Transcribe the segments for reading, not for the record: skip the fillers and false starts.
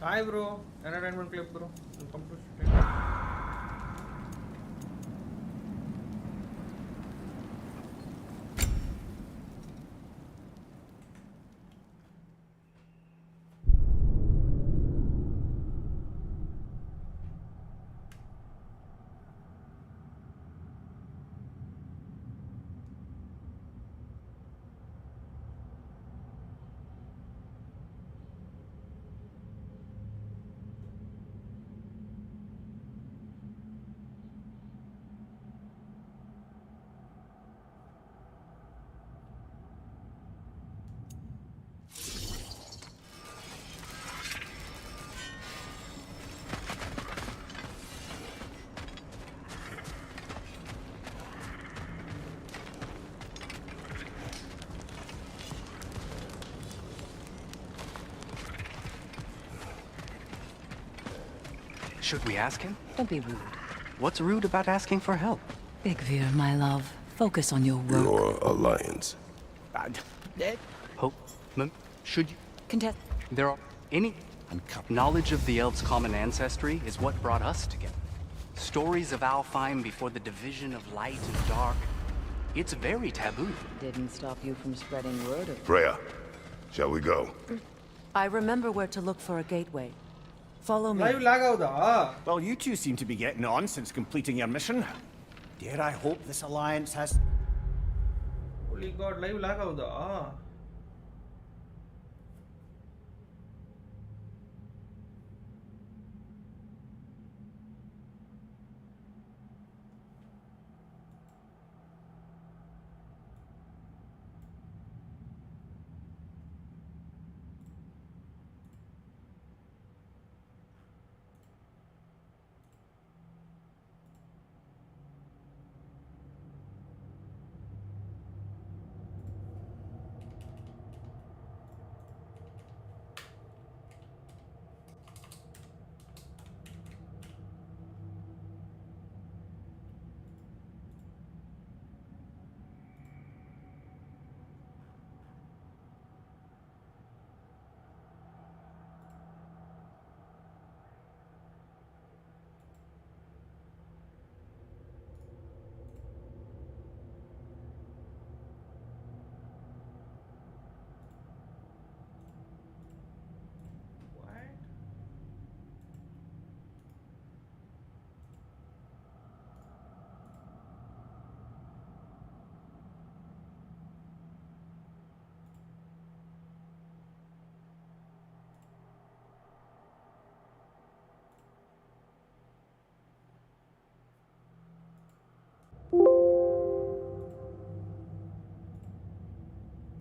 Hi bro, entertainment clip bro. Welcome to Should we ask him? Don't be rude. What's rude about asking for help? Big Veer, my love. Focus on your work. Your alliance. Hope? Should you? Contest. There are any... Knowledge of the elves' common ancestry is what brought us together. Stories of Alfheim before the division of light and dark. It's very taboo. Didn't stop you from spreading word of... Freya, shall we go? I remember where to look for a gateway. Follow me. live lag avudha. Well, you two seem to be getting on since completing your mission. Dare I hope this alliance has... Holy god, live lag avudha.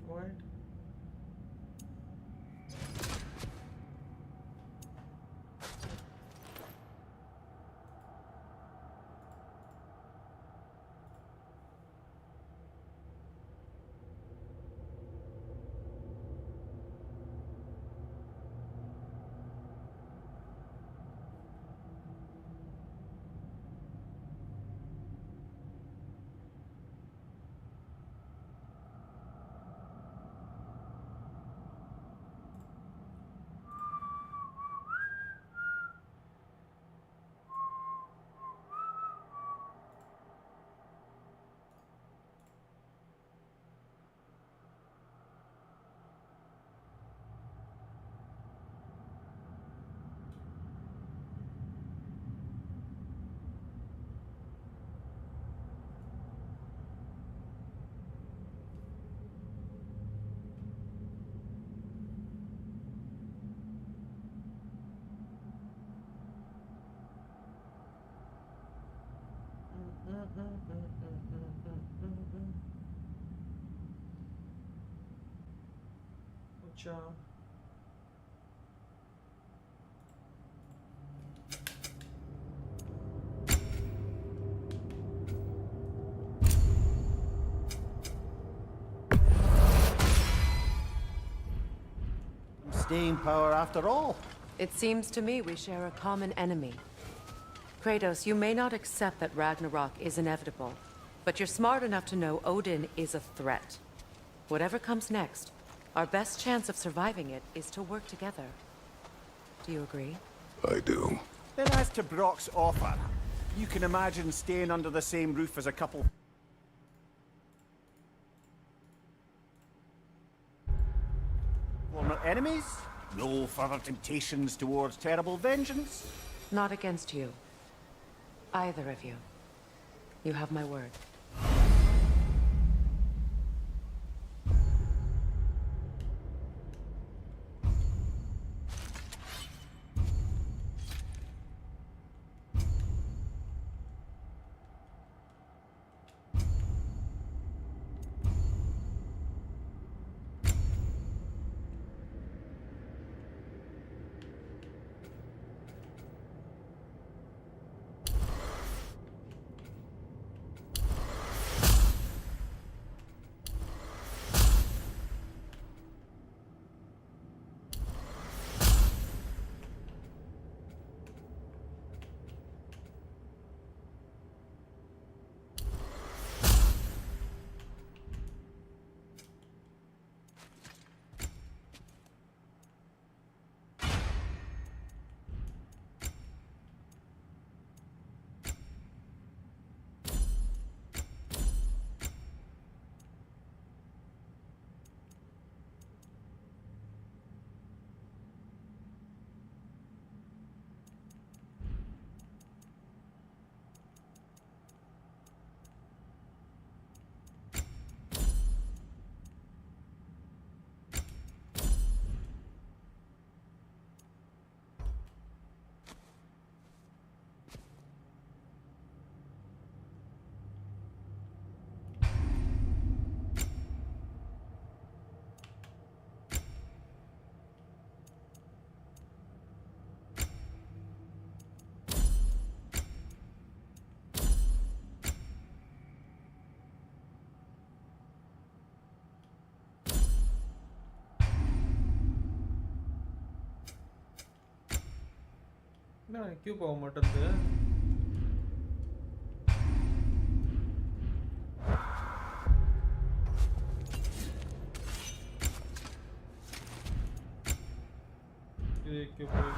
What? Acha. Staying power after all. It seems to me we share a common enemy. Kratos, you may not accept that Ragnarok is inevitable, but you're smart enough to know Odin is a threat. Whatever comes next, our best chance of surviving it is to work together. Do you agree? I do. Then as to Brock's offer, you can imagine staying under the same roof as a couple... former enemies? No further temptations towards terrible vengeance? Not against you. Either of you. You have my word. நான் queue போக மாட்டேங்குது. இது queue போய்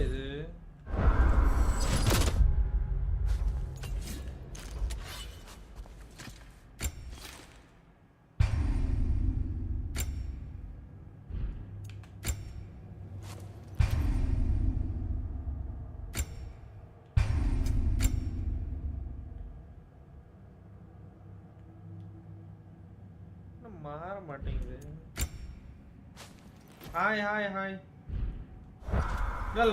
இது மாற மாட்டேங்குது. Hi hi hi.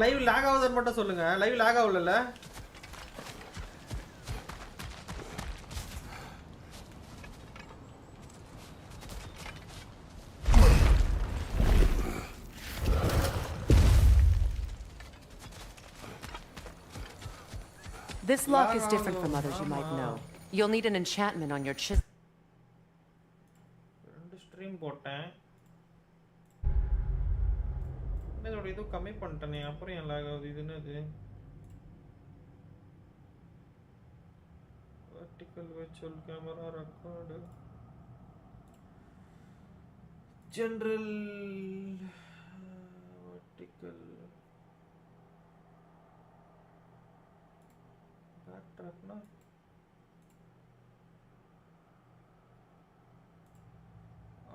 Live lock ஆகுதுன்னு மட்டும் சொல்லுங்க. லைவ் லாக் ஆகல. This lock is different from others you might know. You'll need an enchantment on your chisel. ரெண்டு ஸ்ட்ரீம் போட்டேன். இதோட இது கம்மி பண்ணிட்டேனே, அப்புறம் ஏன் லாக் ஆகுது? இது என்னது? vertical virtual camera record general vertical backtrack na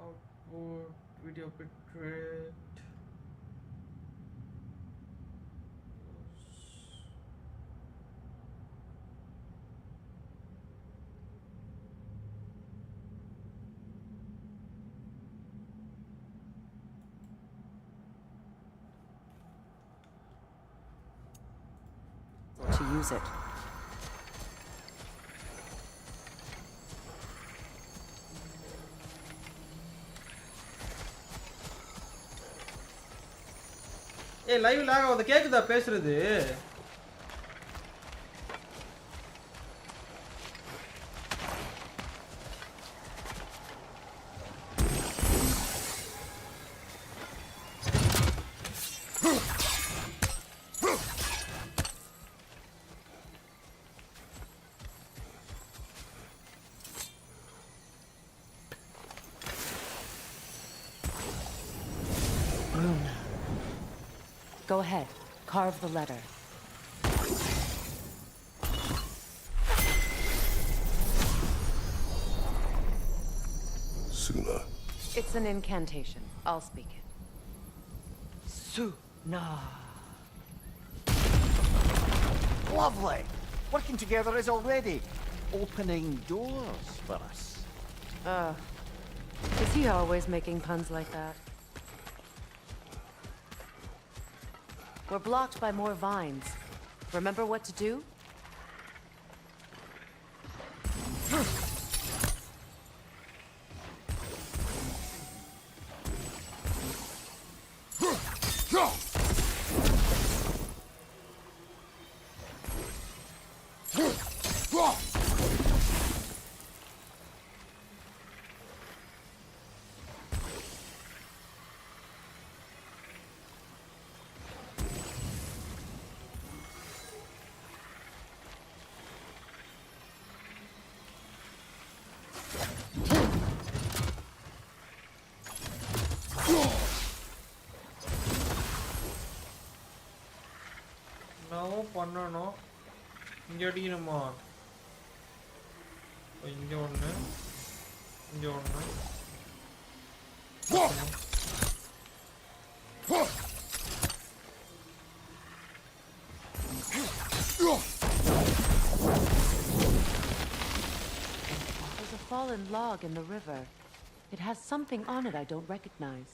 output video bitrate to use it. ஏய் லைவ் லாக் ஆகுது. கேக்குதா பேசுறது? rune. Go ahead, carve the letter. Suna. It's an incantation. I'll speak it. Suna. Lovely. Working together is already opening doors for us. Is he always making puns like that? We're blocked by more vines. Remember what to do? பண்ணனும் இங்க அடிக்கணுமா இங்க ஒண்ணு இங்க ஒண்ணு There's a fallen log in the river. It has something on it I don't recognize.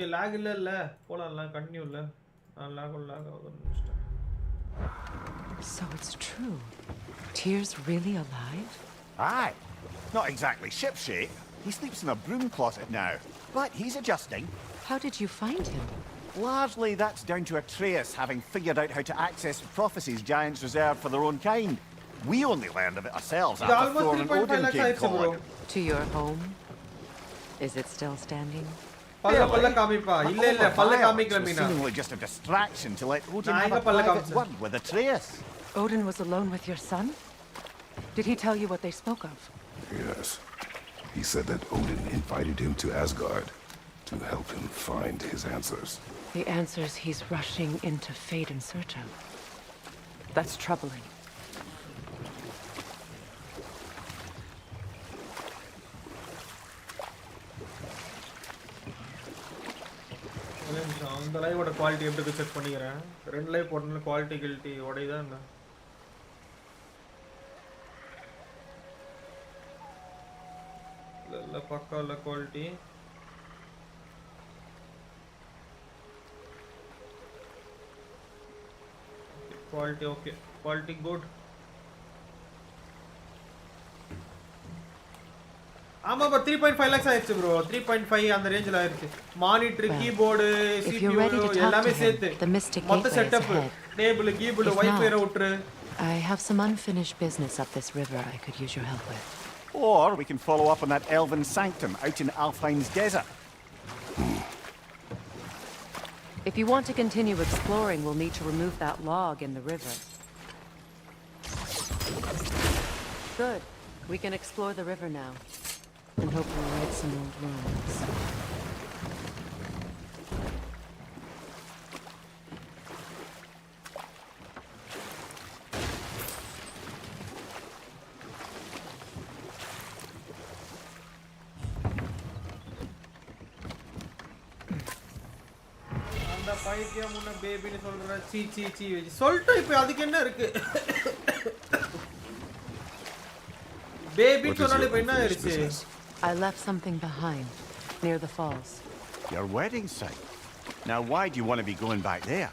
Okay, lag இல்ல போலாம் continue இல்ல நான் lag ஆகுதுன்னு So it's true. Tear's really alive? Aye. Not exactly shipshape. He sleeps in a broom closet now. But he's adjusting. How did you find him? Largely that's down to Atreus having figured out how to access prophecies giants reserve for their own kind. We only learned of it ourselves after Thor and Odin came calling. To your home? Is it still standing? பல்ல காமிப்பா இல்ல பல்ல காமிக்கல Meena Seemingly just a distraction to let Odin நான் have எங்க a பல்ல private காமிச்சேன் word with Atreus. Odin was alone with your son? Did he tell you what they spoke of? Yes. He said that Odin invited him to Asgard to help him find his answers. The answers he's rushing into fate in search of. That's troubling. அந்த லைவோட quality எப்படி check பண்ணிக்கிறேன் ரெண்டு live போட்டனால quality guilty உடையதா என்ன இல்ல பக்கா இல்ல quality quality okay quality good ஆமா பா 3.5 lakhs ஆயிடுச்சு bro 3.5 அந்த ரேஞ்சில ஆயிடுச்சு மானிட்டர் கீபோர்டு CPU எல்லாமே சேர்த்து மொத்த setup table keyboard wifi router I have some unfinished business up this river I could use your help with. Or we can follow up on that elven sanctum out in Alfine's desert. If you want to continue exploring, we'll need to remove that log in the river. Good. We can explore the river now. And hopefully right some old ruins. அந்த பைத்தியம் முன்ன பேபின்னு சொல்ற சீ சீ சீ சொல்லிட்டு இப்போ அதுக்கு என்ன இருக்கு baby சொன்னாலே இப்போ என்ன ஆயிருச்சு I left something behind, near the falls. Your wedding site. Now why do you want to be going back there?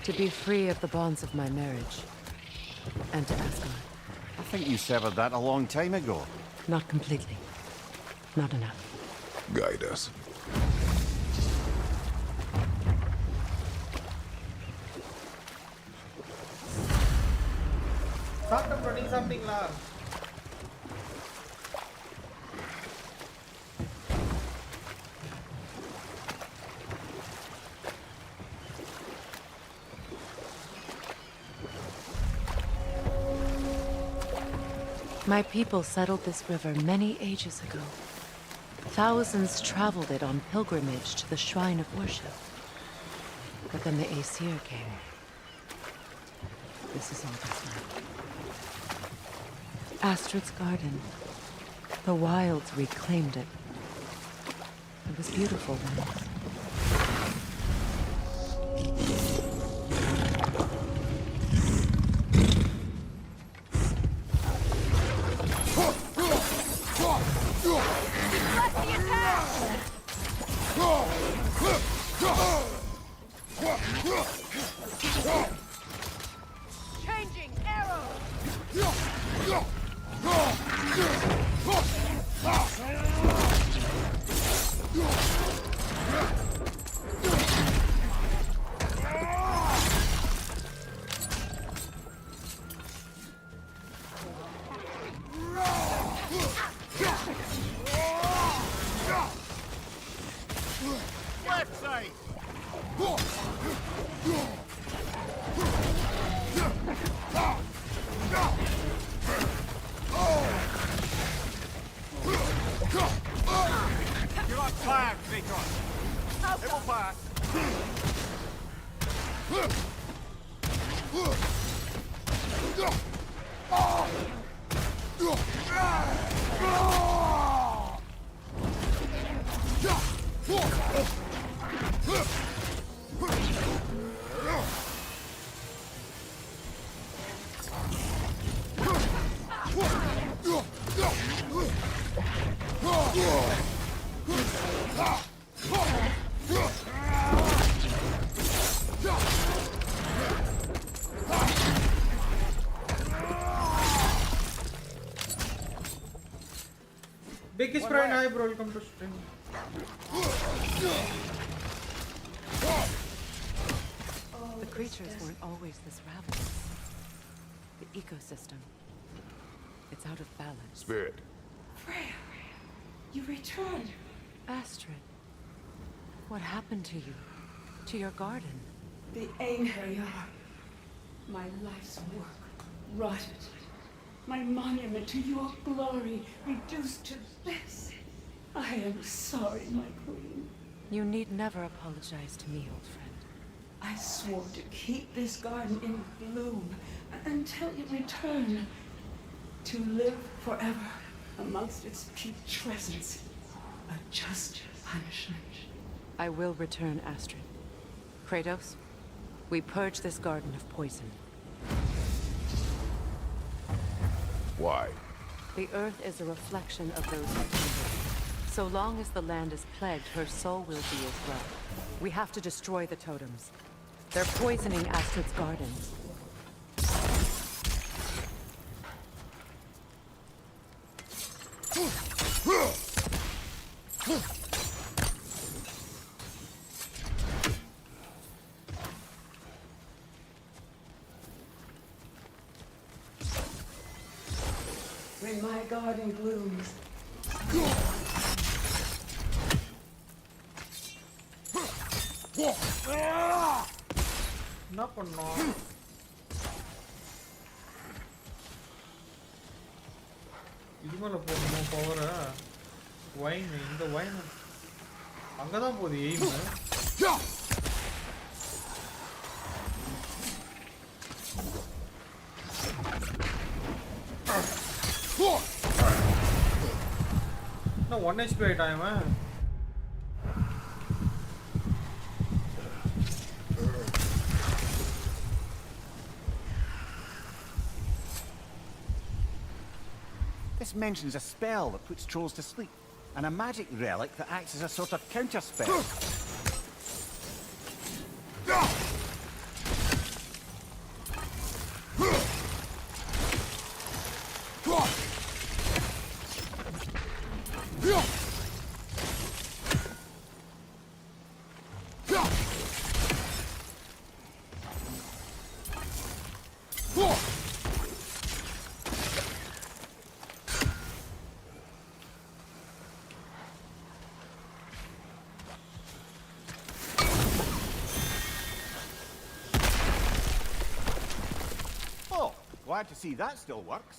To be free of the bonds of my marriage. And to Asgard. I think you severed that a long time ago. Not completely. Not enough. Guide us. சாப்பிட்டோம் bro நீங்க சாப்பிட்டீங்களா My people settled this river many ages ago. Thousands traveled it on pilgrimage to the shrine of worship. But then the Aesir came. This is all that's left. Astrid's garden. The wilds reclaimed it. It was beautiful once. Changing arrow! Left side! You're not tired, Kratos. It will pass. Big is Brian, hi bro, welcome to stream. The creatures weren't always this ravenous. The ecosystem. It's out of balance. Spirit. Freya, you returned. Astrid, what happened to you? To your garden? The Einherjar. My life's work rotted. My monument to your glory reduced to this. I am sorry, my queen. You need never apologize to me, old friend. I swore to keep this garden in bloom until you return. To live forever amongst its putrescence. A just punishment. I will return, Astrid. Kratos, we purge this garden of poison. Why? The earth is a reflection of those who tend it. So long as the land is plagued, her soul will be as well. We have to destroy the totems. They're poisoning Astrid's garden. When my garden blooms, என்ன பண்ணோம் இது மேல போகணும் பவர wine இந்த wine அங்கதான் போகுது aim நான் 1 HP ஆயிட்டான் இவன் This mentions a spell that puts trolls to sleep, and a magic relic that acts as a sort of counter spell. Glad to see that still works.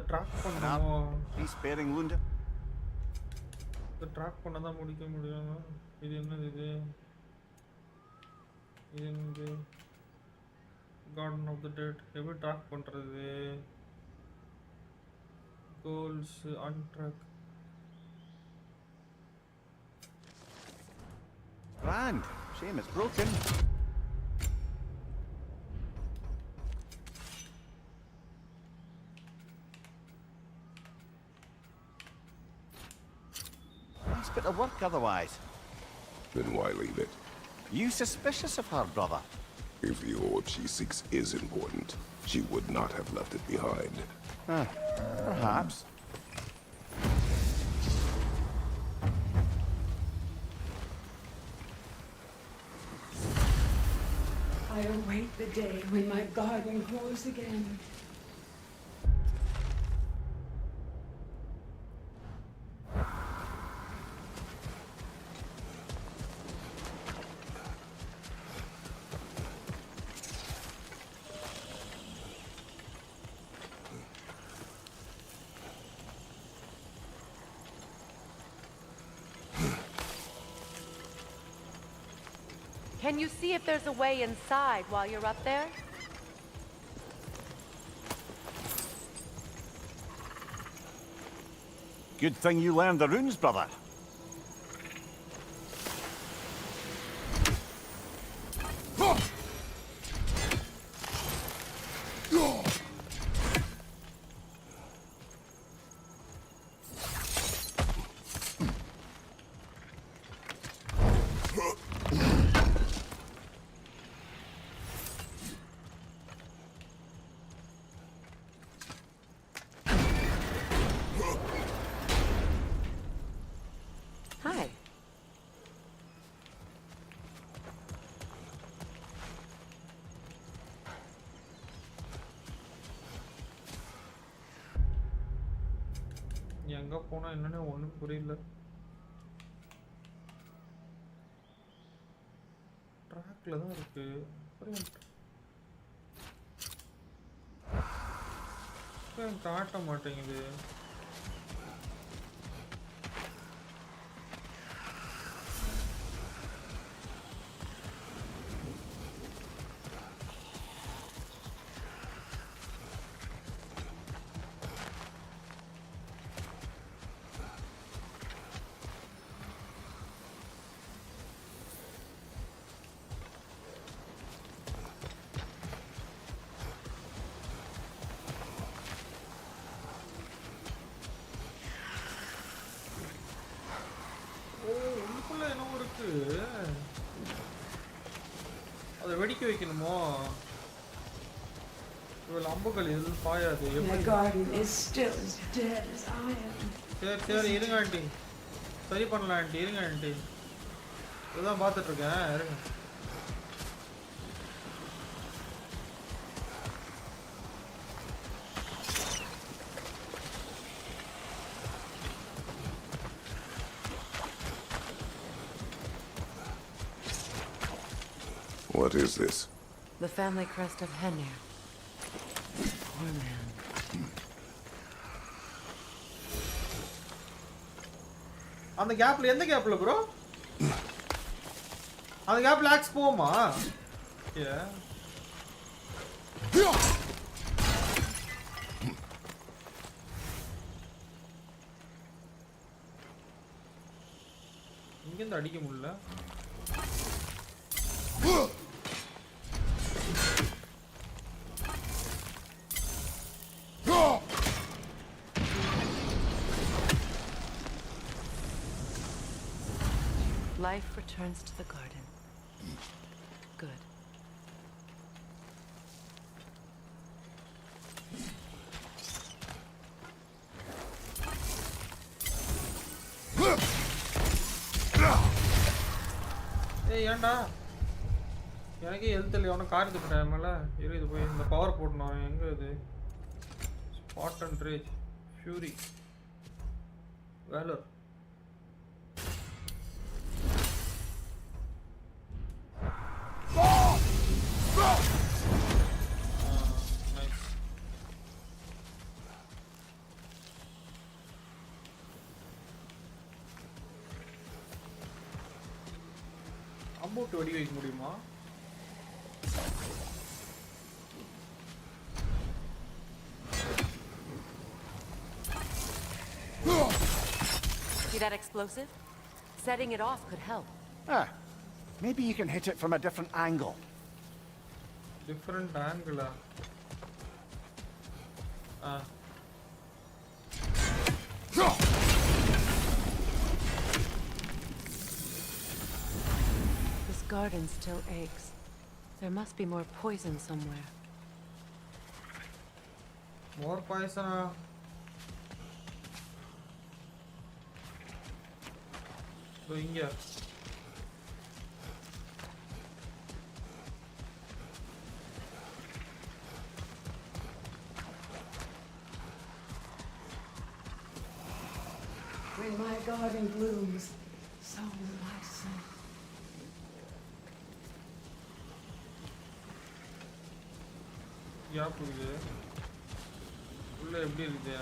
Track பண்ணணும். Be sparing, Lunda. இத track பண்ணா தான் முடிக்க முடியும். இது என்னது இது? இது என்னது? Garden of the Dead. எப்படி ட்ராக் பண்றது? Goals untrack. Grand. Shame it's broken. Nice bit of work otherwise. Then why leave it? You suspicious of her, brother? If the orb she seeks is important, she would not have left it behind. Perhaps. I await the day when my garden grows again. Can you see if there's a way inside while you're up there? Good thing you learned the runes, brother. Hi. எங்க போனா என்னன்னு ஒண்ணும் புரியல. ட்ராக்ல தான் இருக்கு. காட்ட மாட்டேங்குது. அதை வெடிக்க வைக்கணுமோ? இவள் அம்புகள் எதுவும் பாயாது. My garden is still as dead as I am. சரி இருங்க ஆண்டி, சரி பண்ணலாம் ஆண்டி, இருங்க ஆண்டி, இதுதான் பார்த்துட்டு இருக்கேன், இருங்க. What is this? The family crest of Henir. Poor man. அந்த கேப்ல எந்த கேப்ல ப்ரோ? அந்த கேப்ல ஆக்ஸ் போமா? இங்க இருந்து அடிக்க முடியல. Life returns to the garden. Good. ஏய் ஏண்டா எனக்கு ஹெல்த் இல்லை, அவனை கார் எடுத்துட்டேன் மேல. இது போய் இந்த பவர் போடணும். எங்க இது? Spot and rage, fury, valor. போட்டு வெடி வைக்க முடியுமா? See that explosive? Setting it off could help. Ah, maybe you can hit it from a different angle. Different angle. This garden still aches. There must be more poison somewhere. More poison? So here. When my garden blooms, so will my son. Yeah, புரியுது. உள்ள எப்படி இருக்கு?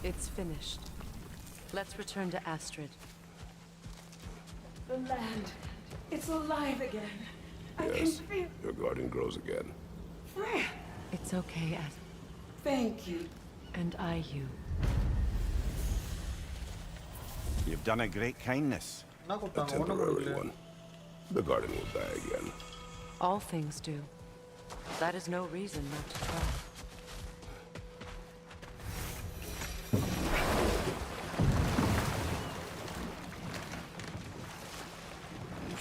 It's finished. Let's return to Astrid. The land, it's alive again. I Yes, can feel your garden grows again. Freya. It's okay, Thank you. and you. You've done a great kindness. என்ன A கொடுத்தாங்க? ஒண்ணும் temporary கொடுக்கல. one. The garden will die again. All things do. That is no reason not to try.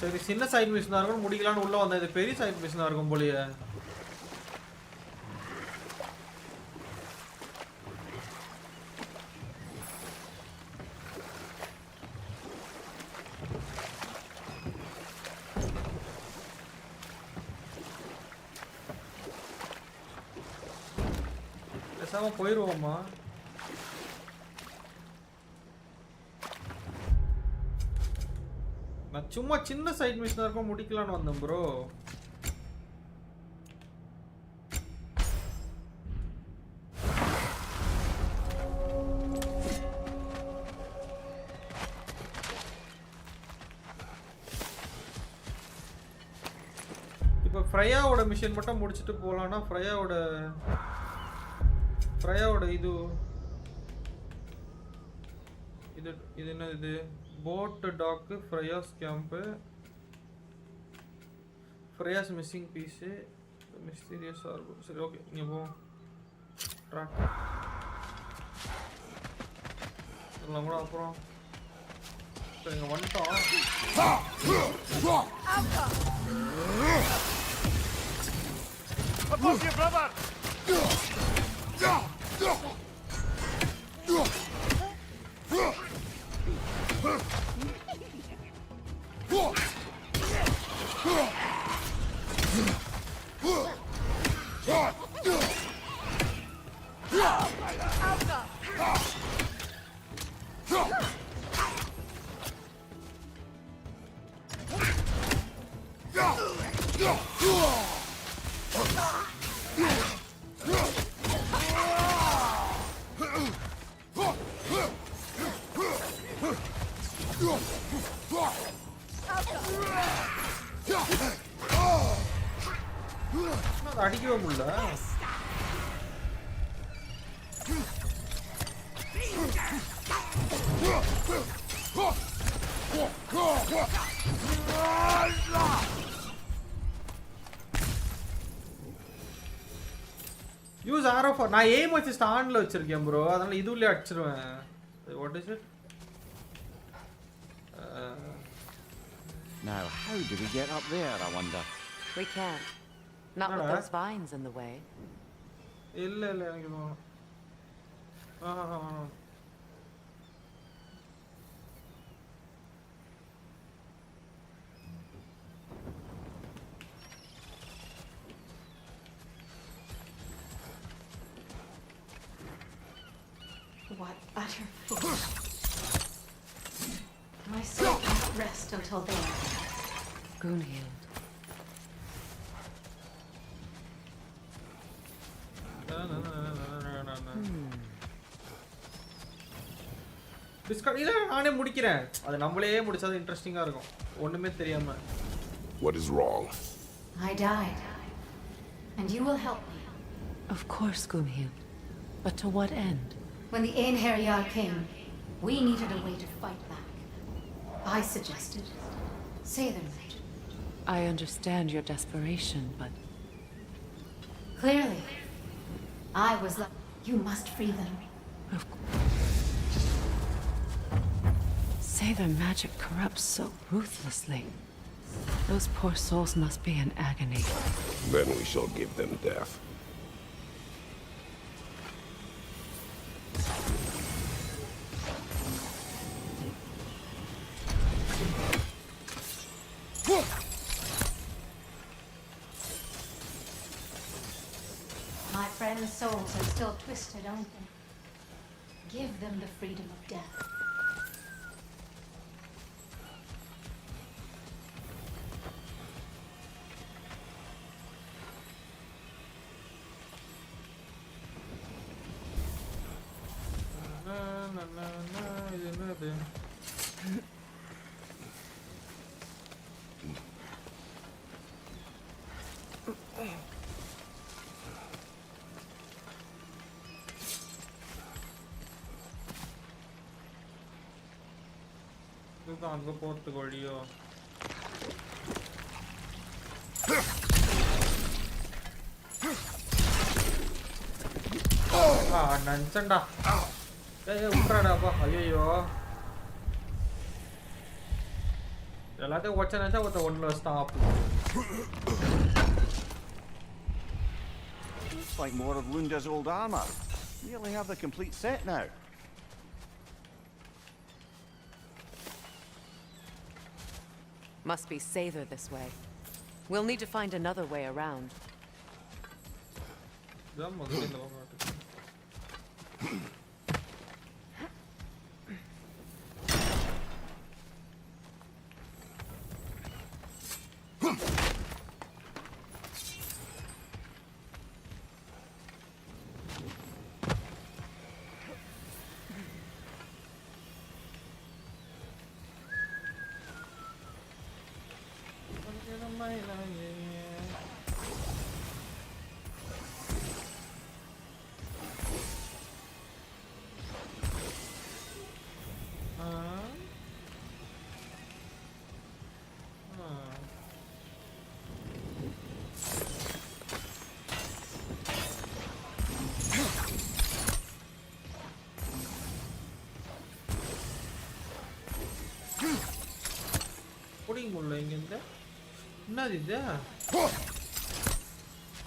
சரி சின்ன side மிஷினா இருக்கும் முடிக்கலாம்னு உள்ள வந்தா இது பெரிய சைடு மிஷினா இருக்கும் போலயே. பேசாம போயிருவோமா? நான் சும்மா சின்ன சைடு மிஷினா இருக்கும் முடிக்கலாம்னு வந்தேன் ப்ரோ. இப்போ ஃப்ரையாவோட மிஷன் மட்டும் முடிச்சிட்டு போலாம்னா ஃப்ரையாவோட இது என்ன இது boat dock Freya's camp Freya's missing piece mysterious ஆர்போ. சரி ஓகே இங்க போ. ட்ராக் எல்லாம் கூட அப்புறம் சரி இங்க வந்துட்டோம். Above you, brother! அடிக்கவே முடியல. யூஸ் ஆரோ ஃபார் நான் எய்ம் வச்சு ஸ்டாண்ட்ல வச்சிருக்கேன் ப்ரோ. அதனால இதுலயே அடிச்சிருவேன். What is it? Now, how do we get up there, I wonder? We can't. Not with those vines in the way. இல்ல எனக்கு What utter foolishness. My soul can't rest until they are. Gunhild. Discord இல்ல நானே முடிக்கிறேன். அது நம்மளே முடிச்சா இன்ட்ரஸ்டிங்கா இருக்கும். ஒண்ணுமே தெரியாம. What is wrong? I died. And you will help me. Of course, Gumhil. But to what end? When the Einherjar came, we needed a way to fight back. I suggested Sailor magic. I understand your desperation, but... Clearly, I was like, you must free them. Of course. Sailor magic corrupts so ruthlessly. Those poor souls must be in agony. Then we shall give them death. My friends' souls are still twisted, aren't they? Give them the freedom of death. இது என்னது? இதுதான் அங்க போறதுக்கு வழியோ? நஞ்சண்டா. விட்றாடாப்பா. ஐயோ எல்லாத்தையும் ஒச்ச நினைச்சா ஒன்றுல stop. Looks like more of Lunda's old armor. Nearly have the complete set now. Must be Sather this way. We'll need to find another way around. இதான் முதல்ல இந்த பக்கம். புடிங்க முடியல இங்க இருந்து. என்னது இது?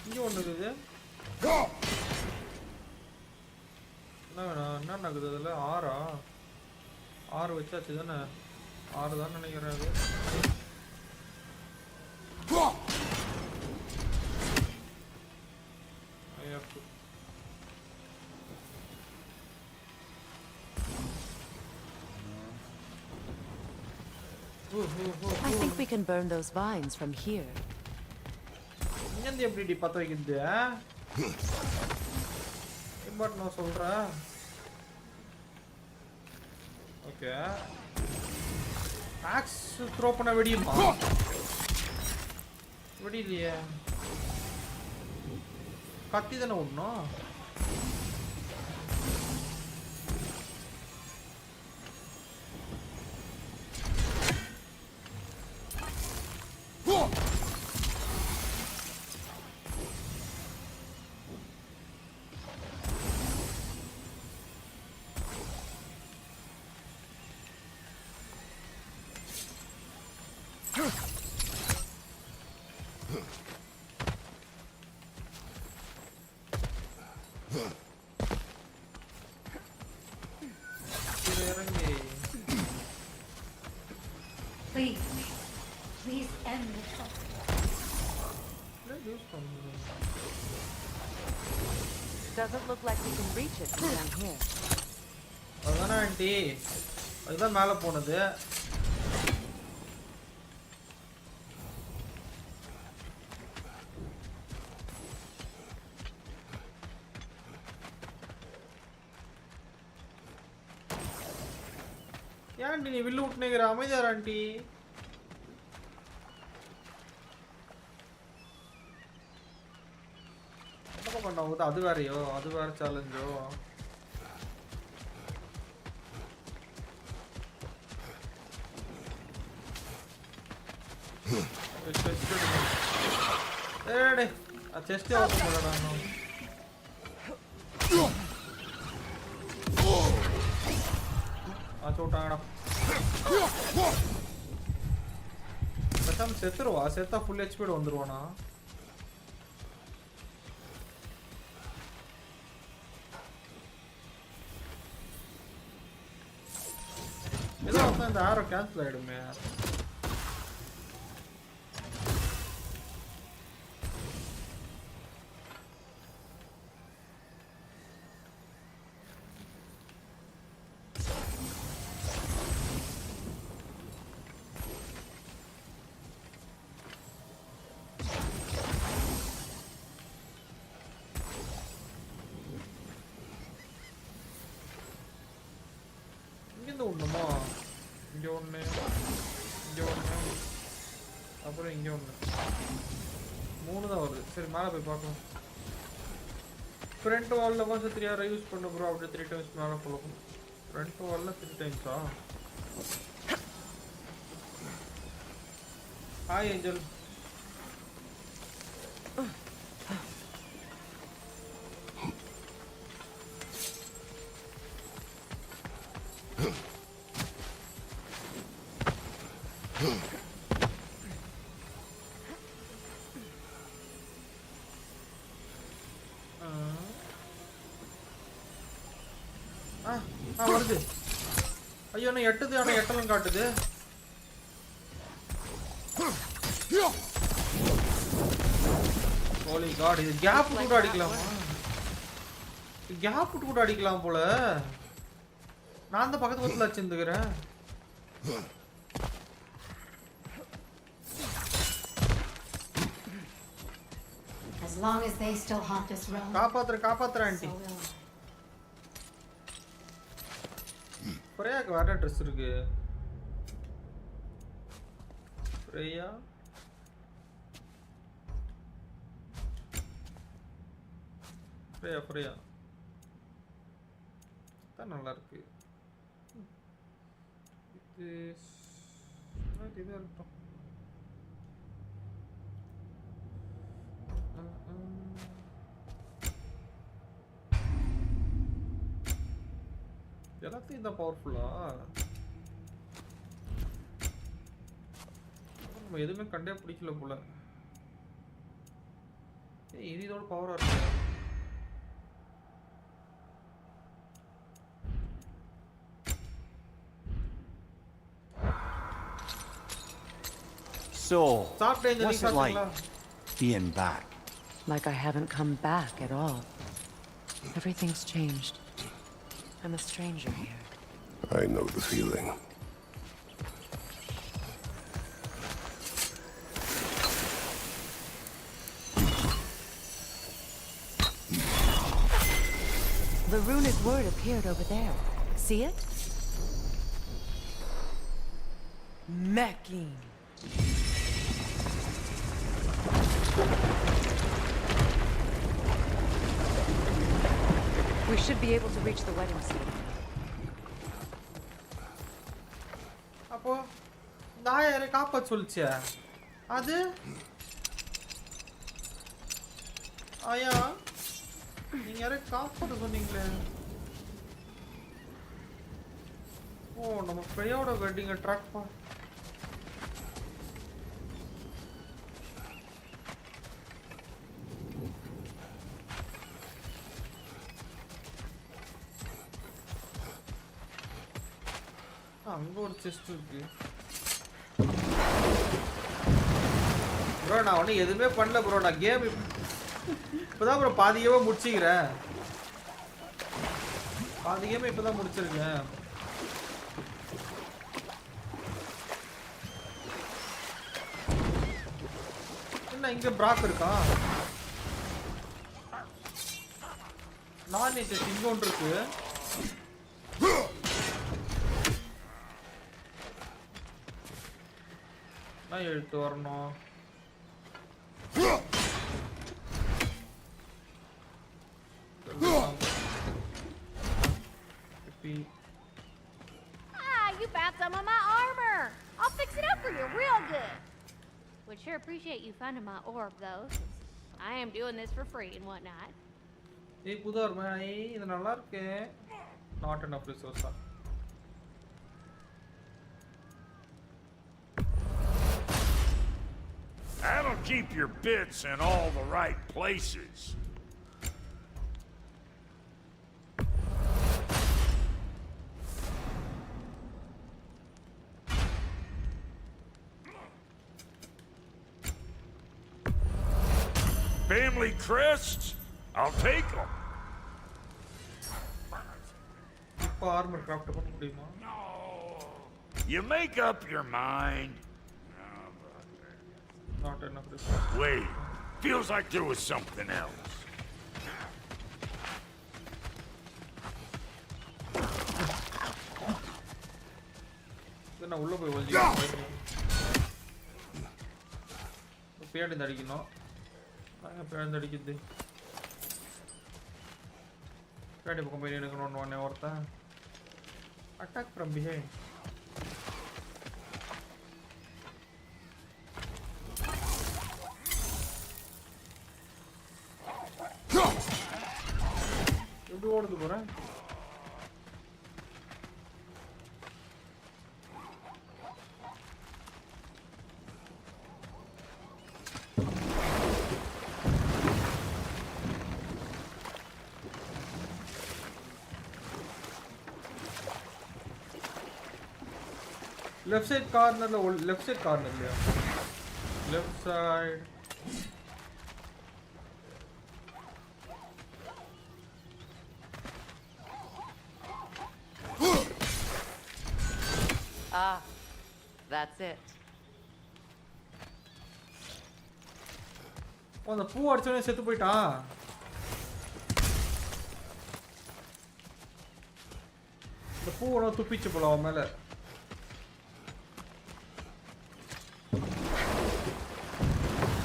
இங்க ஒண்ணு இருக்குது. என்ன வேணும்? என்ன நடக்குது அதுல? ஆறா? 6 வச்சாச்சு தானே? 6 தான் நினைக்கிறேன் அது. I think we can burn those vines from here. இங்க எப்படி பத்த வைக்குது? பட் நான் சொல்றேன். ஓகே. ஆக்ஸ் த்ரோ பண்ண வெடியுமா? வெடிலையே. கத்தி தானே விடணும். Please end this suffering. Doesn't look like we can reach it from down here. அதானே ஆண்டி, அதுதான் மேலே போனது. ஏன்டி நீ வில்லு விட்டுனேங்கிற அமைதியார் ஆண்டி என்ன பண்ண அது வேறையோ அது வேற சேலஞ்சோ ஏடே செஸ்ட் ஓபன் பண்ணடா ஆச்சோட்டாங்கடா பேசாம செத்துருவா செத்தா ஃபுல் ஹெச்பியோட வந்துருவானா ஏதோ இந்த ஆரோ கேன்சல் ஆயிடுமே ஒண்ணுமா இங்க ஒண்ணு அப்புறம் இங்க ஒண்ணு 3 தான் வருது சரி மேல போய் பார்க்கலாம் ஃப்ரண்ட் வால்ல கொஞ்சம் 3 hour யூஸ் பண்ண ப்ரோ அப்படியே 3 times மேல போலாம் ஃப்ரண்ட் வால்ல 3 times-ஆ ஹாய் ஏஞ்சல் வருது ஐயோ நான் எட்டுது ஆனா எட்டலும் காட்டுது ஹோலி காட் இது கேப் கூட அடிக்கலாமா கேப் கூட அடிக்கலாம் போல நான் அந்த பக்கத்துல வச்சிருந்துக்கிறேன் As long as they still haunt this realm. காப்பாத்துற ஆண்டி ஃப்ரேயாக்கு வேற ட்ரெஸ் இருக்கு ஃப்ரேயா தான் நல்லா இருக்கு இது இருக்கட்டும் எல்லாத்தையும் இந்த பவர்ஃபுல்லா நம்ம எதுவுமே கண்டே பிடிக்கல போல இது இதோட பவரா இருக்கு So, what's it like being back? Like I haven't come back at all. Everything's changed. I'm a stranger here. I know the feeling. The runic word appeared over there. See it? Mecking. We should be able to reach the wedding scene. அப்போ நான் யாரை காப்பாத்த சொல்லிச்சே அது ஆயா நீங்க யாரை காப்பாத்த சொன்னீங்களே ஓ நம்ம ஃப்ரேயோட வெட்டிங்க ட்ராக் பா அங்க ஒரு செஸ்ட் இருக்கு ப்ரோ நான் ஒன்றும் எதுவுமே பண்ணல ப்ரோ நான் கேம் இப்போதான் ப்ரோ பாதியவே முடிச்சுக்கிறேன் பாதி கேம் இப்போதான் முடிச்சிருக்கேன் என்ன இங்க பிராக் இருக்கா நான் செஸ்ட் இங்க ஒன்று இருக்கு நான் எடுத்து வரணும். You found some of my armor. I'll fix it up for you real good. Would sure appreciate you finding my orb though, since I am doing this for free and whatnot. ஏய் புது armour ஏய் இது நல்லா இருக்கு. Not enough resource. That'll keep your bits in all the right places. Family crests? I'll take them. இப்போ armour craft பண்ண முடியுமா? You make up your mind. Not enough resource. Wait, feels like there was something else. நான் உள்ள போய் ஒளிஞ்சிக்கிறேன். பேடி அடிக்கணும். நான் பேடி அடிக்குது. பேடி பக்கம் போய் நிக்கணும் ஒண்ணே ஒருத்தன். Attack from behind. எப்படி ஓடுது போறேன்? Left side corner left side corner liya. Left side. Ah, that's it. அந்த பூ அடிச்சவனே செத்து போயிட்டான். இந்த பூ ஒன்று துப்பிச்சு போல அவன் மேல.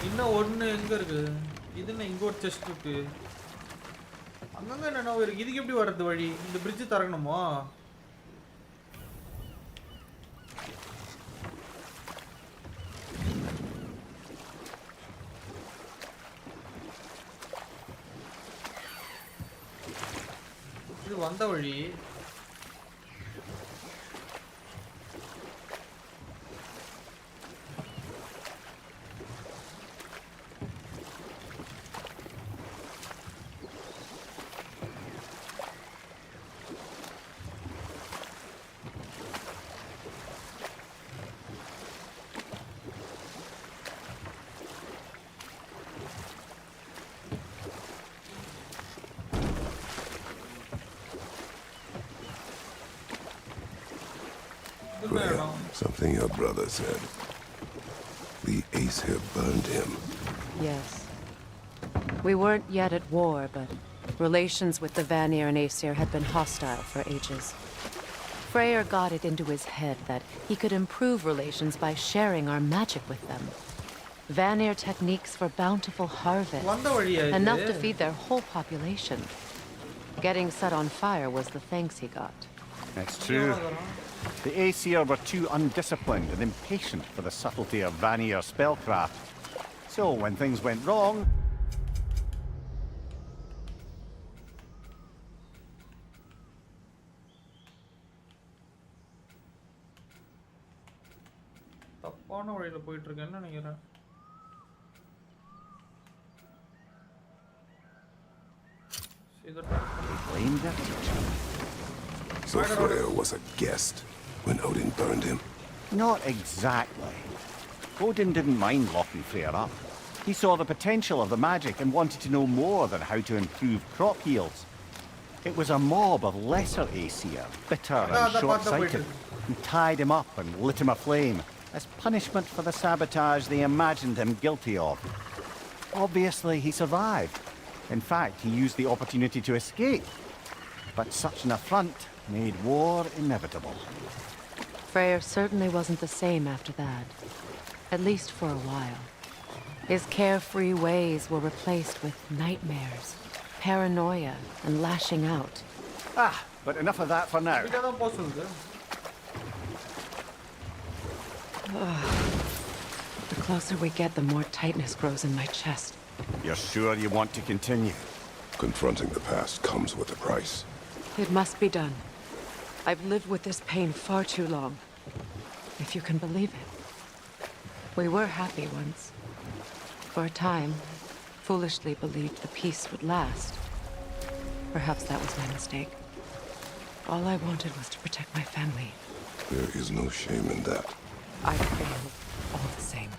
இன்னும் ஒன்று எங்க இருக்கு? இது என்ன இங்க ஒரு செஸ்ட் இருக்கு? அங்கங்க என்ன இருக்கு? இதுக்கு எப்படி வர்றது வழி? இந்த பிரிட்ஜ் திறக்கணுமா? இது வந்த வழி. Something your brother said. The ace here burned him. Yes. We weren't yet at war, but relations with the Vanir and Aesir had been hostile for ages. Freyr got it into his head that he could improve relations by sharing our magic with them. Vanir techniques for bountiful harvest, enough to feed their whole population. Getting set on fire was the thanks he got. That's true. The Aesir were too undisciplined and impatient for the subtlety of Vanir spellcraft. So when things went wrong, தப்பான வழியில போயிட்டு இருக்கேன்னு நினைக்கிறேன். blamed their teacher. So Freyr was a guest when Odin burned him? Not exactly. Odin didn't mind locking Freyr up. He saw the potential of the magic and wanted to know more than how to improve crop yields. It was a mob of lesser Aesir, bitter and short-sighted, who tied him up and lit him aflame as punishment for the sabotage they imagined him guilty of. Obviously, he survived. In fact, he used the opportunity to escape. But such an affront made war inevitable. Freyr certainly wasn't the same after that. At least for a while. His carefree ways were replaced with nightmares, paranoia, and lashing out. Ah, but enough of that for now. இப்படிதான் தான் போக சொல்லுது. The closer we get, the more tightness grows in my chest. You're sure you want to continue? Confronting the past comes with a price. It must be done. I've lived with this pain far too long. If you can believe it. We were happy once. For a time, foolishly believed the peace would last. Perhaps that was my mistake. All I wanted was to protect my family. There is no shame in that. I failed all the same.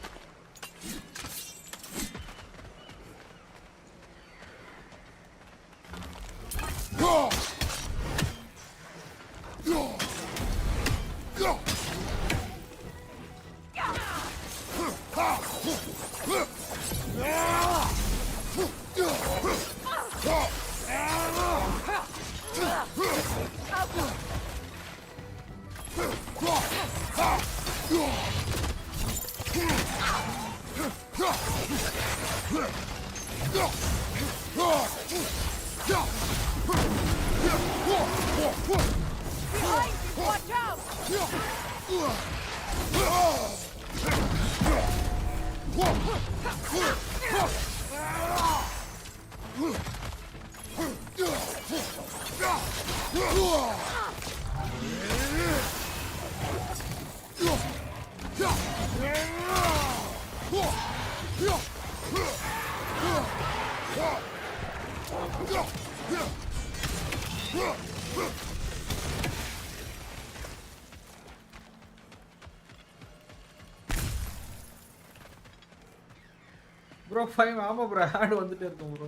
Bro, 5 ஆமா bro, ad வந்துட்டே இருக்கும் bro.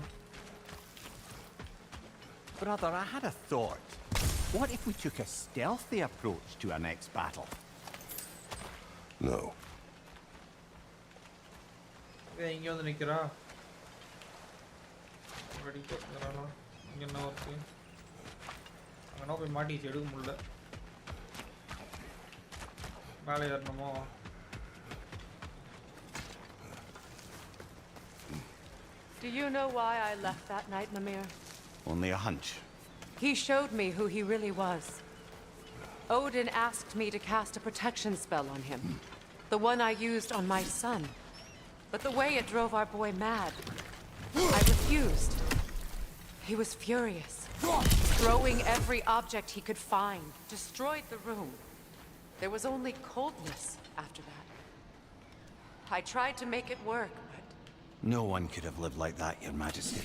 Brother, I had a thought. What if we took a stealthy approach to our next battle? No. இங்க வந்து நிக்கிறா. Ready போறானா? இங்க என்ன இருக்கு? அங்க போய் மாட்டிச்சு எடுக்க முடியல. மேலே ஏறணுமோ? Do you know why I left that night, Mimir? Only a hunch. He showed me who he really was. Odin asked me to cast a protection spell on him. The one I used on my son. But the way it drove our boy mad, I refused. He was furious, throwing every object he could find, destroyed the room. There was only coldness after that. I tried to make it work, but... No one could have lived like that, Your Majesty.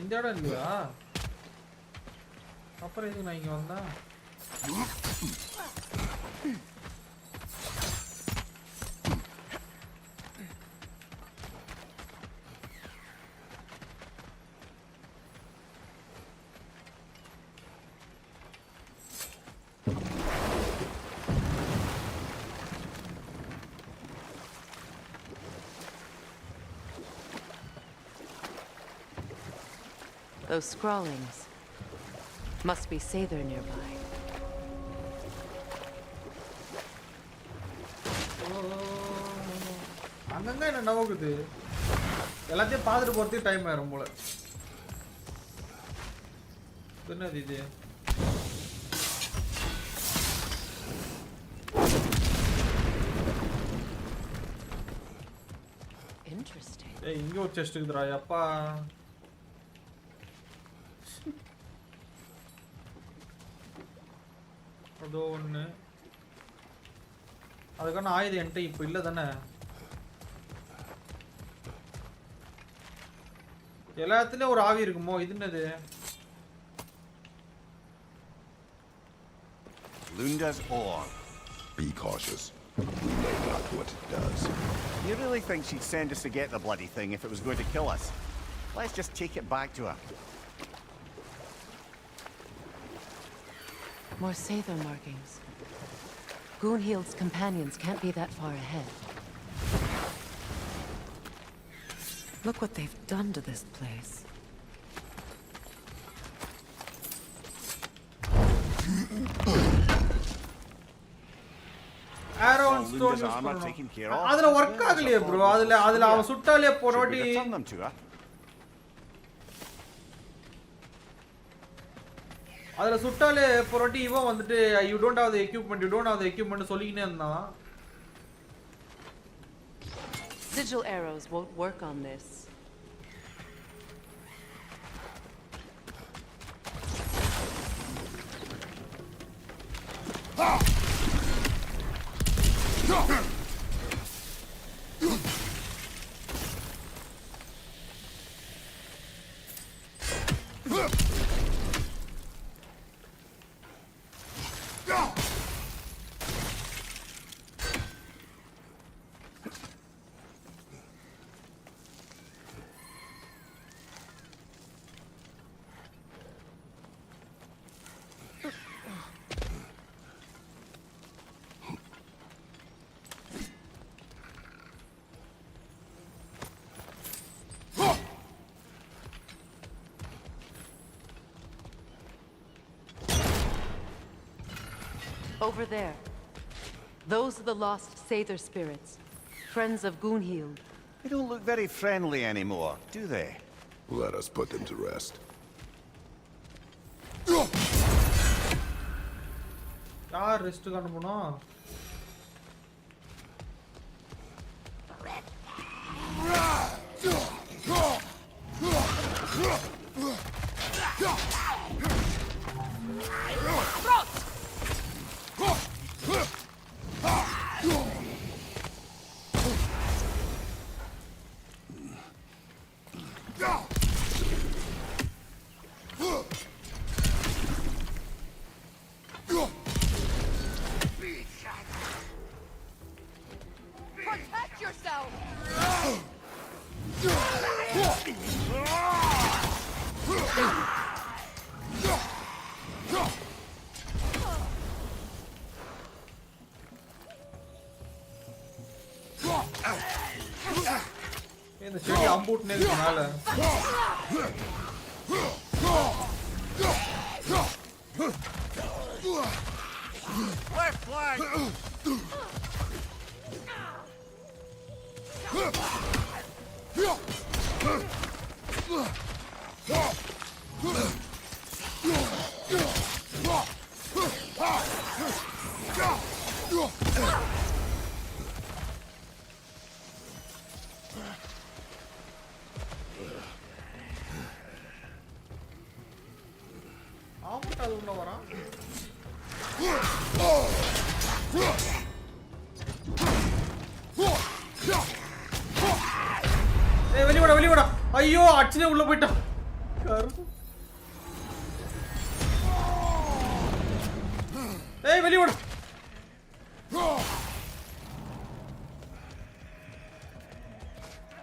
இந்த இடம் இல்லையா? அப்புறம் எதுக்கு நான் இங்க வந்தா? Those scrawlings must be Sather nearby. அங்கங்க என்ன நோக்குது? எல்லாத்தையும் பார்த்துட்டு போறதுக்கு டைம் ஆயிரும் போல. என்னது இது? Interesting. ஏய் இங்க ஒரு செஸ்ட் இருக்குடா அப்பா. அதோ ஒன்று அதுக்கான ஆயுதம் என்கிட்ட இப்போ இல்லை தானே? எல்லாத்துலேயும் ஒரு ஆவி இருக்குமோ? இது என்னது? Lunda's ore. Be cautious. We know not what it does. You really think she'd send us to get the bloody thing if it was going to kill us? Let's just take it back to her. More Sather markings. Gunhild's companions can't be that far ahead. Look what they've done to this place. Arrow and stone use பண்ணனும். அதுல work ஆகலையே bro. அதுல அவன் சுட்டாலே போறோடி. அதுல சுட்டாலே போறோடி இவன் வந்துட்டு you don't have the equipment சொல்லிக்கினே இருந்தான். Sigil arrows won't work on this. Over there. Those are the lost Sather spirits. Friends of Gunhild. They don't look very friendly anymore, do they? Let us put them to rest. யார் rest காணணும்னா இந்த செடி அம்பூட்னே இருக்கனால Left flank! ஆம்பூட் அது உள்ள வரான் ஏய் வெளிய வாடா ஐயோ அடிச்சே உள்ள போய்ட்டான் ஏய் வெளிய வாடா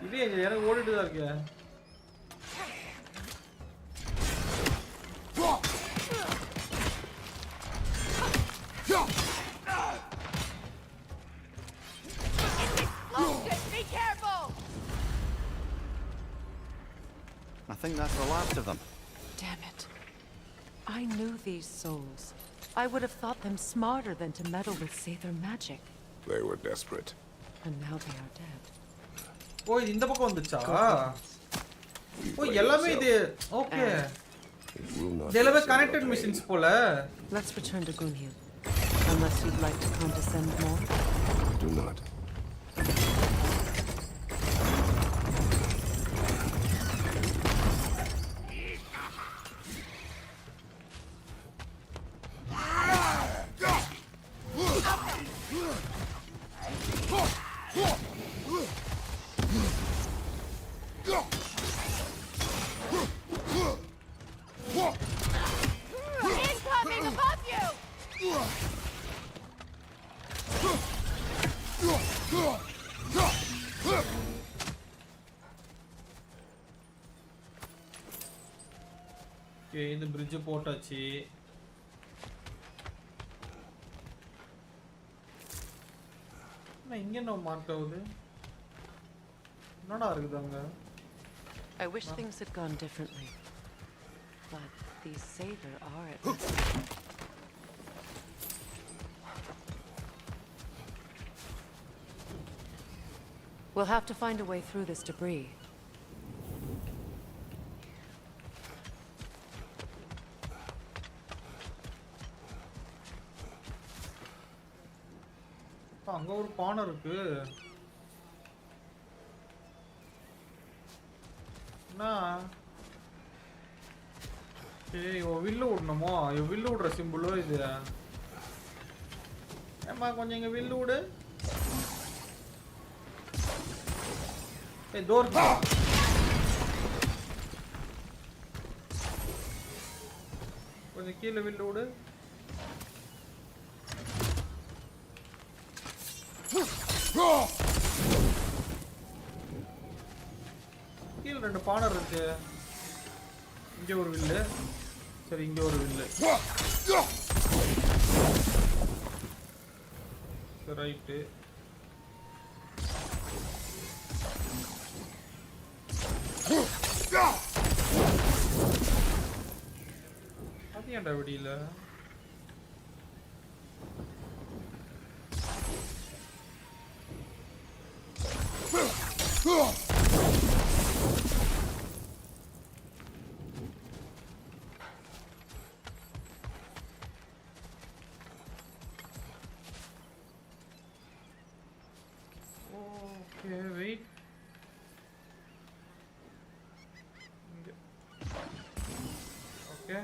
இது எனக்கு ஓடிட்டு தான் இருக்கு Be careful! I think that's the last of them. Damn it. I knew these souls. I would have thought them smarter than to meddle with Sather magic. They were desperate. And now they are dead. ஓ இது இந்த பக்கம் வந்துச்சா ஓ எல்லாமே இது okay எல்லாமே connected missions போல Let's return to Gunhild. Unless you'd like to condescend more. Do not. Incoming above you! Okay இந்த bridge போட்டாச்சு நான் இங்க என்ன மார்க் ஆகுது என்னடா இருக்குது அங்க I wish things had gone differently. But these Saber are at risk. We'll have to find a way through this debris. அங்க ஒரு பானை இருக்கு ஏய் வில்லு விடணுமோ வில்லு விடுற சிம்பிளோ இது ஏம்மா கொஞ்சம் இங்க வில்லு விடு ஏய் டோர் கொஞ்சம் கீழே வில்லு விடு கீழே ரெண்டு பானை இருக்கு இங்க ஒரு வில்லு சரி இங்க ஒரு வில்லு ரைட்டு அது ஏன்டா வெடியில Okay, wait. Okay.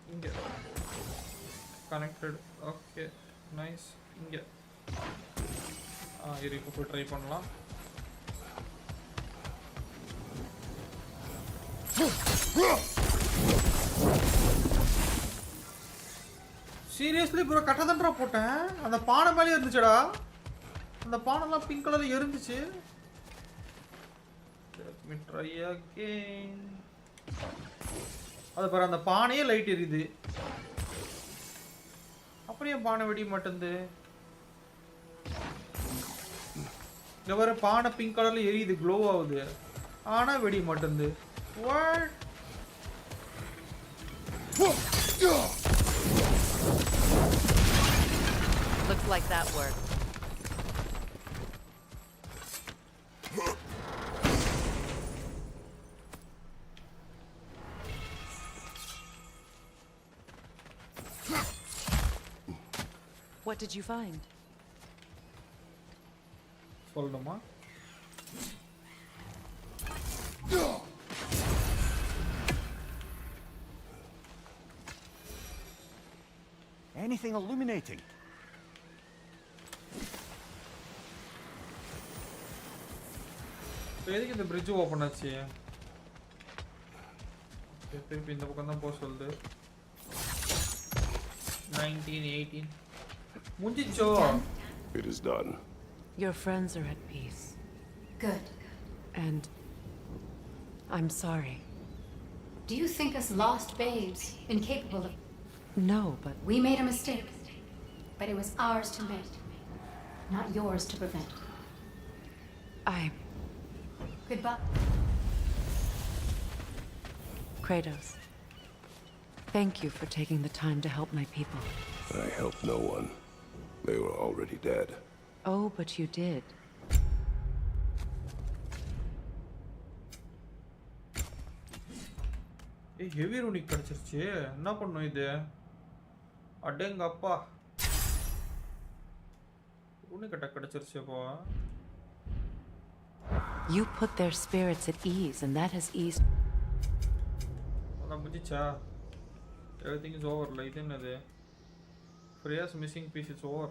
Inge. Connected. Okay. Nice. Inge. இரு இப்போ ட்ரை பண்ணலாம். சீரியஸ்லி ப்ரோ கட்டதன்றா போட்டேன் அந்த பானை மேலே இருந்துச்சுடா அந்த பானைலாம் பிங்க் கலர்ல எரிஞ்சிச்சு let me try again அது பாரு அந்த பானையே லைட் எரியுது அப்படியே பானை வெடி மாட்டேங்குது இங்க பாரு பானை பிங்க் கலர்ல எரியுது க்ளோ ஆகுது ஆனா வெடி மாட்டேங்குது what Looks like that worked. What did you find? சொல்லணுமா Anything illuminating? எதுக்கு இந்த bridge ஓபன் ஆச்சு திருப்பி இந்த பக்கம் தான் போக சொல்லுது 1918 முடிஞ்சிச்சோ It is done. Your friends are at peace. Good. And I'm sorry. Do you think us lost babes, incapable of... No, but We made a mistake. But it was ours to make. Not yours to prevent. Goodbye. Kratos, thank you for taking the time to help my people. I helped no one. They were already dead. Oh, but you did. ஏய் heavy runic கிடைச்சிருச்சு என்ன பண்ணோம் இது அடேங்க அப்பா runic attack கிடைச்சிருச்சு அப்போ You put their spirits at ease, and that has eased. அதான் முடிச்சா everything is over like என்னது Freya's missing piece is over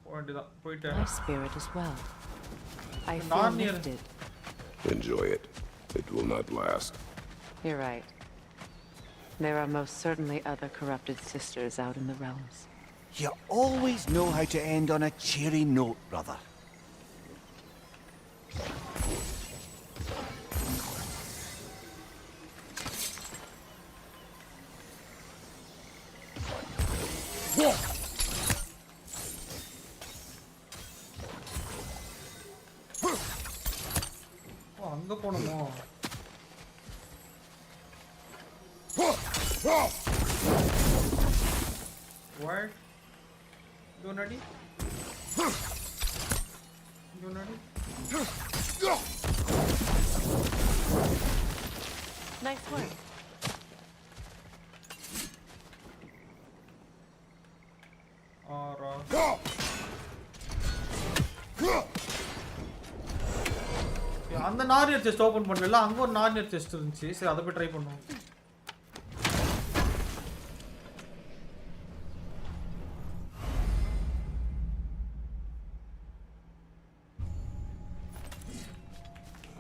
போய்ட்டுதான் போய்ட்டேன் My spirit as well. I feel Narnia. lifted. Enjoy it. It will not last. You're right. There are most certainly other corrupted sisters out in the realms. You always know how to end on a cheery note, brother. அங்க போணுமோ? What? Donadi? Donadi? Nice work. அந்த நாரியர் chest open பண்ணல, அங்க ஒரு நாரியர் chest இருந்துச்சு. சரி அத போய் try பண்ணுவோம்.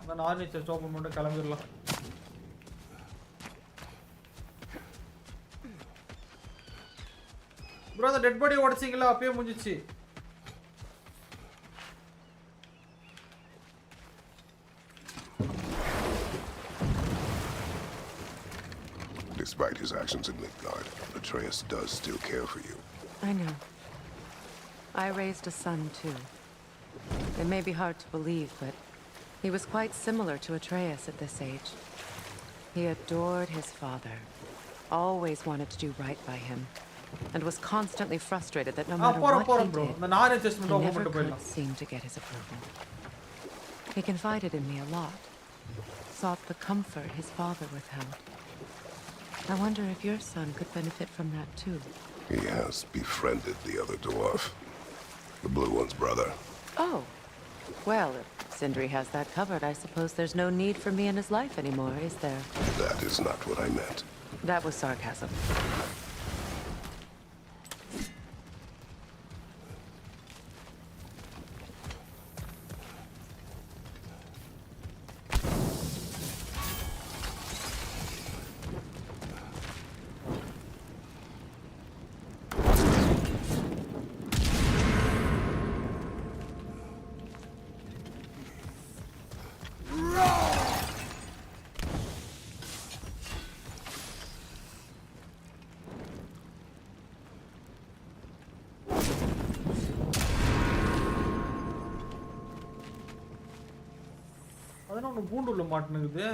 அந்த நாரியர் செஸ்ட் ஓபன் பண்ணிட்டு கிளம்பிடலாம். ப்ரோ அந்த டெட் பாடி உடைச்சிங்களா? அப்பயே முடிஞ்சிச்சு. Despite his actions in Midgard, Atreus does still care for you. I know. I raised a son too. It may be hard to believe, but he was quite similar to Atreus at this age. He adored his father, always wanted to do right by him, and was constantly frustrated that no matter what he did, he never could seem to get his approval. He confided in me a lot, sought the comfort his father withheld. I wonder if your son could benefit from that too. He has befriended the other dwarf, the blue one's brother. Oh, well, if Sindri has that covered, I suppose there's no need for me in his life anymore, is there? That is not what I meant. That was sarcasm. அதனால ஒன்னு பூண்டுள்ள மாட்டனுக்குது.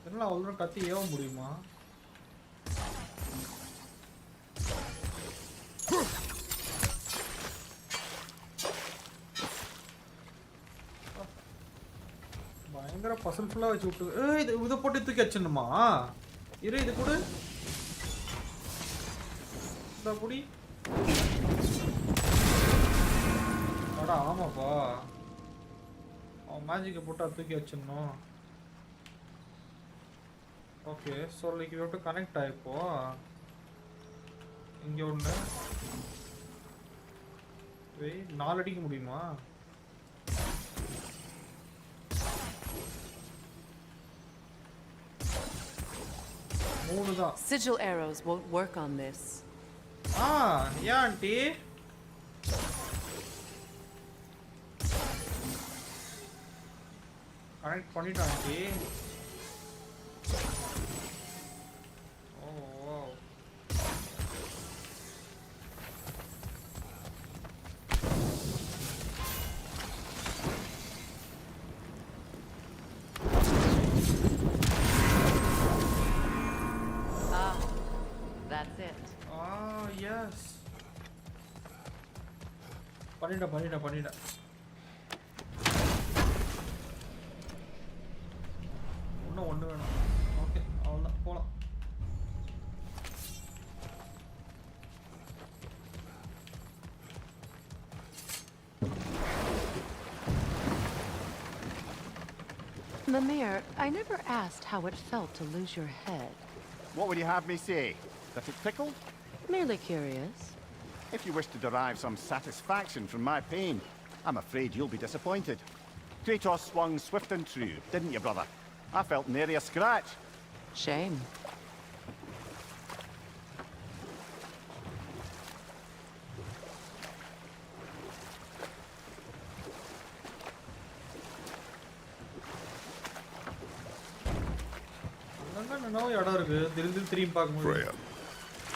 என்ன அவ்வளவு கத்தி ஏவ முடியுமா? பயங்கர பசல் ஃபுல்லா வச்சு விட்டு இதை போட்டு தூக்கி வச்சிடணுமா? இரு இது கூட இந்த புடி. அடா ஆமாப்பா, அவன் மேஜிக்கை போட்டு தூக்கி வச்சிடணும். Okay so like you have to connect ஆகிப்போ. இங்கே ஒன்று 4 அடிக்க முடியுமா? Sigil arrows won't work on this. Yeah, auntie. Connect பண்ணிட்டேன் auntie. Oh wow. That's it. Yes. பண்ணிட்டேன். ஒன்று வேணும். ஓகே அவ்வளோதான் போகலாம். Mimir, I never asked how it felt to lose your head. What would you have me say? That it tickled? Merely curious. If you wish to derive some satisfaction from my pain, I'm afraid you'll be disappointed. Kratos swung swift and true, didn't you, brother? I felt nary a scratch. Shame. Freya,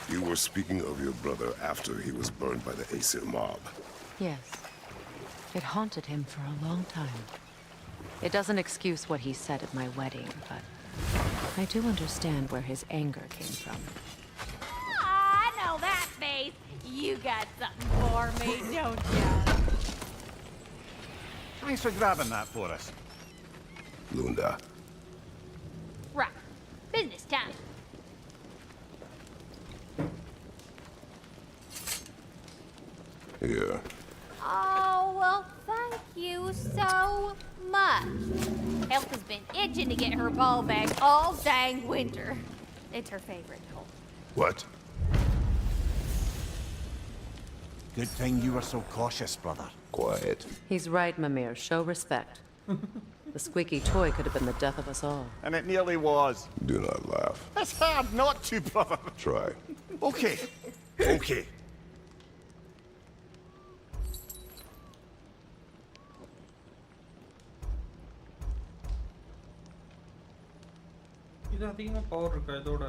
you were speaking of your brother after he was burned by the Aesir mob. Yes. It haunted him for a long time. It doesn't excuse what he said at my wedding, but I do understand where his anger came from. I know that face. You got something for me, don't ya? Thanks for grabbing that for us. Lunda. Right. Business time. Here. Oh, well, thank you so much. Health has been itching to get her ball back all dang winter. It's her favorite toy. What? Good thing you were so cautious, brother. Quiet. He's right, Mimir. Show respect. The squeaky toy could have been the death of us all. And it nearly was. Do not laugh. It's hard not to, brother. Try. Okay. Okay. இது அதிகமா power இருக்கா இதோட?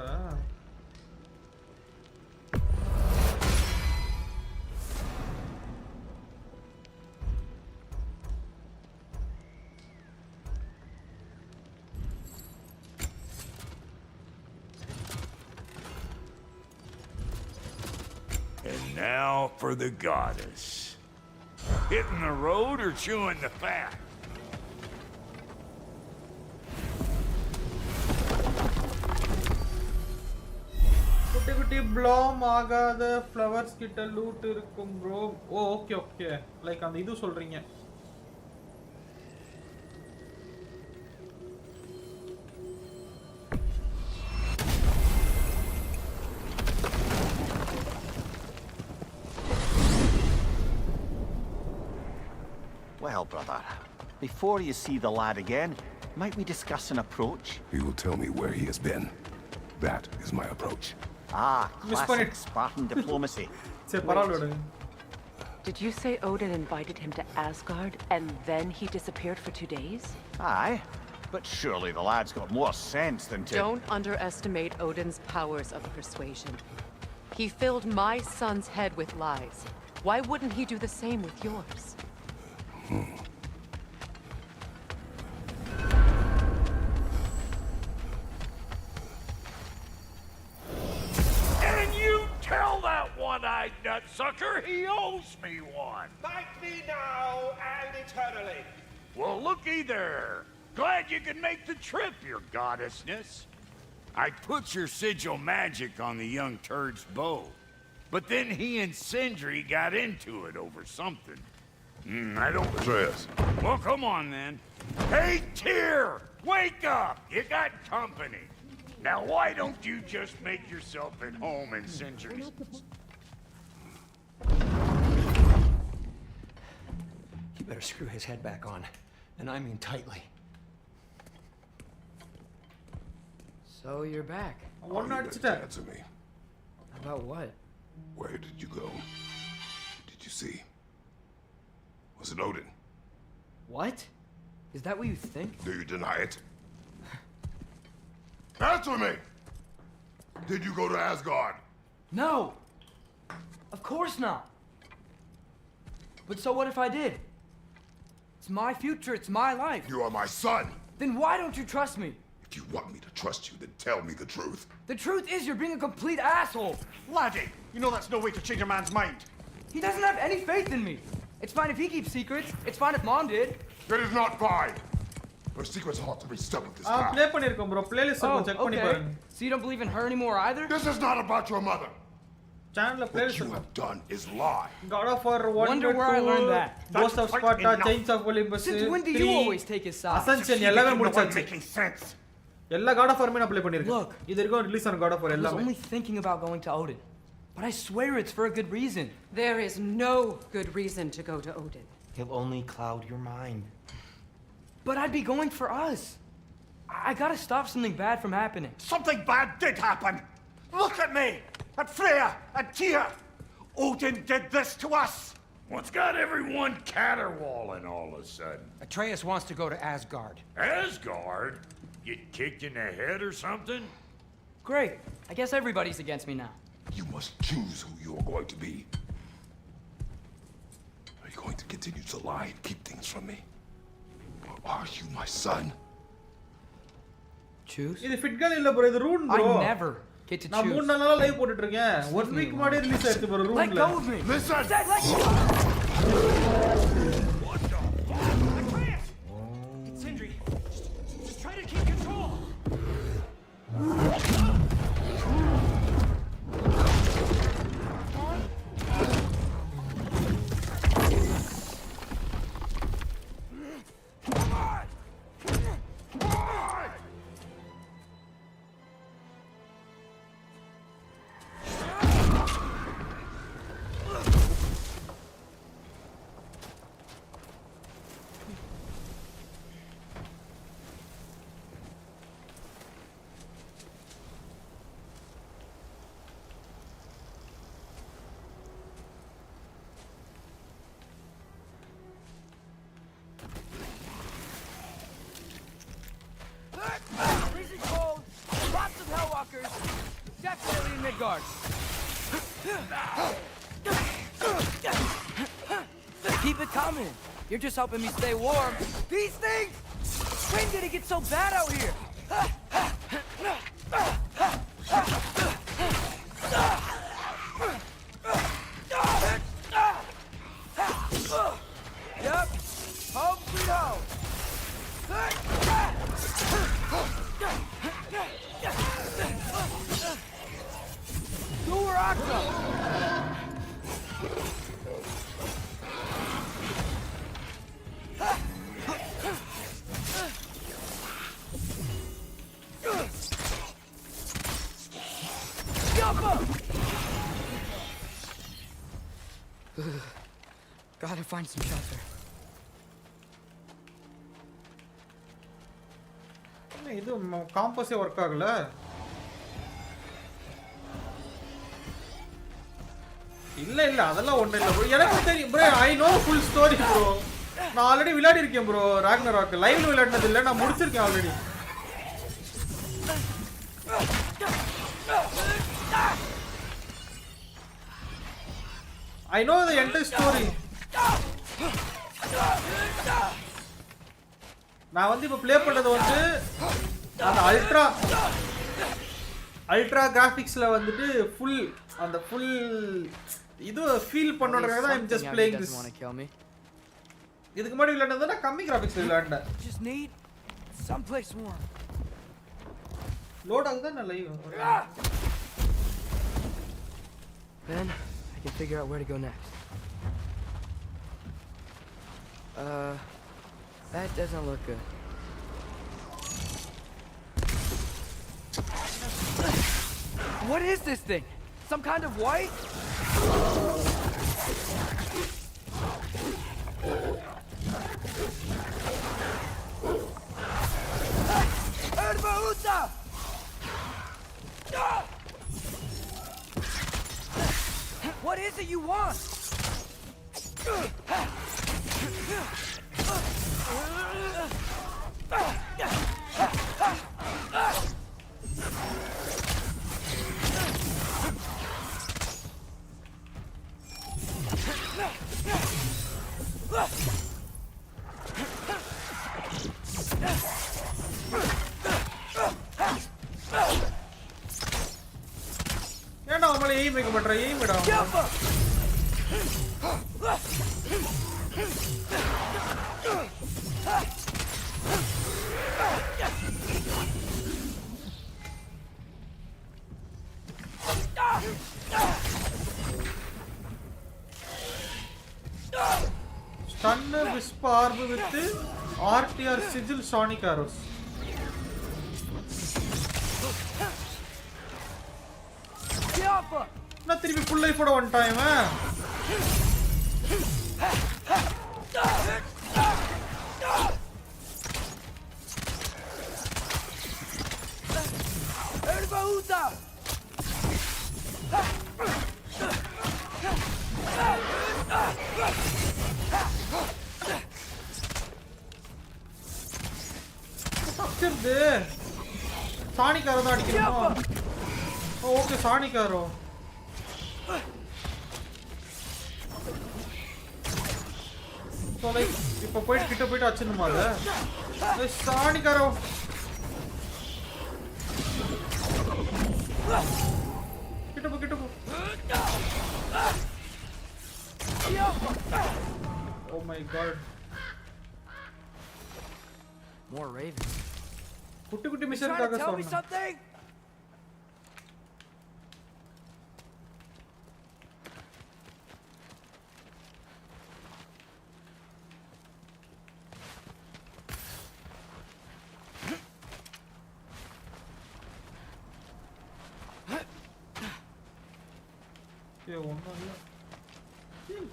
And now for the goddess. Hitting the road or chewing the fat? குட்டி குட்டி ப்ளோம் ஆகாத flowers கிட்ட loot இருக்கும் bro. ஓ okay okay. Like அந்த இது சொல்றீங்க. Well, brother, before you see the lad again, might we discuss an approach? He will tell me where he has been. That is my approach. Ah, Miss classic Bunny. Spartan diplomacy. சரி பரவாயில்ல. Did you say Odin invited him to Asgard and then he disappeared for 2 days? Aye, but surely the lad's got more sense than to... Don't underestimate Odin's powers of persuasion. He filled my son's head with lies. Why wouldn't he do the same with yours? And you tell that one-eyed nutsucker he owes me one. Thank me now and eternally. Well, looky there. Glad you can make the trip, your goddessness. I put your sigil magic on the young turd's bow, but then he and Sindri got into it over something. I don't... Atreus. Well, come on, then. Hey, Tyr! Wake up! You got company. Now, why don't you just make yourself at home in Sindri's... You better screw his head back on, and I mean tightly. So you're back. ஒன்னு All you அடிச்சிட்டேன். answer me. About what? Where did you go? Did you see? Was it Odin? What? Is that what you think? Do you deny it? Answer me! Did you go to Asgard? No! Of course not! But so what if I did? It's my future, it's my life. You are my son! Then why don't you trust me? If you want me to trust you, then tell me the truth. The truth is you're being a complete asshole! Laddie, you know that's no way to change a man's mind. He doesn't have any faith in me. It's fine if he keeps secrets. It's fine if Mom did. It is not fine! Her secrets ought to be stuck with this guy. Play பண்ணிருக்கோம் bro. Playlist இருக்கும் check பண்ணி பாருங்க. So you don't believe in her anymore either? This is not about your mother. சேனல்ல What playlist you இருக்கும். have done is lie. God of War 1 Wonder where I learned that. Ghost of Sparta, Chains of Olympus, Since when do you always take his side? Ascension எல்லாமே முடிச்சாச்சு. Making sense. எல்லா God of War நான் play பண்ணிருக்கேன். Look. இது வரைக்கும் release ஆன God of War I was எல்லாமே. only thinking about going to Odin. But I swear it's for a good reason. There is no good reason to go to Odin. He'll only cloud your mind. But I'd be going for us. I gotta stop something bad from happening. Something bad did happen. Look at me, at Freya, at Tyr. Odin did this to us. What's got everyone caterwauling all of a sudden? Atreus wants to go to Asgard. Asgard? Get kicked in the head or something? Great. I guess everybody's against me now. You must choose who you're going to be. Are you going to continue to lie and keep things from me? Or are you my son? Choose? இது fit கன் இல்ல bro, இது ரூன் I bro. never get to நான் choose. 3 நாளா live போட்டுட்டு இருக்கேன். 1 week முன்னாடி release ஆயிடுச்சு bro Let ரூன்ல. go of me! Listen! Zed, let go! What the? I can't! It's Sindri. Just try to keep control. Freezing cold, lots of Hellwalkers, definitely in Midgard. Keep it coming. You're just helping me stay warm. These things! When did it get so bad out here? Yep, home sweet home. Go where I come. Gotta find some shelter. இது காம்பஸே work ஆகல. இல்ல அதெல்லாம் ஒண்ணு இல்ல bro. எனக்கு தெரியும் bro. I know full story bro. நான் already விளையாடி இருக்கேன் bro. Ragnarok லைவ்ல விளையாடுனது இல்ல. நான் முடிச்சிருக்கேன் already. I know the entire story. நான் வந்து இப்ப ப்ளே பண்றது வந்து அந்த அல்ட்ரா கிராபிக்ஸ்ல வந்துட்டு ஃபுல் இது ஃபீல் பண்ணறதுக்காக தான் I'm just playing this. இதுக்கு முன்னாடி விளையாடுனதுனா கம்மி கிராபிக்ஸ்ல விளையாண்டேன். Just need some place warm. Load ஆகுதா நான் live. Then I can figure out where to go next. That doesn't look good. What is this thing? Some kind of white? Erbaúta! What is it you want? ஏன்டா அவளை aim வைக்க மாட்டற? Aim விடா. Stunner Wisp Orb with RTR Sigil Sonic Arrows. நான் திருப்பி full life ஓட one time. Erbaúta! Sonic Arrow தான் அடிக்கணும். Okay சாணிக்காரோ. So like இப்போ போயிட்டு கிட்ட போயிட்டு அடிச்சணுமா அத? சாணிக்காரோ. கிட்ட போ. Oh my god. More ravens. குட்டி மிஷனுக்காக Tell me சொன்னேன். something.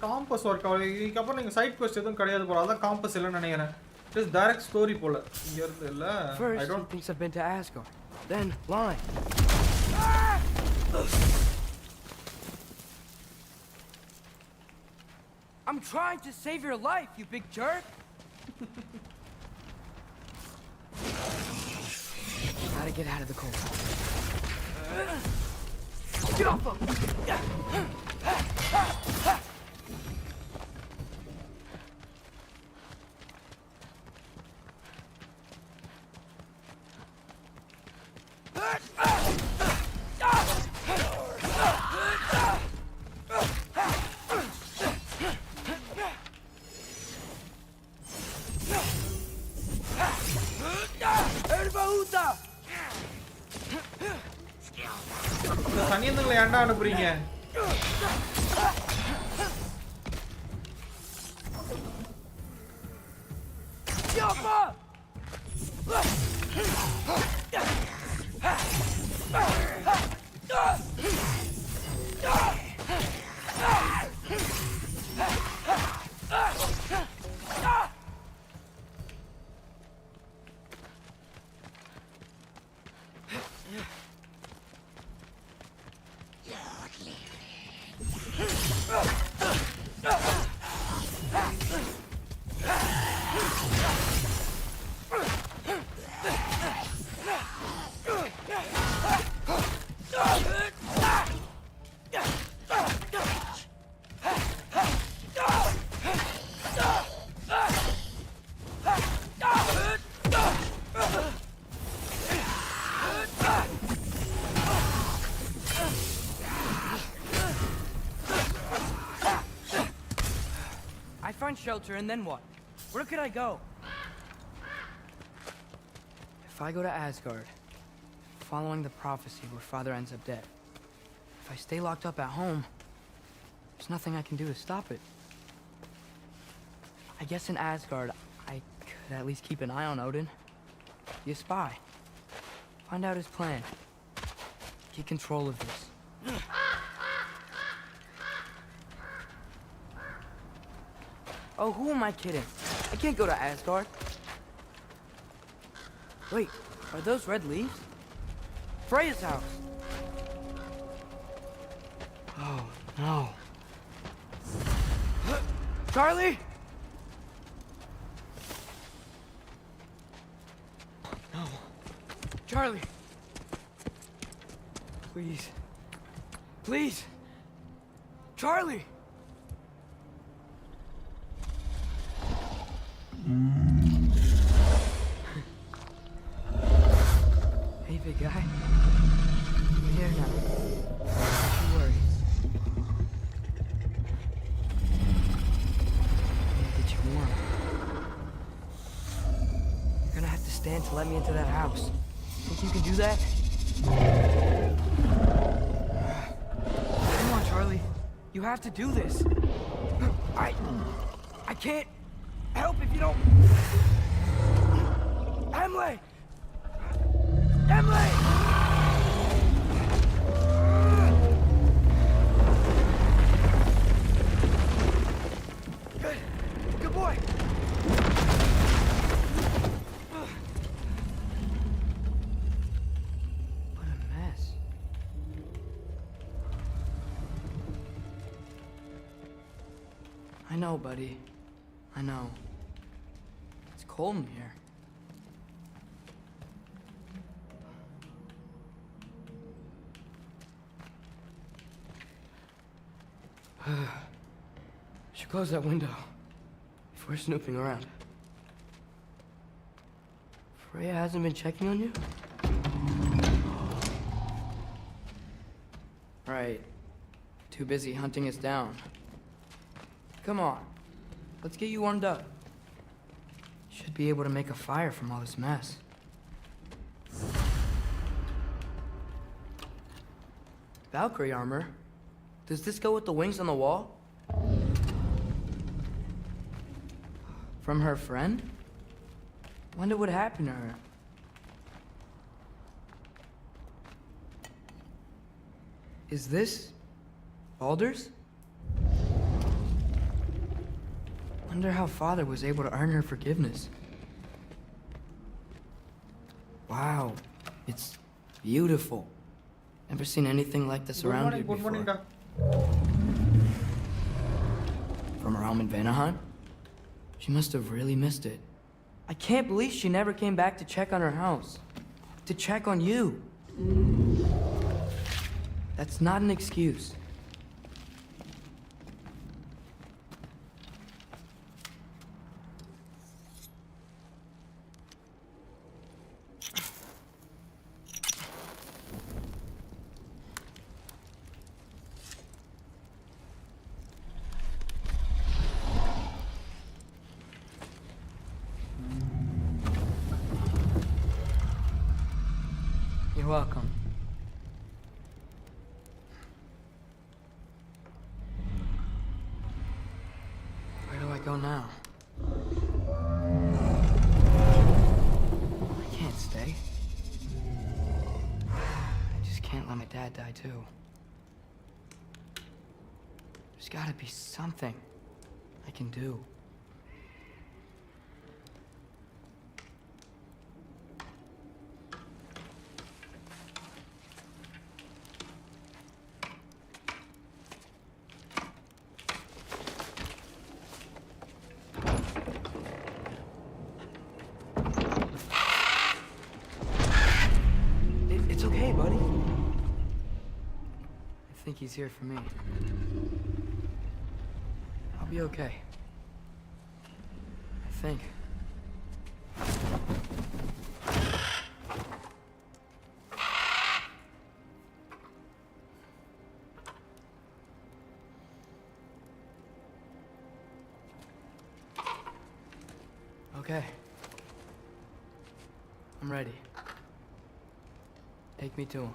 காம்பஸ் ஒர்க் ஆகல. இதுக்கப்புறம் நீங்க சைட் குவெஸ்ட் எதுவும் கிடையாது போல. அதான் காம்பஸ் இல்லைன்னு நினைக்கிறேன். ஜஸ்ட் டைரக்ட் ஸ்டோரி போல இங்க இருந்து இல்ல. I don't think I've been to Asgard. Then line. I'm trying to save your life, you big jerk. Gotta get out of the cold. Get off him! சனியந்துங்களை ஏன்டா அனுப்புறீங்க? Find shelter and then what? Where could I go? If I go to Asgard, following the prophecy where father ends up dead, if I stay locked up at home, there's nothing I can do to stop it. I guess in Asgard, I could at least keep an eye on Odin. Be a spy. Find out his plan. Get control of this. Oh, who am I kidding? I can't go to Asgard. Wait, are those red leaves? Freya's house. Oh, no. Charlie? No. Charlie. Please. Please. Charlie. Hey, big guy. I'm here now. Don't you worry. I'm gonna get you warm. You're gonna have to stand to let me into that house. Think you can do that? Come on, Charlie. You have to do this. I can't help if you don't. Emily! Emily! Good. Good boy. What a mess. I know, buddy. I know. It's cold in here. Should close that window if we're snooping around. Freya hasn't been checking on you? Right. Too busy hunting us down. Come on. Let's get you warmed up. Should be able to make a fire from all this mess. Valkyrie armor? Does this go with the wings on the wall? From her friend? Wonder what happened to her. Is this Baldur's? Wonder how Father was able to earn her forgiveness. Wow, it's beautiful. Never seen anything like this around here before. Good morning, da. From her home in Vanaheim? She must have really missed it. I can't believe she never came back to check on her house. To check on you. That's not an excuse. You're welcome. Where do I go now? I can't stay. I just can't let my dad die too. There's gotta be something I can do. It's okay, buddy. I think he's here for me. I'll be okay. I think. Okay. I'm ready. Take me to him.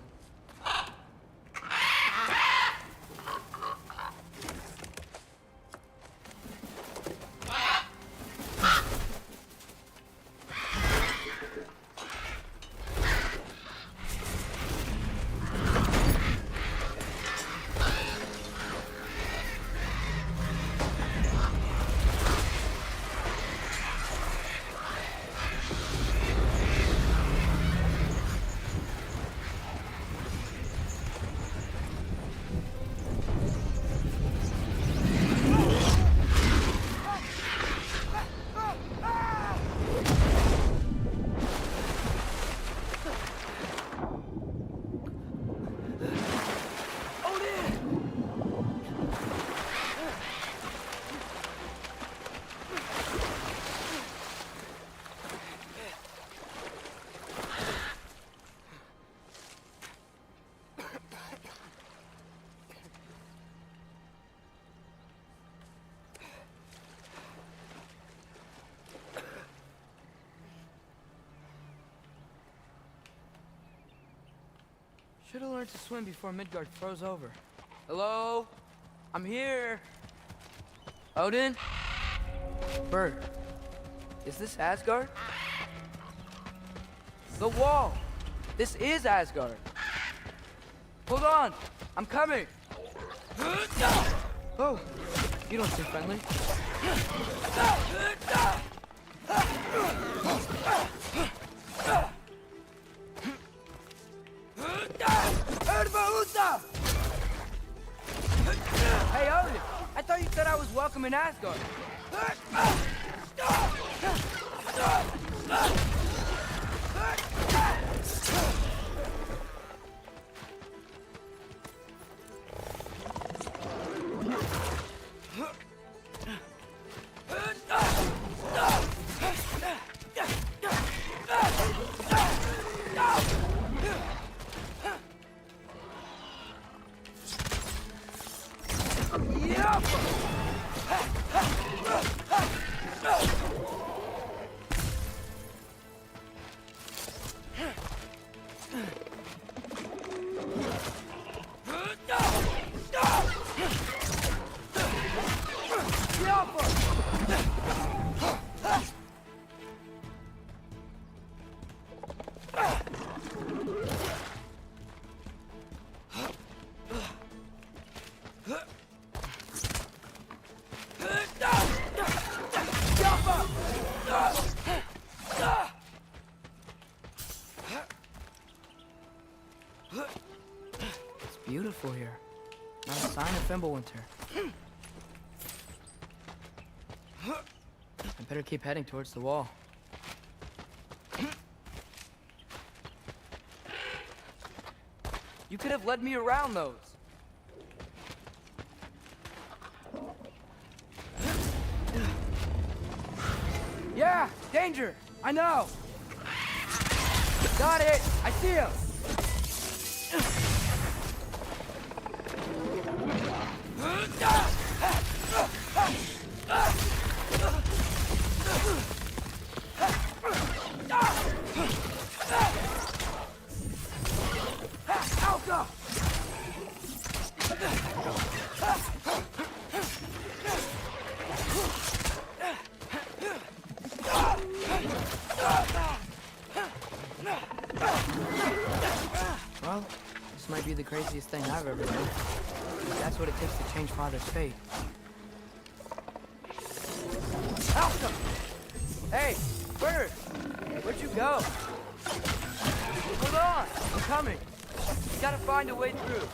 Should have learned to swim before Midgard froze over. Hello? I'm here. Odin? Bird. Is this Asgard? The wall! This is Asgard! Hold on! I'm coming! Oh! You don't seem friendly. Hey, Odin! I thought you said I was welcome in Asgard. It's beautiful here. Not a sign of Fimbulwinter. I better keep heading towards the wall. You could have led me around those. Yeah, danger! I know! Got it! I see him! Alka! Well, this might be the craziest thing I've ever done. That's what it takes to change Father's fate. Alka! Hey, Bird! Where'd you go? Hold on! I'm coming! You gotta find a way through.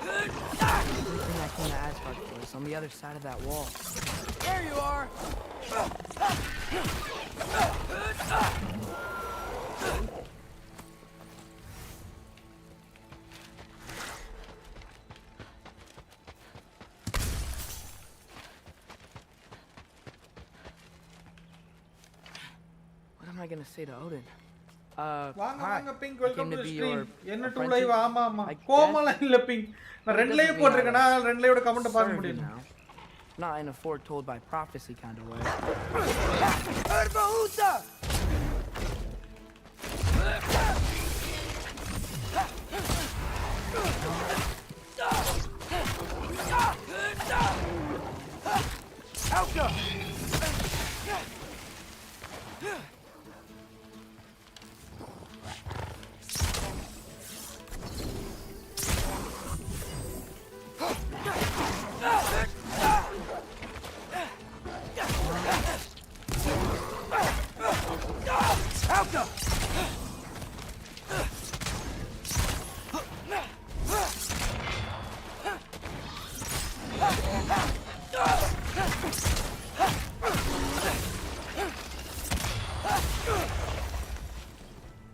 Everything I came to Asgard for is on the other side of that wall. There you are! What am I gonna say to Odin? வாங்க hi. வாங்க pink I welcome came to to be stream your என்ன two apprentice. Live ஆமா ஆமா I Komala guess. இல்ல pink நான் ரெண்டு live போட்டுருக்கேனா ரெண்டு லைவோட comment பார்க்க Serve you முடியல now. Not in a foretold by prophecy kind of way. Alka! Alka!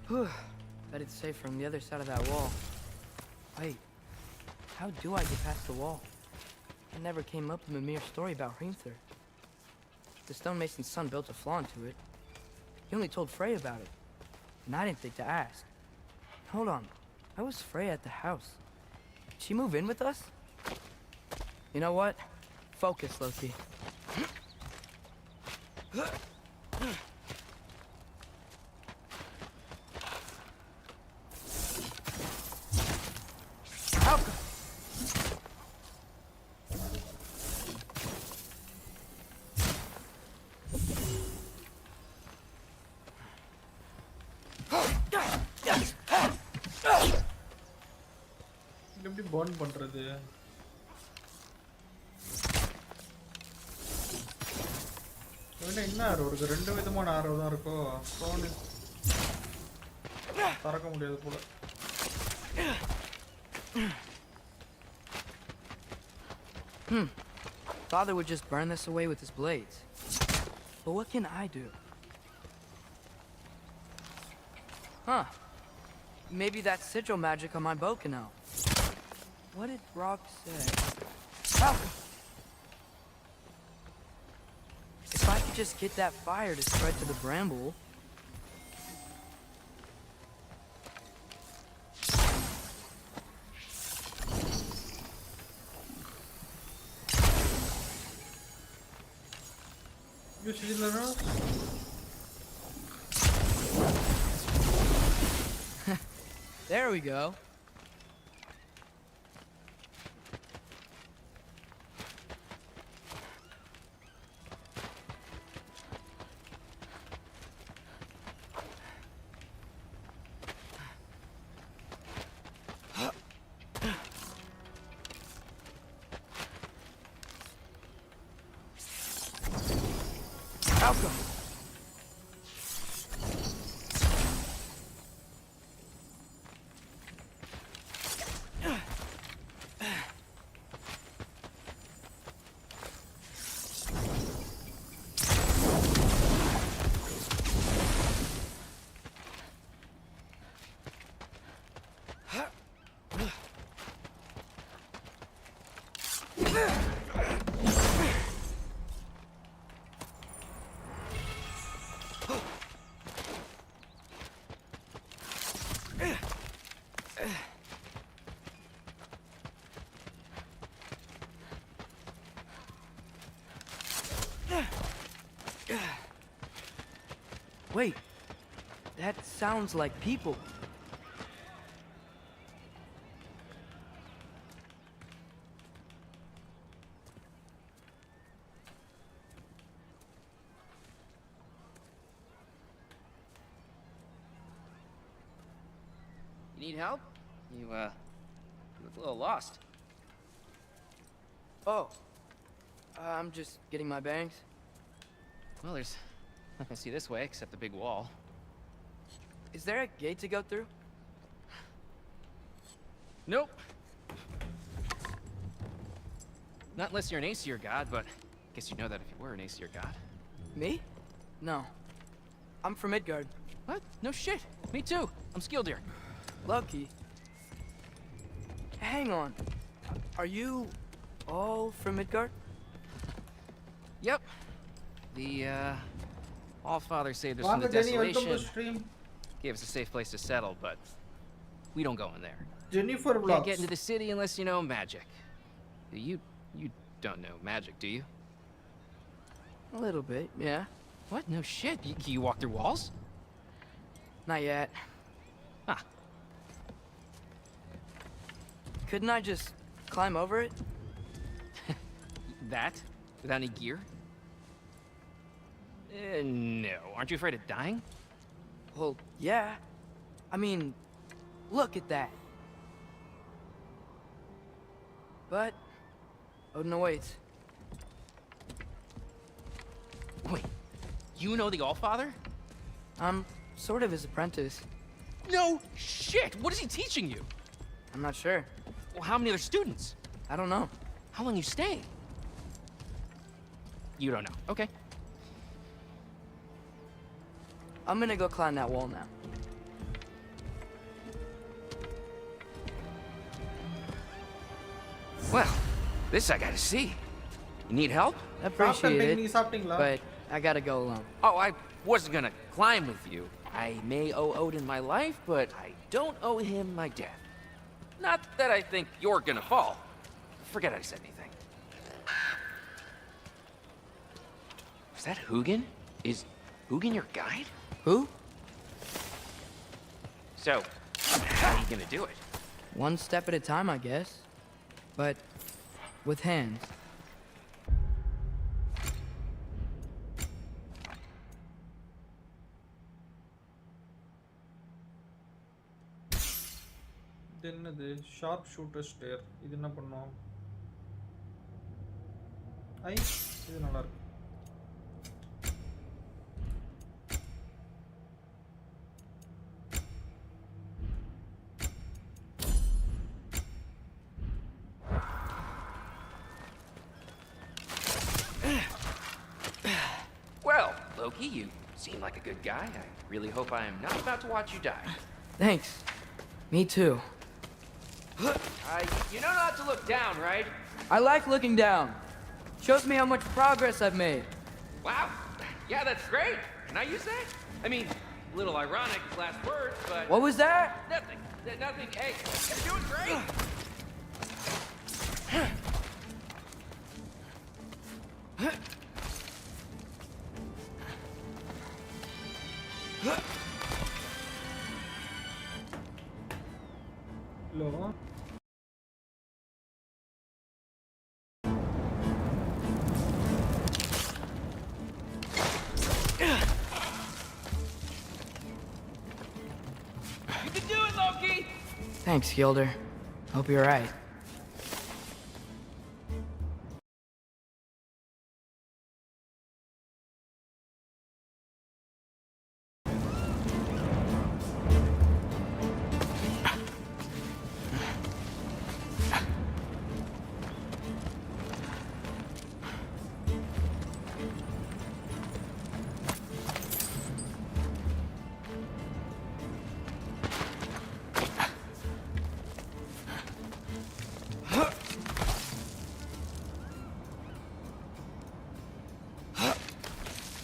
Bet it's safe from the other side of that wall. Wait, how do I get past the wall? I never came up with a mere story about Hrimthur. The stonemason's son built a flaw into it. He only told Frey about it, and I didn't think to ask. Hold on, how was Frey at the house? Did she move in with us? You know what? Focus, Loki. Alka! எப்படி burn பண்றது என்ன ஆரோ இருக்கு ரெண்டு விதமான ஆரோ தான் இருக்கோ stone திறக்க முடியாது போல Father would just burn this away with his blades. But what can I do? Huh. maybe that sigil magic on my bow can help. What did Brock say? Falcon! If I could just get that fire to spread to the bramble. You see the rose? There we go. Outcome. Wait, that sounds like people. You need help? You look a little lost. Oh, I'm just getting my bangs. Well, there's nothing to see this way except the big wall. Is there a gate to go through? Nope. Not unless you're an Aesir god, but I guess you'd know that if you were an Aesir god. Me? No. I'm from Midgard. What? No shit. Me too. I'm skilled here. Lucky. Hang on. Are you all from Midgard? Yep. The, Allfather saved us Wow, from the Jenny, welcome to desolation. stream. Gave us a safe place to settle, but we don't go in there. Jennifer Can't vlogs. get into the city unless you know magic. You don't know magic, do you? A little bit, yeah. What? No shit. Can you walk through walls? Not yet. Ah. Couldn't I just climb over it? That? Without any gear? No. Aren't you afraid of dying? Well, yeah. I mean, look at that. But Odin awaits. Wait, you know the Allfather? I'm sort of his apprentice. No shit! What is he teaching you? I'm not sure. Well, how many other students? I don't know. How long you stay? You don't know. Okay. I'm gonna go climb that wall now. Well, this I gotta see. You need help? Appreciate it, but I gotta go alone. Oh, I wasn't gonna climb with you. I may owe Odin my life, but I don't owe him my death. Not that I think you're gonna fall. Forget I said anything. Is that Hugin? Is Hugin your guide? Who? So, how are you gonna do it? One step at a time, I guess. But with hands. இது என்னது sharp shooter stair இது என்ன பண்ணும் ஐ இது நல்லா இருக்கு Well, Loki, you seem like a good guy. I really hope I am not about to watch you die. Thanks. Me too. You know not to look down, right? I like looking down. Shows me how much progress I've made. Wow. Yeah, that's great. Can I use that? I mean, a little ironic, last words, but... What was that? Nothing. Nothing. Hey, you're doing great. Hello. You can do it, Loki! Thanks, Gilder. Hope you're right.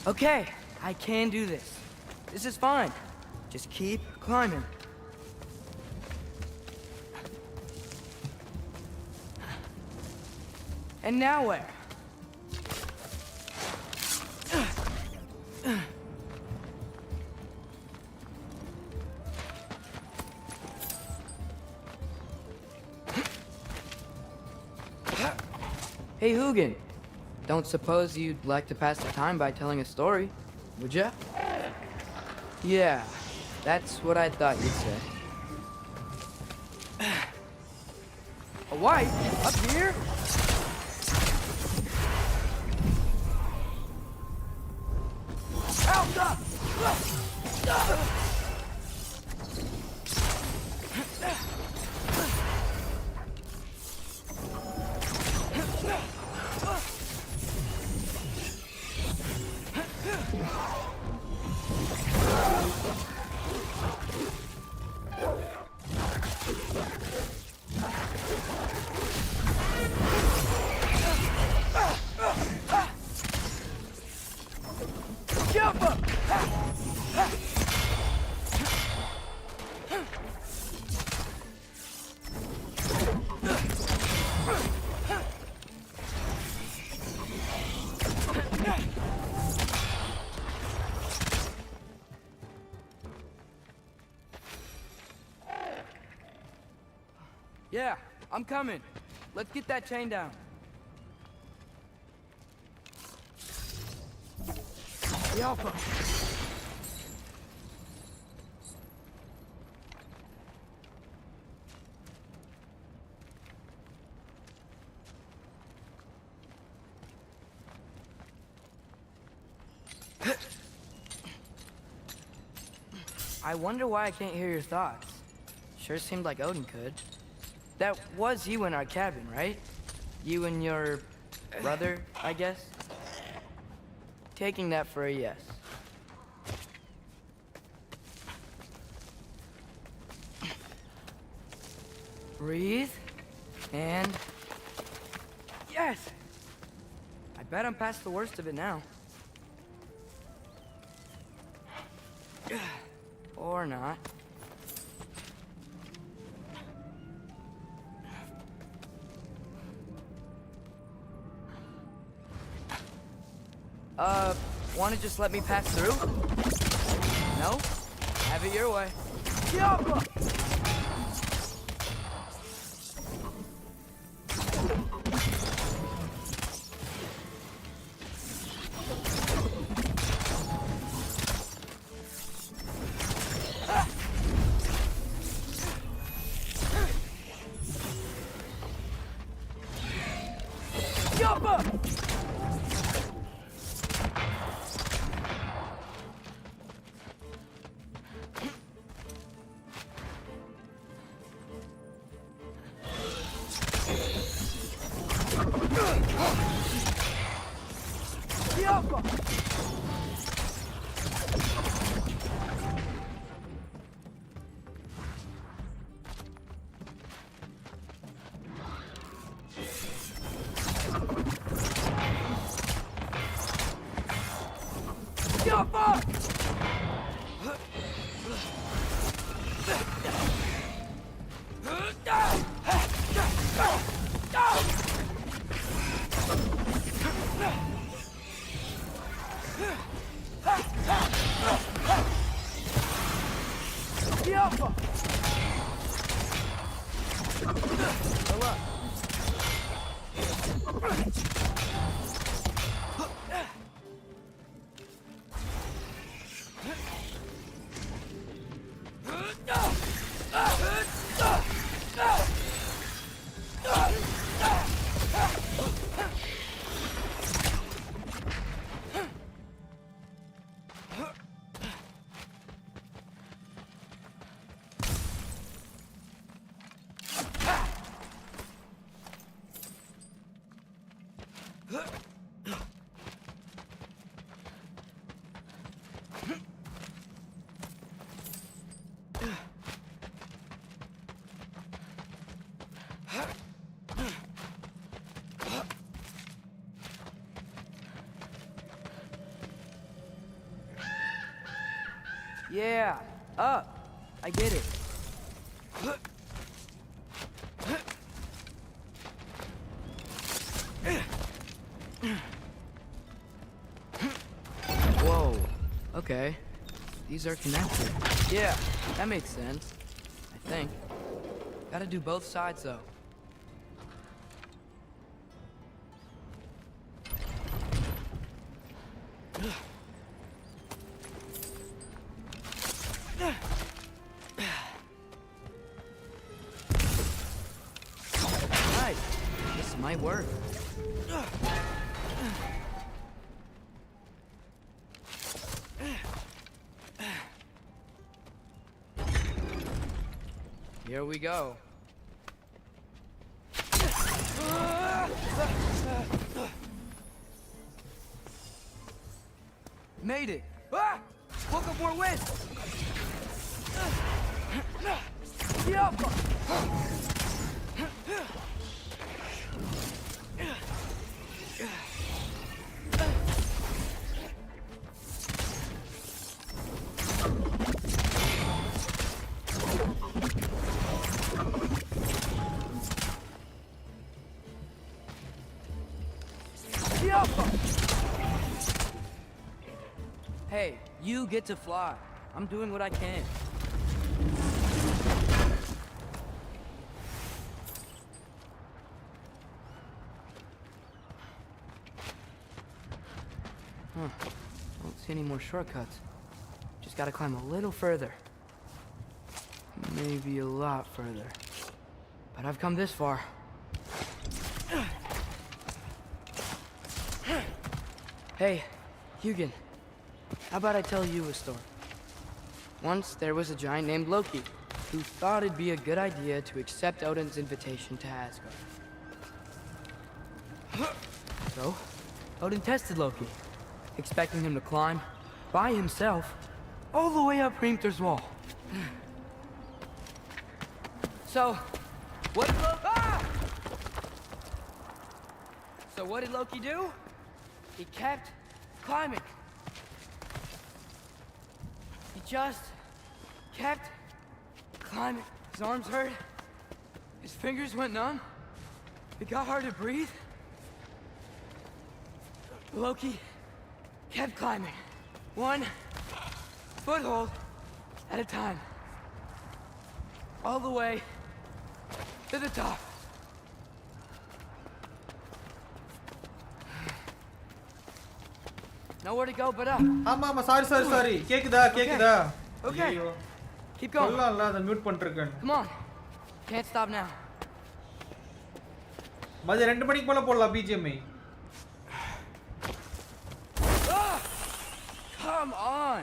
Okay, I can do this. This is fine. Just keep climbing. And now where? Hey, Hugin. Don't suppose you'd like to pass the time by telling a story, would ya? Yeah, that's what I thought you'd say. A wife? Up here? Help up! Yeah, I'm coming. Let's get that chain down. The Alpha. I wonder why I can't hear your thoughts. Sure seemed like Odin could. That was you in our cabin, right? You and your brother, I guess? Taking that for a yes. Breathe. And... yes! I bet I'm past the worst of it now. Or not. Wanna just let me pass through? No? Have it your way. Diablo! Yeah, up. I get it. Whoa. Okay. These are connected. Yeah, that makes sense. I think. Gotta do both sides, though. Nice. This might work. Here we go. Made it! Ah! Woke up more wind! Yup! Hey, you get to fly. I'm doing what I can. Huh. Don't see any more shortcuts. Just gotta climb a little further. Maybe a lot further. But I've come this far. Hey, Hugin. How about I tell you a story? Once there was a giant named Loki who thought it'd be a good idea to accept Odin's invitation to Asgard. So, Odin tested Loki, expecting him to climb by himself all the way up Hrimthur's wall. So, what did Loki do? He kept climbing. He just kept climbing. His arms hurt. His fingers went numb. It got hard to breathe. Loki kept climbing. One foothold at a time. All the way to the top. Nowhere to go but up. ஆமா sorry கேக்குதா Okay. ஐயோ Keep going. சொல்லல அத mute பண்ணிருக்கேன். Come on. Can't stop now. மதியம் 2 மணிக்கு மேல போடலாம் BGM. Come on.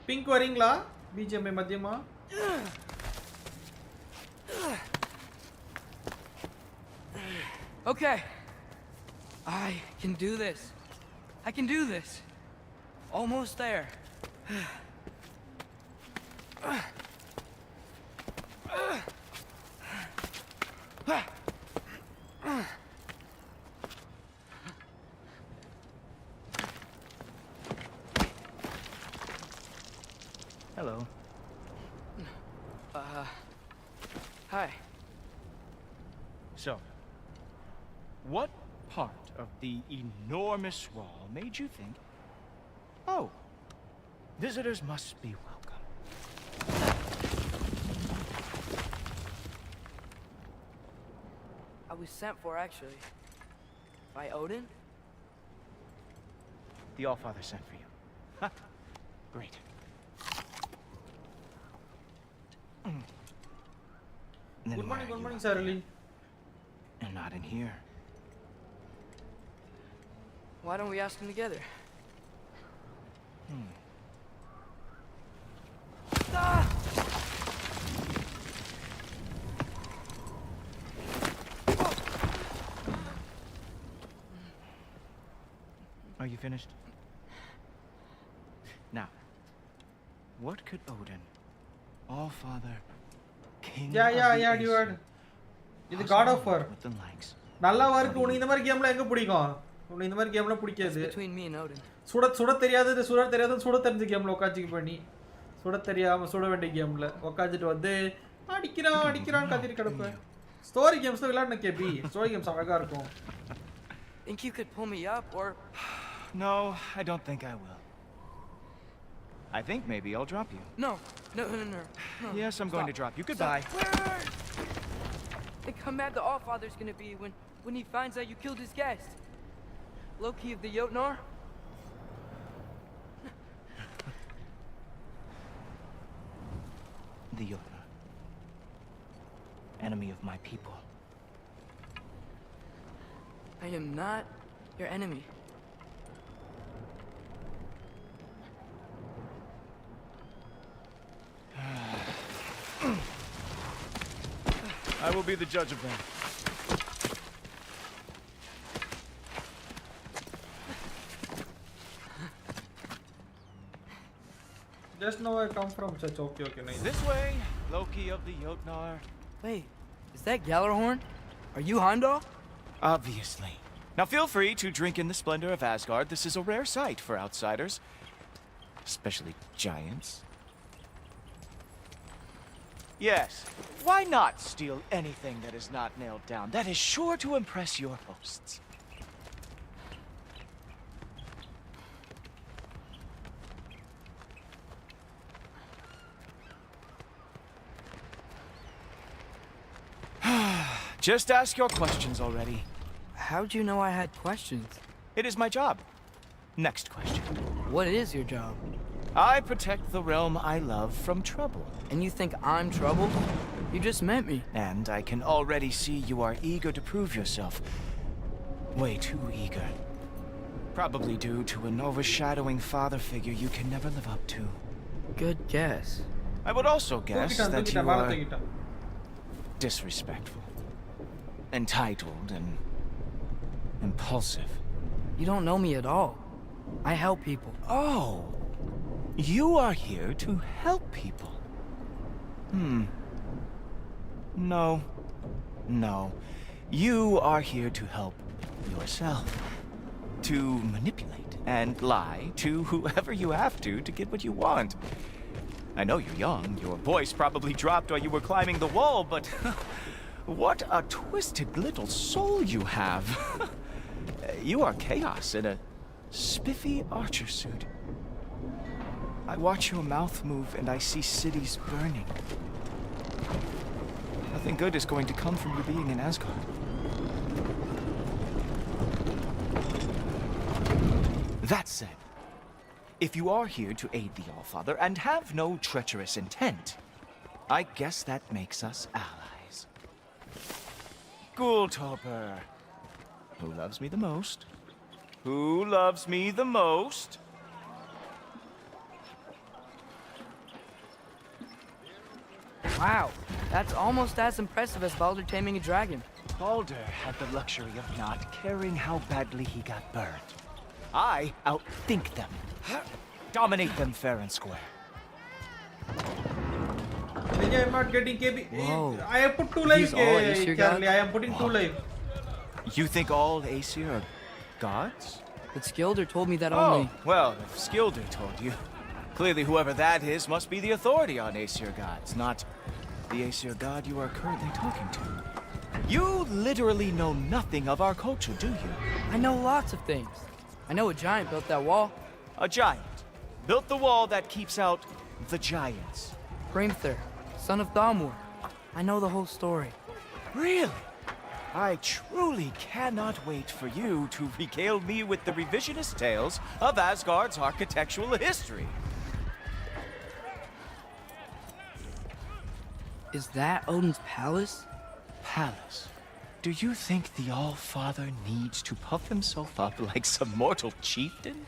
பிங்க் வரீங்களா BGM மதியமா? Okay. I can do this. I can do this. Almost there. Hi. So, what part of the enormous wall made you think, oh, visitors must be welcome? I was sent for, actually. By Odin? The Allfather sent for you. Huh. Great. Good morning, Sarali. And not in here. Why don't we ask them together? Ah! Are you finished? Now, what could Odin, Allfather, King Yeah, of the dude. இது God of War. with the likes? நல்லா இருக்கு. உனக்கு இந்த மாதிரி கேம்ல எங்க பிடிக்கும்? உனக்கு இந்த மாதிரி கேம்ல பிடிக்காது. Between me and Odin. சுட தெரியாது, சுட தெரிஞ்ச கேம்ல உட்கார்ந்திக்கு பண்ணி. சுட தெரியாம சுட வேண்டிய கேம்ல உட்கார்ந்திட்டு வந்து அடிக்கிறான் கத்திரி கிடப்ப. ஸ்டோரி கேம்ஸ் விளையாடுன கேபி. ஸ்டோரி கேம்ஸ் அழகா இருக்கும். Think you could pull me up, or... No, I don't think I will. I think maybe I'll drop you. No. Yes, I'm going to drop you. Goodbye. Think how mad the Allfather's gonna be when he finds out you killed his guest. Loki of the Jotnar? The Jotnar. Enemy of my people. I am not your enemy. I will be the judge of that. Just now I come from such okay, nice. This way, Loki of the Jotnar. Wait, is that Gjallarhorn? Are you Heimdall? Obviously. Now feel free to drink in the splendor of Asgard. This is a rare sight for outsiders. Especially giants. Yes, why not steal anything that is not nailed down? That is sure to impress your hosts. Just ask your questions already. How'd you know I had questions? It is my job. Next question. What is your job? I protect the realm I love from trouble. And you think I'm trouble? You just met me. And I can already see you are eager to prove yourself. Way too eager. Probably due to an overshadowing father figure you can never live up to. Good guess. I would also guess that you are disrespectful, entitled, and impulsive. You don't know me at all. I help people. Oh, you are here to help people. No. You are here to help yourself. To manipulate and lie to whoever you have to get what you want. I know you're young. Your voice probably dropped while you were climbing the wall, but what a twisted little soul you have. You are chaos in a spiffy archer suit. I watch your mouth move and I see cities burning. Nothing good is going to come from your being in Asgard. That said, if you are here to aid the Allfather and have no treacherous intent, I guess that makes us allies. Gultoper. Who loves me the most? Who loves me the most? Wow, that's almost as impressive as Baldur taming a dragon. Baldur had the luxury of not caring how badly he got burned. I outthink them. Dominate them fair and square. I'm not getting KB. Whoa. I have put 2 lives, Charlie. I am putting 2 lives. You think all Aesir are gods? But Skilder told me that Oh, only... well, if Skilder told you, Clearly, whoever that is must be the authority on Aesir gods, not the Aesir god you are currently talking to. You literally know nothing of our culture, do you? I know lots of things. I know a giant built that wall. A giant built the wall that keeps out the giants. Hrimthur, son of Thalmor. I know the whole story. Really? I truly cannot wait for you to regale me with the revisionist tales of Asgard's architectural history. Is that Odin's palace? Palace? Do you think the All-Father needs to puff himself up like some mortal chieftain?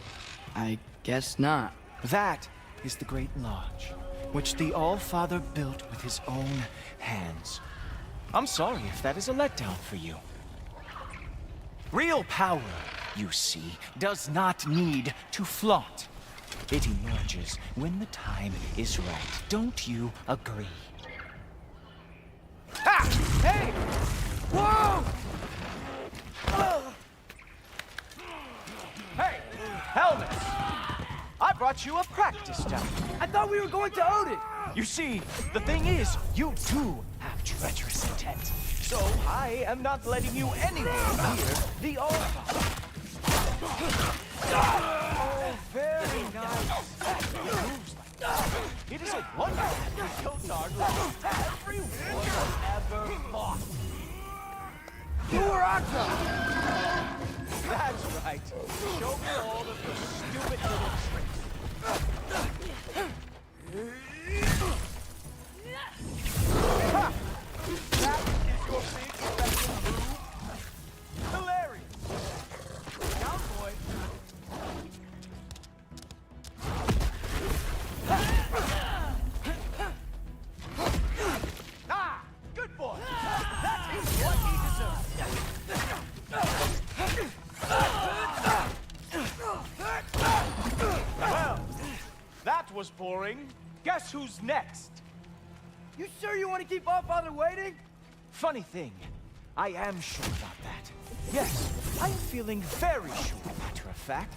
I guess not. That is the Great Lodge, which the All-Father built with his own hands. I'm sorry if that is a letdown for you. Real power, you see, does not need to flaunt. It emerges when the time is right. Don't you agree? Ha! Hey! Whoa! Hey, Helmet! I brought you a practice down. I thought we were going to Odin! You see, the thing is, you do have treacherous intent. So I am not letting you anywhere near the All-Father. Oh, very nice. It moves like that. It is a wonder that the Jotnar lost every war ever fought. Uraka! That's right. Show me all of your stupid little tricks. Ha! That is your big special move. Hilarious. Down, boy. Ah, good boy. That is what he deserves. Well, that was boring. Guess who's next? You sure you want to keep All-Father waiting? Funny thing, I am sure about that. Yes, I am feeling very sure, matter of fact.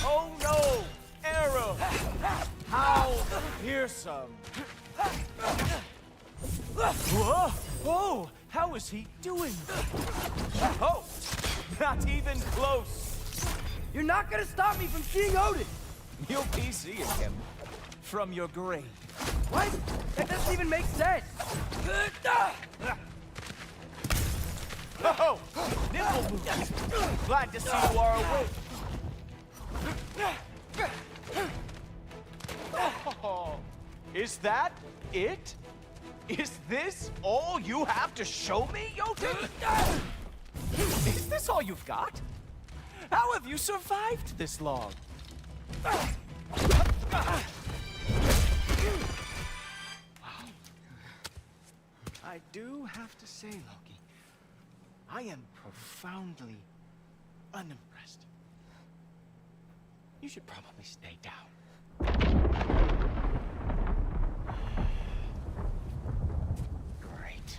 Oh no! Arrow! How fearsome! Whoa! Oh! How is he doing? Oh! Not even close! You're not gonna stop me from seeing Odin! You'll be seeing him from your grave. What? That doesn't even make sense! Oh! Nimble moves! Glad to see you are awake. Oh, is that it? Is this all you have to show me, Jotun? Is this all you've got? How have you survived this long? I do have to say, Loki, I am profoundly unimpressed. You should probably stay down. Great.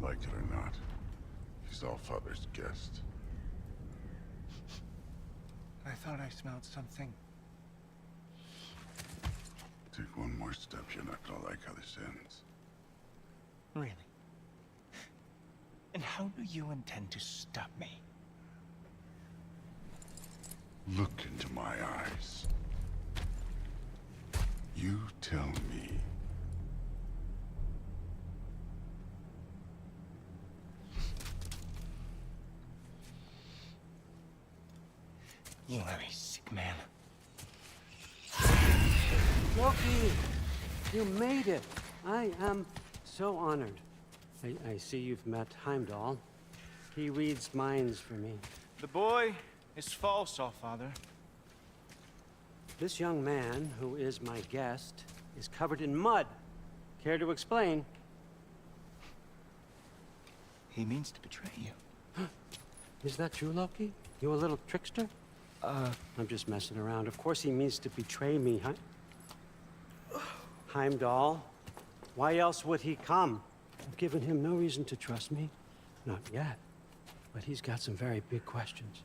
Like it or not, he's All-Father's guest. I thought I smelled something. Take one more step, you're not gonna like how this ends. Really? And how do you intend to stop me? Look into my eyes. You tell me. You are a sick man. Loki, you made it. I am so honored. I see you've met Heimdall. He reads minds for me. The boy is false, All-Father. This young man, who is my guest, is covered in mud. Care to explain? He means to betray you. Is that true, Loki? You a little trickster? I'm just messing around. Of course he means to betray me, huh? Heimdall. Why else would he come? I've given him no reason to trust me. Not yet. But he's got some very big questions.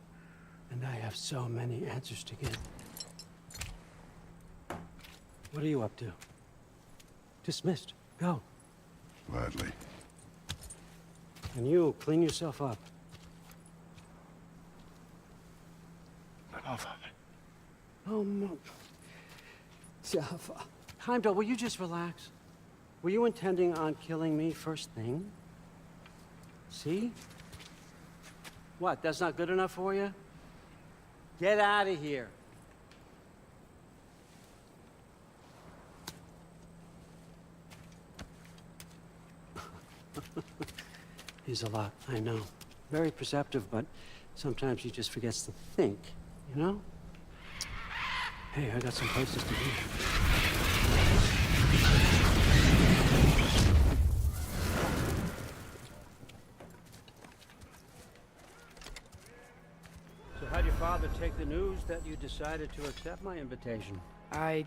And I have so many answers to give. What are you up to? Dismissed. Go. Gladly. And you, clean yourself up. No, Father. Oh, no. Jaffa. Heimdall, will you just relax? Were you intending on killing me first thing? See? What, that's not good enough for you? Get out of here. He's a lot, I know. Very perceptive, but sometimes he just forgets to think, you know? Hey, I got some places to be. So how'd your father take the news that you decided to accept my invitation? I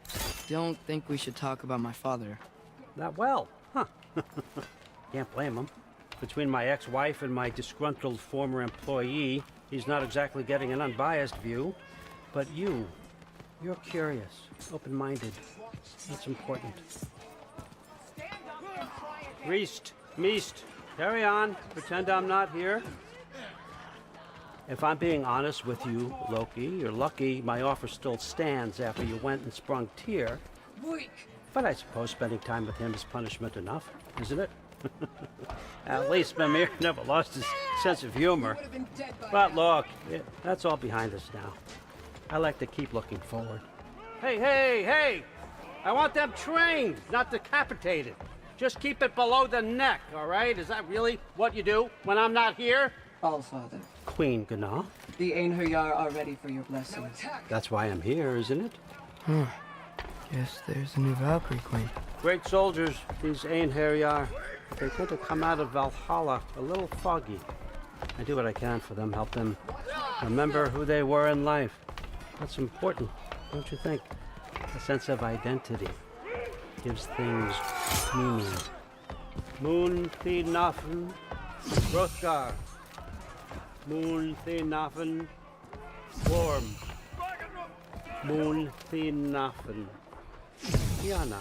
don't think we should talk about my father. Not well, huh? Can't blame him. Between my ex-wife and my disgruntled former employee, he's not exactly getting an unbiased view. But you're curious, open-minded. That's important. Reist, Meest, carry on. Pretend I'm not here. If I'm being honest with you, Loki, you're lucky my offer still stands after you went and sprung Tyr. But I suppose spending time with him is punishment enough, isn't it? At least Mimir never lost his sense of humor. But look, that's all behind us now. I like to keep looking forward. Hey, hey, hey! I want them trained, not decapitated. Just keep it below the neck, all right? Is that really what you do when I'm not here? Allfather, Queen Gná. the Einherjar are ready for your blessings. That's why I'm here, isn't it? Guess there's a new Valkyrie Queen. Great soldiers, these Einherjar. They tend to come out of Valhalla a little foggy. I do what I can for them, help them remember who they were in life. That's important, don't you think? A sense of identity gives things meaning. Moon Thinafen, Hrothgar. Moon Thinafen, Worm. Moon Thinafen, Yana.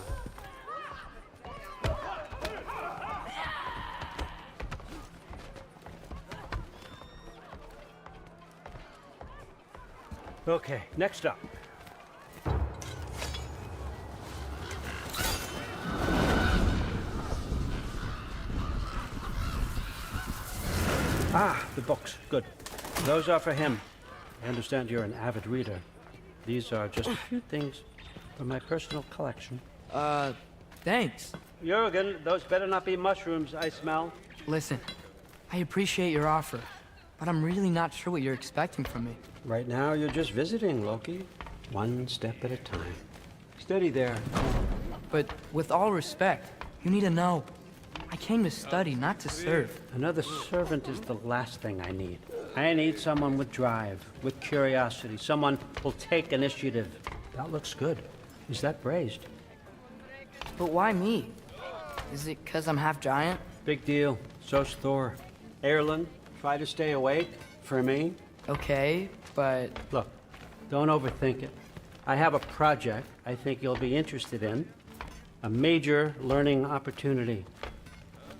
Okay, next up. Ah, the books. Good. Those are for him. I understand you're an avid reader. These are just a few things from my personal collection. Thanks. Jurgen, those better not be mushrooms I smell. Listen, I appreciate your offer, but I'm really not sure what you're expecting from me. Right now, you're just visiting, Loki. One step at a time. Steady there. But with all respect, you need to know, I came to study, not to serve. Another servant is the last thing I need. I need someone with drive, with curiosity, someone who'll take initiative. That looks good. Is that braised? But why me? Is it 'cause I'm half giant? Big deal. So's Thor. Erlen, try to stay awake for me. Okay, but... Look, don't overthink it. I have a project I think you'll be interested in. A major learning opportunity.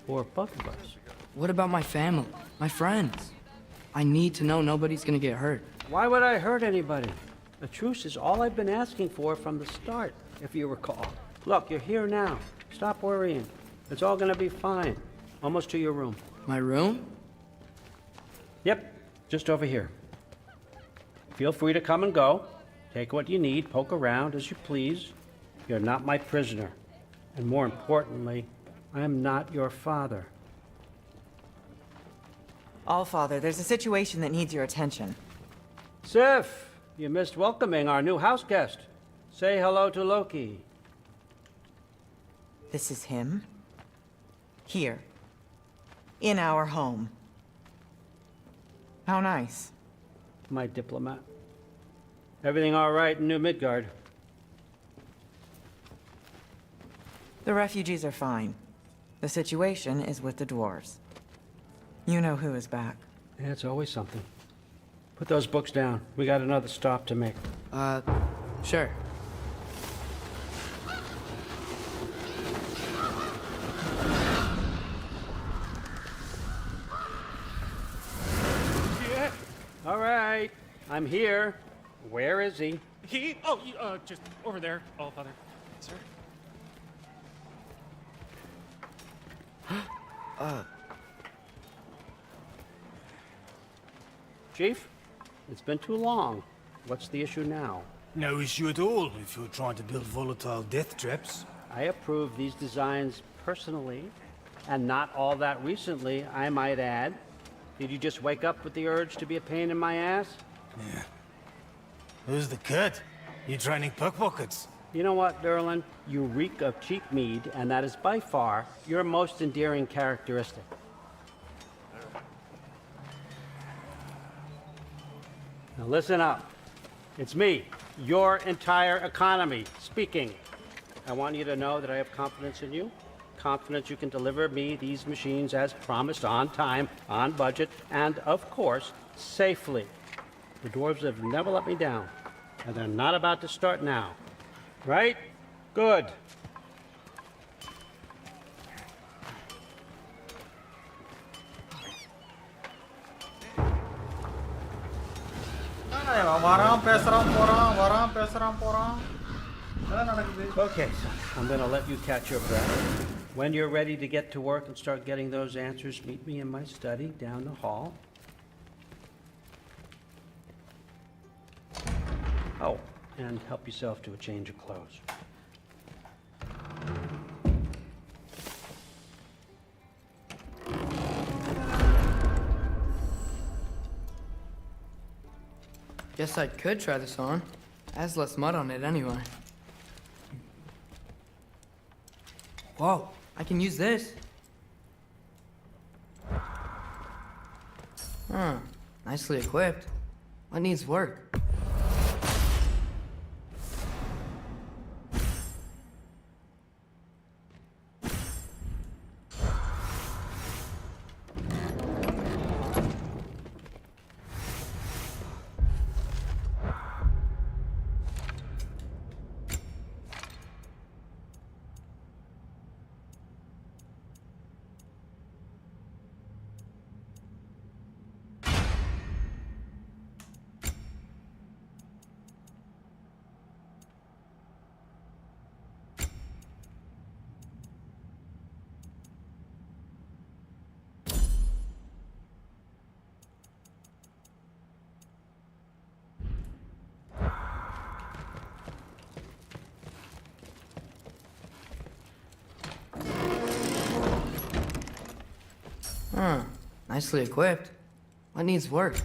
For both of us. What about my family? My friends? I need to know nobody's gonna get hurt. Why would I hurt anybody? A truce is all I've been asking for from the start, if you recall. Look, you're here now. Stop worrying. It's all gonna be fine. Almost to your room. My room? Yep, just over here. Feel free to come and go. Take what you need, poke around as you please. You're not my prisoner. And more importantly, I'm not your father. Allfather, there's a situation that needs your attention. Sif, you missed welcoming our new house guest. Say hello to Loki. This is him? Here. In our home. How nice. My diplomat. Everything all right in New Midgard? The refugees are fine. The situation is with the dwarves. You know who is back. Yeah, it's always something. Put those books down. We got another stop to make. Sure. Yeah. All right. I'm here. Where is he? Just over there, All Father. Sir? Chief, it's been too long. What's the issue now? No issue at all if you're trying to build volatile death traps. I approve these designs personally, and not all that recently, I might add. Did you just wake up with the urge to be a pain in my ass? Yeah. Who's the cut? You training pickpockets? You know what, Derlin? You reek of cheap mead, and that is by far your most endearing characteristic. Now listen up. It's me, your entire economy, speaking. I want you to know that I have confidence in you. Confidence you can deliver me these machines as promised, on time, on budget, and of course, safely. The dwarves have never let me down, and they're not about to start now. Right? Good. Okay, so I'm gonna let you catch your breath. When you're ready to get to work and start getting those answers, meet me in my study down the hall. Oh, and help yourself to a change of clothes. Guess I could try this on. Has less mud on it anyway. Whoa, I can use this. Huh, nicely equipped. What needs work? Huh, nicely equipped. What needs work?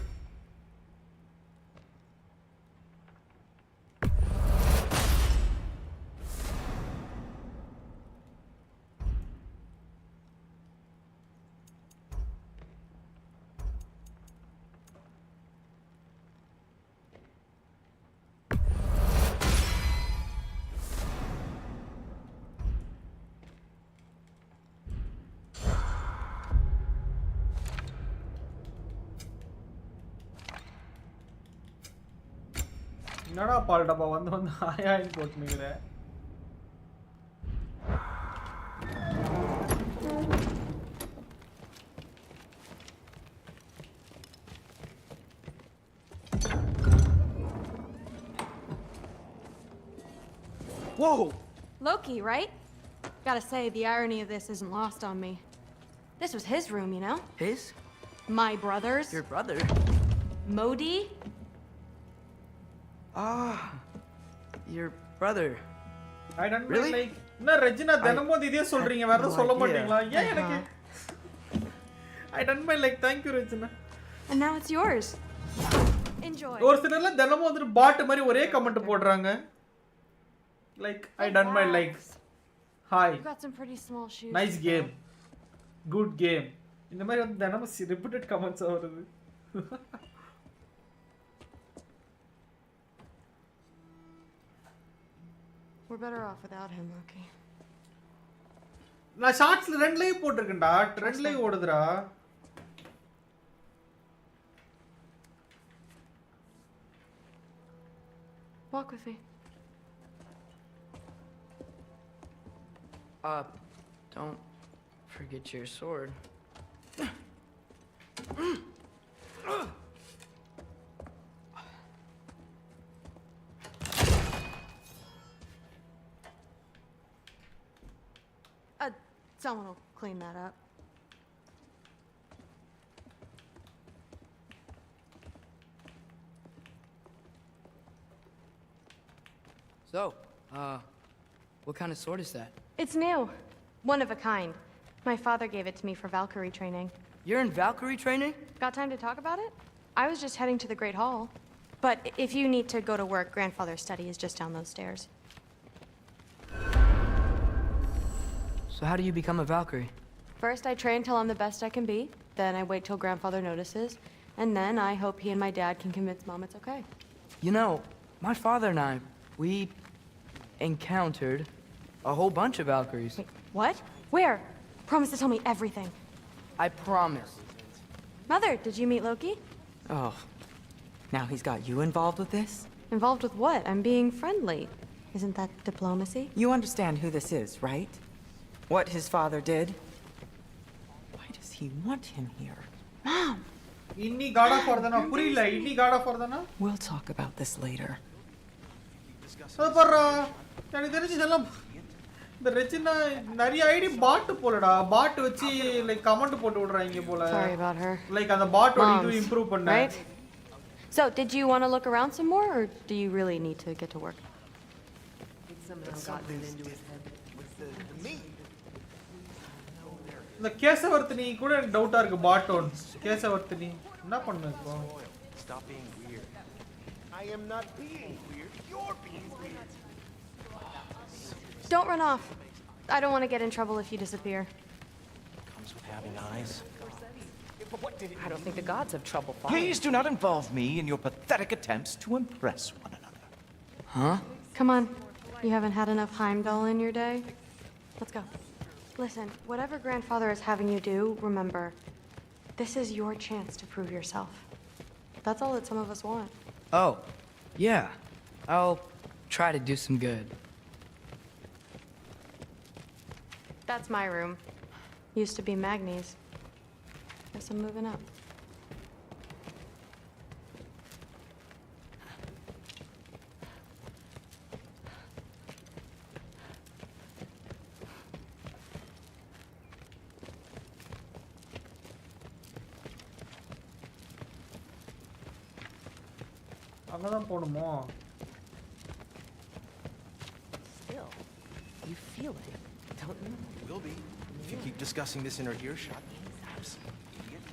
என்னடா பால் டப்பா வந்து வந்து ஆயாயின்னு போட்டுனுக்குற Whoa! Loki, right? Gotta say, the irony of this isn't lost on me. This was his room, you know? His? My brother's. Your brother? Modi? Ah, your brother. I don't really like. No, Regina, தினமும் இதே சொல்றீங்க வேற எதுவும் சொல்ல மாட்டீங்களா? ஏன் எனக்கு? I don't mind like thank you Regina. And now it's yours. Enjoy. ஒரு சிலர்ல தினமும் வந்து பாட் மாதிரி ஒரே கமெண்ட் போடுறாங்க. Like I done my like. Hi. You've got some pretty small shoes. Nice game. Good game. இந்த மாதிரி வந்து தினமும் repeated comments வருது. We're better off without him, Loki. நான் ஷார்ட்ஸ்ல 2 லைவ் போட்டுருக்கேன்டா. 2 லைவ் ஓடுதுடா. Walk with me. Don't forget your sword. Someone will clean that up. So, what kind of sword is that? It's new. One of a kind. My father gave it to me for Valkyrie training. You're in Valkyrie training? Got time to talk about it? I was just heading to the Great Hall. But if you need to go to work, Grandfather's study is just down those stairs. So how do you become a Valkyrie? First, I train till I'm the best I can be. Then I wait till Grandfather notices. And then I hope he and my dad can convince Mom it's okay. You know, my father and I, we encountered a whole bunch of Valkyries. Wait, what? Where? Promise to tell me everything. I promise. Mother, did you meet Loki? Oh, now he's got you involved with this? Involved with what? I'm being friendly. Isn't that diplomacy? You understand who this is, right? What his father did? Why does he want him here? Mom! Inni gada fordana purilla inni gada fordana. We'll talk about this later. Parra எனக்கு தெரிஞ்சு இதெல்லாம் இந்த ரெச்சினா நிறைய ID பாட் போலடா பாட் வச்சு like comment போட்டு விடுறாங்க போல. Sorry about her. Like அந்த பாட் ஓட இது இம்ப்ரூவ் பண்ண. Right? So, did you want to look around some more or do you really need to get to work? இந்த கேசவர்த்தினி கூட எனக்கு டவுட்டா இருக்கு பாட் ஒன். கேசவர்த்தினி என்ன பண்ணு இப்போ? Stop being weird. I am not being weird. You're being weird. Don't run off. I don't want to get in trouble if you disappear. Comes with having eyes. I don't think the gods have trouble following. Please do not involve me in your pathetic attempts to impress one another. Huh? Come on. You haven't had enough Heimdall in your day? Let's go. Listen, whatever Grandfather is having you do, remember, this is your chance to prove yourself. That's all that some of us want. Oh, yeah. I'll try to do some good. That's my room. Used to be Magni's. Guess I'm moving up. அங்கதான் போணுமோ? Still, you feel it, don't you? Will be. If you keep discussing this in her earshot. Absolute idiot.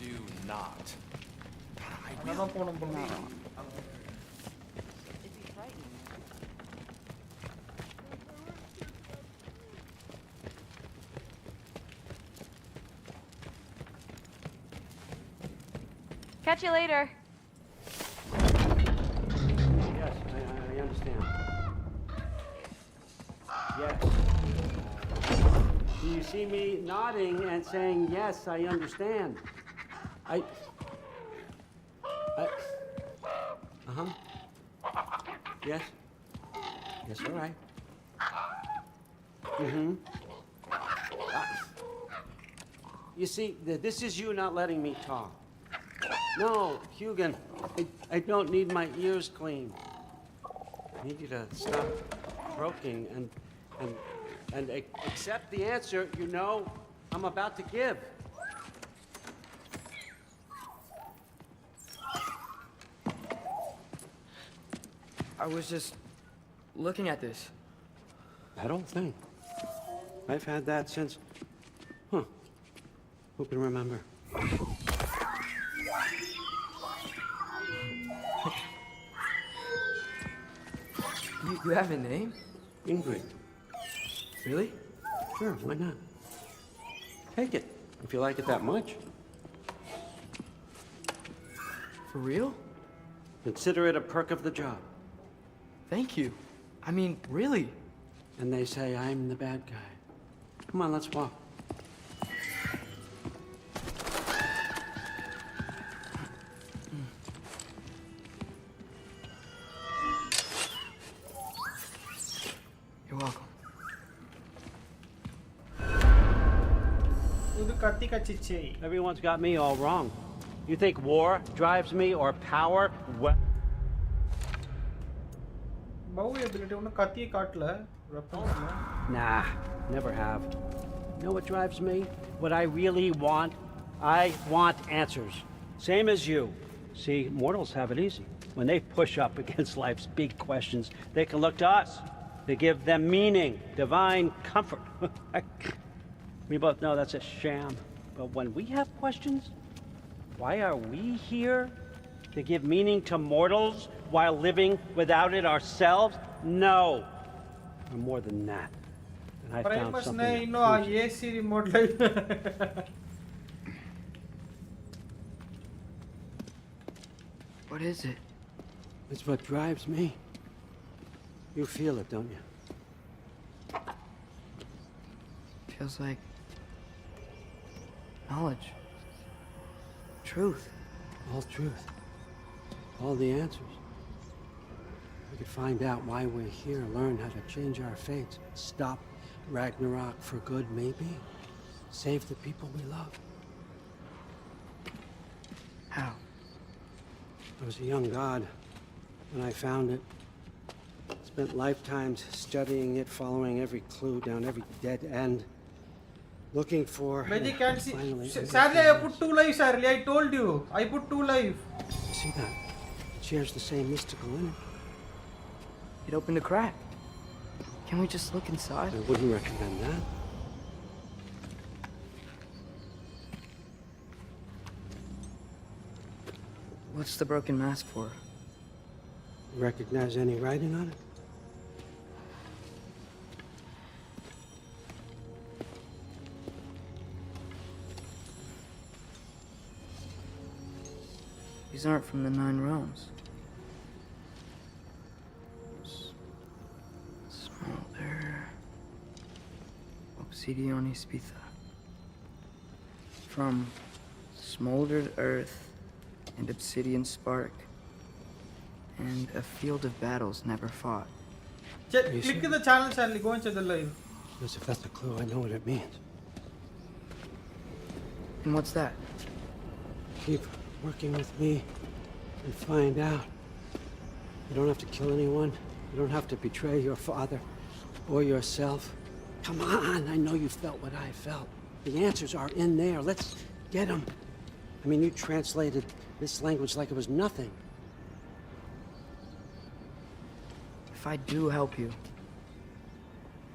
Do not. அங்கதான் போணும் போல. Catch you later. Yes, I understand. Yes. Do you see me nodding and saying, yes, I understand? Uh-huh. Yes. Yes, all right. Mm-hmm. You see, this is you not letting me talk. No, Hugan, I don't need my ears cleaned. I need you to stop croaking and accept the answer you know I'm about to give. I was just looking at this. That old thing. I've had that since... Huh. Who can remember? You have a name? Ingrid. Really? Sure, why not? Take it, if you like it that much. For real? Consider it a perk of the job. Thank you. I mean, really? And they say I'm the bad guy. Come on, let's walk. You're welcome. Everyone's got me all wrong. You think war drives me or power? What? Nah, never have. You know what drives me? What I really want? I want answers. Same as you. See, mortals have it easy. When they push up against life's big questions, they can look to us. They give them meaning, divine comfort. We both know that's a sham. But when we have questions, why are we here? To give meaning to mortals while living without it ourselves? No. We're more than that. And I found something. What is it? It's what drives me. You feel it, don't you? Feels like knowledge. Truth. All truth. All the answers. We could find out why we're here, learn how to change our fates, stop Ragnarok for good, maybe. Save the people we love. How? I was a young god when I found it. Spent lifetimes studying it, following every clue down every dead end. Looking for... Veggie can't see. Sadly, I put 2 lives earlier. I told you. I put 2 lives. See that? It shares the same mystical energy. It opened a crack. Can we just look inside? I wouldn't recommend that. What's the broken mask for? Recognize any writing on it? These aren't from the 9 realms. Smolder. Obsidione Spitha. From smoldered earth and obsidian spark. And a field of battles never fought. Click the channel Stanley, go and check the live. Because if that's a clue, I know what it means. And what's that? Keep working with me and find out. You don't have to kill anyone. You don't have to betray your father or yourself. Come on, I know you felt what I felt. The answers are in there. Let's get them. I mean, you translated this language like it was nothing. If I do help you,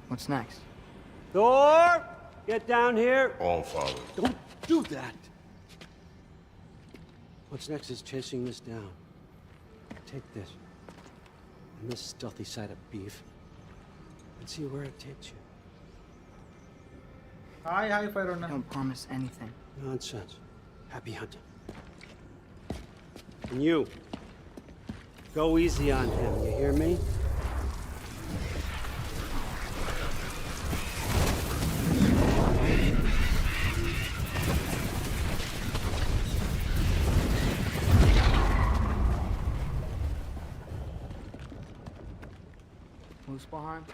what's next? Thor! Get down here! All Father. Don't do that! What's next is chasing this down. Take this. And this stealthy side of beef. And see where it takes you. Hi, Firona. Don't promise anything. Nonsense. Happy hunting. And you. Go easy on him, you hear me? Muspelheim?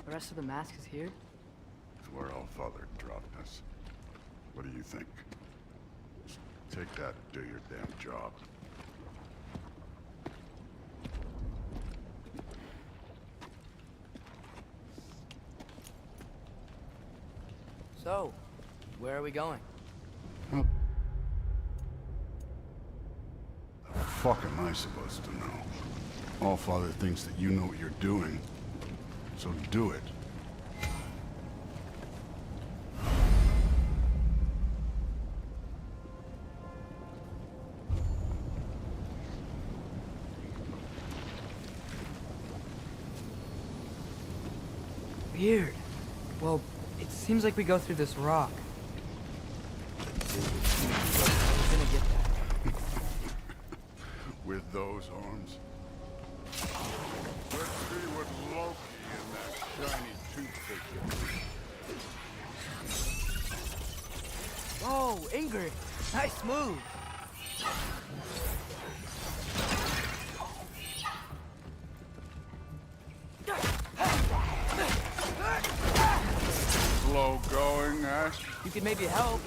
The rest of the mask is here? It's where All Father dropped us. What do you think? Just take that and do your damn job. So, where are we going? The fuck am I supposed to know? All Father thinks that you know what you're doing, so do it. Weird. Well, it seems like we go through this rock. We're gonna get that. With those arms? angry. Nice move. Slow going, eh? You could maybe help.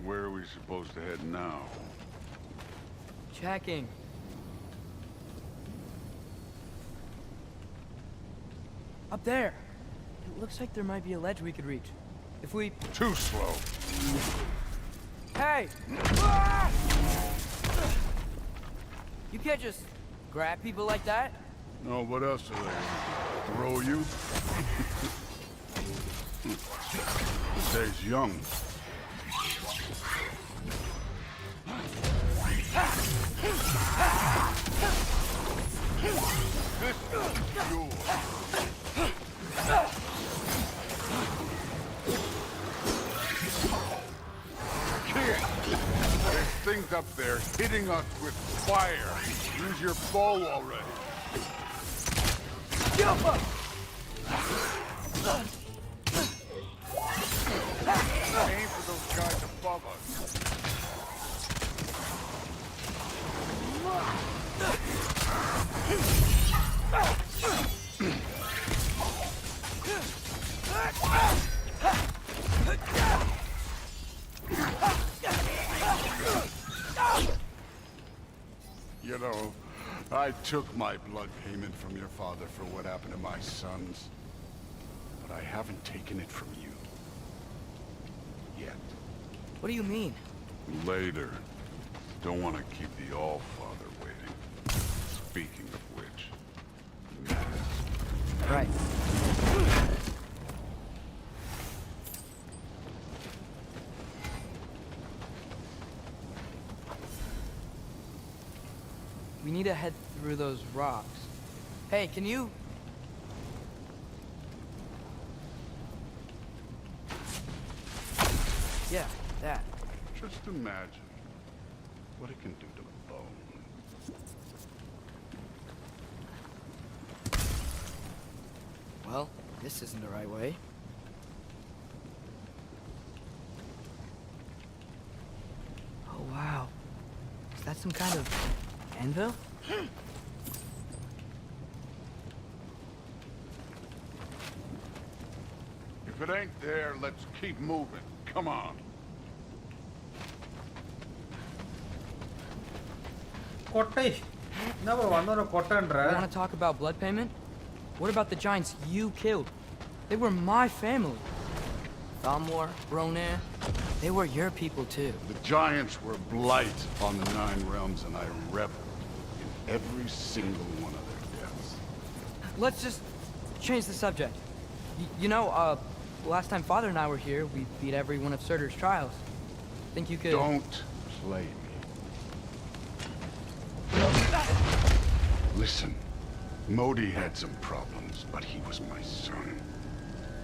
Where are we supposed to head now? Checking. Up there. It looks like there might be a ledge we could reach. If we... Too slow. Hey! You can't just grab people like that. No, what else are they? Throw you? Stays young. This is yours. Kid, there's things up there hitting us with fire. Use your bow already. Jump up! Aim for those guys above us. You know, I took my blood payment from your father for what happened to my sons. But I haven't taken it from you. Yet. What do you mean? Later. Don't want to keep the All-Father waiting. Speaking of which... Right. We need to head through those rocks. Hey, can you... Yeah, that. Just imagine what it can do to bone. Well, this isn't the right way. Oh, wow. Is that some kind of anvil? If it ain't there, let's keep moving. Come on. Kottai. Never one kottandra. Want to talk about blood payment? What about the giants you killed? They were my family. Thamor, Ronan, they were your people too. The giants were blight on the 9 realms, and I reveled in every single one of their deaths. Let's just change the subject. You know, last time Father and I were here, we beat every one of Surtur's trials. Think you could... Don't play me. Listen, Modi had some problems, but he was my son.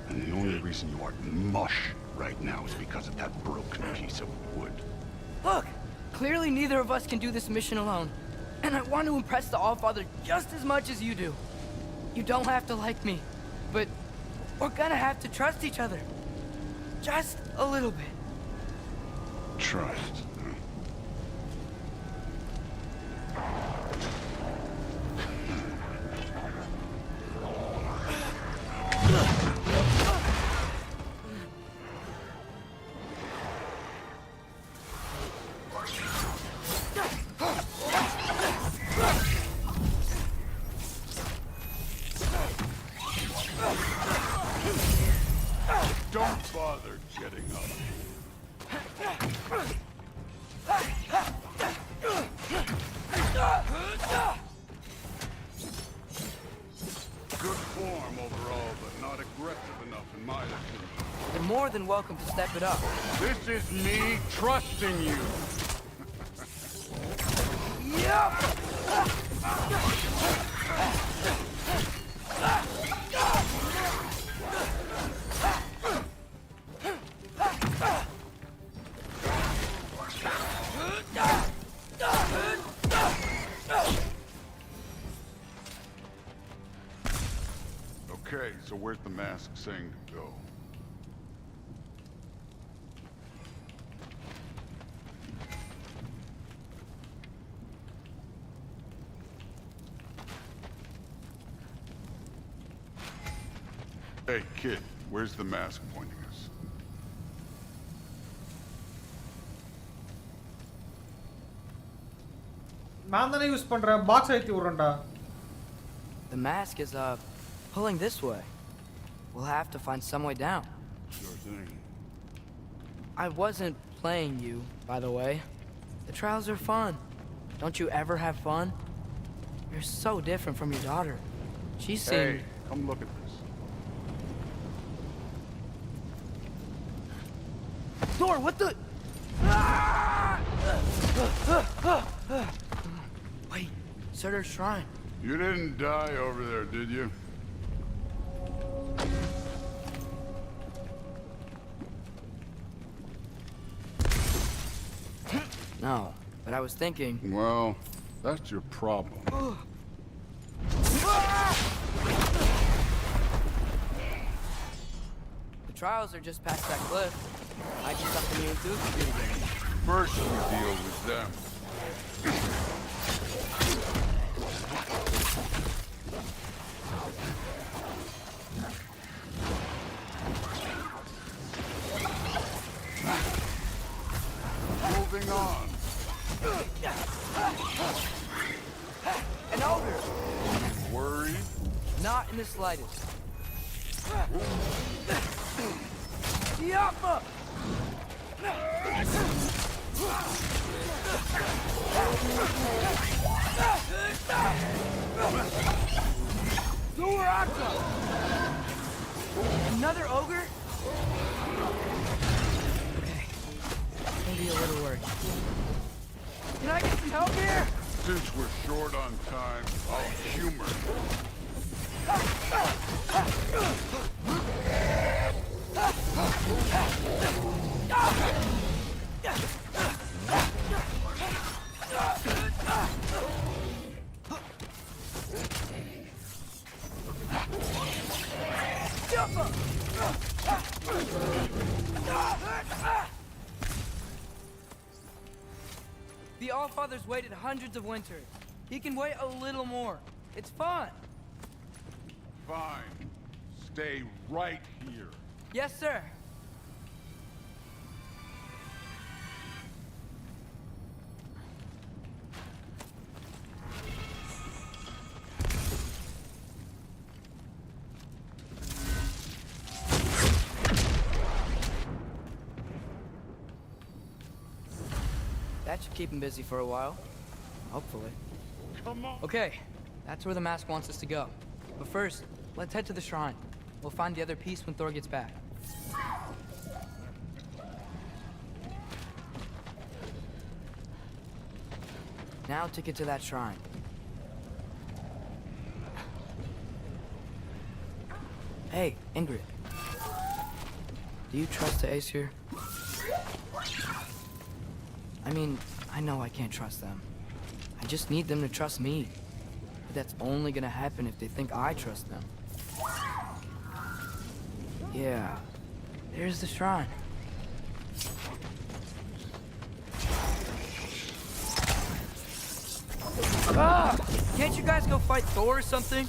And the only reason you aren't mush right now is because of that broken piece of wood. Look! Clearly neither of us can do this mission alone. And I want to impress the All-Father just as much as you do. You don't have to like me, but we're gonna have to trust each other. Just a little bit. Trust. Don't bother getting up. Good form overall, but not aggressive enough in my opinion. You're more than welcome to step it up. This is me trusting you. Okay, so where's the mask saying to go? Hey, kid, where's the mask pointing us? நான் தானே use பண்றேன் box ஏத்தி விடுறேன்டா. The mask is, pulling this way. We'll have to find some way down. Sure thing. I wasn't playing you, by the way. The trials are fun. Don't you ever have fun? You're so different from your daughter. She seemed... Hey, come look at this. Thor, what the... Wait, Surtur's shrine. You didn't die over there, did you? No, but I was thinking... Well, that's your problem. The trials are just past that cliff. Might be something you and Duke can do together. First we deal with them. Moving on. An ogre! Worried? Not in the slightest. Yappa! Another ogre? Okay. Maybe a little worried. Can I get some help here? Since we're short on time, I'll humor. The Allfather's waited hundreds of winters. He can wait a little more. It's fun. Fine. Stay right here. Yes, sir. That should keep him busy for a while. Hopefully. Come on. Okay, that's where the mask wants us to go. But first, let's head to the shrine. We'll find the other piece when Thor gets back. Now to get to that shrine. Hey, Ingrid. Do you trust the Aesir? I mean, I know I can't trust them. I just need them to trust me. But that's only gonna happen if they think I trust them. Yeah, there's the shrine. Ah! Can't you guys go fight Thor or something?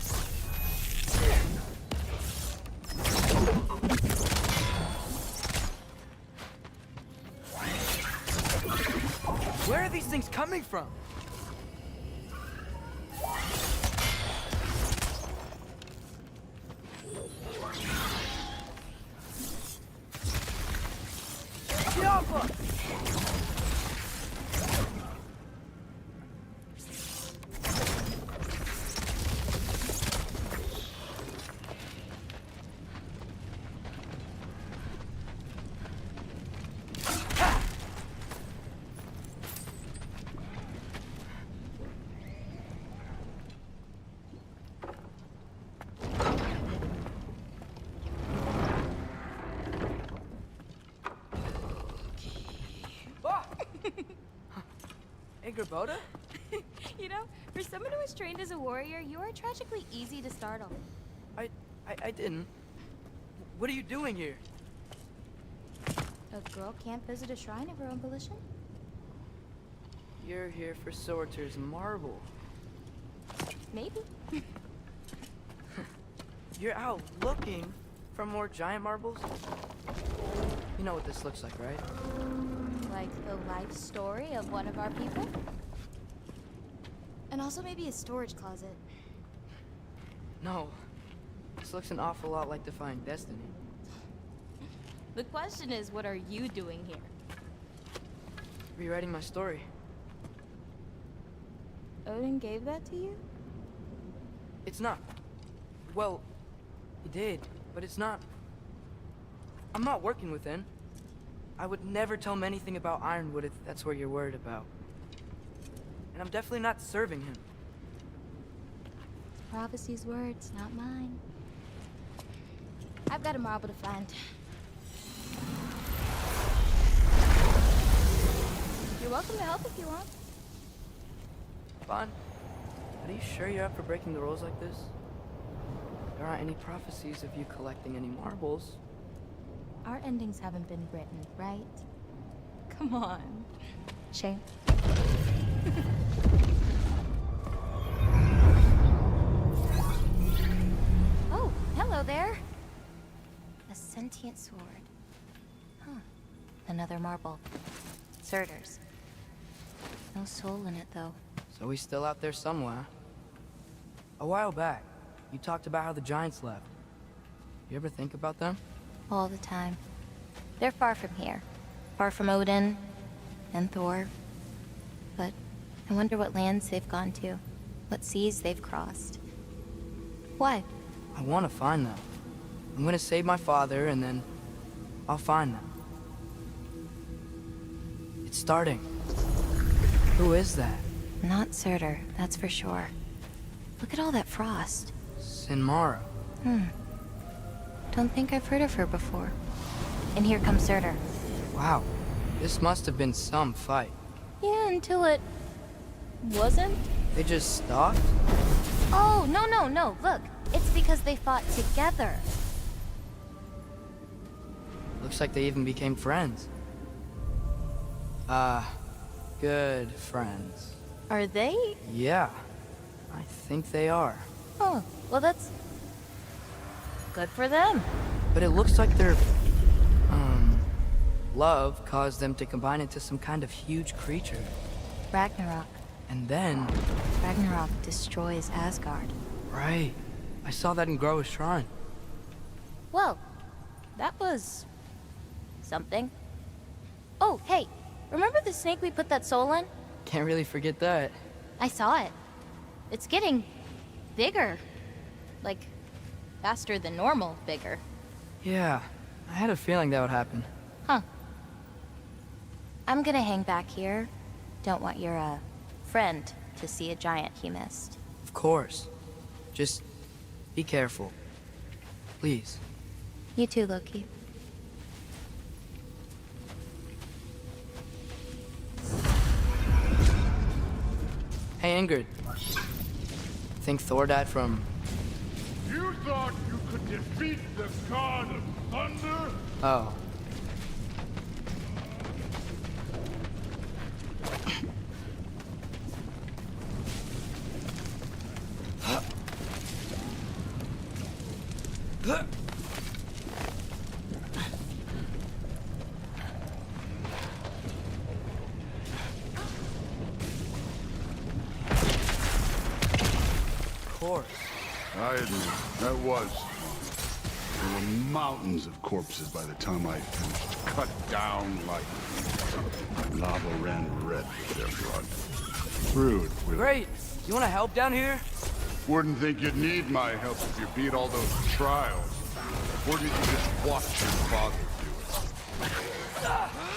Where are these things coming from? Gerboda? You know, for someone who was trained as a warrior, you are tragically easy to startle. I didn't. What are you doing here? A girl can't visit a shrine of her own volition? You're here for Sorter's marble. Maybe. You're out looking for more giant marbles? You know what this looks like, right? Like the life story of one of our people? And also maybe a storage closet. No. This looks an awful lot like Defying Destiny. The question is, what are you doing here? Rewriting my story. Odin gave that to you? It's not. Well, he did, but it's not. I'm not working with him. I would never tell him anything about Ironwood if that's what you're worried about. And I'm definitely not serving him. Prophecy's words, not mine. I've got a marble to find. You're welcome to help if you want. Bon, are you sure you're up for breaking the rules like this? There aren't any prophecies of you collecting any marbles. Our endings haven't been written, right? Come on. Shame. Oh, hello there. A sentient sword. Huh. Another marble. Surtur's. No soul in it, though. So he's still out there somewhere. A while back, you talked about how the giants left. You ever think about them? All the time. They're far from here. Far from Odin and Thor. But I wonder what lands they've gone to. What seas they've crossed. Why? I want to find them. I'm gonna save my father, and then I'll find them. It's starting. Who is that? Not Surtur, that's for sure. Look at all that frost. Sinmara. Don't think I've heard of her before. And here comes Surtur. Wow. This must have been some fight. Yeah, until it... wasn't? They just stopped? Oh, no. Look, it's because they fought together. Looks like they even became friends. Good friends. Are they? Yeah, I think they are. Oh, well that's... good for them. But it looks like their, love caused them to combine into some kind of huge creature. Ragnarok. And then... Ragnarok destroys Asgard. Right. I saw that in Groa's shrine. Well, that was... something. Oh, hey, remember the snake we put that soul in? Can't really forget that. I saw it. It's getting... bigger. Like, faster than normal bigger. Yeah, I had a feeling that would happen. Huh. I'm gonna hang back here. Don't want your, friend to see a giant he missed. Of course. Just be careful. Please. You too, Loki. Hey, Ingrid. Think Thor died from... You thought you could defeat the god of thunder? Oh. I admit, that was. There were mountains of corpses by the time I finished. Cut down like lava ran red with their blood. Rude. Great. You want to help down here? Wouldn't think you'd need my help if you beat all those trials. Or did you just watch your father do it?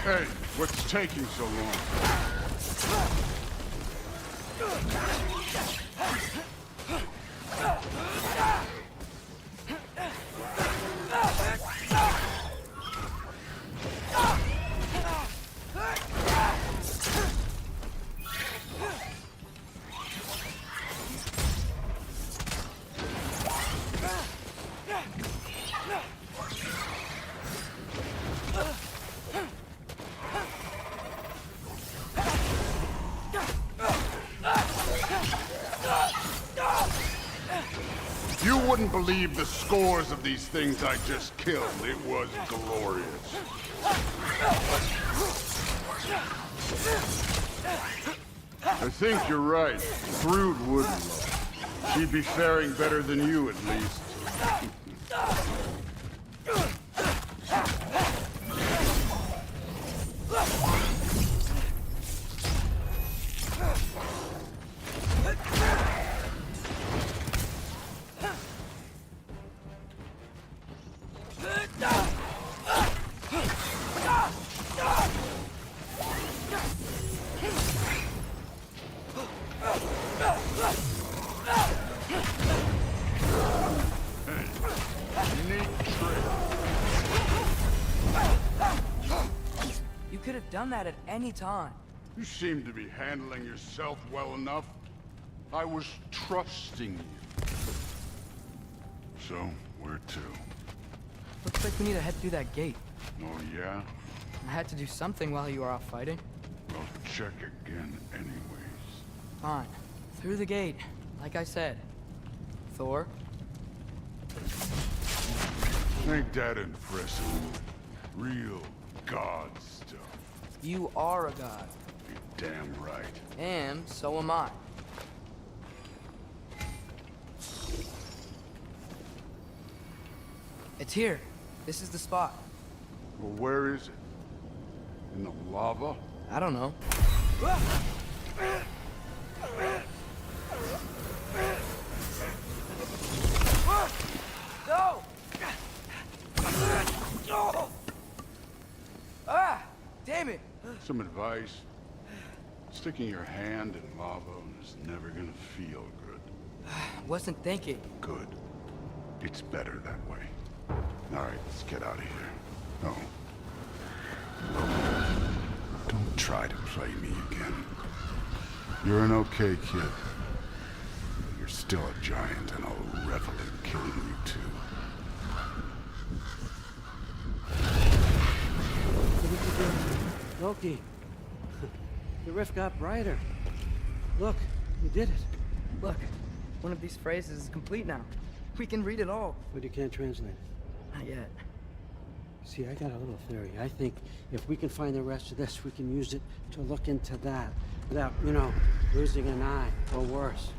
Hey, what's taking so long? You wouldn't believe the scores of these things I just killed. It was glorious. I think you're right. Brood wouldn't. She'd be faring better than you, at least. You could have done that at any time. You seem to be handling yourself well enough. I was trusting you. So, where to? Looks like we need to head through that gate. Oh, yeah? I had to do something while you were off fighting. Well, check again anyways. Fine. Through the gate, like I said. Thor? Ain't that impressive? Real god stuff. You are a god. You're damn right. And so am I. It's here. This is the spot. Well, where is it? In the lava? I don't know. No! Ah! Damn it! Some advice. Sticking your hand in lava is never gonna feel good. Wasn't thinking. Good. It's better that way. All right, let's get out of here. No. Don't try to play me again. You're an okay kid. You're still a giant, and I'll revel in killing you too. Loki, the rift got brighter. Look, you did it. Look, one of these phrases is complete now. We can read it all. But you can't translate it. Not yet. See, I got a little theory. I think if we can find the rest of this, we can use it to look into that without, you know, losing an eye or worse.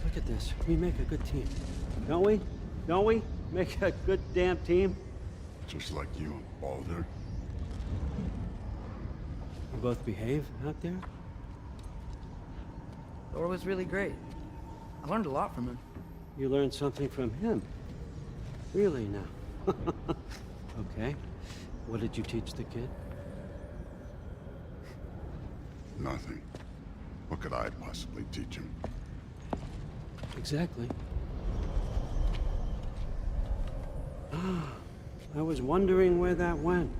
Look at this. We make a good team. Don't we? Don't we? Make a good damn team? Just like you and Baldur. We both behave out there? Thor was really great. I learned a lot from him. You learned something from him? Really now? Okay. What did you teach the kid? Nothing. What could I possibly teach him? Exactly. I was wondering where that went.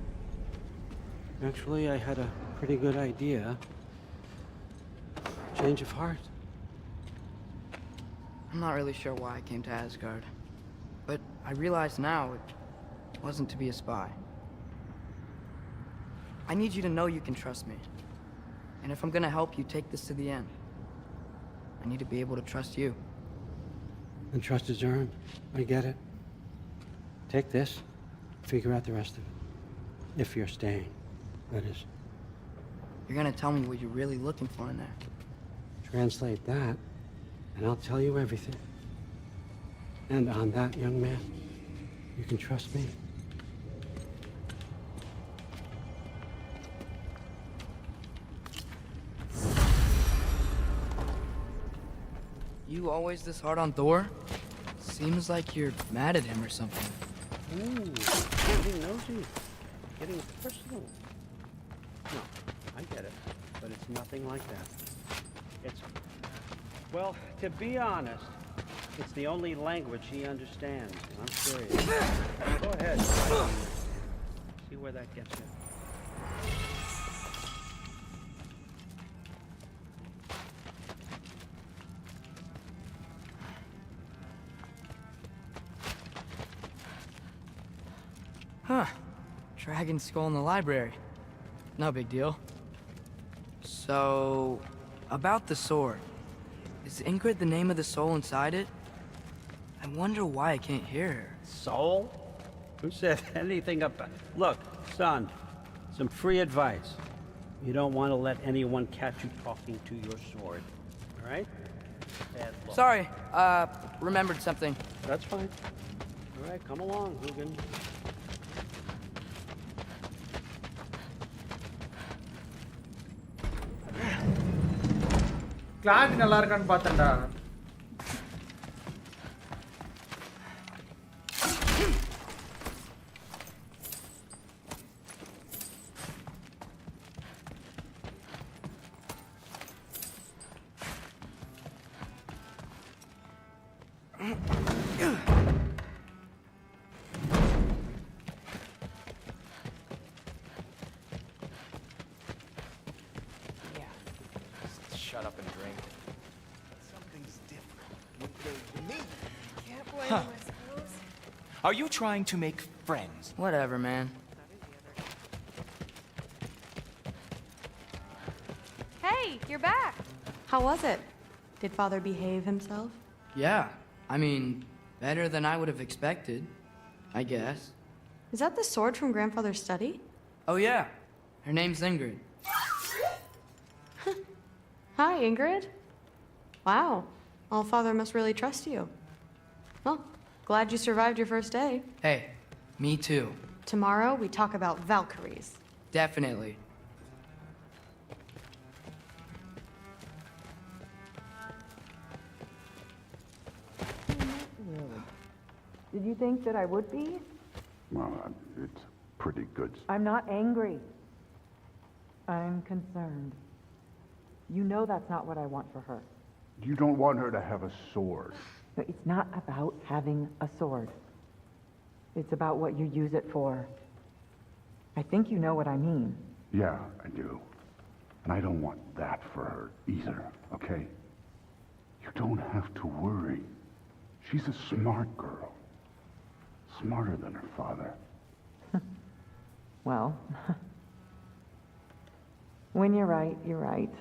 Actually, I had a pretty good idea. Change of heart. I'm not really sure why I came to Asgard, but I realize now it wasn't to be a spy. I need you to know you can trust me. And if I'm gonna help you take this to the end, I need to be able to trust you. And trust is earned. I get it. Take this, figure out the rest of it. If you're staying, that is. You're gonna tell me what you're really looking for in there. Translate that, and I'll tell you everything. And on that, young man, you can trust me. You always this hard on Thor? Seems like you're mad at him or something. Ooh, getting nosy. Getting personal. No, I get it. But it's nothing like that. It's Well, to be honest, it's the only language he understands. I'm serious. Go ahead. See where that gets you. Huh. Dragon skull in the library. No big deal. So, about the sword. Is Ingrid the name of the soul inside it? I wonder why I can't hear her. Soul? Who said anything about... Look, son, some free advice. You don't want to let anyone catch you talking to your sword. All right? Bad luck. Sorry, remembered something. That's fine. All right, come along, Hugin. Clarity நல்லா இருக்கான்னு பார்த்தேன்டா. Shut up and drink. Something's different. Me? Can't blame Huh. him, I suppose. Are you trying to make friends? Whatever, man. Hey, you're back. How was it? Did Father behave himself? Yeah, I mean, better than I would have expected, I guess. Is that the sword from Grandfather's study? Oh yeah, her name's Ingrid. Hi, Ingrid. Wow. Allfather must really trust you. Well, glad you survived your first day. Hey, me too. Tomorrow, we talk about Valkyries. Definitely. Did you think that I would be? Well, it's pretty good. I'm not angry. I'm concerned. You know that's not what I want for her. You don't want her to have a sword. No, it's not about having a sword. It's about what you use it for. I think you know what I mean. Yeah, I do. And I don't want that for her either, okay? You don't have to worry. She's a smart girl. Smarter than her father. Well, when you're right, you're right.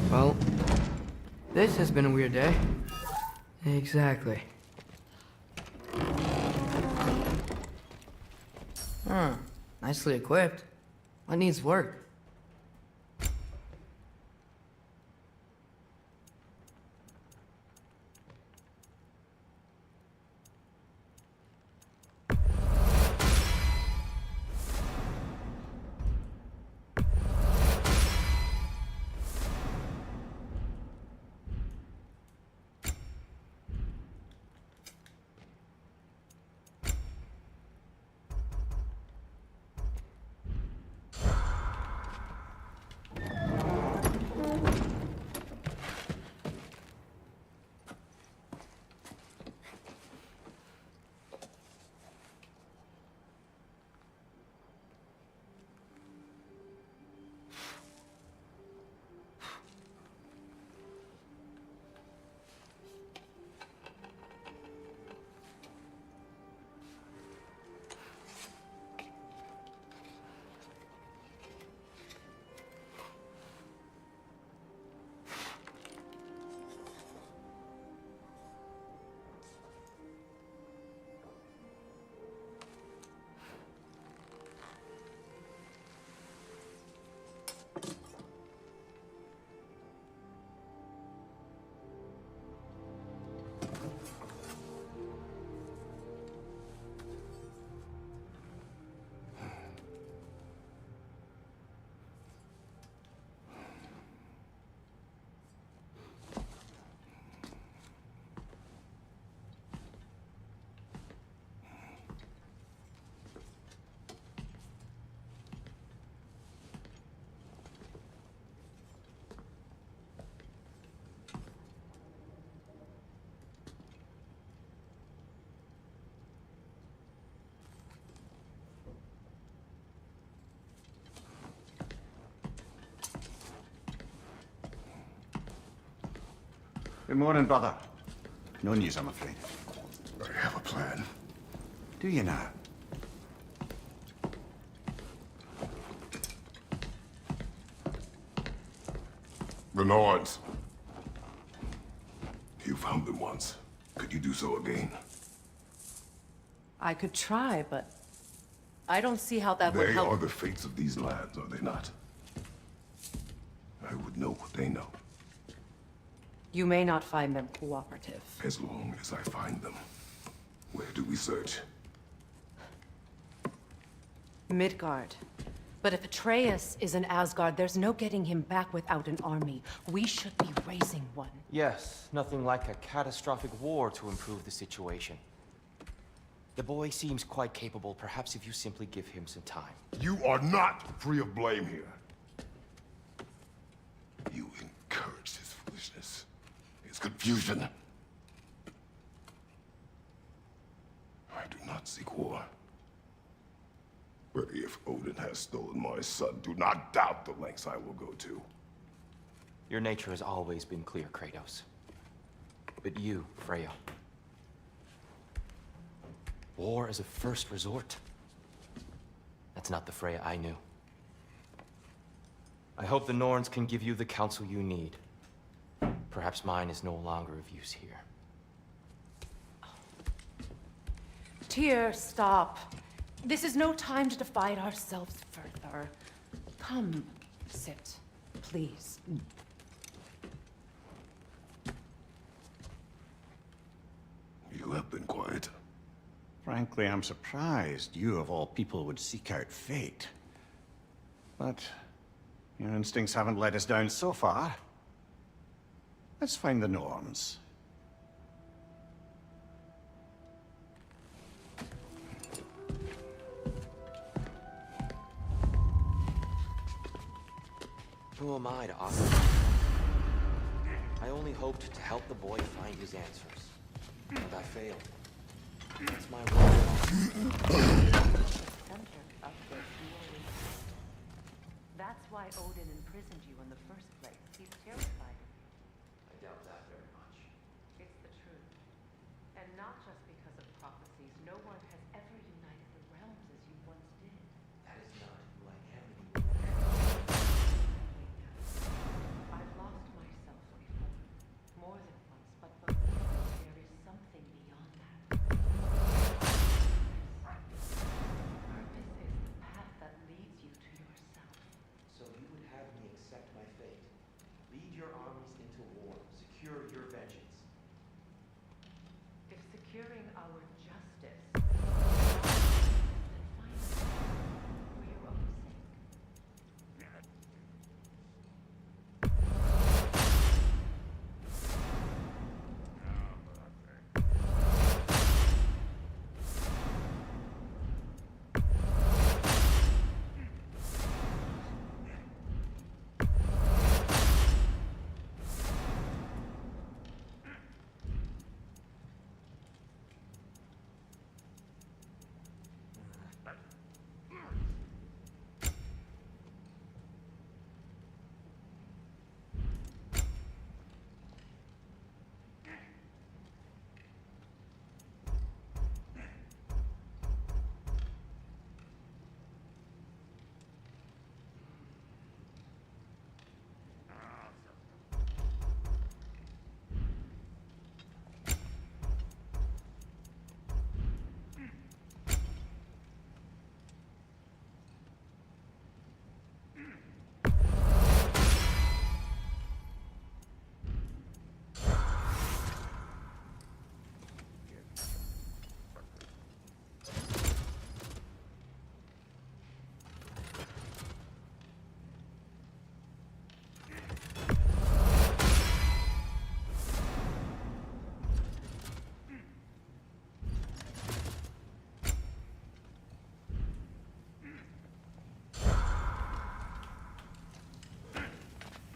Well, this has been a weird day. Exactly. Huh. Nicely equipped. What needs work? Good morning, brother. No news, I'm afraid. I have a plan. Do you now? The Lords. You found them once. Could you do so again? I could try, but I don't see how that would They help. are the fates of these lands, are they not? I would know what they know, You may not find them cooperative. as long as I find them. Where do we search? Midgard. But if Atreus is in Asgard, there's no getting him back without an army. We should be raising one. Yes, nothing like a catastrophic war to improve the situation. The boy seems quite capable. Perhaps if you simply give him some time. You are not free of blame here. You encouraged his foolishness, his confusion. I do not seek war. But if Odin has stolen my son, do not doubt the lengths I will go to. Your nature has always been clear, Kratos. But you, Freya. War as a first resort. That's not the Freya I knew. I hope the Norns can give you the counsel you need. Perhaps mine is no longer of use here. Tyr, stop. This is no time to divide ourselves further. Come, sit, please. You have been quiet. Frankly, I'm surprised you, of all people, would seek out fate. But your instincts haven't let us down so far. Let's find the Norns. Who am I to offer? I only hoped to help the boy find his answers. And I failed. That's my role. That's why Odin imprisoned you in the first place. He's terrified. I doubt that very much. It's the truth. And not just because of prophecies. No one has ever united the realms as you once did. That is not who I am anymore. I've lost myself before. More than once, but believe me, there is something beyond that. Purpose is the path that leads you to yourself. So you would have me accept my fate. Lead your armies into war. Secure your vengeance. If securing our justice, then find it for your own sake.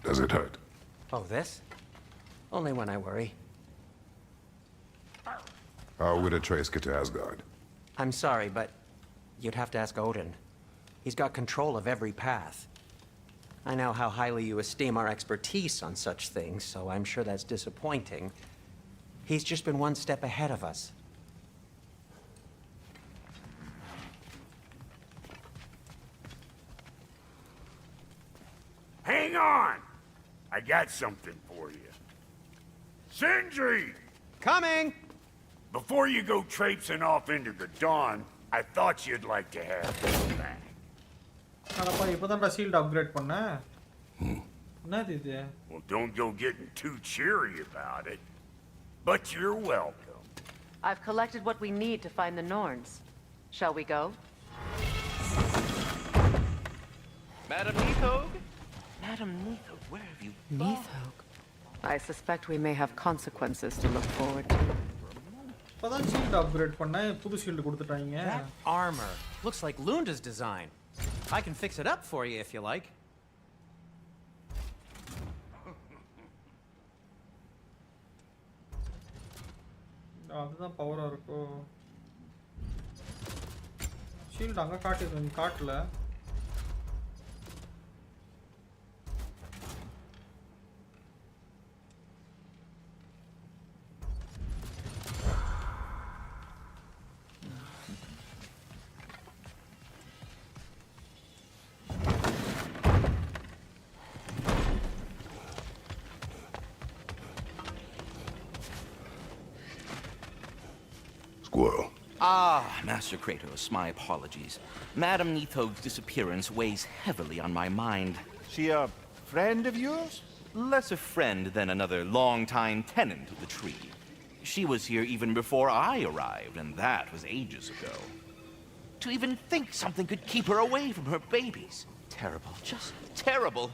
Does it hurt? Oh, this? Only when I worry. How would Atreus get to Asgard? I'm sorry, but you'd have to ask Odin. He's got control of every path. I know how highly you esteem our expertise on such things, so I'm sure that's disappointing. He's just been one step ahead of us. Hang on! I got something for you. Sindri! Coming! Before you go traipsing off into the dawn, I thought you'd like to have this back. அடப்பா இப்போதான்டா shield upgrade பண்ணேன். என்னது இது? Well, don't go getting too cheery about it. But you're welcome. I've collected what we need to find the Norns. Shall we go? Madam Neathog? Madam Neathog, where have you gone? Neathog. I suspect we may have consequences to look forward to. இப்போதான் shield upgrade பண்ணேன். புது shield கொடுத்துட்டாங்க. That armor looks like Lunda's design. I can fix it up for you if you like. அதுதான் பவரா இருக்கோ. Shield அங்க காட்டுது, நீ காட்டல. Squirrel. Ah, Master Kratos, my apologies. Madam Neathog's disappearance weighs heavily on my mind. She a friend of yours? Less a friend than another long-time tenant of the tree. She was here even before I arrived, and that was ages ago. To even think something could keep her away from her babies. Terrible, just terrible.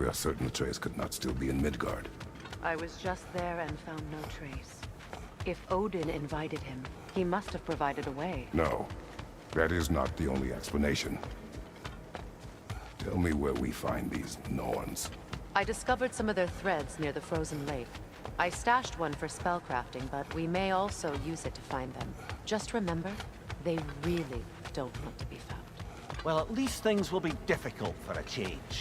We are certain the trace could not still be in Midgard. I was just there and found no trace. If Odin invited him, he must have provided a way. No, that is not the only explanation. Tell me where we find these Norns. I discovered some of their threads near the frozen lake. I stashed one for spellcrafting, but we may also use it to find them. Just remember, they really don't want to be found. Well, at least things will be difficult for a change.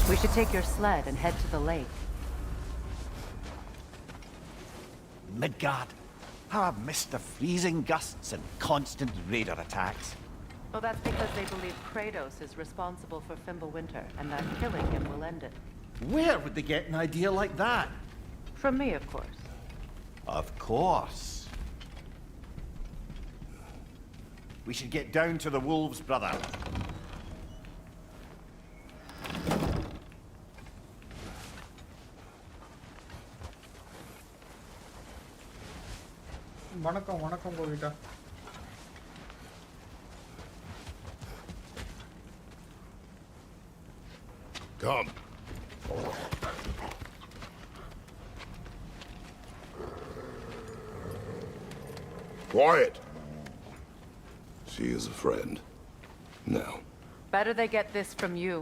We should take your sled and head to the lake. Midgard. How I've missed the freezing gusts and constant raider attacks. Well, that's because they believe Kratos is responsible for Fimbulwinter, and that killing him will end it. Where would they get an idea like that? From me, of course. Of course. We should get down to the wolves, brother. வணக்கம் வணக்கம் கோவிட்டா. Come. Quiet. She is a friend. Now. Better they get this from you.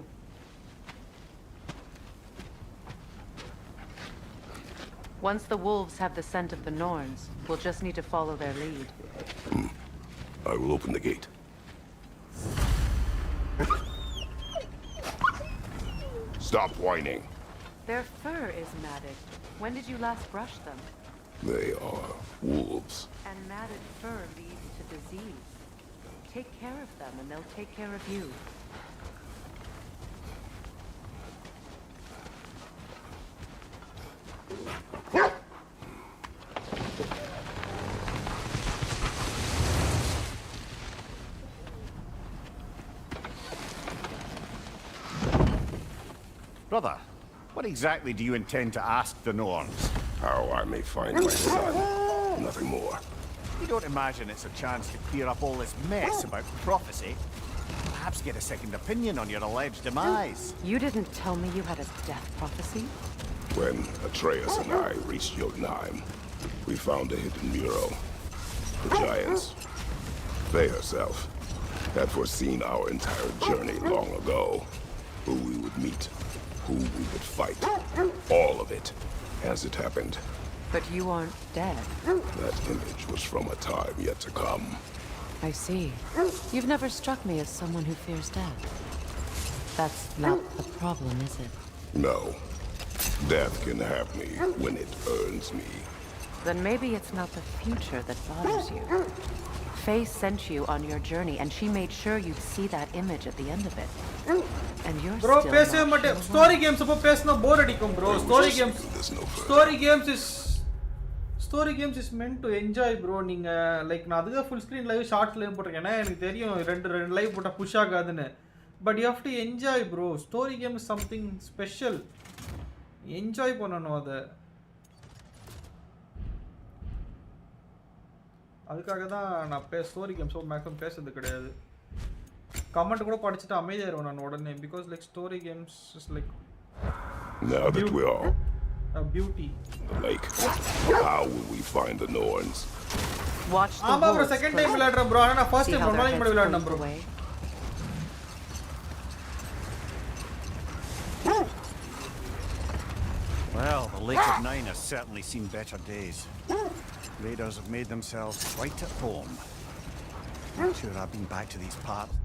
Once the wolves have the scent of the Norns, we'll just need to follow their lead. I will open the gate. Stop whining. Their fur is matted. When did you last brush them? They are wolves. And matted fur leads to disease. Take care of them and they'll take care of you. Brother, what exactly do you intend to ask the Norns? How I may find my son. Nothing more. You don't imagine it's a chance to clear up all this mess about prophecy? Perhaps get a second opinion on your alleged demise. You didn't tell me you had a death prophecy? When Atreus and I reached Jotunheim, we found a hidden mural. The giants, they herself, had foreseen our entire journey long ago. Who we would meet, who we would fight. All of it, as it happened. But you aren't dead. That image was from a time yet to come. I see. You've never struck me as someone who fears death. That's not the problem, is it? No. Death can have me when it earns me. Then maybe it's not the future that bothers you. Faye sent you on your journey, and she made sure you'd see that image at the end of it. And you're bro, still பேசவே not மாட்டேன். sure Story why. games அப்ப பேசினா போர் அடிக்கும் bro. Story games is meant to enjoy bro. நீங்க like நான் அதுக்கு full screen live short live போட்டுருக்கேன். எனக்கு தெரியும் ரெண்டு live போட்டா push ஆகாதுன்னு. But you have to enjoy bro. Story game is something special. Enjoy பண்ணனும் அத. அதுக்காக தான் நான் ஸ்டோரி கேம்ஸ் மேக்ஸிமம் பேசுறது கிடையாது. கமெண்ட் கூட படிச்சிட்டு அமைதியாயிருவேன் நான் உடனே because like story games is like Now that we are a beauty. Like, how will we find the Norns? Watch the ஆமா bro second time விளையாடுறேன் bro. ஆனா நான் first time ரொம்ப நாளைக்கு முன்னாடி விளையாடுனேன் bro. Well, the Lake of Nine has certainly seen better days. Raiders have made themselves quite at home. Not sure I've been back to these parts.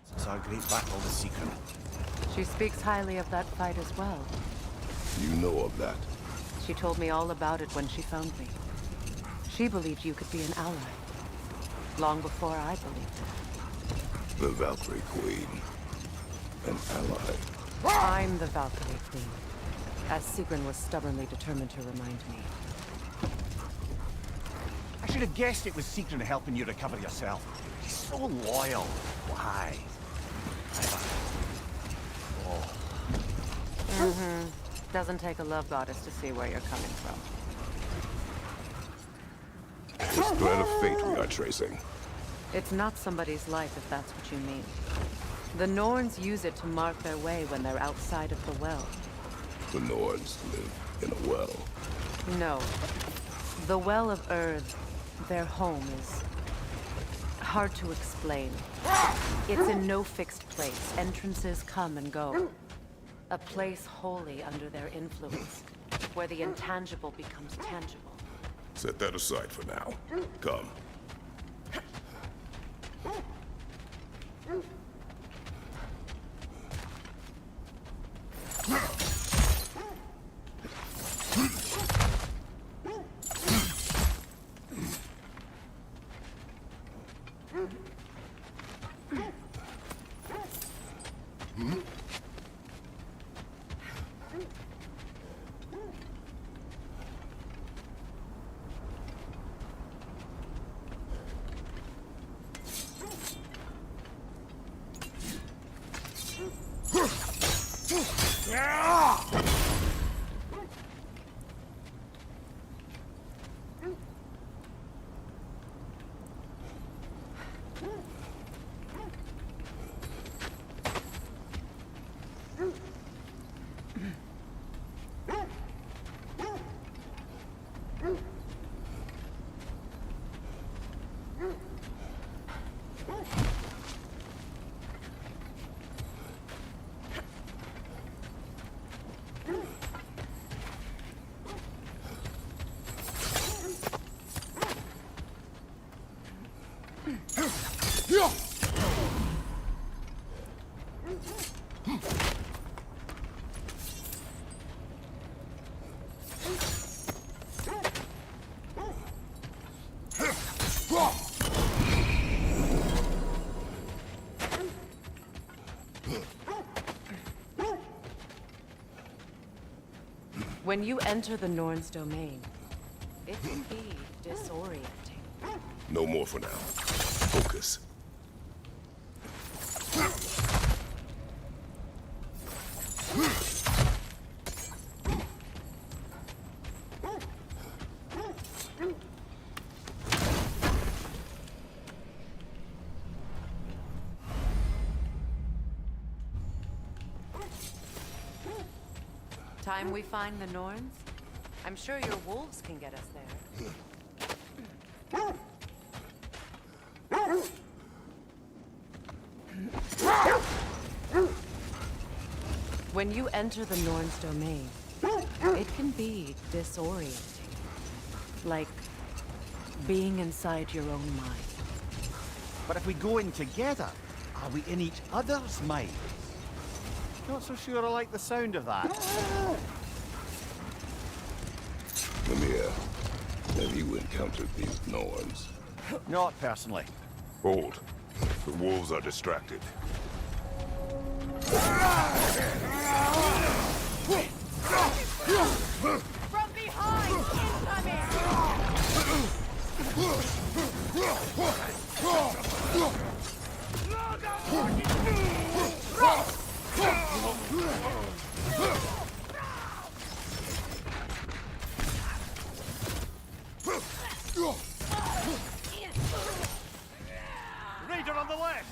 Since our great battle with Secret. She speaks highly of that fight as well. You know of that? She told me all about it when she found me. She believed you could be an ally. Long before I believed it. The Valkyrie Queen. An ally. I'm the Valkyrie Queen. As Sigrun was stubbornly determined to remind me. I should have guessed it was Secret helping you recover yourself. He's so loyal. Why? Oh. Mm-hmm. Doesn't take a love goddess to see where you're coming from. This thread of fate we are tracing. It's not somebody's life, if that's what you mean. The Norns use it to mark their way when they're outside of the well. The Norns live in a well. No. The Well of Earth, their home, is hard to explain. It's in no fixed place. Entrances come and go. A place wholly under their influence, where the intangible becomes tangible. Set that aside for now. Come. When you enter the Norn's domain, it can be disorienting. No more for now. Focus. Time we find the Norns? I'm sure your wolves can get us there. When you enter the Norn's domain, it can be disorienting. Like being inside your own mind. But if we go in together, are we in each other's minds? Not so sure I like the sound of that. Mimir, have you encountered these Norns? Not personally. Hold. The wolves are distracted. From behind! Raider on the left!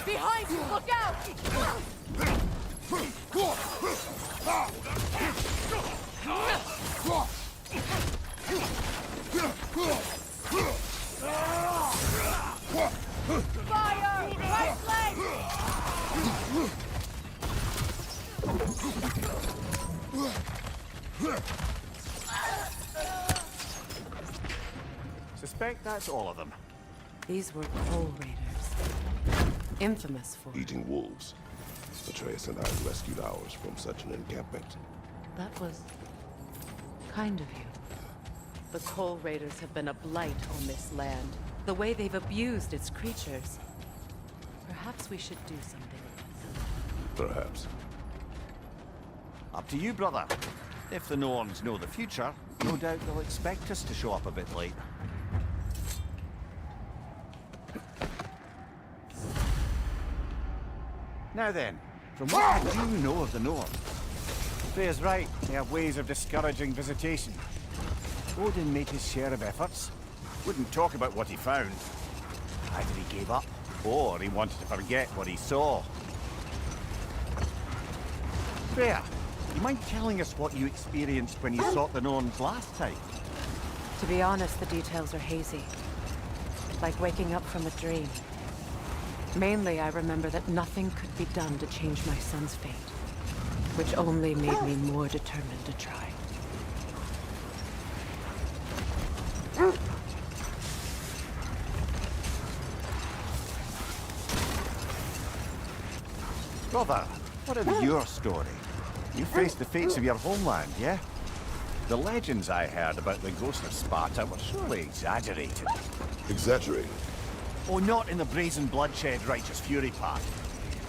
Behind you! Look out! Fire! Right leg! Suspect that's all of them. These were Coal Raiders. Infamous for Eating wolves. Atreus and I rescued ours from such an encampment. That was kind of you. The Coal Raiders have been a blight on this land. The way they've abused its creatures. Perhaps we should do something. Perhaps. Up to you, brother. If the Norns know the future, no doubt they'll expect us to show up a bit late. Now then, from what do you know of the Norn? Freya's right, they have ways of discouraging visitation. Odin made his share of efforts. Wouldn't talk about what he found. Either he gave up, or he wanted to forget what he saw. Freya, you mind telling us what you experienced when you sought the Norns last time? To be honest, the details are hazy. Like waking up from a dream. Mainly, I remember that nothing could be done to change my son's fate. Which only made me more determined to try. Brother, what of your story? You faced the fates of your homeland, yeah? The legends I heard about the ghost of Sparta were surely exaggerated. Exaggerated? Oh, not in the brazen bloodshed righteous fury part.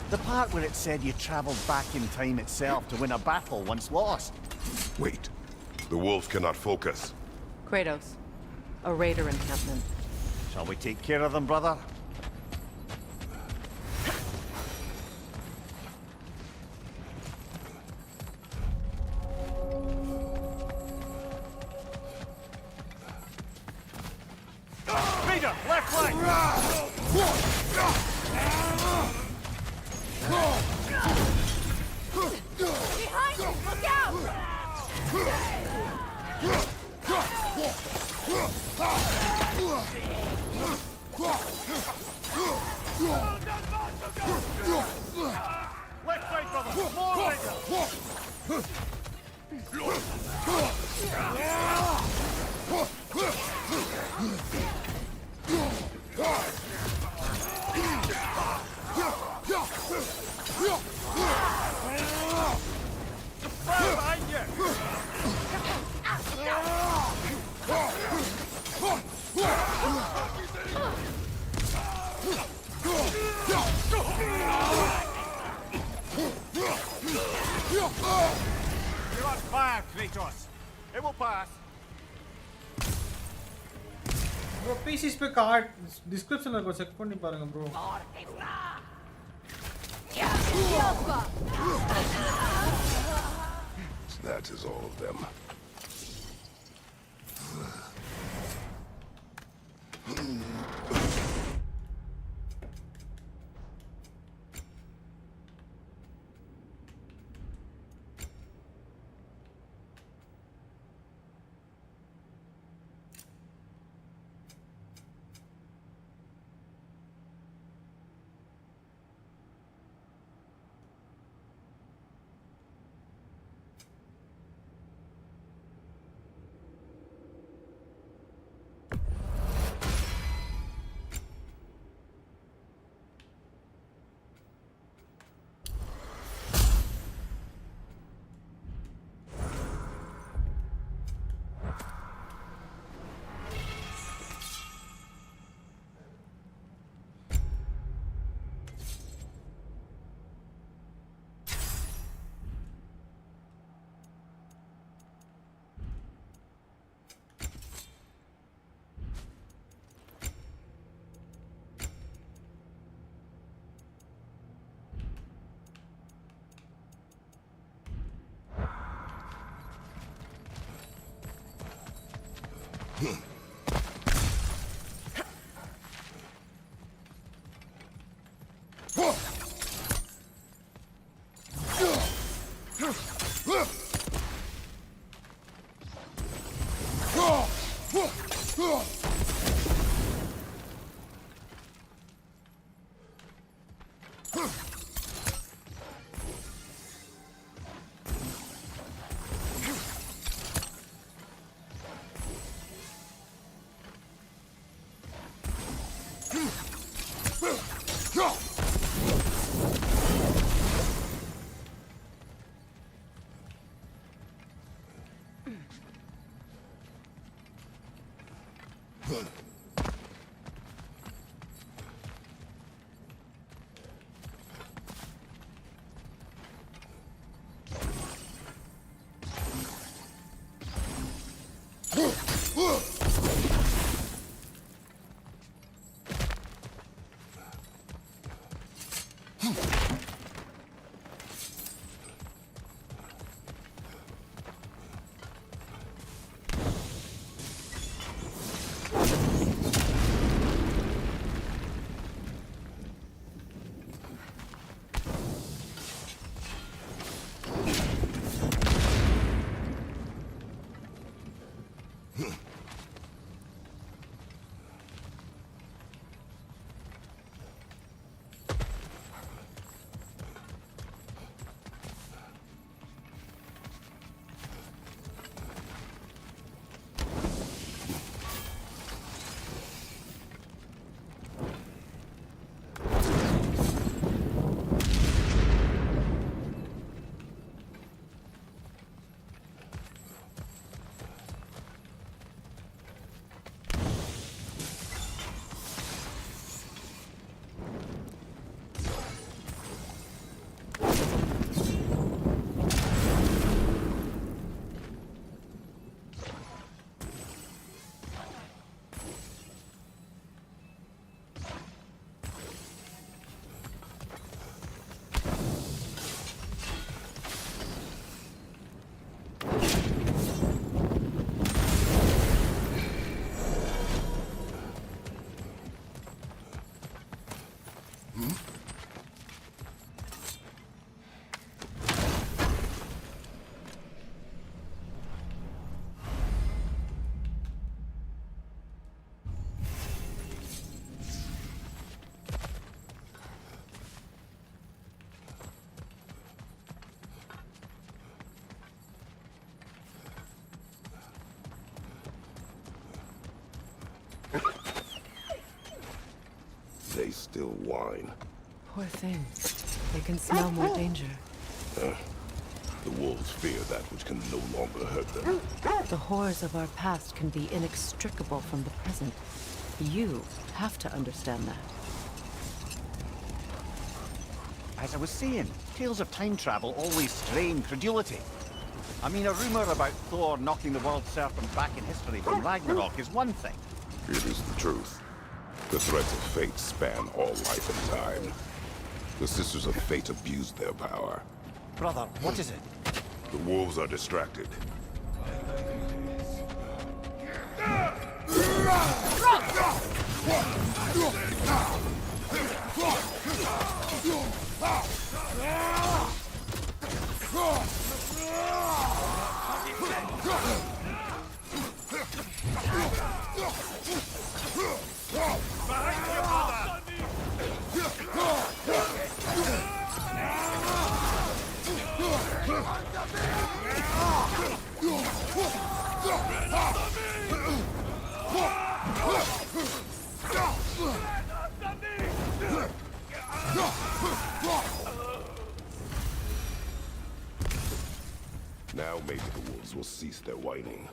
The part where it said you traveled back in time itself to win a battle once lost. Wait. The wolves cannot focus. Kratos. A raider encampment. Shall we take care of them, brother? Raider, left flank! Behind you! Look out! Left side, brother! More Raider! Fire behind you! now, Kratos. It will pass. Bro, PC spec card description la ko check panni parunga bro. That is all of them. They still whine. Poor things. They can smell more danger. The wolves fear that which can no longer hurt them. The horrors of our past can be inextricable from the present. You have to understand that. As I was saying, tales of time travel always strain credulity. I mean, a rumor about Thor knocking the world serpent back in history from Ragnarok is one thing. It is the truth. The threads of fate span all life and time. The Sisters of Fate abused their power. Brother, what is it? The wolves are distracted. Now maybe the wolves will cease their whining.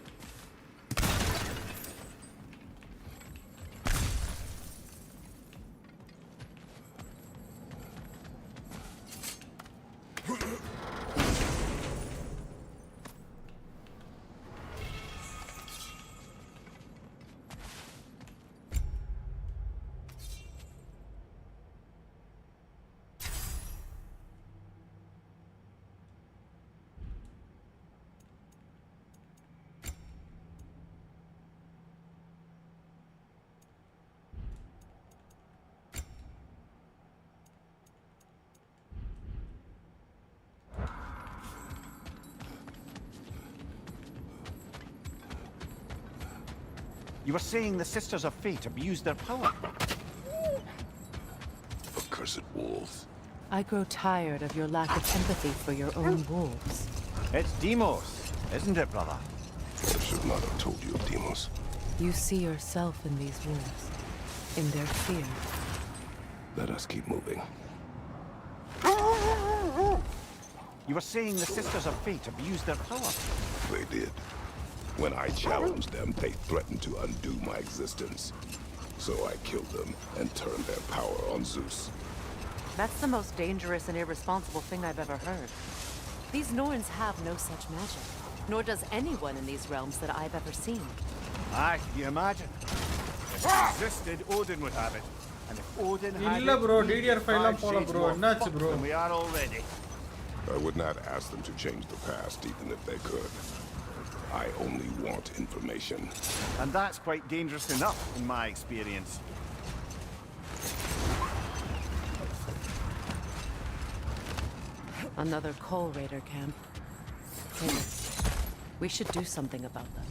You were saying the Sisters of Fate abused their power. Accursed wolves. I grow tired of your lack of empathy for your own wolves. It's Deimos, isn't it, brother? I should not have told you of Deimos. You see yourself in these wolves, in their fear. Let us keep moving. You were saying the Sisters of Fate abused their power. They did. When I challenged them, they threatened to undo my existence. So I killed them and turned their power on Zeus. That's the most dangerous and irresponsible thing I've ever heard. These Norns have no such magic, nor does anyone in these realms that I've ever seen. Aye, can you imagine? If it existed, Odin would have it. And if Odin had Illa it, bro, we'd be DDR5 லாம் 5 போல shades bro, more என்னாச்சு fucked bro? than we are already. I would not ask them to change the past, even if they could. I only want information. And that's quite dangerous enough, in my experience. Another coal raider camp. Hey, we should do something about them.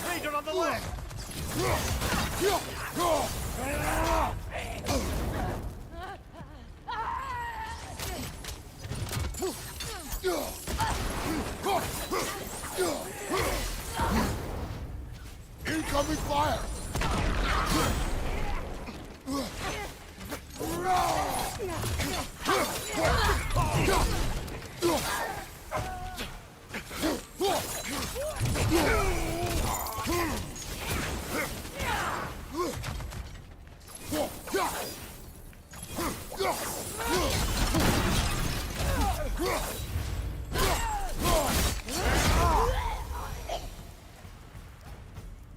Raider on the left! Incoming fire!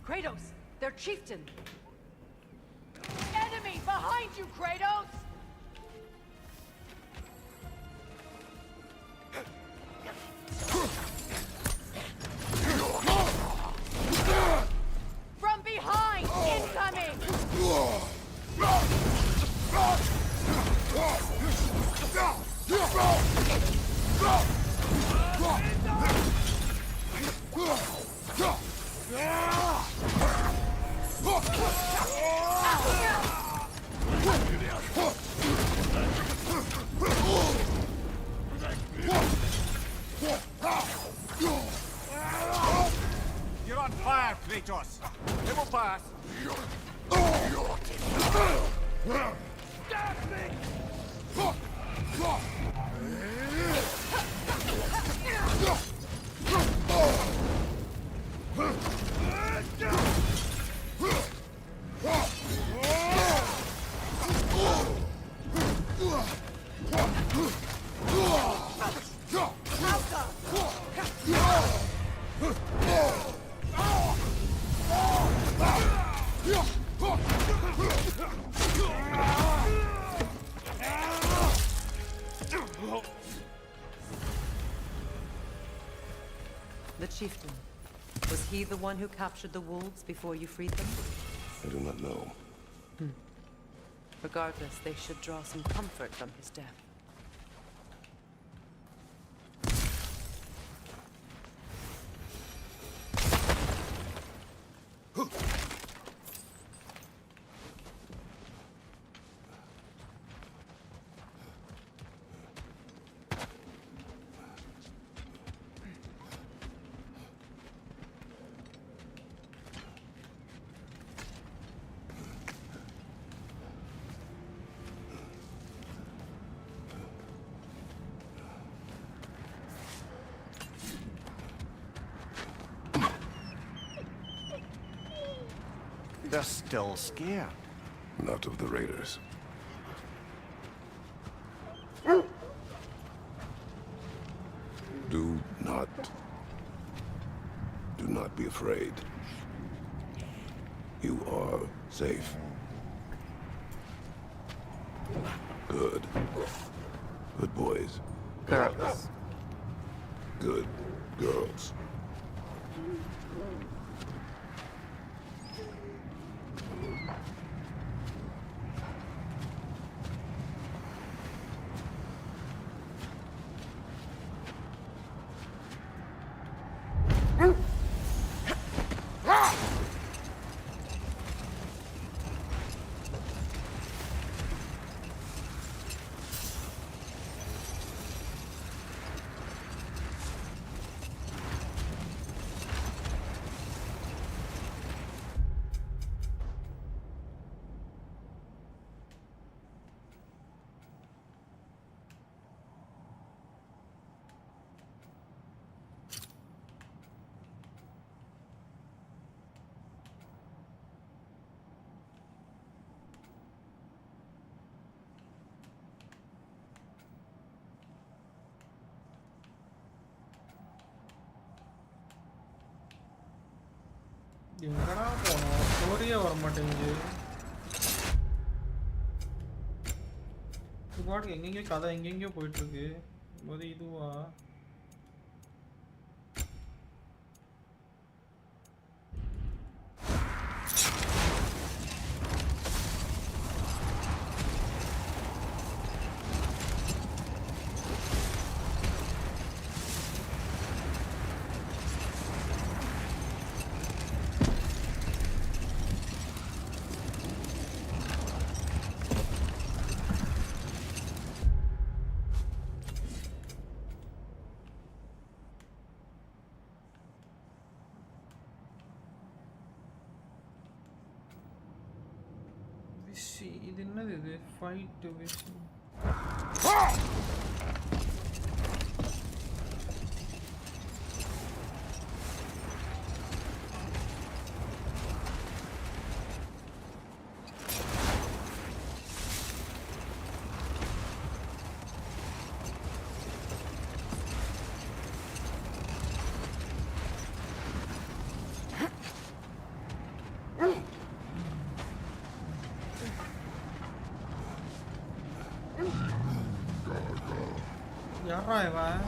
Kratos, their chieftain. Enemy behind you, Kratos! From behind, incoming! there, Kratos. It will pass. The chieftain. Was he the one who captured the wolves before you freed them? I do not know. Regardless, they should draw some comfort from his death. They're still scared. Not of the raiders. Do not be afraid. You are safe. Good. Good boys. Girls. Good girls. எங்கடா போனோம் ஸ்டோரியே வர மாட்டேங்குது இது பாட்டுக்கு எங்கெங்கயோ கதை எங்கெங்கயோ போயிட்டு இருக்கு போது இதுவா இது என்னது இது ஃபைட் விஷயம் யாரா இவன்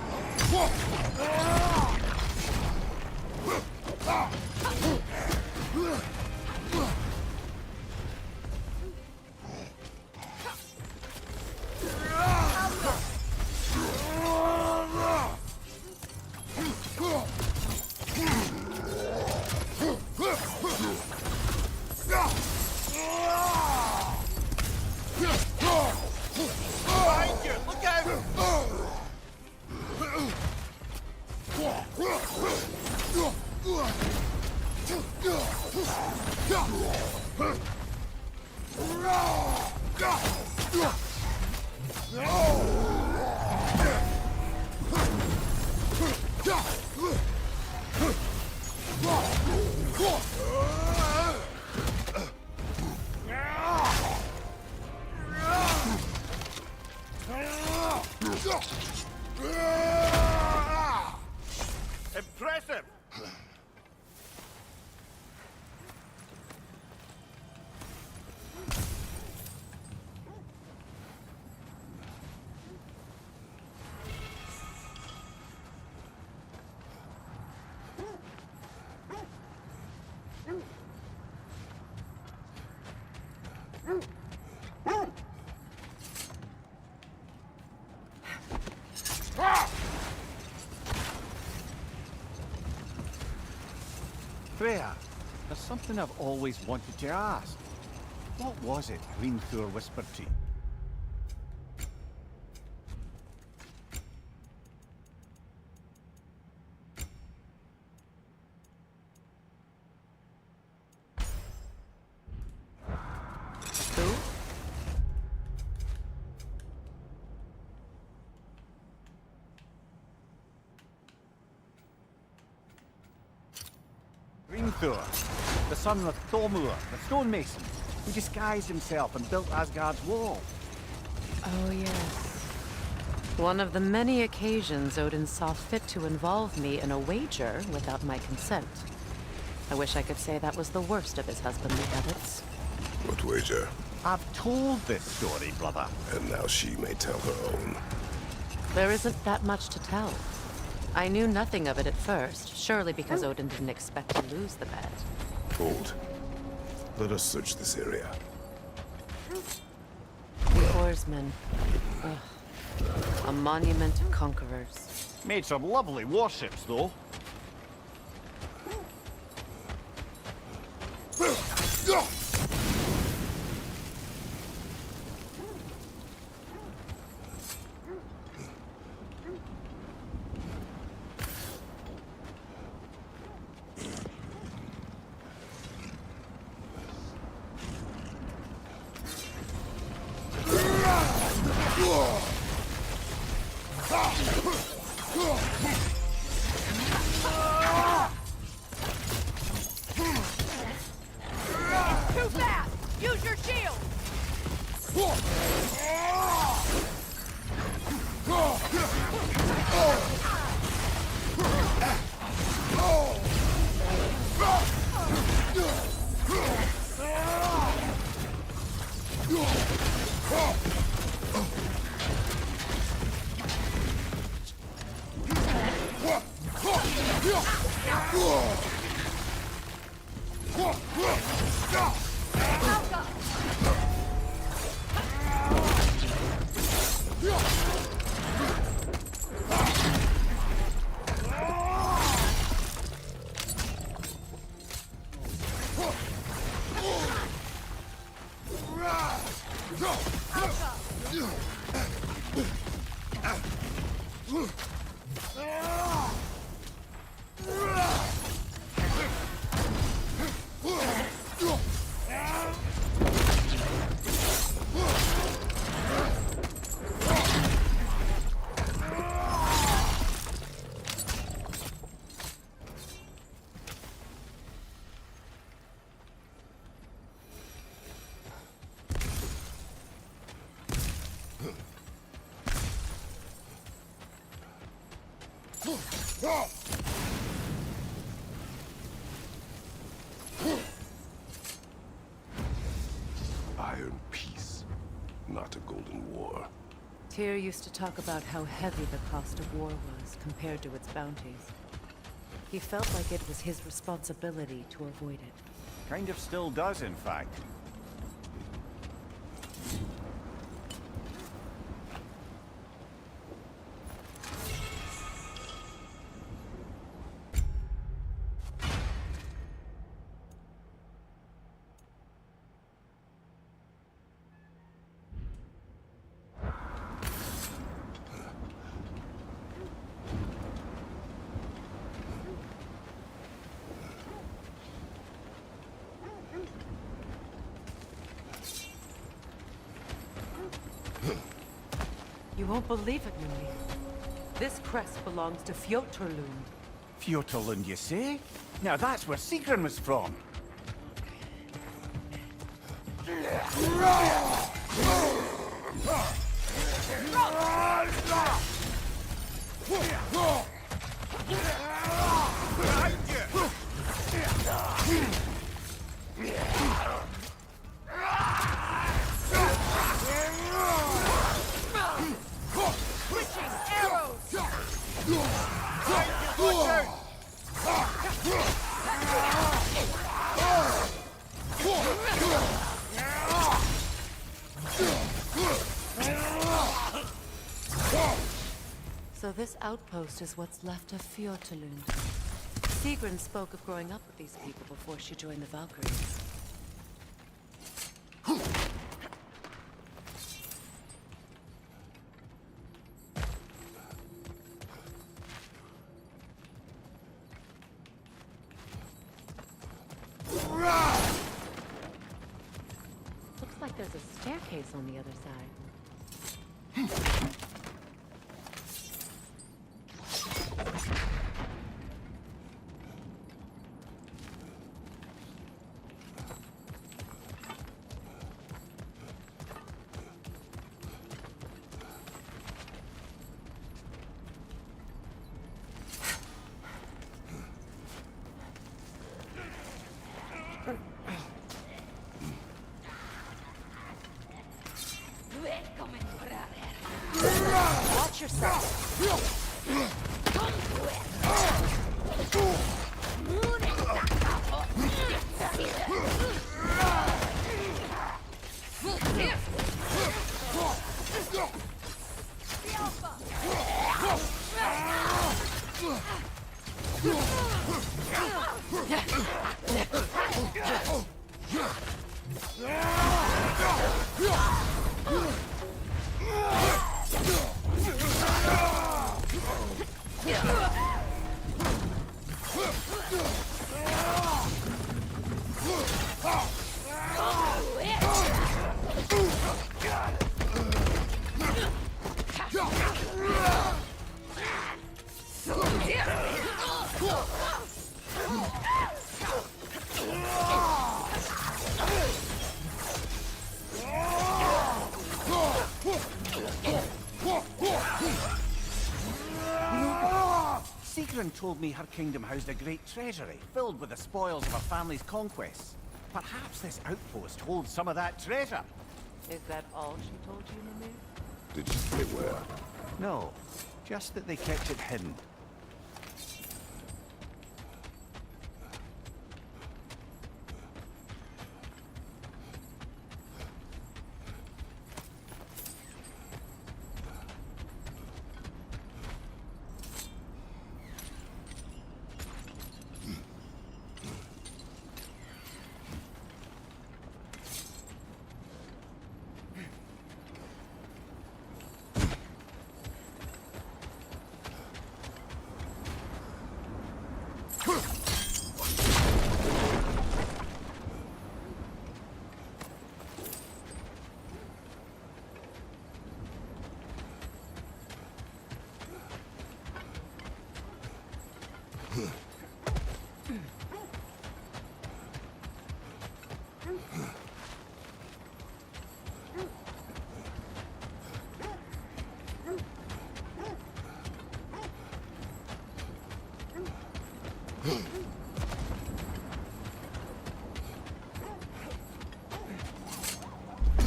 Impressive! Freya, there's something I've always wanted to ask. What was it Hrimthur whispered to you? Who? Hrimthur, the son of Thormur, the stonemason, who disguised himself and built Asgard's wall. Oh, yes. One of the many occasions Odin saw fit to involve me in a wager without my consent. I wish I could say that was the worst of his husbandly habits. What wager? I've told this story, brother. And now she may tell her own. There isn't that much to tell. I knew nothing of it at first, surely because Odin didn't expect to lose the bet. Hold. Let us search this area. The oarsmen. Ugh. A monument to conquerors. Made some lovely warships, though. Too fast! Use your shield! Iron peace, not a golden war. Tyr used to talk about how heavy the cost of war was compared to its bounties. He felt like it was his responsibility to avoid it. Kind of still does, in fact. You won't believe it, Nvme. This crest belongs to Fjotorlund. Fjotorlund, you say? Now that's where Sigrun was from. So this outpost is what's left of Fjotorlund. Sigrun spoke of growing up with these people before she joined the Valkyries. Looks like there's a staircase on the other side. Watch yourself. Sigrun told me her kingdom housed a great treasury, filled with the spoils of her family's conquests. Perhaps this outpost holds some of that treasure. Is that all she told you, Mimir? Did she say where? No, just that they kept it hidden.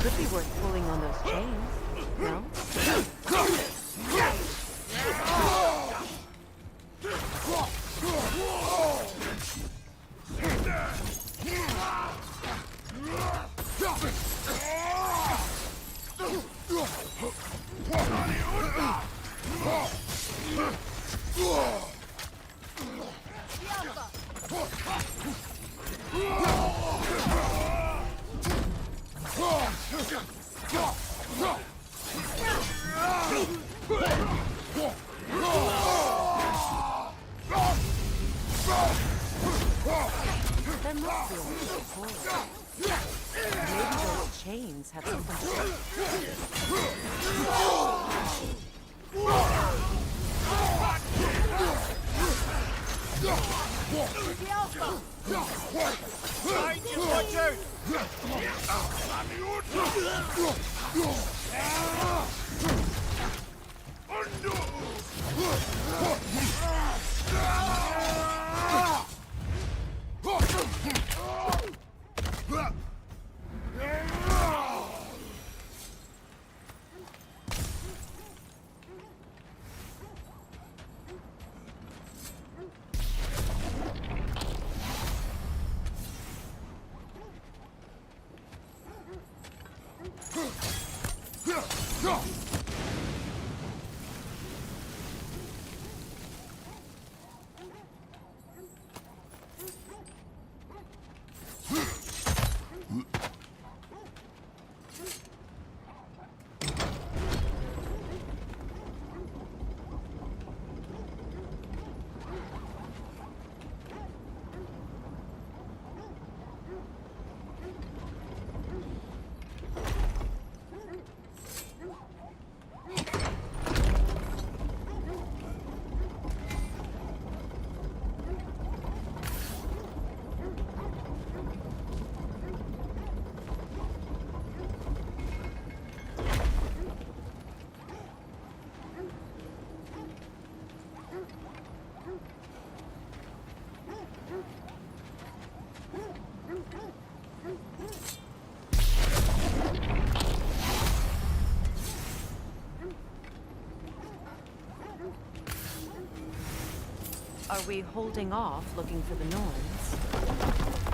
Could be worth pulling on those chains, no? There must be a way forward. Maybe the little chains have something to Are we holding off looking for the Norns?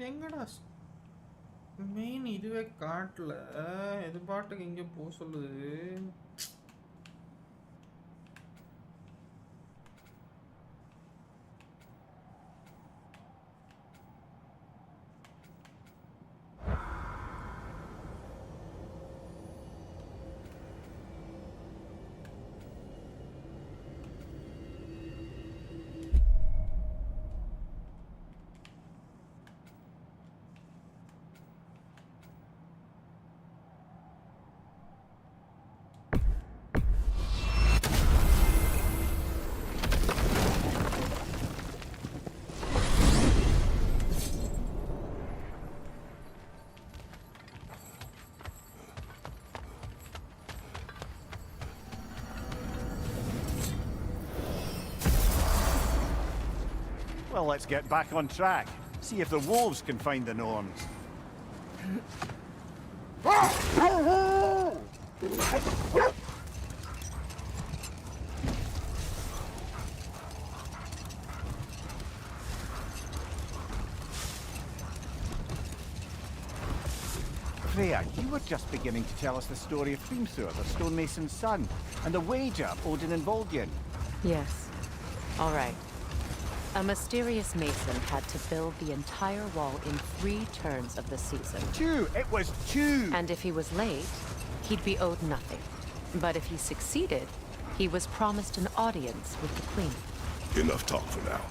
எங்கடா main இதுவே காட்டல, இது பாட்டுக்கு எங்க போக சொல்லுது. Well, let's get back on track. See if the wolves can find the Norns. Freya, Freya, you were just beginning to tell us the story of Hrimthur, the stonemason's son, and the wager Odin and Volgin. Yes. All right. A mysterious mason had to build the entire wall in 3 turns of the season. 2! It was 2! And if he was late, he'd be owed nothing. But if he succeeded, he was promised an audience with the queen. Enough talk for now.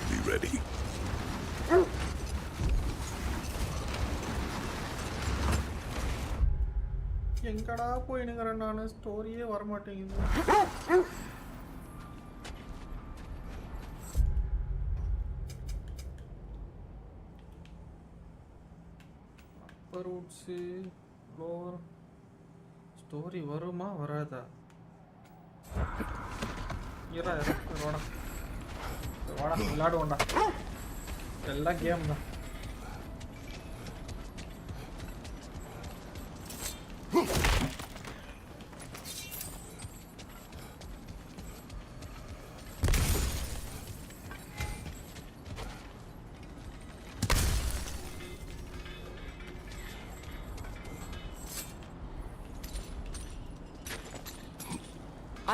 Be ready. எங்கடா போயினுங்கறேன் நானு ஸ்டோரியே வர மாட்டேங்குது Appar roots floor story வருமா வராதா இறா வாடா வாடா விளையாடுவோம்டா எல்லாம் கேம் தான்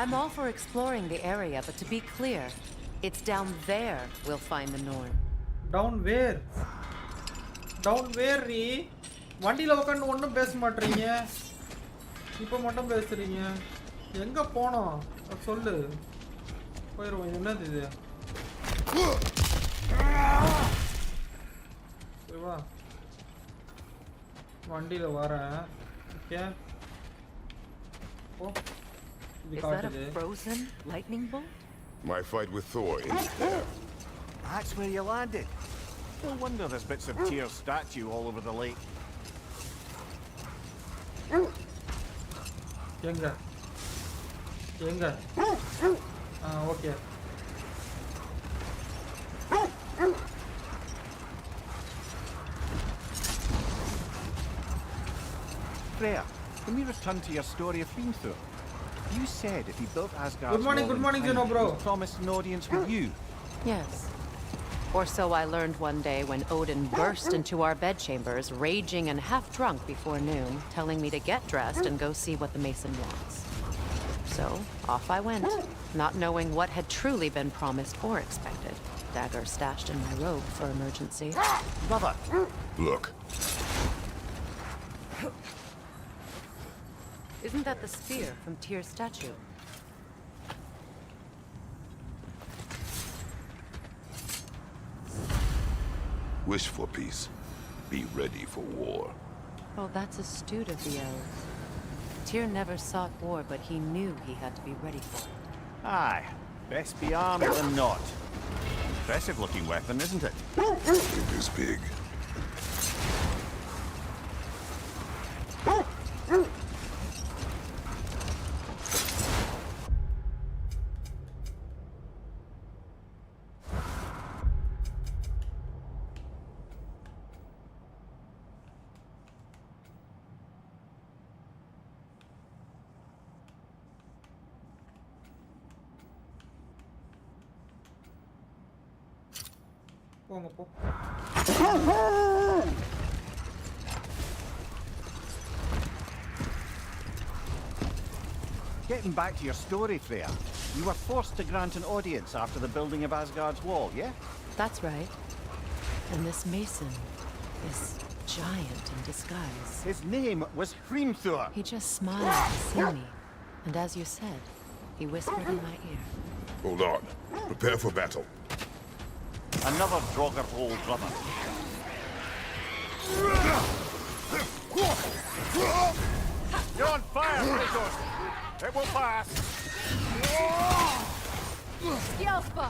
I'm all for exploring the area, but to be clear, it's down there we'll find the Norn. Down where? Down where, Ree? வண்டியில உட்கார்ந்து ஒண்ணும் பேச மாட்டீங்க. இப்போ மட்டும் பேசுறீங்க. எங்க போறோம்? சொல்லு. போயிரோம். என்னது இது? வா. வண்டியில வரேன். Okay. Oh. Is that a frozen lightning bolt? My fight with Thor ends there. That's where you landed. No wonder there's bits of Tyr's statue all over the lake. Yenga. Okay. Freya, can we return to your story of Hrimthur? You said if he built Asgard's Good morning, wall bro. he promised an audience with you. Yes. Or so I learned one day when Odin burst into our bedchambers, raging and half drunk before noon, telling me to get dressed and go see what the mason wants. So, off I went, not knowing what had truly been promised or expected. Dagger stashed in my robe for emergency. Mother! Look. Isn't that the spear from Tyr's statue? Wish for peace. Be ready for war. Oh, that's astute of the elves. Tyr never sought war, but he knew he had to be ready for it. Aye. Best be armed than not. Impressive looking weapon, isn't it? It is big. Getting back to your story, Freya, you were forced to grant an audience after the building of Asgard's wall, yeah? That's right. And this mason, this giant in disguise. His name was Hrimthur. He just smiled to see me. And as you said, he whispered in my ear. Hold on. Prepare for battle. Another Draugr old brother. You're on fire, Kratos! It will pass! Yelpa!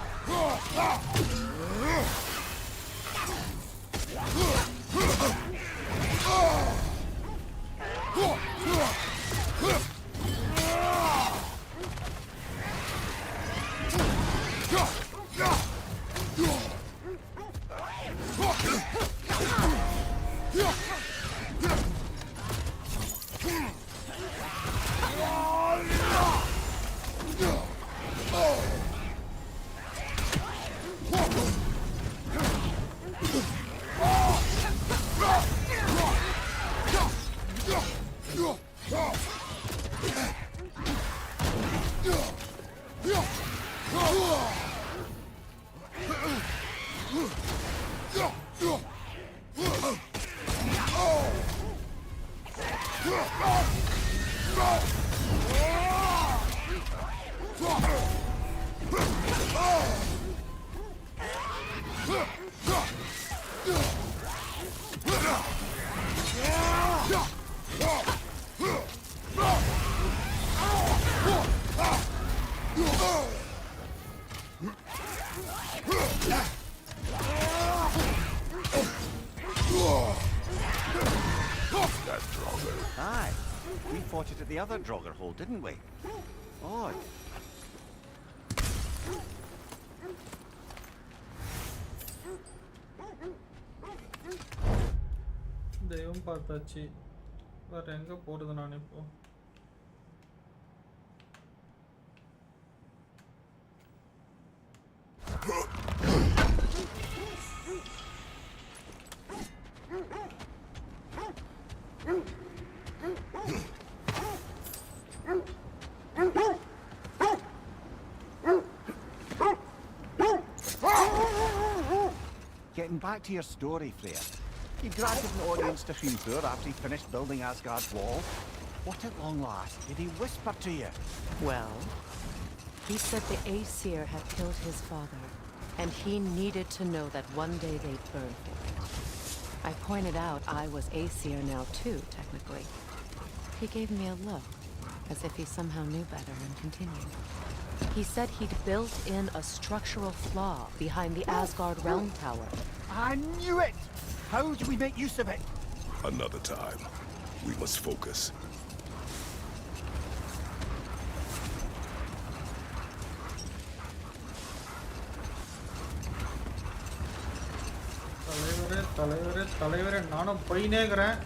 Aye, we fought it at the other Draugr hole, didn't we? Odd. தெய்வம் பார்த்தாச்சு. வேற எங்க போறது நான் இப்போ? Getting back to your story, Freya. You granted an audience to Hrimthur after he finished building Asgard's wall. What at long last did he whisper to you? Well, he said the Aesir had killed his father, and he needed to know that one day they'd burn for it. I pointed out I was Aesir now too, technically. He gave me a look, as if he somehow knew better and continued. He said he'd built in a structural flaw behind the Asgard Realm Tower. I knew it! How do we make use of it? Another time. We must focus. தலைவரே நானும் போயினே இருக்கறேன்.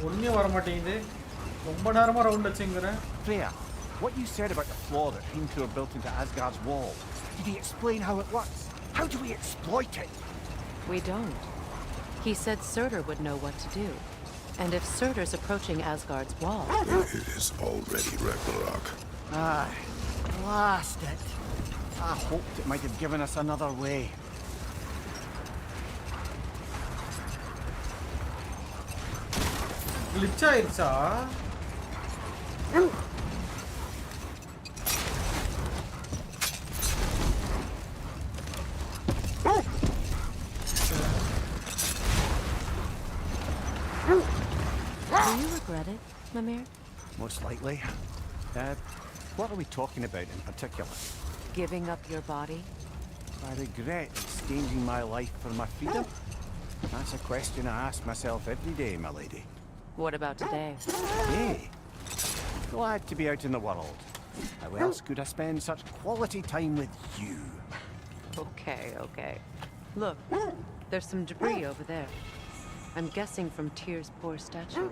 ஒண்ணே வர மாட்டேங்குது. ரொம்ப நேரமா round அடிச்சிங்கறேன். Freya, what you said about the flaw that Hrimthur built into Asgard's wall, did he explain how it works? How do we exploit it? We don't. He said Surtur would know what to do. And if Surtur's approaching Asgard's wall... It is already Ragnarok. Aye, blast it. I hoped it might have given us another way. Glitch ஆயிருச்சா? Do you regret it, Mimir? Most likely. What are we talking about in particular? Giving up your body? I regret exchanging my life for my freedom? That's a question I ask myself every day, my lady. What about today? Hey, glad to be out in the world. How else could I spend such quality time with you? Okay. Look, there's some debris over there. I'm guessing from Tyr's poor statue.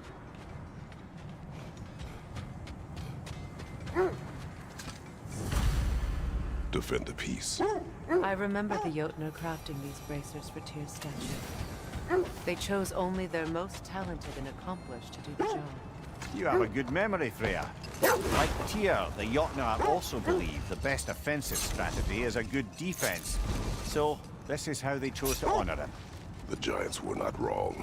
Defend the peace. I remember the Jotnar crafting these bracers for Tyr's statue. They chose only their most talented and accomplished to do the job. You have a good memory, Freya. Like Tyr, the Jotnar also believe the best offensive strategy is a good defense. So, this is how they chose to honor him. The giants were not wrong.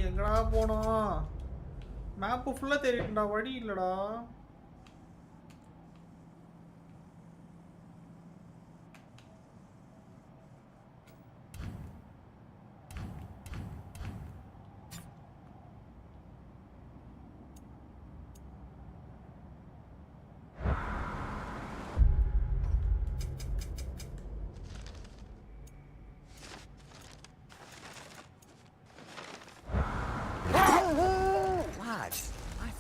எங்கடா போனோம்? Map ஃபுல்லா தேடிட்டேன்டா, வழி இல்லடா.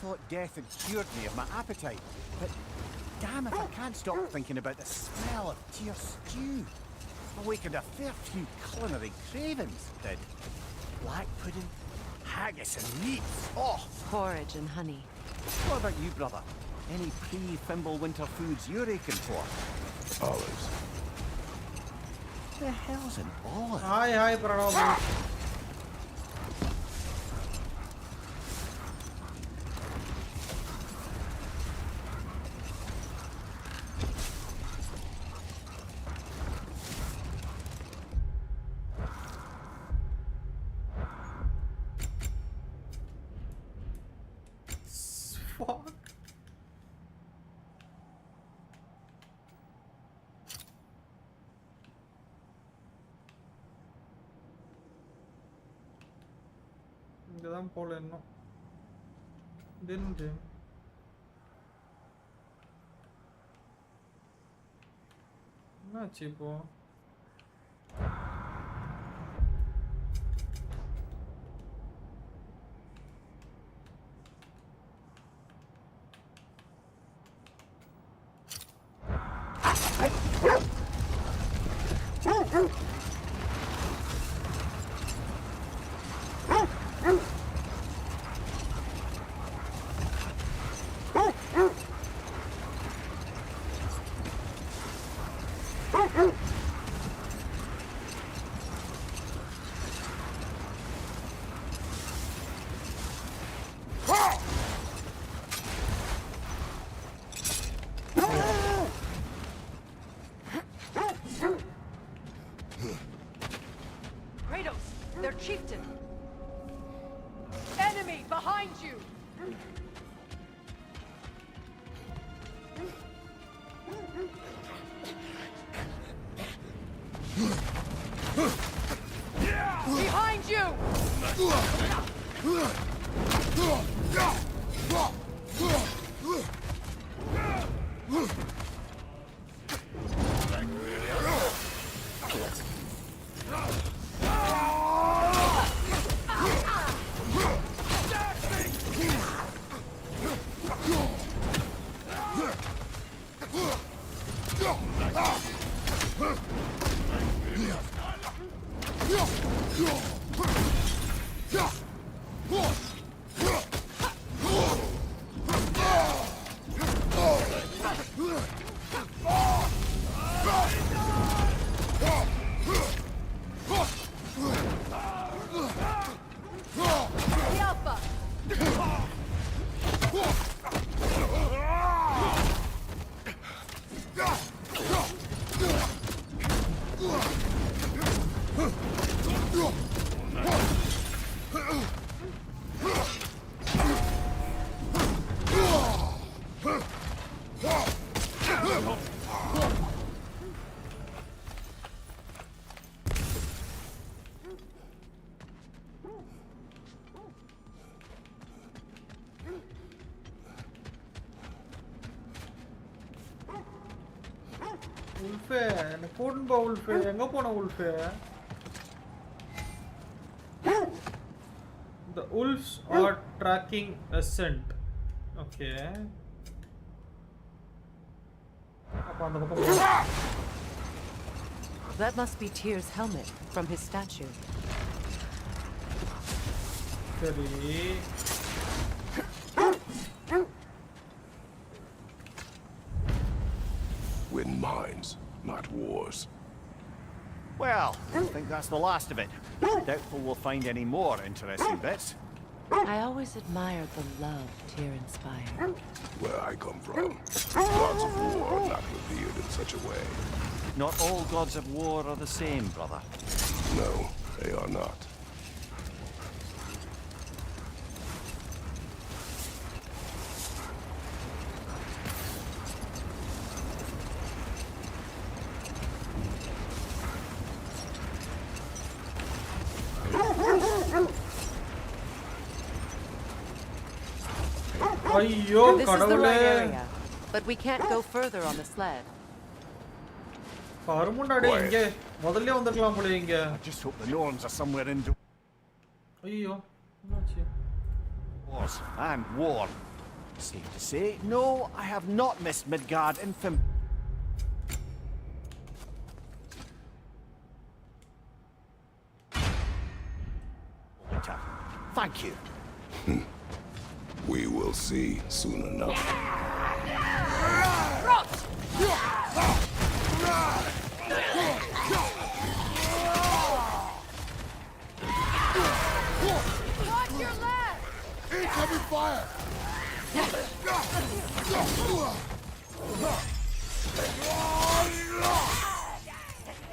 thought death had cured me of my appetite, but damn if I can't stop thinking about the smell of tear stew. Awakened a fair few culinary cravings, did. Black pudding, haggis and meat. Oh! Porridge and honey. What about you, brother? Any pre-Fimble winter foods you're aching for? Olives. The hell's an olive? Hi, Pranam. Fuck. இங்கதான் போல இன்னும் என்னாச்சு இப்போ Their chieftain. Enemy behind you. Behind you. Wolfe, என்ன கூட்டின்னு போ Wolfe, எங்க போன Wolfe? The wolves are tracking ascent. Okay. அப்ப அந்த பக்கம் That must be Tyr's helmet from his statue. சரி. Win mines, not wars. Well, I think that's the last of it. Doubtful we'll find any more interesting bits. I always admired the love Tyr inspired. Where I come from, gods of war are not revered in such a way. Not all gods of war are the same, brother. No, they are not. This is the right area, but we can't go further on the sled. கருமுண்டாடே இங்க முதல்லயே வந்திருக்கலாம் போல இங்க. Just hope the norms are somewhere in. ஐயோ என்னாச்சு? Wars and war. Safe to say, no, I have not missed Midgard Infam. Thank you. We will see soon enough. Watch your left! Incoming fire!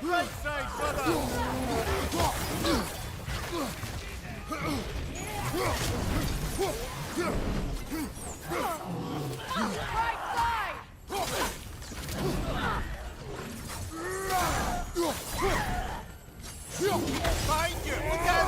Right side, brother! Right side! Behind you! Look out!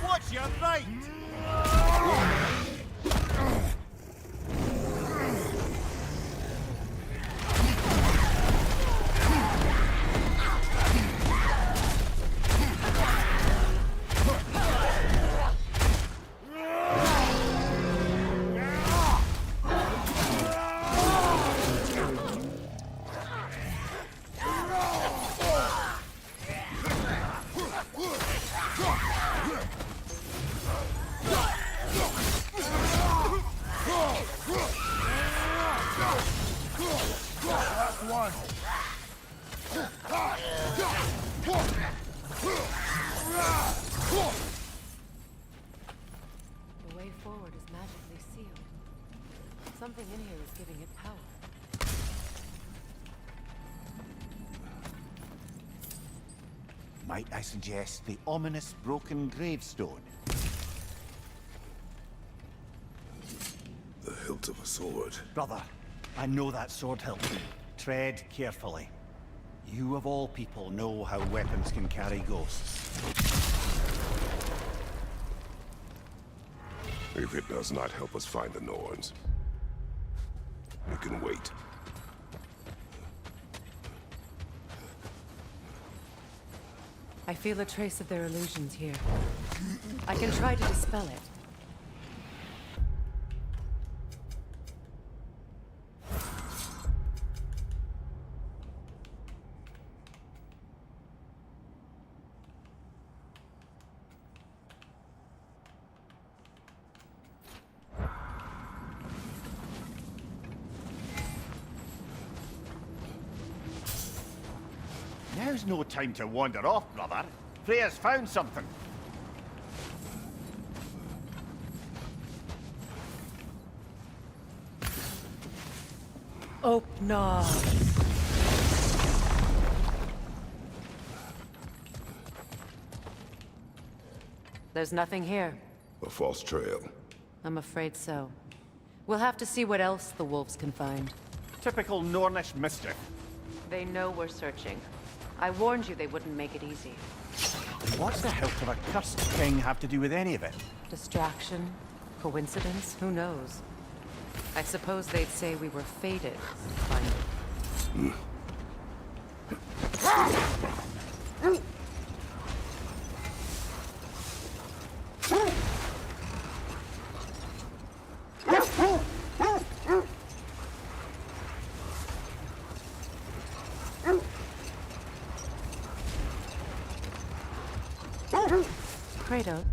Watch your right! The way forward is magically sealed. Something in here is giving it power. Might I suggest the ominous broken gravestone? The hilt of a sword. Brother, I know that sword hilt. Tread carefully. You of all people know how weapons can carry ghosts. If it does not help us find the Norns, it can wait. I feel a trace of their illusions here. I can try to dispel it. Now's no time to wander off, brother. Freya's found something. Open. There's nothing here. A false trail. I'm afraid so. We'll have to see what else the wolves can find. Typical Nornish mischief. They know we're searching. I warned you they wouldn't make it easy. What's the hilt of a cursed king have to do with any of it? Distraction? Coincidence? Who knows? I suppose they'd say we were fated, finally. Kratos.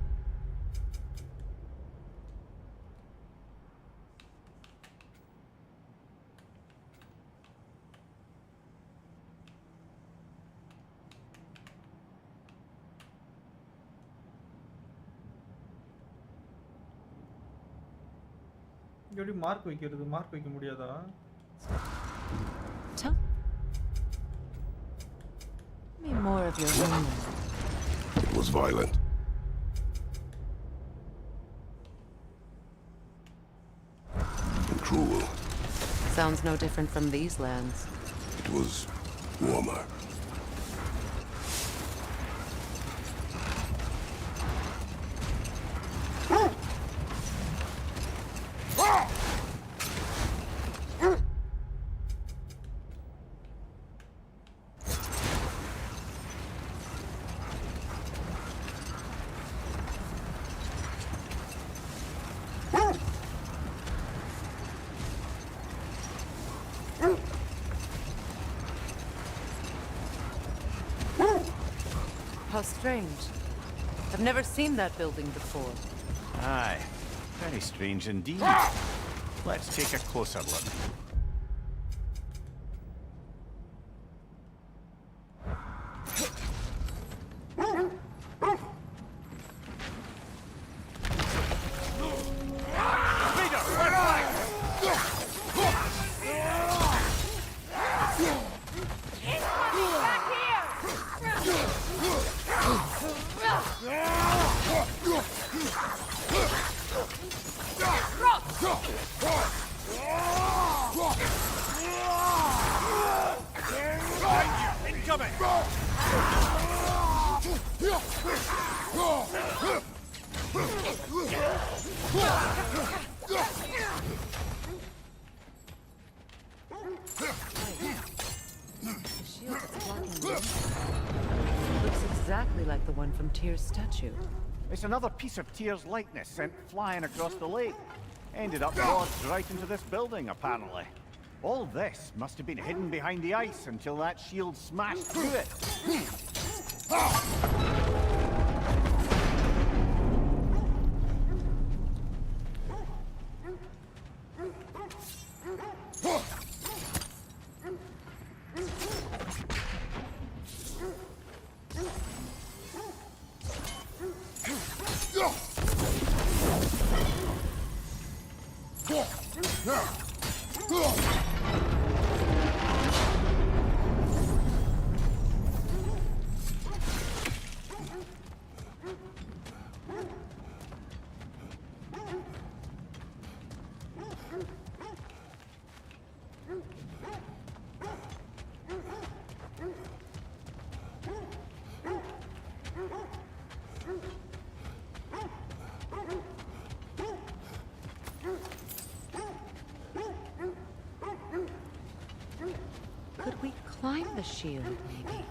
எப்படி mark வைக்கிறது mark வைக்க முடியாதா Me more of your own. It was violent. And cruel. Sounds no different from these lands. It was warmer. How strange. I've never seen that building before. Aye, very strange indeed. Let's take a closer look. Looks exactly like the one from Tyr's statue. It's another piece of Tyr's likeness sent flying across the lake. Ended up lodged right into this building, apparently. All this must have been hidden behind the ice until that shield smashed through it. Could we climb the shield, maybe?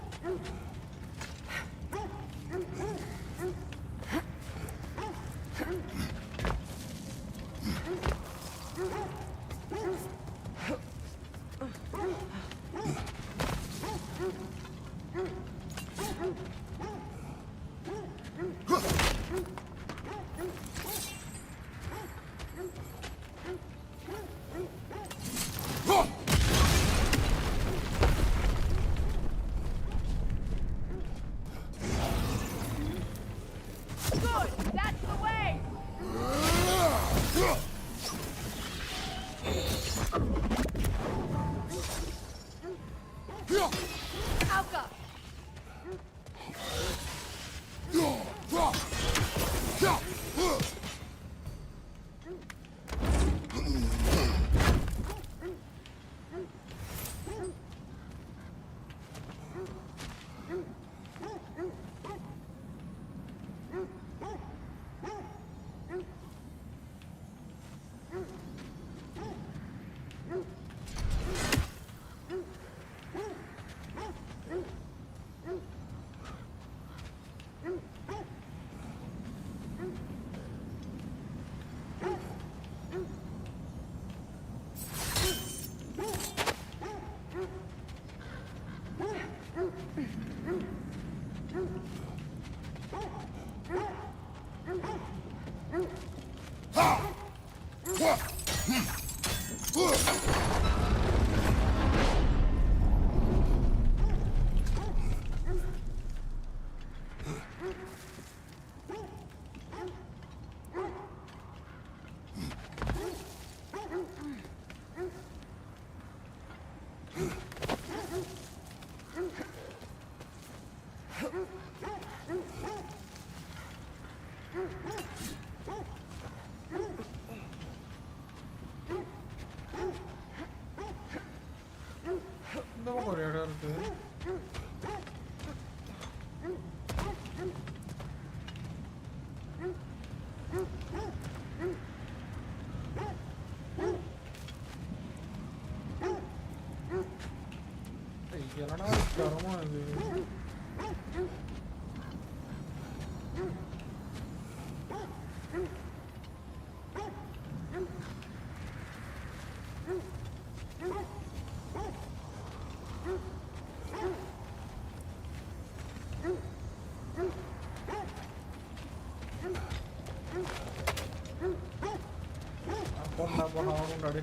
போடா ஆடுண்டாடு.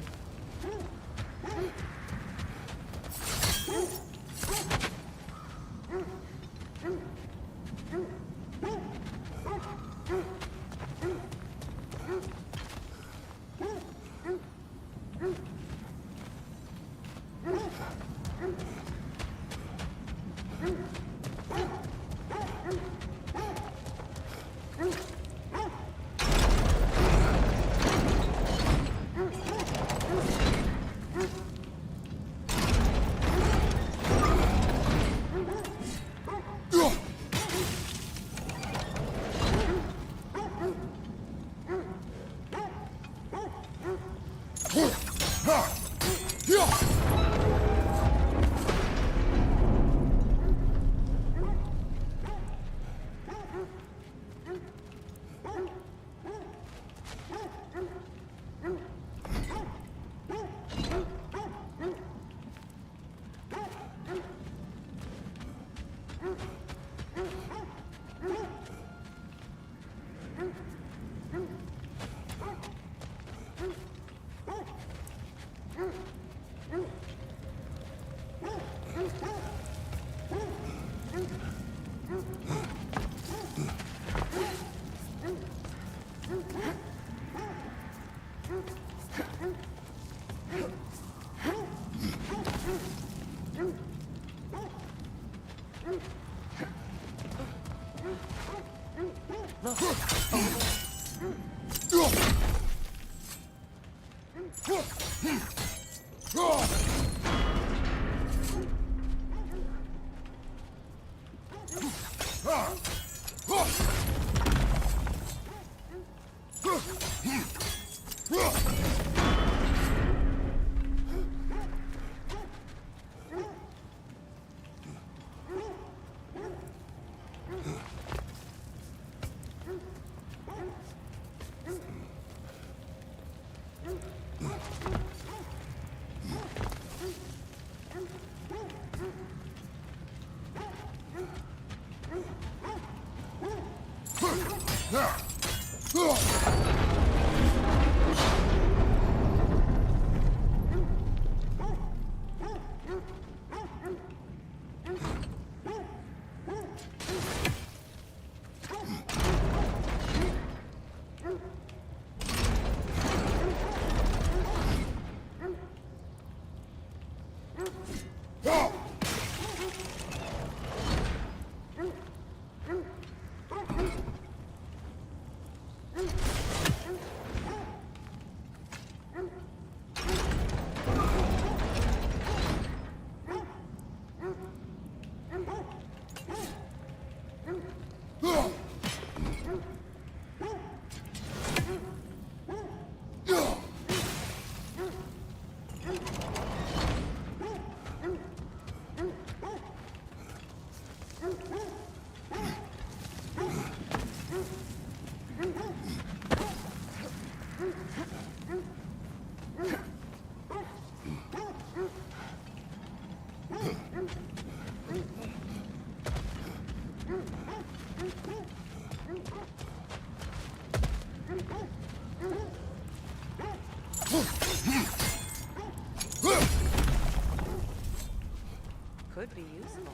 Could be useful.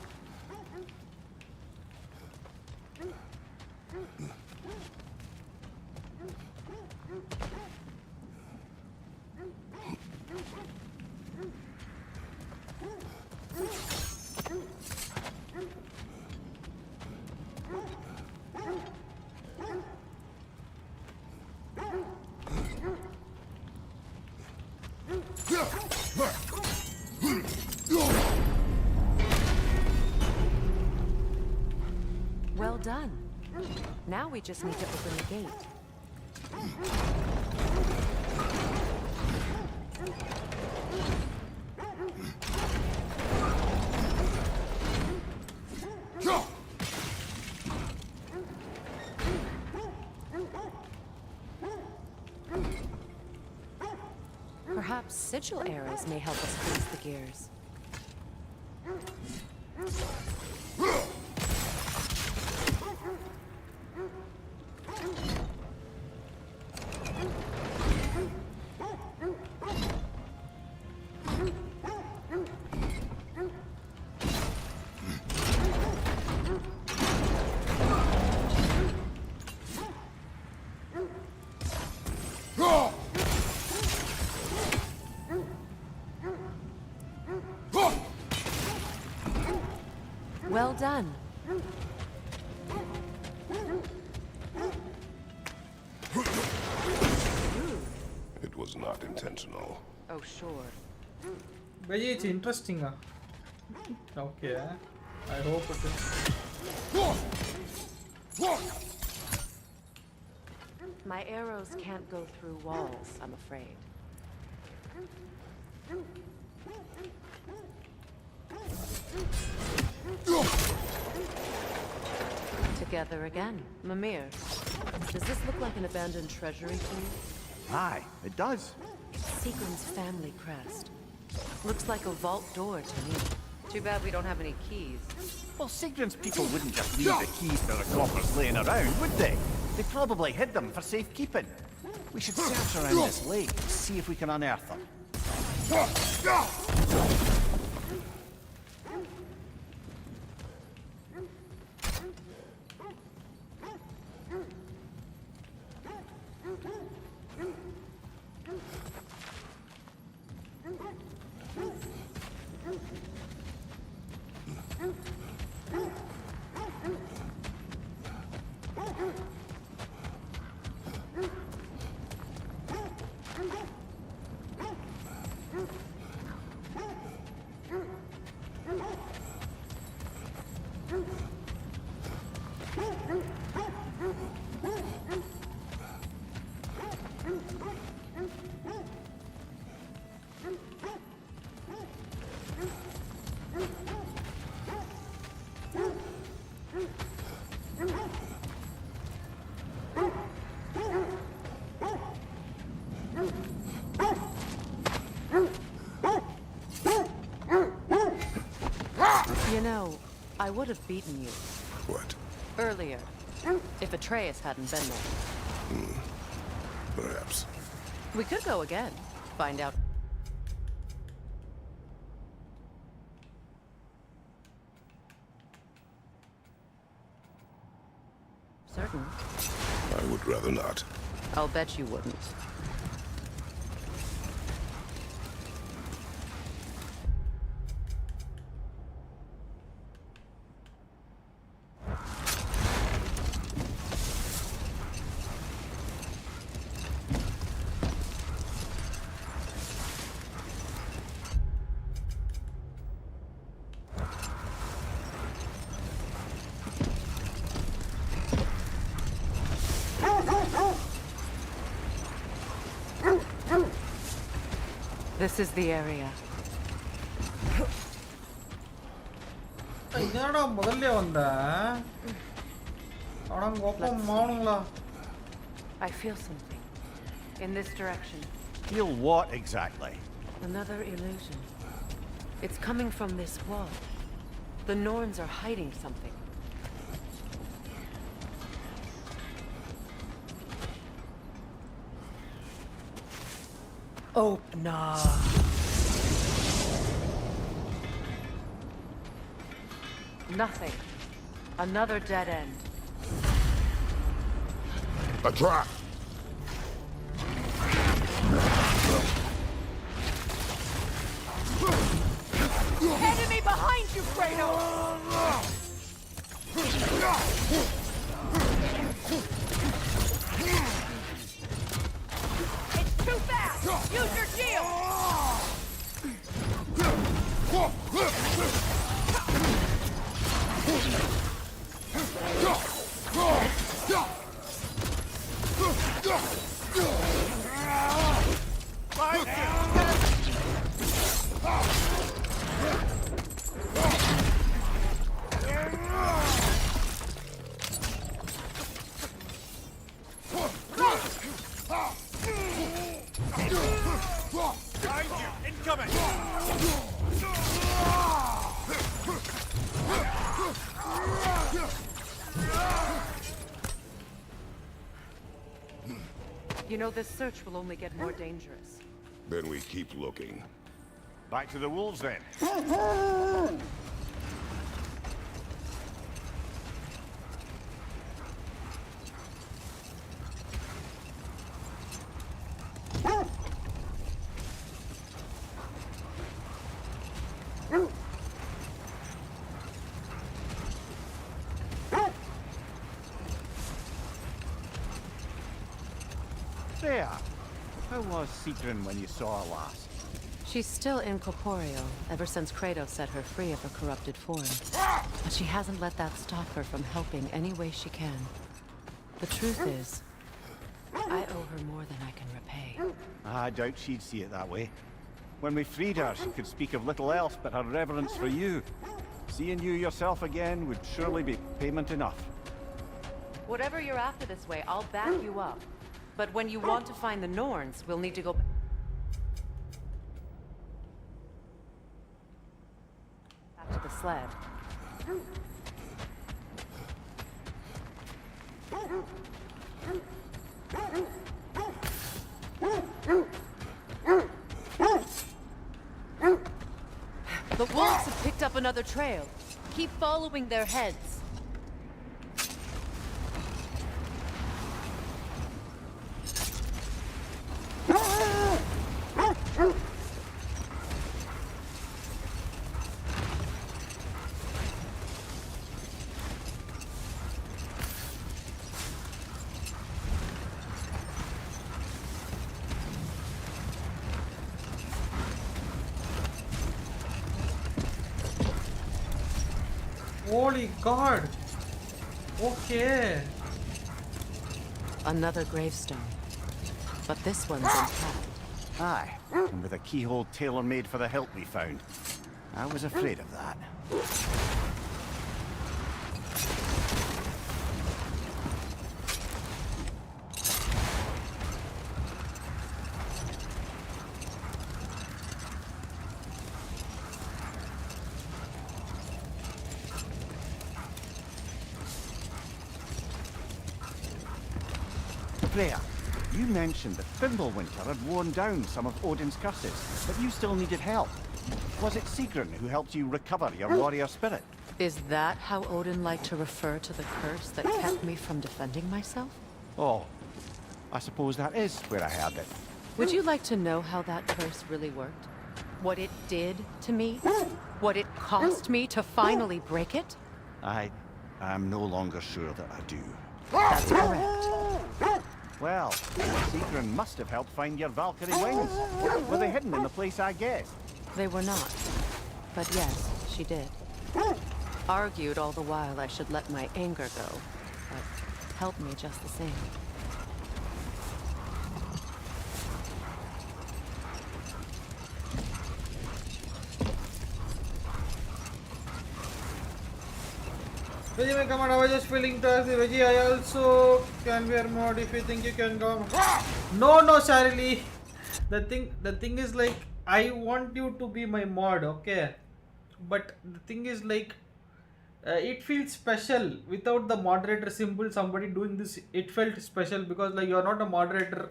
Well done. Now we just need to open the gate. Perhaps sigil arrows may help us freeze the gears. done. It was not intentional. Oh, sure. Veggie, it's interesting. Okay. I hope it is. My arrows can't go through walls, I'm afraid. Together again. Mimir, does this look like an abandoned treasury to you? Aye, it does. Sequin's family crest. Looks like a vault door to me. Too bad we don't have any keys. Well, Sigrun's people wouldn't just leave the keys to the coffers laying around, would they? They probably hid them for safekeeping. We should search around this lake and see if we can unearth them. You know, I would have beaten you. What? Earlier. If Atreus hadn't been there. Perhaps. We could go again. Find out. Certain. I would rather not. I'll bet you wouldn't. This is the area. என்னடா முதல்ல வந்த அடங்கொப்பம் மாவனுங்களா I feel something. In this direction. Feel what exactly? Another illusion. It's coming from this wall. The Norns are hiding something. Oh, nah. Nothing. Another dead end. A trap! Enemy behind you, Kratos! It's too fast! Use your shield! Incoming! You know, this search will only get more dangerous. Then we keep looking. Back to the wolves then. Freya, how was Sigrun when you saw her last? She's still incorporeal, ever since Kratos set her free of her corrupted form. But she hasn't let that stop her from helping any way she can. The truth is, I owe her more than I can repay. I doubt she'd see it that way. When we freed her, she could speak of little else but her reverence for you. Seeing you yourself again would surely be payment enough. Whatever you're after this way, I'll back you up. But when you want to find the Norns, we'll need to go back to the sled. The wolves have picked up another trail. Keep following their heads. Holy God! Okay. Another gravestone. But this one's intact. Aye, and with a keyhole tailor-made for the hilt we found. I was afraid of that. Freya, you mentioned that Fimbulwinter had worn down some of Odin's curses, but you still needed help. Was it Sigrun who helped you recover your warrior spirit? Is that how Odin liked to refer to the curse that kept me from defending myself? Oh, I suppose that is where I had it. Would you like to know how that curse really worked? What it did to me? What it cost me to finally break it? I'm no longer sure that I do. That's correct. Well, Sigrun must have helped find your Valkyrie wings. Were they hidden in the place I guessed? They were not. But yes, she did. Argued all the while I should let my anger go, but helped me just the same. Veggie, come on, I was just feeling thirsty. Veggie, I also can wear mod if you think you can come. No, Charlie. The thing is like, I want you to be my mod, okay? But the thing is like, it feels special without the moderator symbol. Somebody doing this, it felt special because like you're not a moderator.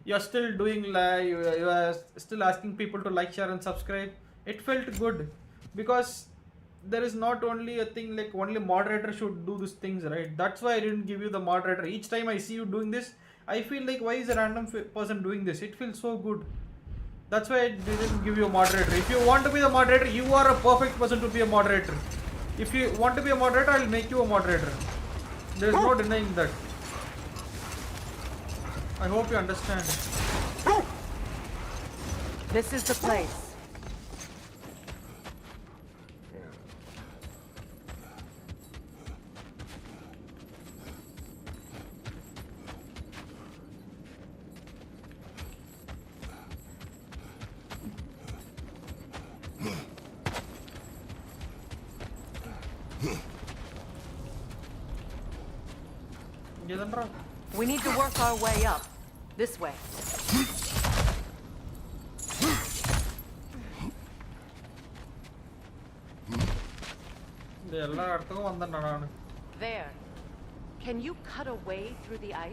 You're still doing like you are still asking people to like, share, and subscribe. It felt good because there is not only a thing like only moderator should do these things, right? That's why I didn't give you the moderator. Each time I see you doing this, I feel like why is a random person doing this? It feels so good. That's why I didn't give you a moderator. If you want to be the moderator, you are a perfect person to be a moderator. If you want to be a moderator, I'll make you a moderator. There's no denying that. I hope you understand. This is the place. We need to work our way up. This way. There. Can you cut a way through the ice?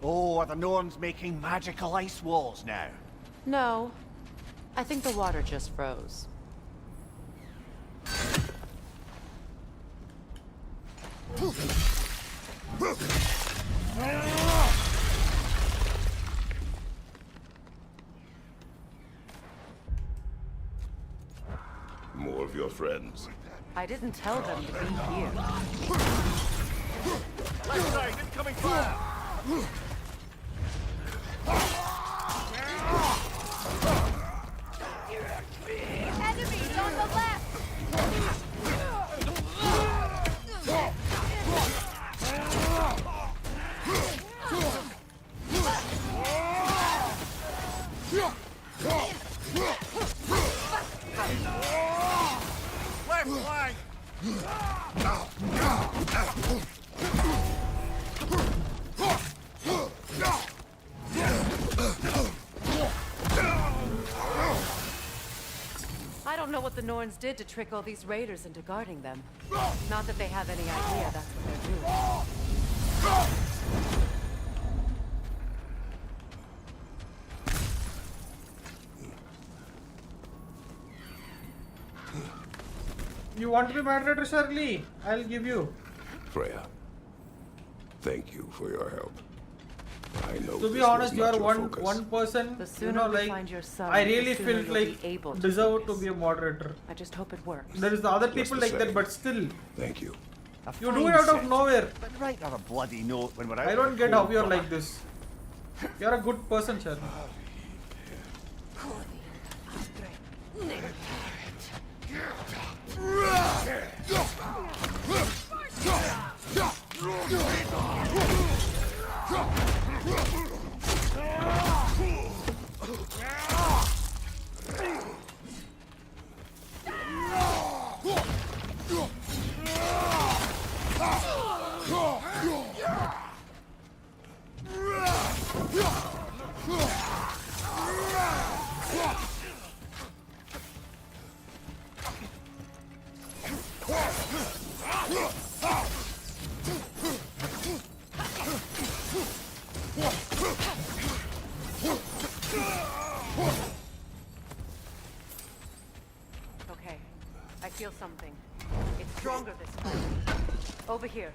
Oh, are the Norns making magical ice walls now? No. I think the water just froze. More of your friends. I didn't tell them to be here. Left side, incoming fire! Left flank! I don't know what the Norns did to trick all these raiders into guarding them. Not that they have any idea that's what they're doing. You want to be moderator, Shirley? I'll give you. Freya, thank you for your help. I know. To be this honest, was you not are your one focus. person. The You sooner know, we like find your son, I the really sooner felt you'll like be able to deserve do to this. be a moderator. I just hope it works. There is the other Just people the like that, same. but still, Thank you. you do it out of nowhere. But write her a bloody note when we're out. I don't get how you're like this. You're a good person, Shirley. Okay, I feel something. It's stronger this time. Over here.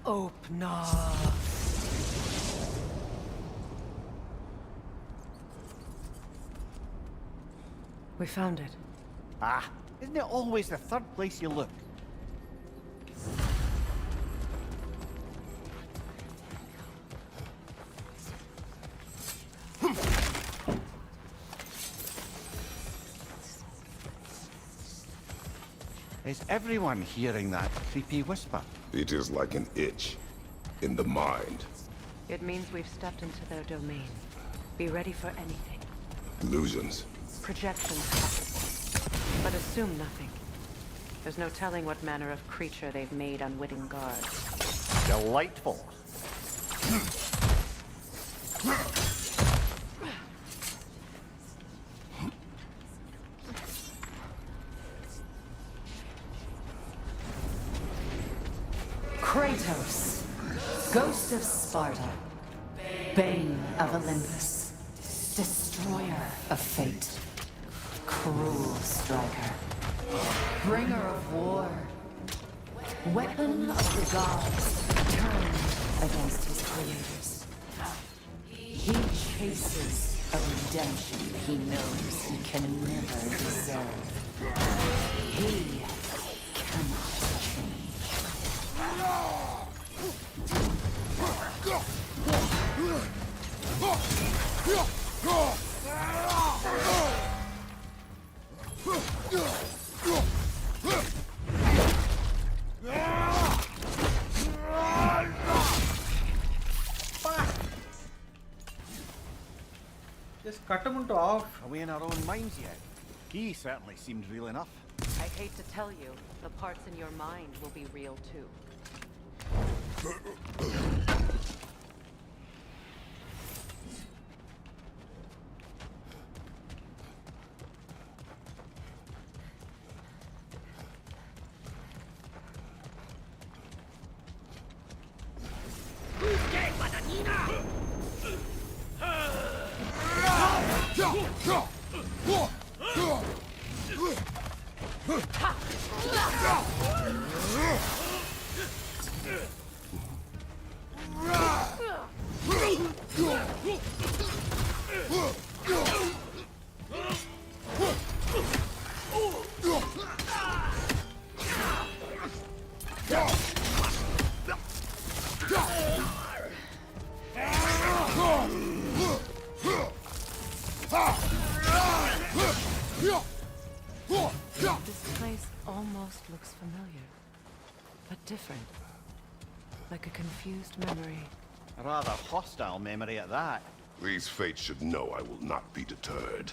Open up. We found it. Ah, isn't it always the third place you look? Is everyone hearing that creepy whisper? It is like an itch in the mind. It means we've stepped into their domain. Be ready for anything. Illusions. Projections possible. But assume nothing. There's no telling what manner of creature they've made unwitting guards. Delightful. Kratos, Ghost of Sparta, Bane of Olympus, Destroyer of Fate, Cruel Striker, Bringer of War, Weapon of the Gods, turned against his creators. He chases a redemption he knows he can never deserve. He cannot change. Just cut him into off. Are we in our own minds yet? He certainly seemed real enough. I hate to tell you, the parts in your mind will be real too. place almost looks familiar, but different. Like a confused memory. A rather hostile memory at that. These fates should know I will not be deterred.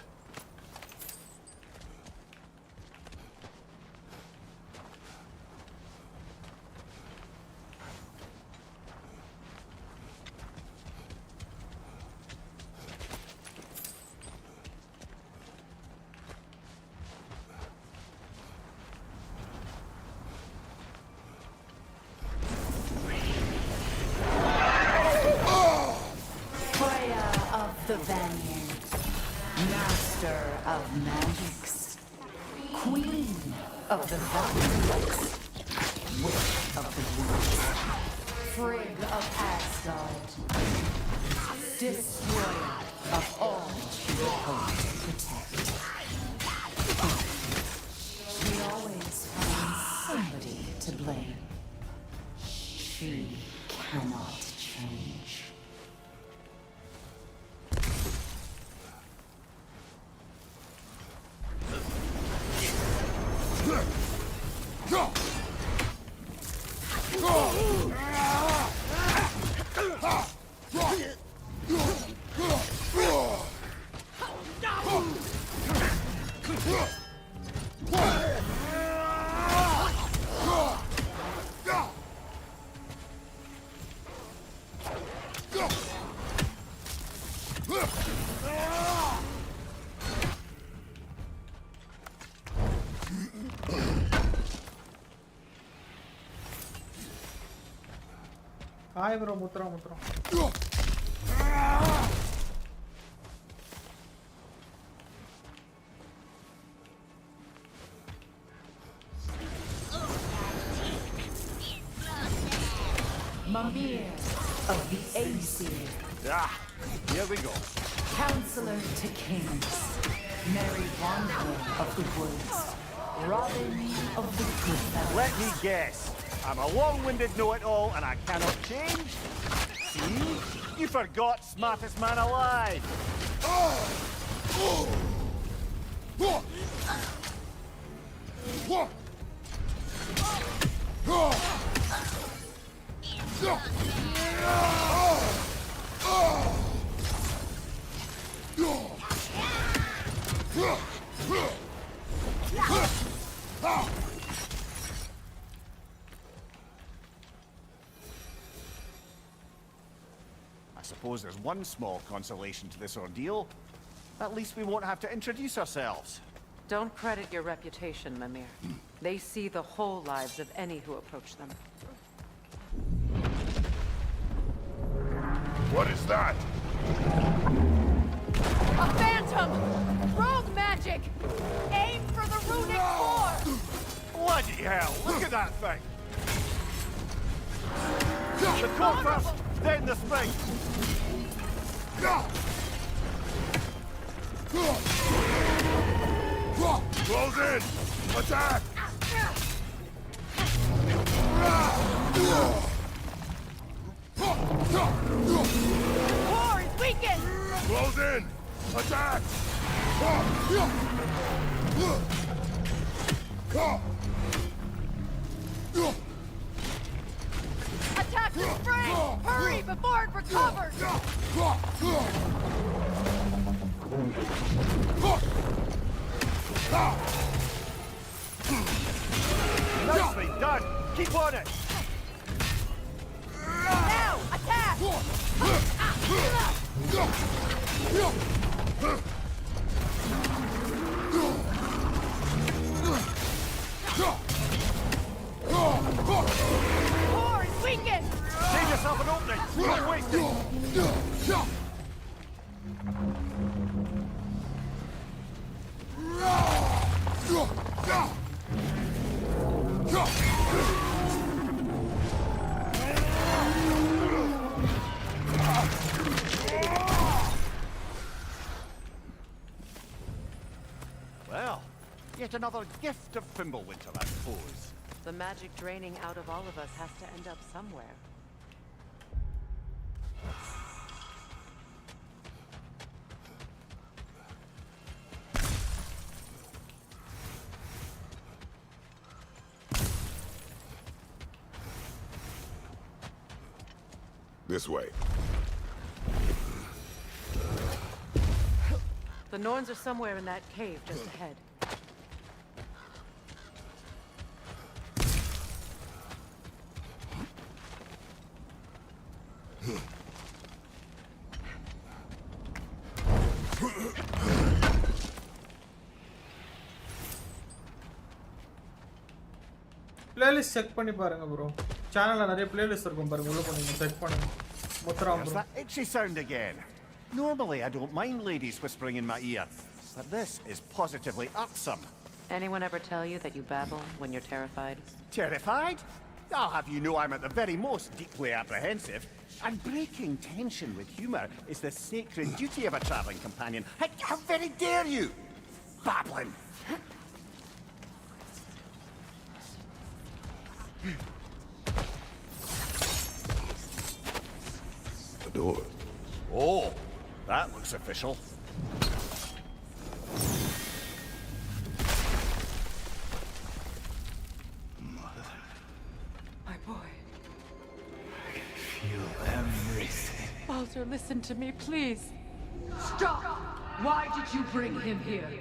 The Vanir, master of magics, queen of the Valkyries, witch of the woods, frigg of Asgard, destroyer of all she would hope to protect. She always finds somebody to blame. She cannot change. Hi bro, mutra. Mimir of the Aesir. Ah, here we go. Counselor to kings. Merry Wanderer of the woods. Robin of the good fellows. Let me guess. I'm a long-winded know-it-all and I cannot change? See? You forgot smartest man alive. I suppose there's one small consolation to this ordeal. At least we won't have to introduce ourselves. Don't credit your reputation, Mimir. They see the whole lives of any who approach them. What is that? A phantom! Rogue magic! Aim for the runic core! Bloody hell, look at that thing! The core first, then the spring! Close in! Attack! Core is weakened! Close in! Attack! Attack the spring! Hurry before it recovers! Nicely done! Keep on it! Now, attack! Core is weakened! Save yourself an opening! Don't waste it! Well, yet another gift of Fimbulwinter, I suppose. The magic draining out of all of us has to end up somewhere. This way. The Norns are somewhere in that cave just ahead. Playlist check பண்ணி பாருங்க bro. Channelல நிறைய playlist இருக்கும் பாருங்க உள்ள போய் check பண்ணுங்க. Motoram There's bro. that itchy sound again. Normally I don't mind ladies whispering in my ear, but this is positively irksome. Anyone ever tell you that you babble when you're terrified? Terrified? I'll have you know I'm at the very most deeply apprehensive. And breaking tension with humour is the sacred duty of a travelling companion. How very dare you? Babbling! The door. Oh, that looks official. My boy. Feel everything. Baldur, listen to me, please. Stop! Why did you bring him here?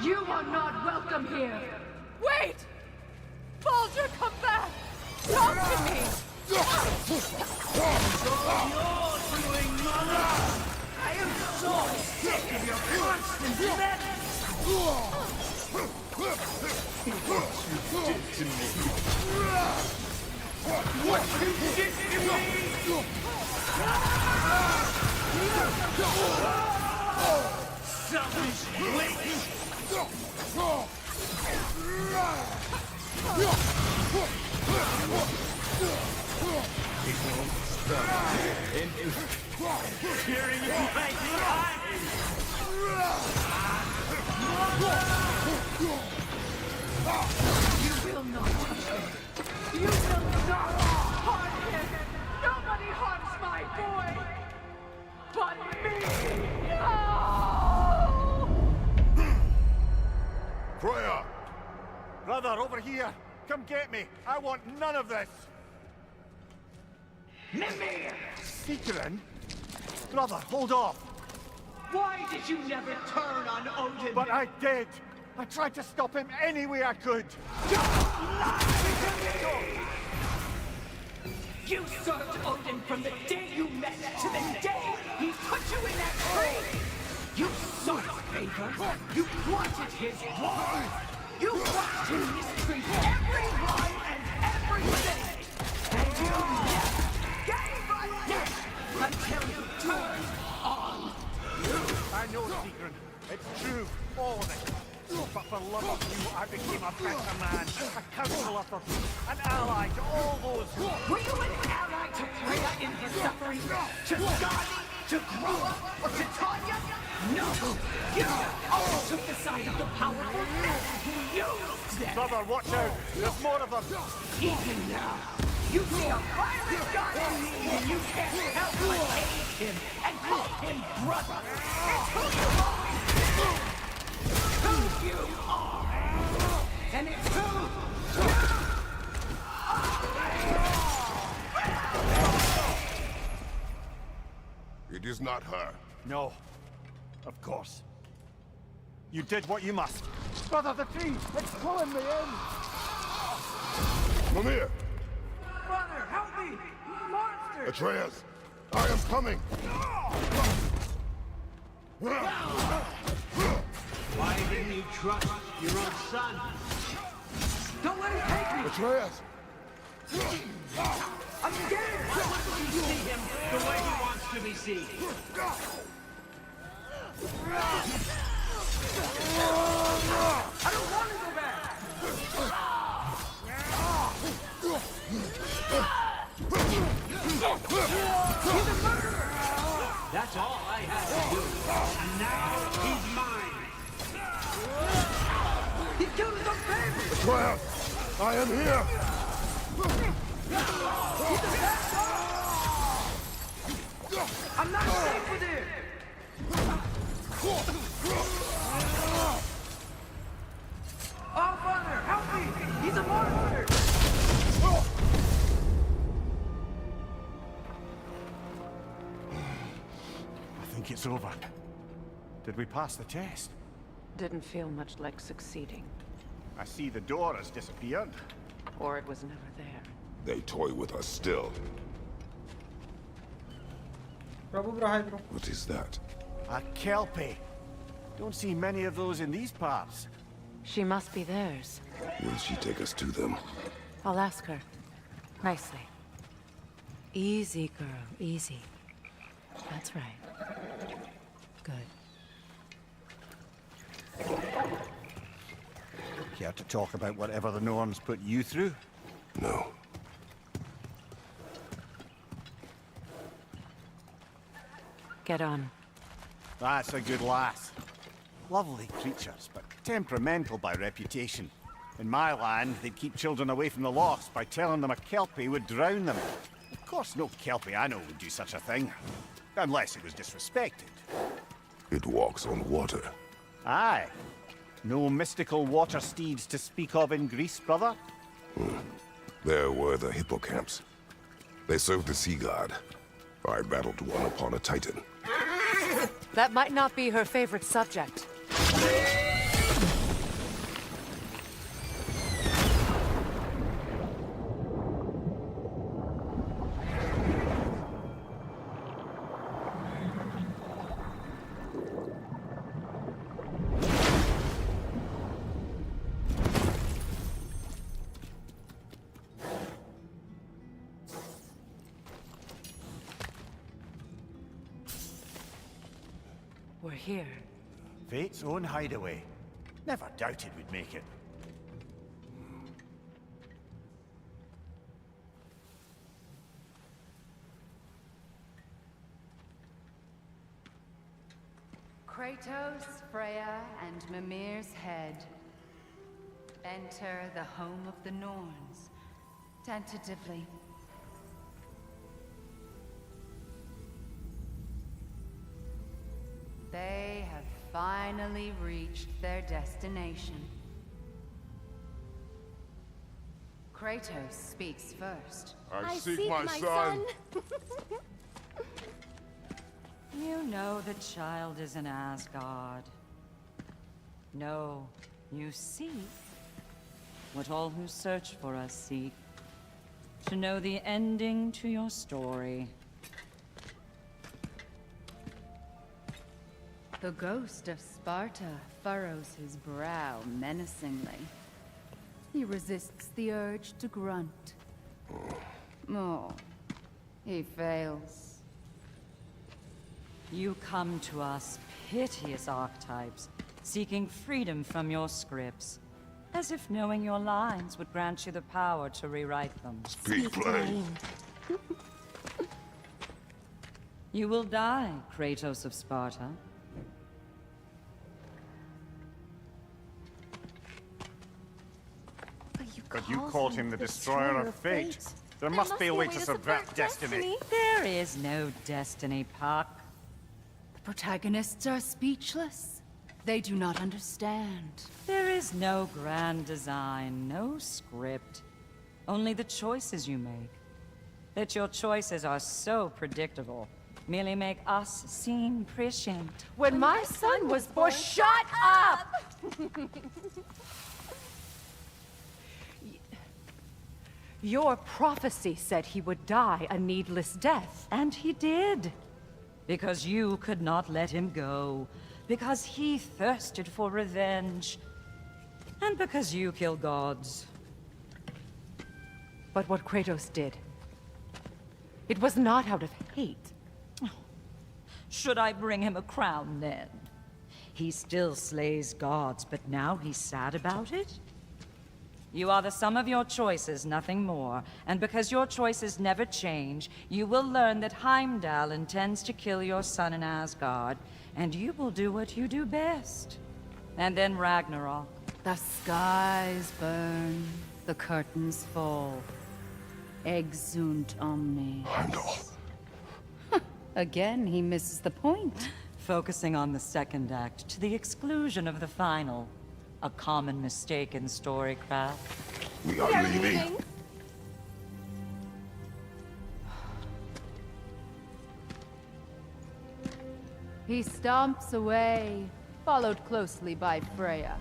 You are not welcome here. Wait! Baldur, come back! Talk to me! I am so sick of your constant madness! What you did to me. What you did to me! Selfish witch! It won't stop. Hearing you like You will not touch him. You will not harm him. Nobody harms my boy. But me. No! Freya! Brother, over here! Come get me! I want none of this! Nvme! Seekerin? Brother, hold off! Why did you never turn on Odin? But I did! I tried to stop him any way I could! You served Odin from the day you met to the day he put you in that tree! You sought favor! You wanted his war! You watched him mistreat everyone and everything! And you never gave a damn until you turned on you! I know, Seekerin. It's true, all of it. But for love of you, I became a better man, a counselor for peace, an ally to all those who... Were you an ally to Freya in his suffering? To Skadi? To Grua? Or to Tanya? No! You always took the side of the powerful men who used them! Brother, watch out! There's more of them! Even now, you see a violent god in me and you can't help but hate him and call him brother! It's who you always been! Who you are! And it's who you are! It is not her. No. Of course. You did what you must. Brother, the tree! It's pulling me in! Mimir! Brother, help me! Monster! Atreus! I am coming! Why didn't you trust your own son? Don't let him take me! Atreus! I'm scared! I want you to see him the way he wants to be seen. I don't want to go back! He's a murderer! That's all I had to do. And now he's mine. He killed his own family! Atreus! I am here! I'm not safe with him! Oh, Father, help me! He's a monster! like it's over. Did we pass the test? Didn't feel much like succeeding. I see the door has disappeared. Or it was never there. They toy with us still. Prabhu bro, hi bro. What is that? A kelpie. Don't see many of those in these parts. She must be theirs. Will she take us to them? I'll ask her. Nicely. Easy, girl. Easy. That's right. Good. Care to talk about whatever the Norns put you through? No. Get on. That's a good lass. Lovely creatures, but temperamental by reputation. In my land, they'd keep children away from the lost by telling them a kelpie would drown them. Of course, no kelpie I know would do such a thing. Unless it was disrespected. It walks on water. Aye. No mystical water steeds to speak of in Greece, brother? There were the hippocamps. They served the sea god. I battled one upon a titan. That might not be her favorite subject. We're here. Fate's own hideaway. Never doubted we'd make it. Kratos, Freya, and Mimir's head. Enter the home of the Norns. Tentatively. They have finally reached their destination. Kratos speaks first. I seek my son. You know the child is in Asgard. No, you seek what all who search for us seek. To know the ending to your story. The ghost of Sparta furrows his brow menacingly. He resists the urge to grunt. Oh, he fails. You come to us, piteous archetypes, seeking freedom from your scripts, as if knowing your lines would grant you the power to rewrite them. Speak plain. You will die, Kratos of Sparta. But you called him the destroyer of fate. There must be a way to subvert destiny. There is no destiny, Puck. The protagonists are speechless. They do not understand. There is no grand design, no script. Only the choices you make. That your choices are so predictable merely make us seem prescient. When my son was born, shut up! Your prophecy said he would die a needless death. And he did. Because you could not let him go. Because he thirsted for revenge. And because you kill gods. But what Kratos did, it was not out of hate. Should I bring him a crown then? He still slays gods, but now he's sad about it? You are the sum of your choices, nothing more. And because your choices never change, you will learn that Heimdall intends to kill your son in Asgard, and you will do what you do best. And then Ragnarok. The skies burn, the curtains fall. Exunt omnes. Heimdall. Again, he misses the point. Focusing on the second act to the exclusion of the final. A common mistake in storycraft. We are leaving. He stomps away, followed closely by Freya.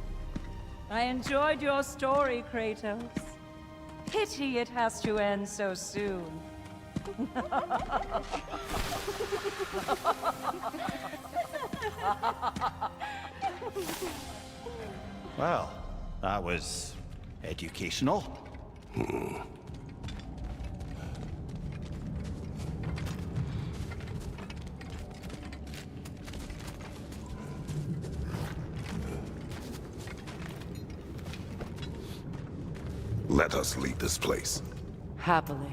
I enjoyed your story, Kratos. Pity it has to end so soon. Well, that was educational. Let us leave this place. Happily.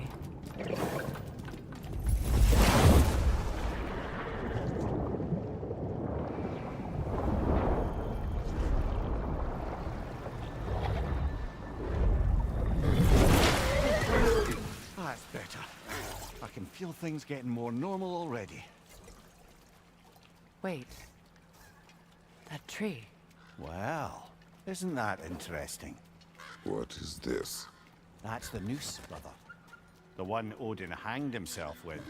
That's better. I can feel things getting more normal already. Wait. That tree. Well, isn't that interesting? What is this? That's the noose, brother. The one Odin hanged himself with.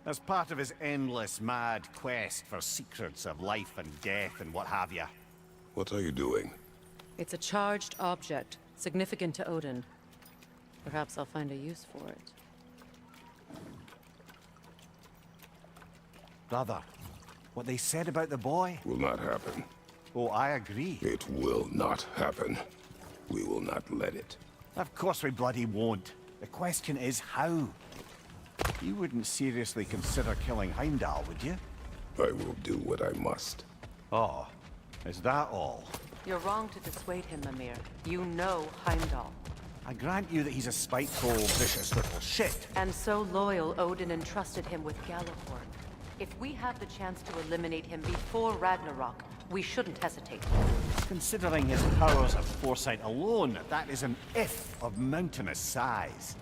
As part of his endless, mad quest for secrets of life and death and what have you. What are you doing? It's a charged object, significant to Odin. Perhaps I'll find a use for it. Brother, what they said about the boy? Will not happen. Oh, I agree. It will not happen. We will not let it. Of course we bloody won't. The question is how? You wouldn't seriously consider killing Heimdall, would you? I will do what I must. Oh, is that all? You're wrong to dissuade him, Mimir. You know Heimdall. I grant you that he's a spiteful, vicious little shit. And so loyal, Odin entrusted him with Gjallarhorn. If we have the chance to eliminate him before Ragnarok, we shouldn't hesitate. Considering his powers of foresight alone, that is an if of mountainous size.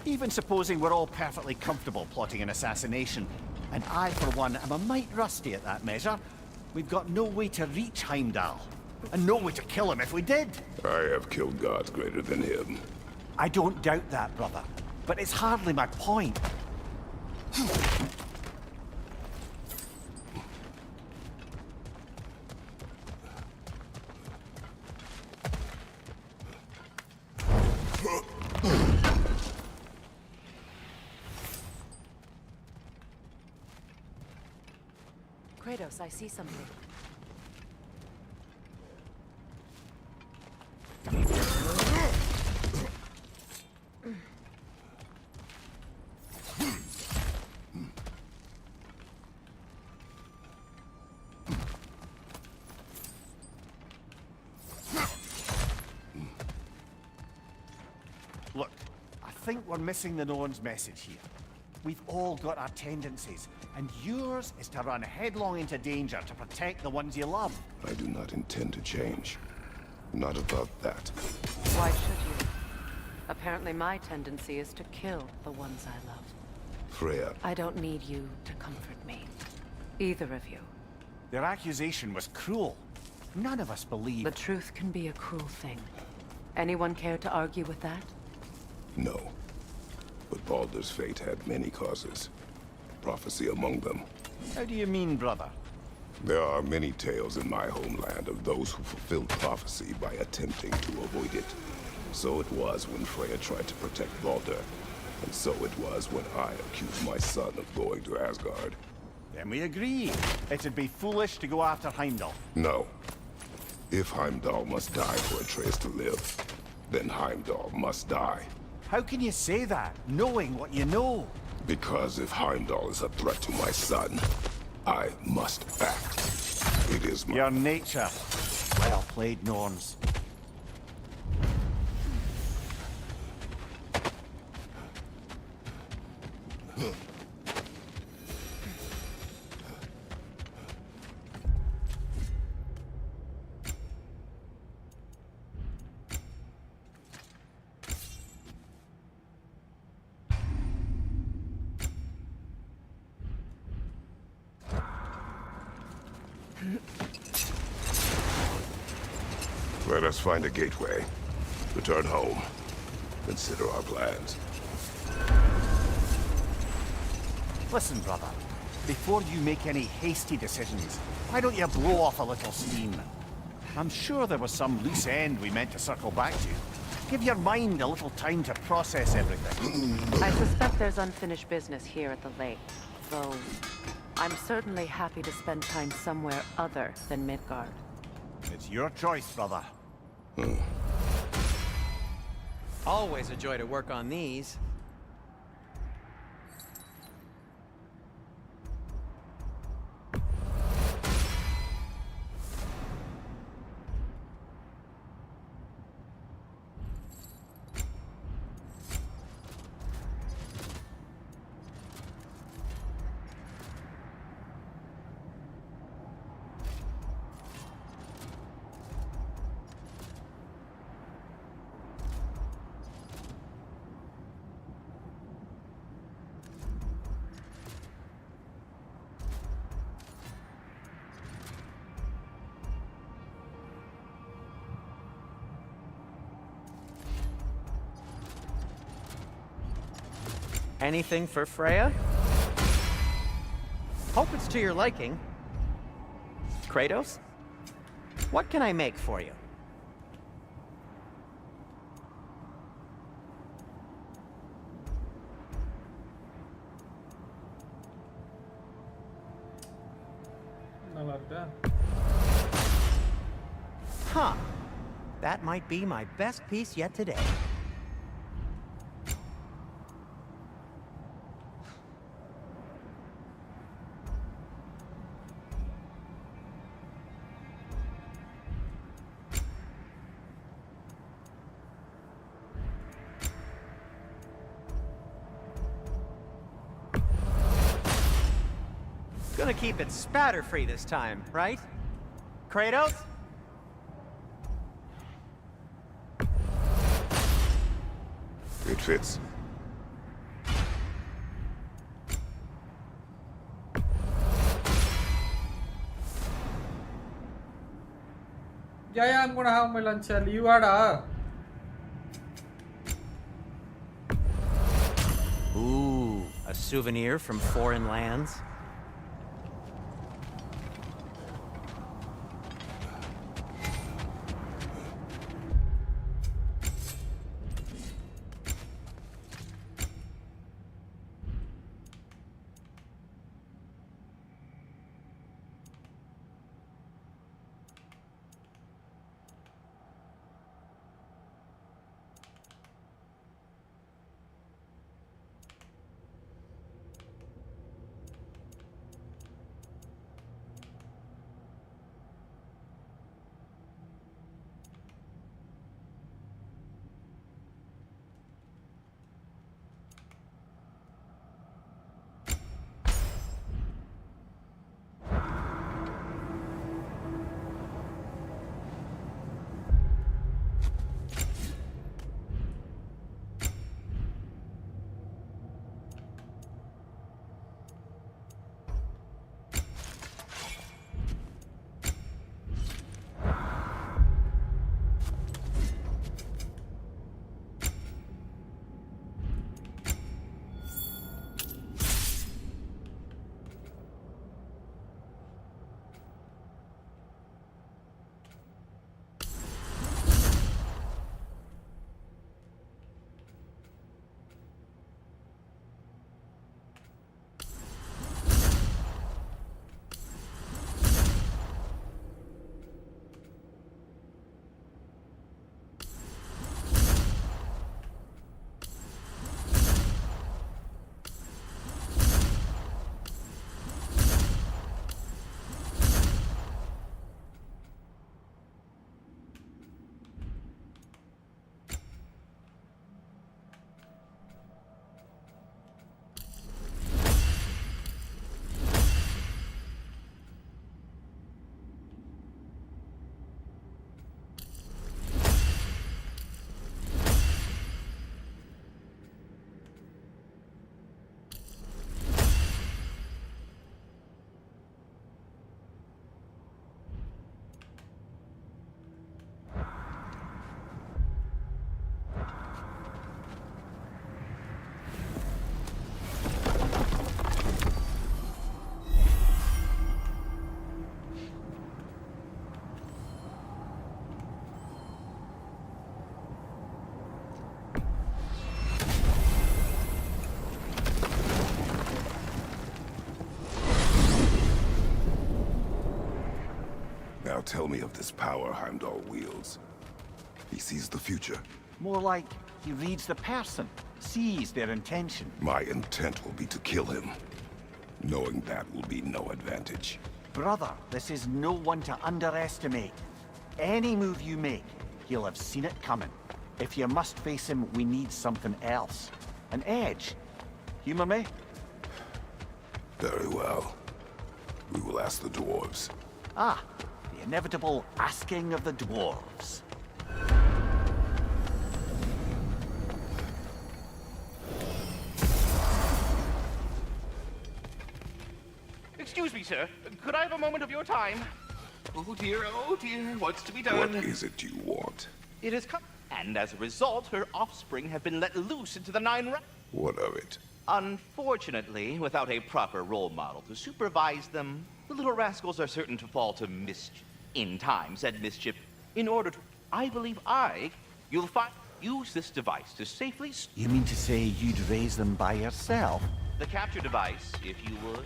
Even supposing we're all perfectly comfortable plotting an assassination, and I, for one, am a mite rusty at that measure, we've got no way to reach Heimdall, and no way to kill him if we did. I have killed gods greater than him. I don't doubt that, brother, but it's hardly my point. Kratos, I see something. Look, I think we're missing the Norn's message here. We've all got our tendencies, and yours is to run headlong into danger to protect the ones you love. I do not intend to change. Not about that. Why should you? Apparently my tendency is to kill the ones I love. Freya. I don't need you to comfort me. Either of you. Their accusation was cruel. None of us believe. The truth can be a cruel thing. Anyone care to argue with that? No. But Baldur's fate had many causes. Prophecy among them. How do you mean, brother? There are many tales in my homeland of those who fulfilled prophecy by attempting to avoid it. So it was when Freya tried to protect Baldur. And so it was when I accused my son of going to Asgard. Then we agree. It'd be foolish to go after Heimdall. No. If Heimdall must die for Atreus to live, then Heimdall must die. How can you say that, knowing what you know? Because if Heimdall is a threat to my son, I must act. It is my... Your nature. Well played, Norns. Let us find a gateway. Return home. Consider our plans. Listen, brother. Before you make any hasty decisions, why don't you blow off a little steam? I'm sure there was some loose end we meant to circle back to. Give your mind a little time to process everything. I suspect there's unfinished business here at the lake, though I'm certainly happy to spend time somewhere other than Midgard. It's your choice, brother. Always a joy to work on these. Anything for Freya? Hope it's to your liking. Kratos? What can I make for you? Huh. That might be my best piece yet today. Gonna keep it spatter-free this time, right? Kratos? It fits. Yeah, I'm gonna have my lunch early. You are. Ooh, a souvenir from foreign lands. Now tell me of this power Heimdall wields. He sees the future. More like he reads the person, sees their intention. My intent will be to kill him. Knowing that will be no advantage. Brother, this is no one to underestimate. Any move you make, he'll have seen it coming. If you must face him, we need something else. An edge. Humor me? Very well. We will ask the dwarves. Ah, the inevitable asking of the dwarves. Excuse me, sir. Could I have a moment of your time? Oh dear, what's to be done? What is it you want? It has come, and as a result, her offspring have been let loose into the Nine Realms. What of it? Unfortunately, without a proper role model to supervise them, the little rascals are certain to fall to mischief. In time, said mischief, in order to, I believe you'll use this device to safely... You mean to say you'd raise them by yourself? The capture device, if you would.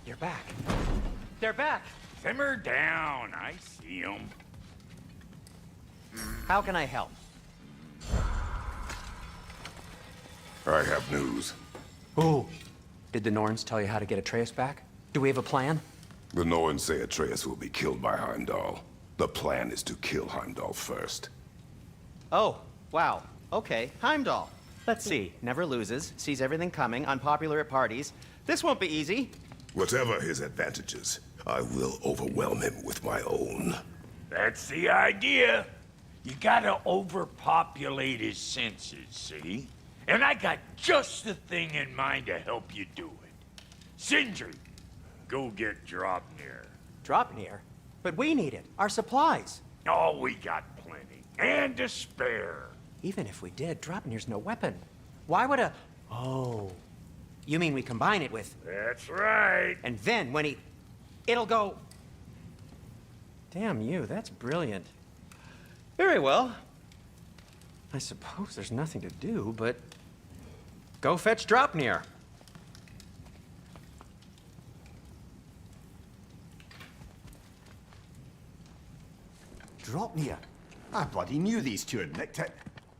You're back. They're back. Simmer down. I see them. How can I help? I have news. Oh. Did the Norns tell you how to get Atreus back? Do we have a plan? The Norns say Atreus will be killed by Heimdall. The plan is to kill Heimdall first. Oh, wow. Okay, Heimdall. Let's see. Never loses, sees everything coming, unpopular at parties. This won't be easy. Whatever his advantages, I will overwhelm him with my own. That's the idea. You gotta overpopulate his senses, see? And I got just the thing in mind to help you do it. Sindri, go get Dropnir. Dropnir? But we need it. Our supplies. Oh, we got plenty. And to spare. Even if we did, Dropnir's no weapon. Why would a... Oh. You mean we combine it with... That's right. And then when he... It'll go... Damn you, that's brilliant. Very well. I suppose there's nothing to do, but... Go fetch Dropnir. Dropnir? I bloody knew these two had nicked it.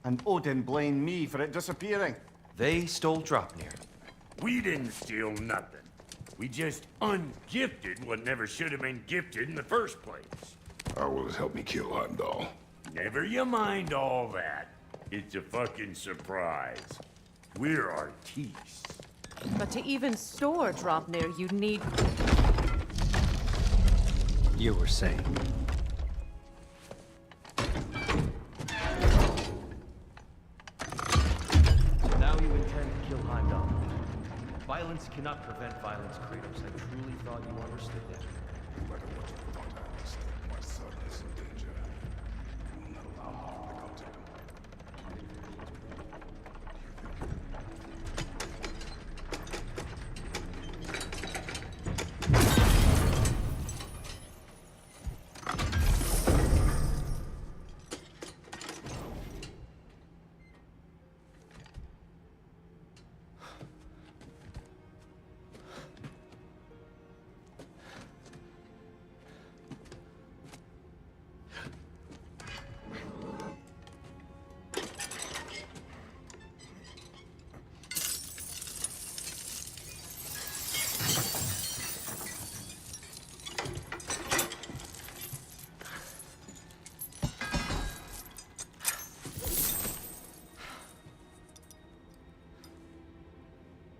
And Odin blamed me for it disappearing. They stole Dropnir. We didn't steal nothing. We just ungifted what never should have been gifted in the first place. How will it help me kill Heimdall? Never you mind all that. It's a fucking surprise. We're artistes. But to even store Dropnir, you'd need... You were saying... Now you intend to kill Heimdall. Violence cannot prevent violence, Kratos. I truly thought you understood that. No matter what you thought I understood, my son is in danger. You will not allow harm to come to him.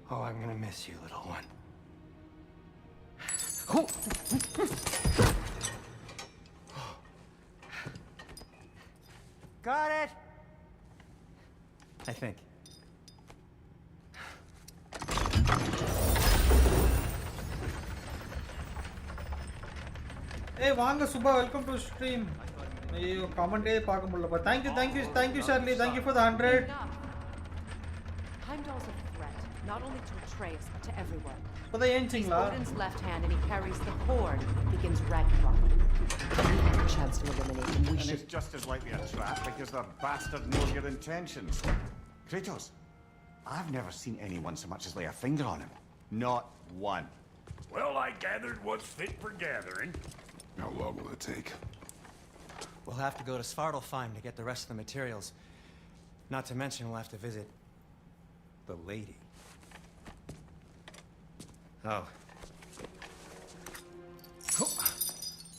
Oh, I'm gonna miss you, little one. Got it! I think. Hey, Vanga Subha, welcome to stream. You comment paaka mudilla. Thank you, Shirley. Thank you for the 100. Heimdall's a threat, not only to Atreus, but to everyone. For the He's ending, la. Odin's left hand, and he carries the cord. Begins Ragnarok. If we have a chance to eliminate him, we And should. it's just as likely a trap because the bastard knows your intentions. Kratos, I've never seen anyone so much as lay a finger on him. Not one. Well, I gathered what's fit for gathering. How long will it take? We'll have to go to Svartalfheim to get the rest of the materials. Not to mention we'll have to visit the lady. Oh.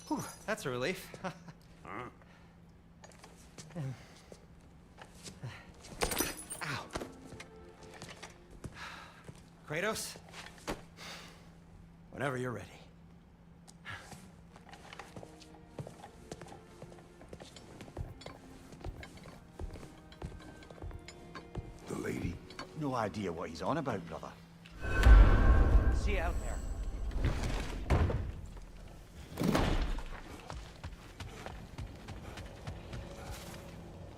Whew, that's a relief. Huh? Ow. Kratos? Whenever you're ready. The lady? No idea what he's on about, brother. See you out there.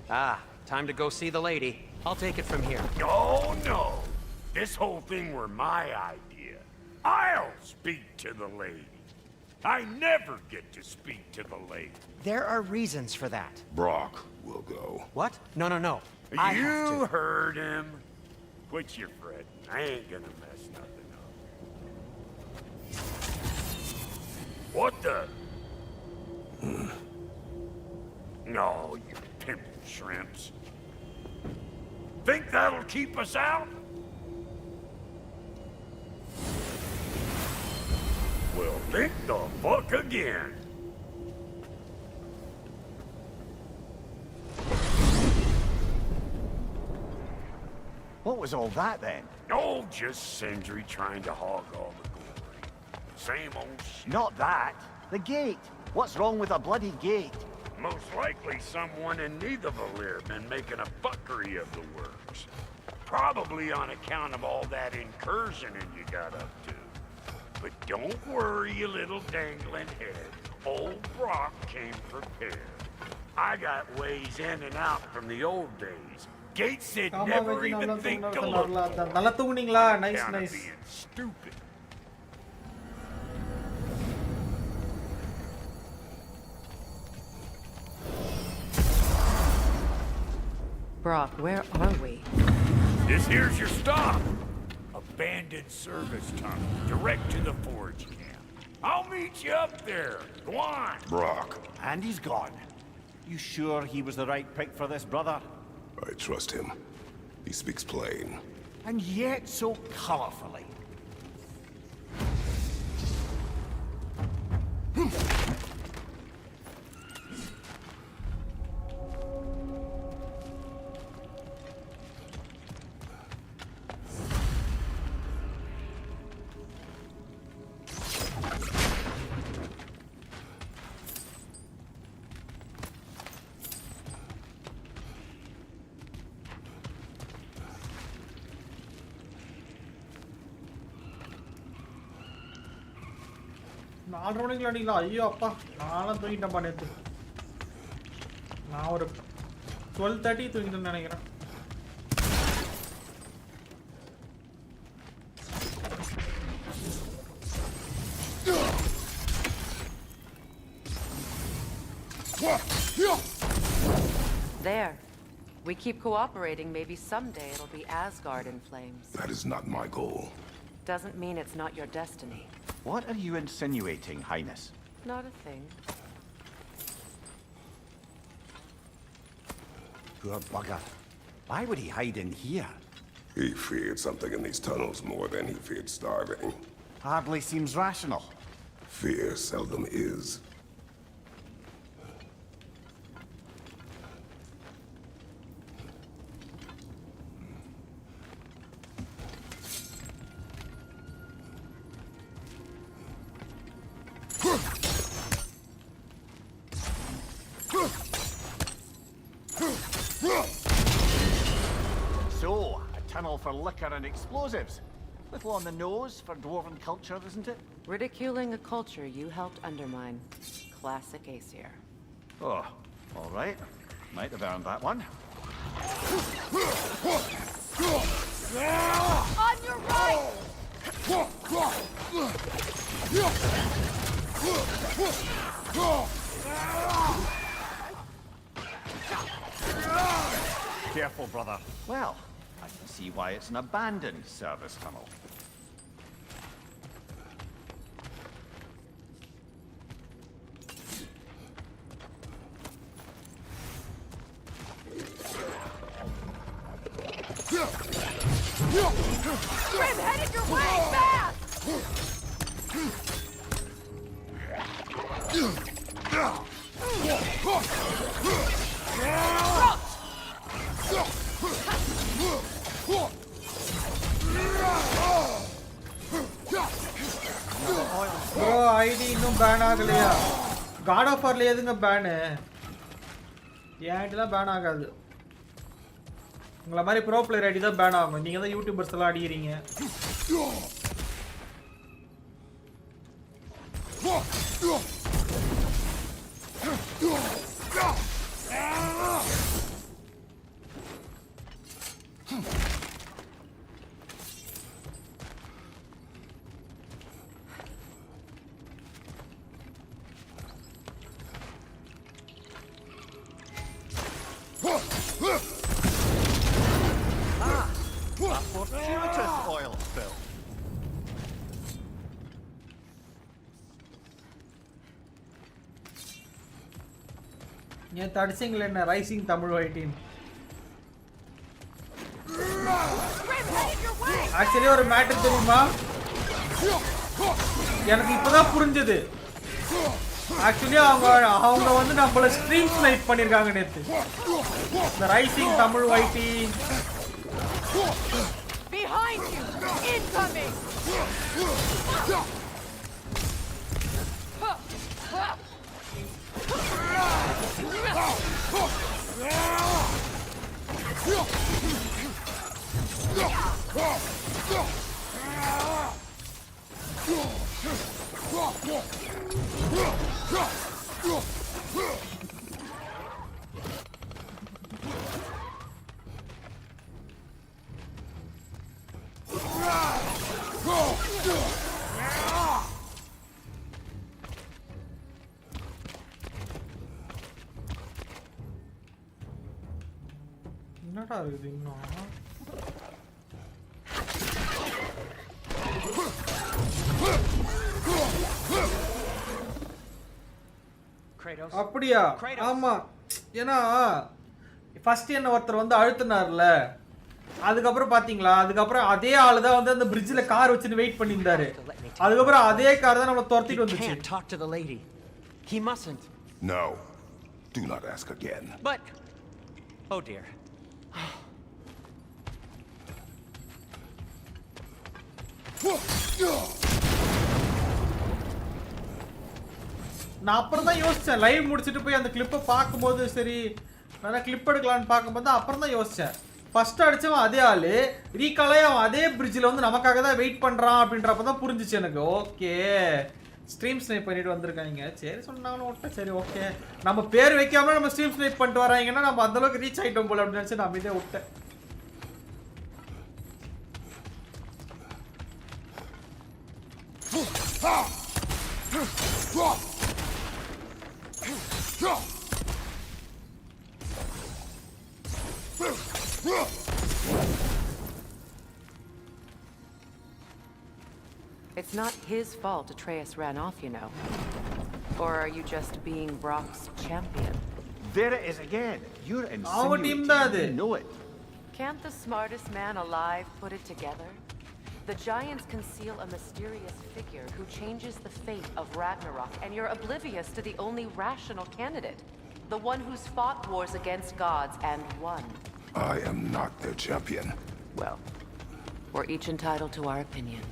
Ah, time to go see the lady. I'll take it from here. Oh, no. This whole thing were my idea. I'll speak to the lady. I never get to speak to the lady. There are reasons for that. Brock will go. What? No, no, no. I have You to. heard him. Quit your fretting. I ain't gonna mess nothing up. What the? No, you pimp shrimps. Think that'll keep us out? Well, think the fuck again. What was all that then? Oh, just Sindri trying to hog all the glory. Same old shit. Not that. The gate. What's wrong with a bloody gate? Most likely someone in Nidavellir been making a fuckery of the works. Probably on account of all that incursioning you got up to. But don't worry, you little dangling head. Old Brock came prepared. I got ways in and out from the old days. Gates said never even think to look for. நல்லா தூங்குனீங்களா? Nice, Kinda nice. being stupid. Brock, where are we? This here's your stop. Abandoned service tunnel, direct to the forge camp. I'll meet you up there. Go on. Brock. And he's gone. You sure he was the right pick for this, brother? I trust him. He speaks plain. And yet so colorfully. நாலு மணிக்குள்ள அடிங்களா? ஐயோ அப்பா, நானும் தூங்கிட்டேன்ப்பா நேற்று. நான் ஒரு 12:30 தூங்கிட்டேன்னு நினைக்கிறேன். There. We keep cooperating, maybe someday it'll be Asgard in flames. That is not my goal. Doesn't mean it's not your destiny. What are you insinuating, Highness? Not a thing. Poor bugger. Why would he hide in here? He feared something in these tunnels more than he feared starving. Hardly seems rational. Fear seldom is. So, a tunnel for liquor and explosives. Little on the nose for dwarven culture, isn't it? Ridiculing a culture you helped undermine. Classic Aesir. Oh, all right. Might have earned that one. On your right! Careful, brother. Well, I can see why it's an abandoned service tunnel. Grim, headed your way, fast! Bro ID இன்னும் ban ஆகலையா? God of வார்ல எதுங்க ban? என் ஐடிலாம் ban ஆகாது. உங்களை மாதிரி bro player ID தான் பேன் ஆகும். நீங்க தான் யூடியூபர்ஸ் எல்லாம் அடிக்கிறீங்க. A fortuitous oil spill. ஏன் தடிச்சிங்களே என்ன ரைசிங் தமிழ் வைட்டின்? ஆக்சுவலி ஒரு மேட்டர் தெரியுமா? எனக்கு இப்பதான் புரிஞ்சது. ஆக்சுவலி அவங்க வந்து நம்மள ஸ்ட்ரீம் ஸ்னைப் பண்ணிருக்காங்க நேத்து. இந்த ரைசிங் தமிழ் வைட்டின். Behind you! Incoming! என்னடா இருக்குது இன்னும்? அப்படியா? ஆமா. ஏன்னா ஃபர்ஸ்ட் என்ன ஒருத்தர் வந்து அழுத்தினார்ல, அதுக்கப்புறம் பாத்தீங்களா, அதுக்கப்புறம் அதே ஆளு தான் வந்து அந்த பிரிட்ஜ்ல கார் வச்சுட்டு வெயிட் பண்ணியிருந்தாரு. அதுக்கப்புறம் அதே கார் தான் நம்மள துரத்திட்டு வந்துச்சு. Talk to the lady. He mustn't. No. Do not ask again. But oh dear. நான் அப்புறம் தான் யோசிச்சேன், லைவ் முடிச்சிட்டு போய் அந்த கிளிப்பை பார்க்கும்போது சரி நல்லா கிளிப் எடுக்கலான்னு பார்க்கும்போது அப்புறம் தான் யோசிச்சேன். ஃபர்ஸ்ட் அடிச்சவன் அதே ஆளு, ரீகாலே அவன் அதே பிரிட்ஜில் வந்து நமக்காக தான் வெயிட் பண்றான் அப்படின்றப்ப தான் புரிஞ்சிச்சு எனக்கு. ஓகே, ஸ்ட்ரீம் ஸ்னைப் பண்ணிட்டு வந்திருக்காங்க. சரி சொன்னாங்கன்னு விட்டேன். சரி ஓகே, நம்ம பேர் வைக்காம நம்ம ஸ்ட்ரீம் ஸ்னைப் பண்ணிட்டு வராங்கன்னா நம்ம அந்த அளவுக்கு ரீச் ஆயிட்டோம் போல அப்படின்னு நினைச்சு நான் இதே விட்டேன். It's not his fault Atreus ran off, you know. Or are you just being Brock's champion? There it is again. You're Our team insinuating you know it. Can't the smartest man alive put it together? The giants conceal a mysterious figure who changes the fate of Ragnarok, and you're oblivious to the only rational candidate. The one who's fought wars against gods and won. I am not their champion. Well, we're each entitled to our opinion.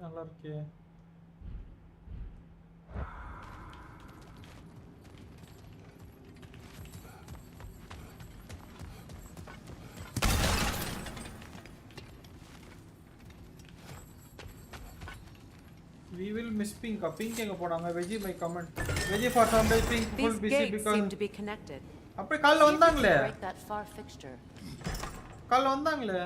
நல்லா இருக்கே. We will miss pink. Pink எங்க போனாங்க? Veggie by comment. Veggie for some day pink full These busy gates because seem to be connected. அப்படியே காலைல வந்தாங்களே. Break that far fixture. காலைல வந்தாங்களே.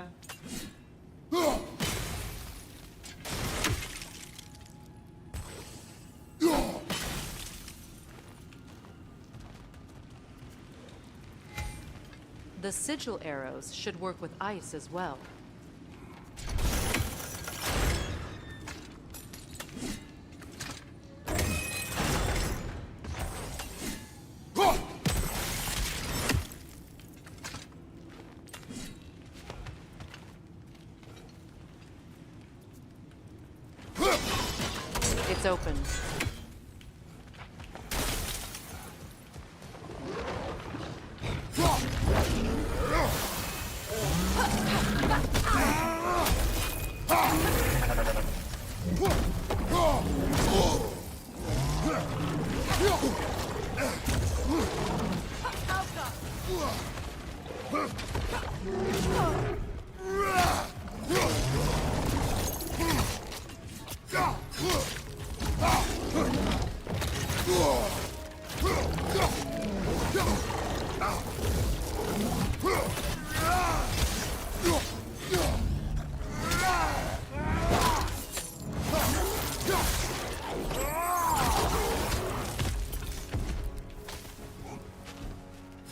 The sigil arrows should work with ice as well. It's open.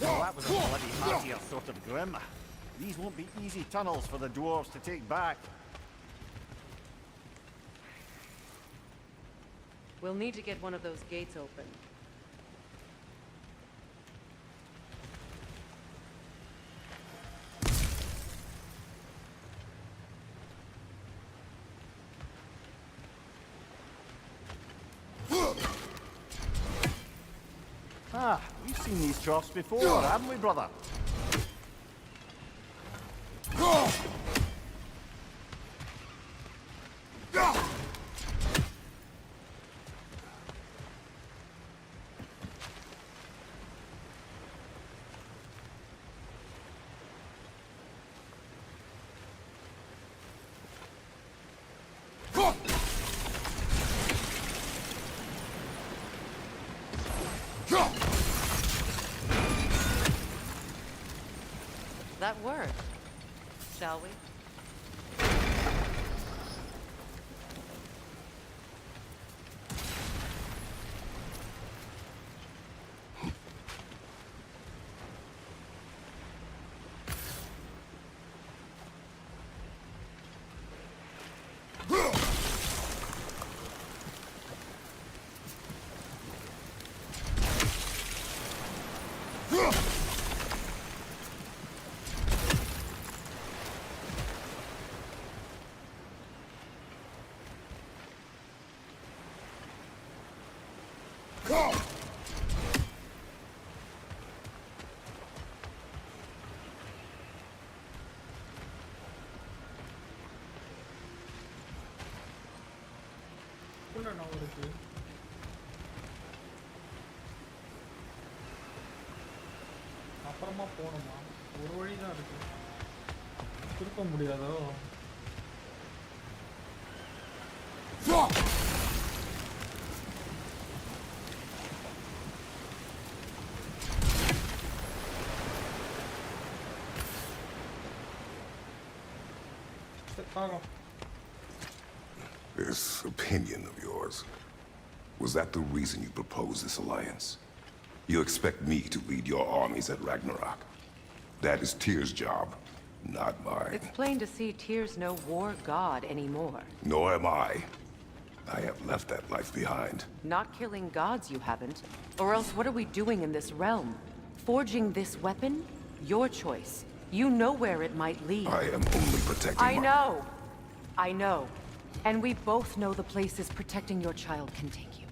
Well, that was a bloody heartier sort of grim. These won't be easy tunnels for the dwarves to take back. We'll need to get one of those gates open. Ah, we've seen these troughs before, haven't we, brother? That worked. Shall we? அப்புறமா போணுமா? ஒரு வழி தான் இருக்கு. திருப்ப முடியாதோ? This opinion of yours, was that the reason you proposed this alliance? You expect me to lead your armies at Ragnarok? That is Tyr's job, not mine. It's plain to see Tyr's no war god anymore. Nor am I. I have left that life behind. Not killing gods, you haven't. Or else what are we doing in this realm? Forging this weapon? Your choice. You know where it might lead. I am only protecting I know. I know. And we both know the places protecting your child can take you.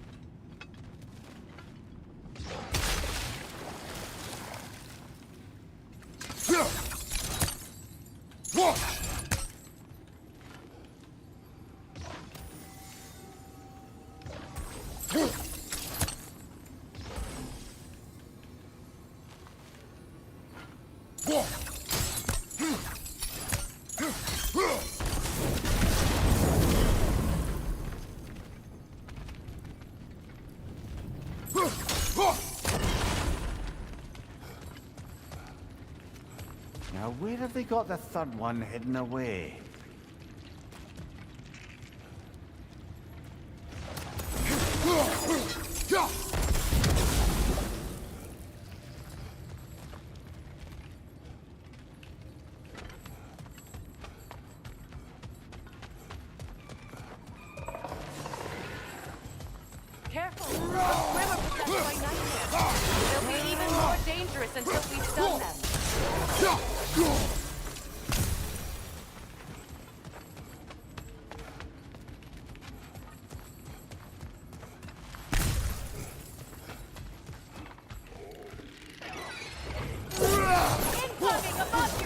Now, where have they got the third one hidden away? Careful! The swim are possessed by nightmares. They'll be even more dangerous until we've done them. Incoming above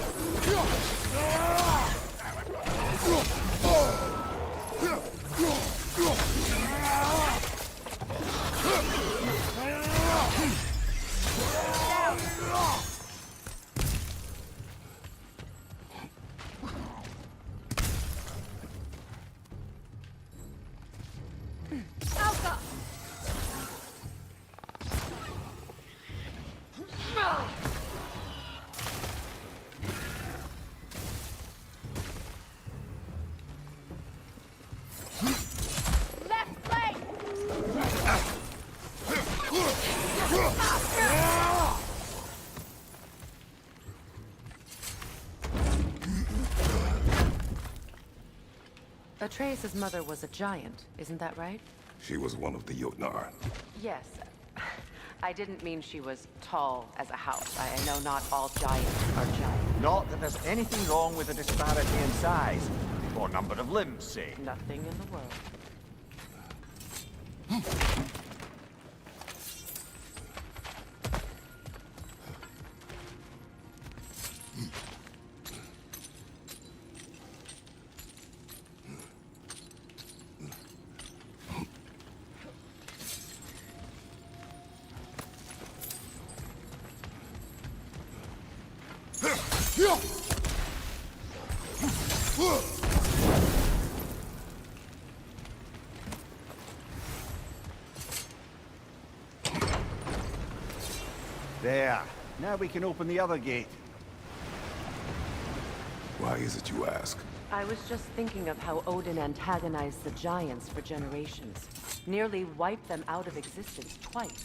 Alpha! Left flank! Atreus' mother was a giant, isn't that right? She was one of the Jotnar. Yes. I didn't mean she was tall as a house. I know not all giants are giant. Not that there's anything wrong with the disparity in size, or number of limbs, say. Nothing in the world. There. Now we can open the other gate. Why is it you ask? I was just thinking of how Odin antagonized the giants for generations. Nearly wiped them out of existence twice.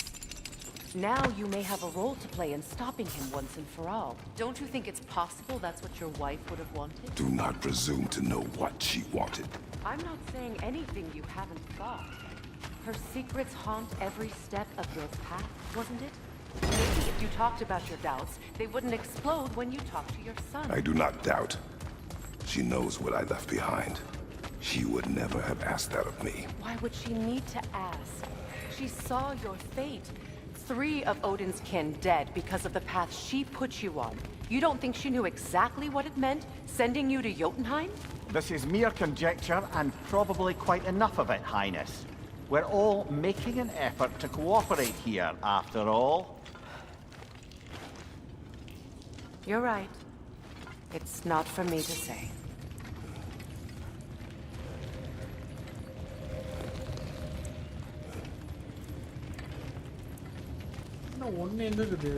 Now you may have a role to play in stopping him once and for all. Don't you think it's possible that's what your wife would have wanted? Do not presume to know what she wanted. I'm not saying anything you haven't thought. Her secrets haunt every step of your path, wasn't it? Maybe if you talked about your doubts, they wouldn't explode when you talked to your son. I do not doubt. She knows what I left behind. She would never have asked that of me. Why would she need to ask? She saw your fate. 3 of Odin's kin dead because of the path she put you on. You don't think she knew exactly what it meant, sending you to Jotunheim? This is mere conjecture, and probably quite enough of it, Highness. We're all making an effort to cooperate here, after all. You're right. It's not for me to say. இன்னும் ஒண்ணு எங்க இருக்குது?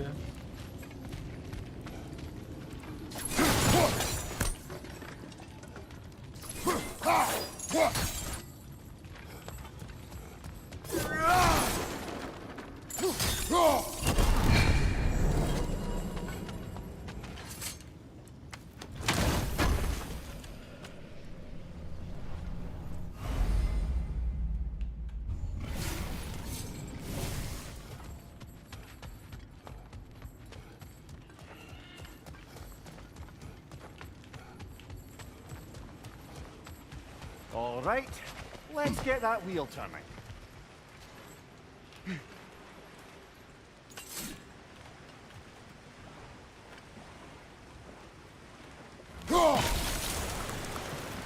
All right, let's get that wheel turning.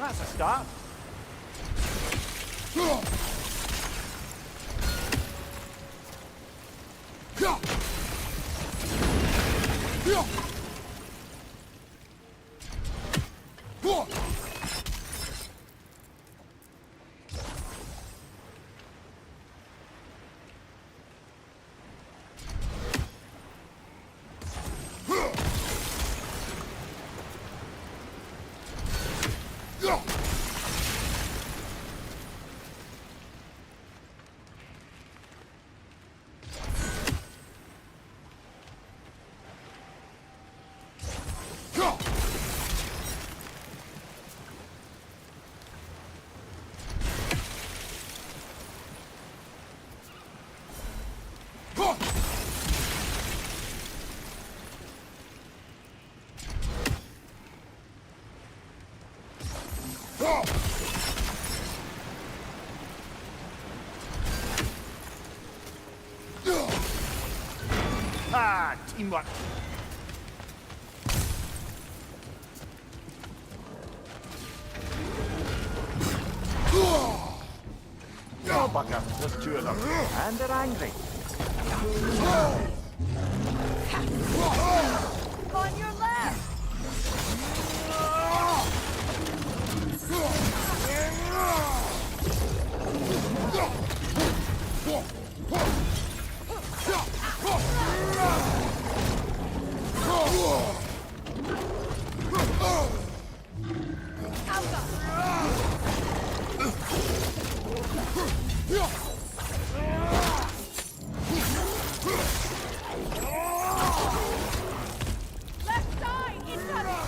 That's a start. Ah, teamwork. Oh, bugger. There's two of them. And they're angry. On your left! Left side, incoming!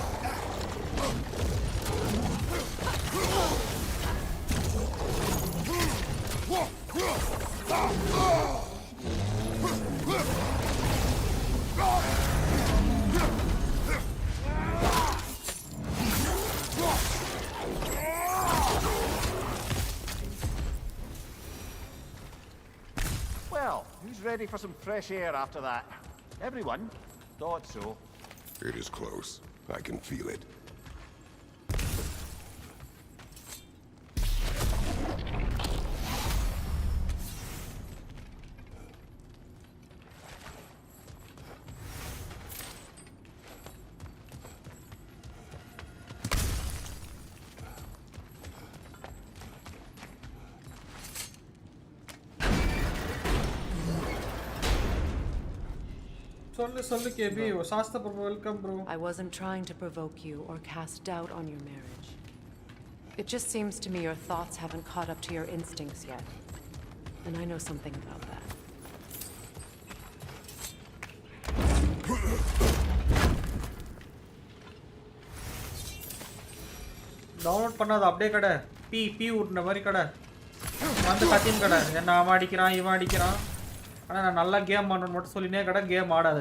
Well, who's ready for some fresh air after that? Everyone? Thought so. It is close. I can feel it. I wasn't trying to provoke you or cast doubt on your marriage. It just seems to me your thoughts haven't caught up to your instincts yet. And I know something about that. Download பண்ணாத அப்படியே கடை B ஊட்டுன மாதிரி கடை வந்து கத்தின் கடை என்ன அவன் அடிக்கிறான் இவன் அடிக்கிறான் ஆனால் நான் நல்லா கேம் ஆடணும்னு மட்டும் சொல்லினே கடை கேம் ஆடாத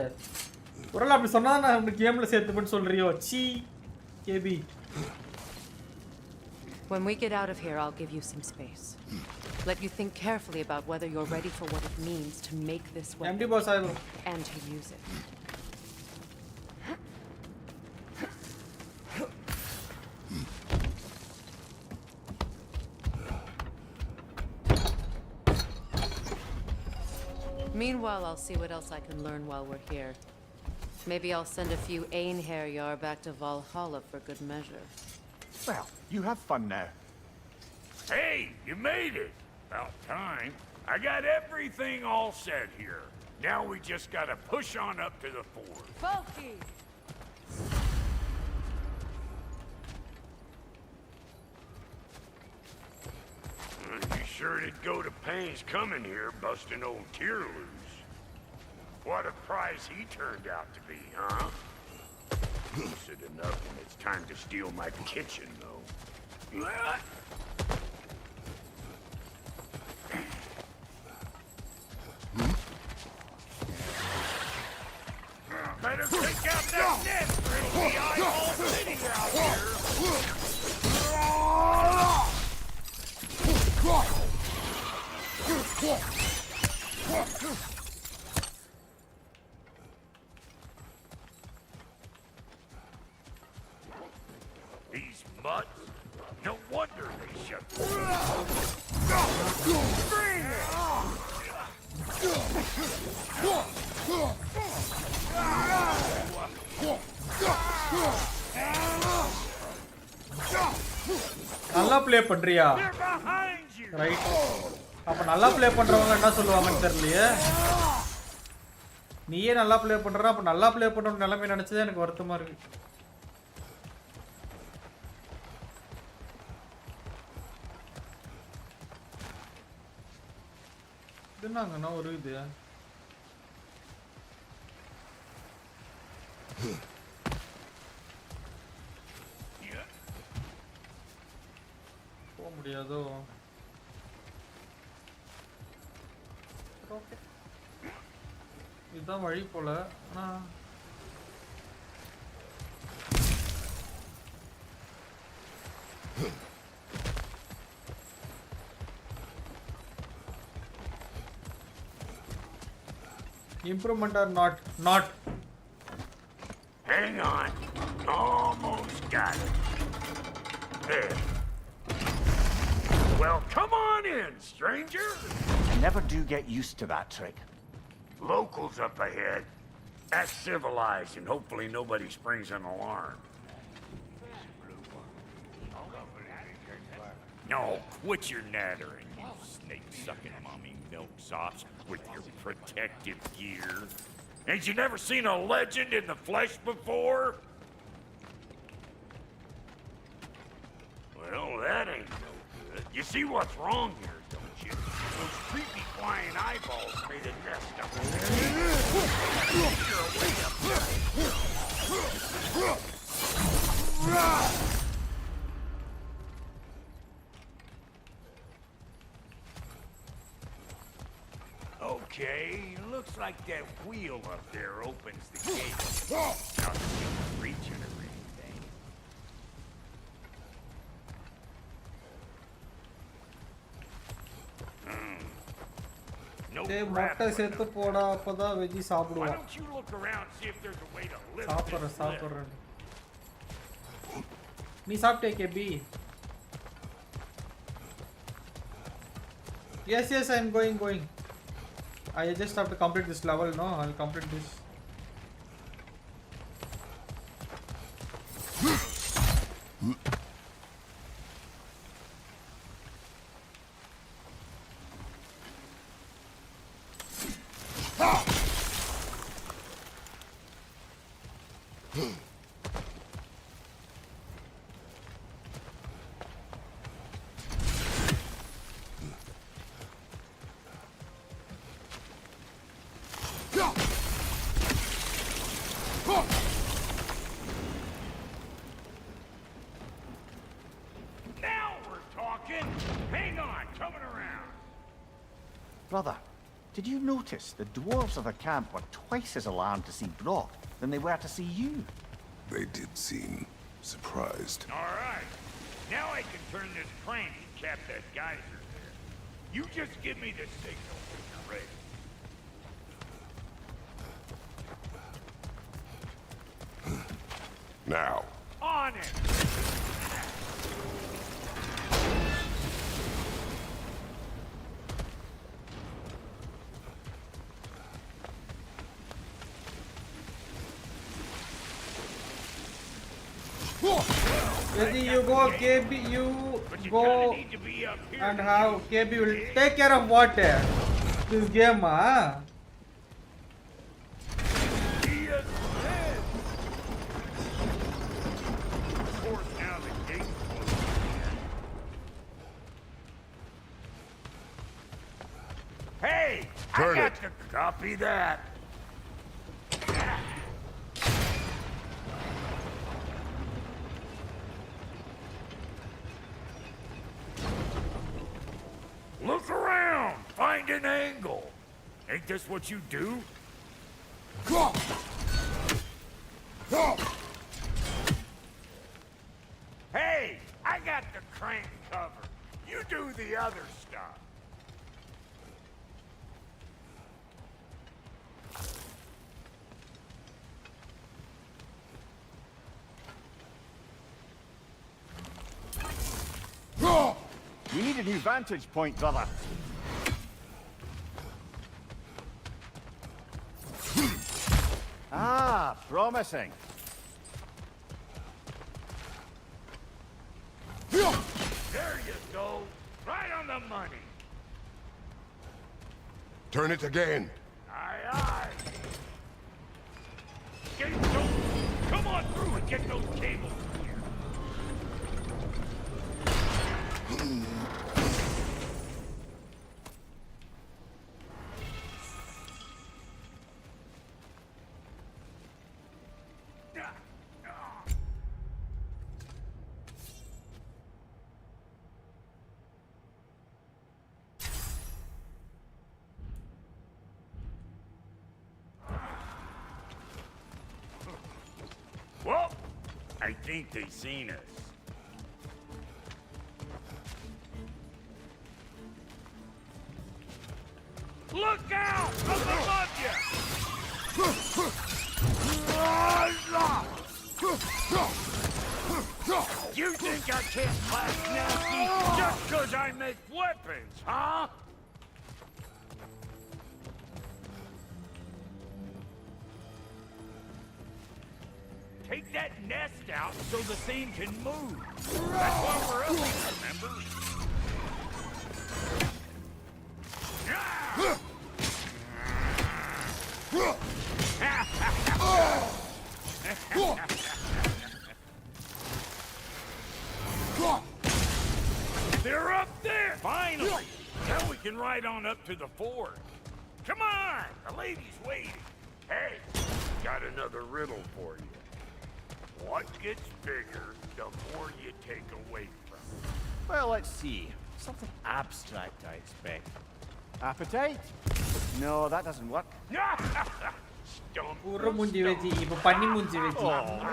ஒரு நாள் அப்படி சொன்னா நான் உனக்கு கேமில் சேர்த்துப்பேன்னு சொல்றியோ சீ KP. When we get out of here, I'll give you some space. Let you think carefully about whether you're ready for what it means to make this weapon and to use it. Meanwhile, I'll see what else I can learn while we're here. Maybe I'll send a few Einherjar back to Valhalla for good measure. Well, you have fun now. Hey, you made it! About time. I got everything all set here. Now we just gotta push on up to the fort. Bulky! You sure did go to pains coming here, busting old Tyrloos. What a prize he turned out to be, huh? Lucid enough when it's time to steal my kitchen, though. Better take out that net, crazy eyeball city out here! These mutts, no wonder they shut நல்லா play பண்றியா right அப்ப நல்லா play பண்றவங்க என்ன சொல்லுவாங்கன்னு தெரியலையே நீயே நல்லா ப்ளே பண்றற அப்ப நல்லா ப்ளே பண்ற நிலைமை நினைச்சதே எனக்கு வருத்தமா இருக்கு என்னங்கனா ஒரு இது முடியாதோ? ஓகே. இதுதான் வழி போல. ஆனா improvement or not. Hang on. Almost got it. There. Well, come on in, stranger. I never do get used to that trick. Locals up ahead. Act civilized and hopefully nobody springs an alarm. No, quit your nattering, you snake-sucking mommy milksops with your protective gear. Ain't you never seen a legend in the flesh before? Well, that ain't no good. You see what's wrong here, don't you? Those creepy flying eyeballs made a nest up there. You're way up there. Okay, looks like that wheel up there opens the gate. Not that we can reach it or anything. No டேய் crap. மொட்டை சேர்த்து போடா அப்பதான் veggie Why சாப்பிடுவான். don't you look around see if there's a way to lift சாப்பிடுறேன். நீ சாப்பிட்டே KP? Yes, I'm going. I just have to complete this level, no? I'll complete this. Brother, did you notice the dwarves of the camp were twice as alarmed to see Brock than they were to see you? They did seem surprised. All right. Now I can turn this crank and cap that geyser there. You just give me the signal when you're ready. Now. On it! Yadi, you go, KB, you go and how KB will take care of what? This game, huh? Hey, Turn I got it. to copy that. Look around, find an angle. Ain't this what you do? Hey, I got the crank covered. You do the other stuff. You need a new vantage point, brother. Ah, promising. There you go. Right on the money. Turn it again. Aye, aye. Come on through and get those cables here. I think they seen us. Look out! Up above you! You think I can't blast nasty just 'cause I make weapons, huh? Take that nest out so the thing can move. That's why we're up here, remember? They're up there! Finally! Now we can ride on up to the fort. Come on! The lady's waiting. Hey, got another riddle for you. What gets bigger the more you take away from it? Well, let's see. Something abstract, I expect. Appetite? No, that doesn't work. ஒரு மூஞ்சி veggie இப்போ பண்ணி மூஞ்சி veggie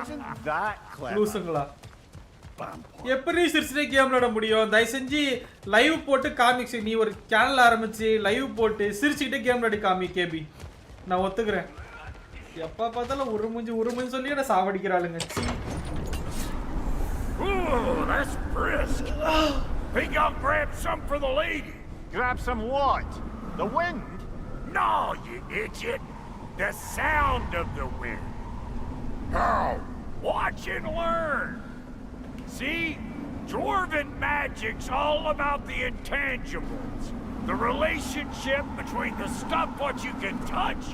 Isn't that clever? லூசுங்களா எப்படி சிரிச்சுட்டே game விளையாட முடியும் தயவு செஞ்சு லைவ் போட்டு காமிக்ஸ் நீ ஒரு சேனல் ஆரம்பிச்சு லைவ் போட்டு சிரிச்சுக்கிட்டே கேம் விளையாடி காமி கேபி நான் ஒத்துக்கிறேன் எப்ப பார்த்தாலும் ஒரு மூஞ்சி சொல்லி என்ன சாவடிக்கிறாளுங்க Ooh, that's brisk. Think I'll grab some for the lady. Grab some what? The wind? No, you idiot. The sound of the wind. How? Watch and learn. See? Dwarven magic's all about the intangibles. The relationship between the stuff what you can touch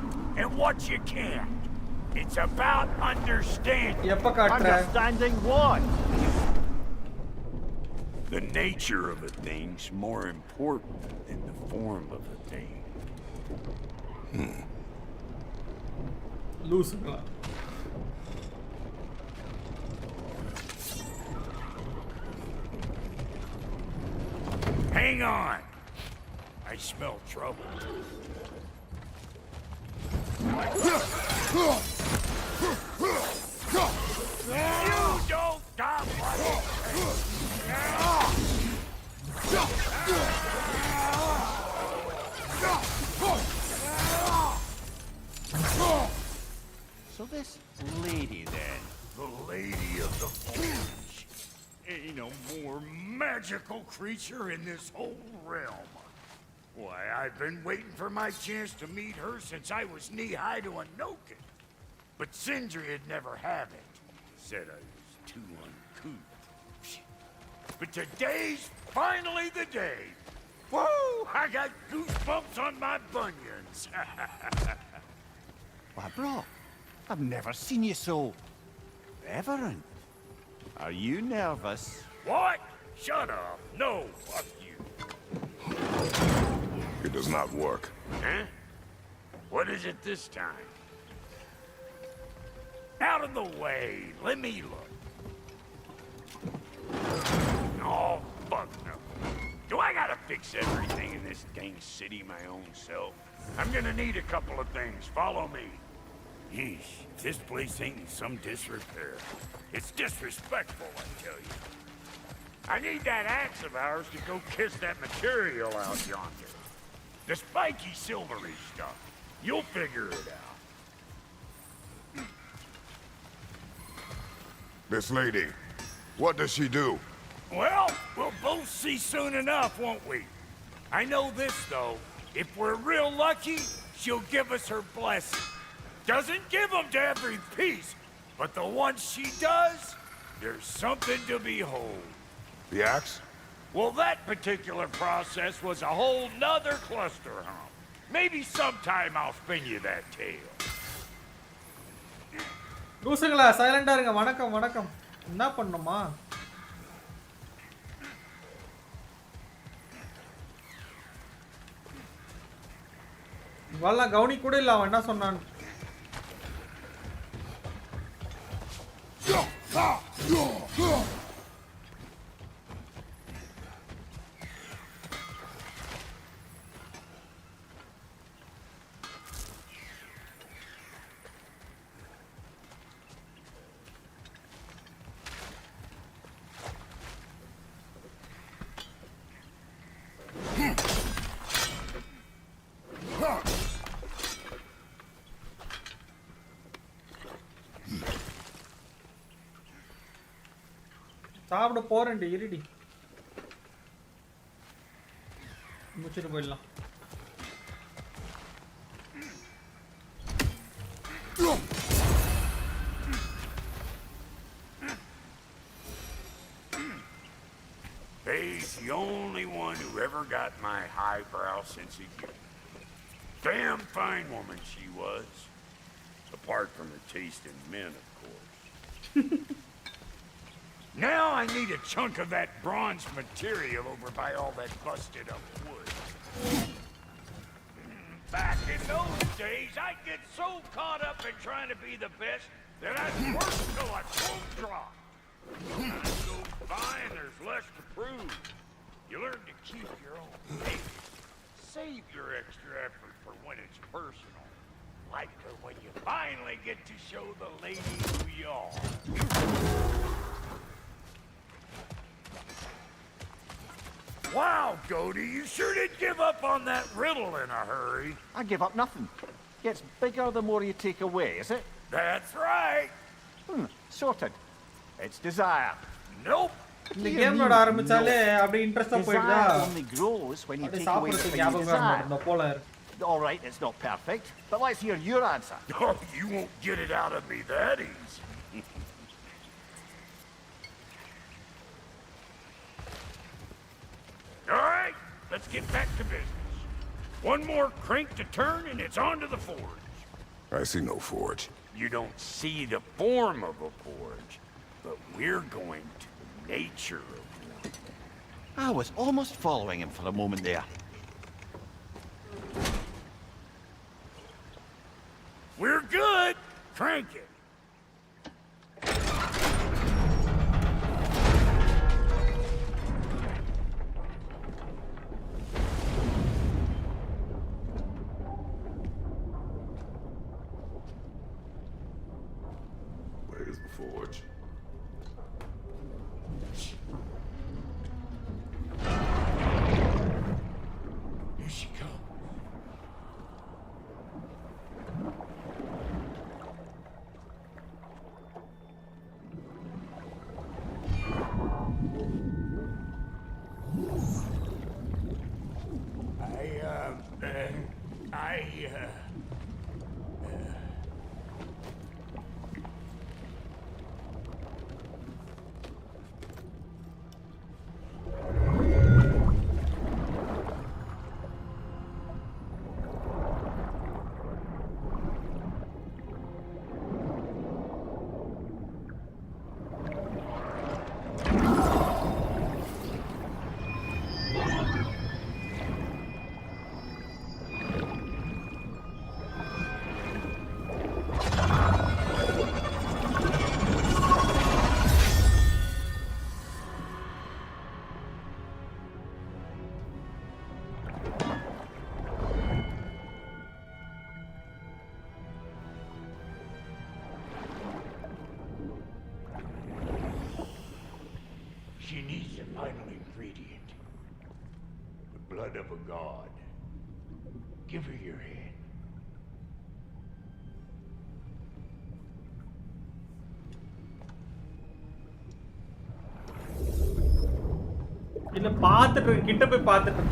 and what you can't. It's about understanding. Understanding what? The nature of a thing's more important than the form of a thing. லூசுங்களா Hang on. I smell trouble. You don't stop running. So this lady then? The Lady of the Forge. Ain't no more magical creature in this whole realm. Why, I've been waiting for my chance to meet her since I was knee-high to a Noken. But Sindri'd never have it. Said I was too uncouth. But today's finally the day. Whoa! I got goosebumps on my bunions. Why, bro, I've never seen you so reverent. Are you nervous? What? Shut up. No, fuck you. It does not work. Huh? What is it this time? Out of the way. Let me look. Oh, fuck no. Do I gotta fix everything in this dang city my own self? I'm gonna need a couple of things. Follow me. Yeesh, this place ain't in some disrepair. It's disrespectful, I tell you. I need that axe of ours to go kiss that material out yonder. The spiky silvery stuff. You'll figure it out. This lady, what does she do? Well, we'll both see soon enough, won't we? I know this, though. If we're real lucky, she'll give us her blessing. Doesn't give them to every piece, but the ones she does, there's something to behold. The axe? Well, that particular process was a whole nother cluster hump. Maybe sometime I'll spin you that tale. லூசுங்களா சைலண்டா இருங்க வணக்கம் வணக்கம் என்ன பண்ணுமா இவெல்லாம் கவனி கூட இல்ல அவன் என்ன சொன்னான் சாப்பிட போறேன்டி இருடி முடிச்சிட்டு போயிடலாம் He's the only one who ever got my highbrow sense of humor. Damn fine woman she was. Apart from her taste in men, of course. Now I need a chunk of that bronze material over by all that busted up wood. Back in those days, I'd get so caught up in trying to be the best that I'd work till I won't drop. Time goes by and there's less to prove. You learn to keep your own pace. Save your extra effort for when it's personal. Like for when you finally get to show the lady who you are. Wow, Goody, you sure did give up on that riddle in a hurry. I give up nothing. Gets bigger the more you take away, is it? That's right. Sorted. It's desire. Nope. இந்த game விளையாட ஆரம்பிச்சாலே அப்படியே இன்ட்ரஸ்டா போயிடுதா Desire only grows when you take away the சாப்பிடுறதுக்கு thing you ஞாபகம் desire. வரணும் போல All right, it's not perfect, but let's hear your answer. Oh, you won't get it out of me that easy. All right, let's get back to business. One more crank to turn and it's on to the forge. I see no forge. You don't see the form of a forge, but we're going to the nature of one. I was almost following him for a moment there. We're good. Crank it. Where's the forge? Here she comes. She needs the final ingredient. The blood of a god. Give her your hand. இல்ல பாத்துட்டு கிட்ட போய் பாத்துட்டு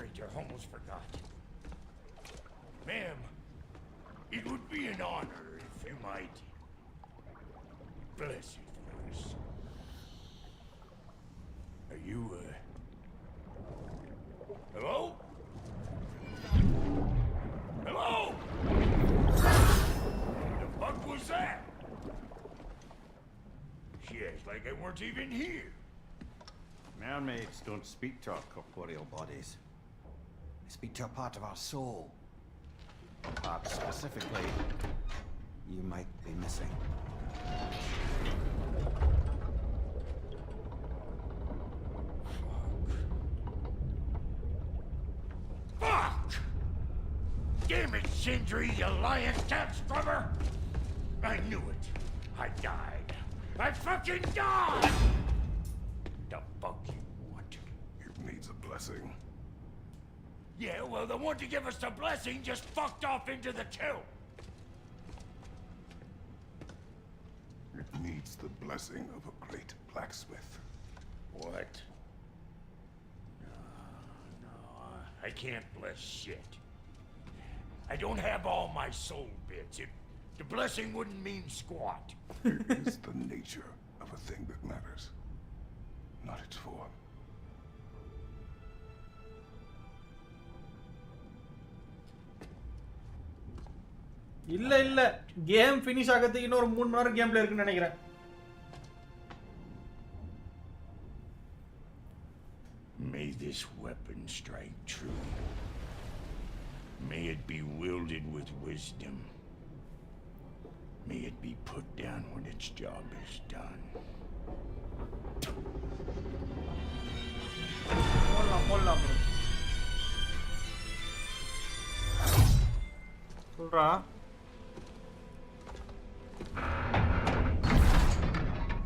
Operator, almost forgot. Ma'am, it would be an honor if you might bless it for us. Are you, hello? Hello? The fuck was that? She acts like I weren't even here. Mermaids don't speak to our corporeal bodies. They speak to a part of our soul. Perhaps specifically, you might be missing. Fuck! Damn it, Sindri, you lying cat scrubber! I knew it. I died. I fucking died! The fuck you want? It needs a blessing. Yeah, well, the one to give us the blessing just fucked off into the tomb. It needs the blessing of a great blacksmith. What? No, I can't bless shit. I don't have all my soul bits. The blessing wouldn't mean squat. It is the nature of a thing that matters, not its form. இல்ல game finish ஆகிறதுக்கு இன்னும் ஒரு 3 மணி நேரம் game play இருக்குன்னு நினைக்கிறேன். May this weapon strike true. May it be wielded with wisdom. May it be put down when its job is done. போலாம் சொல்றா.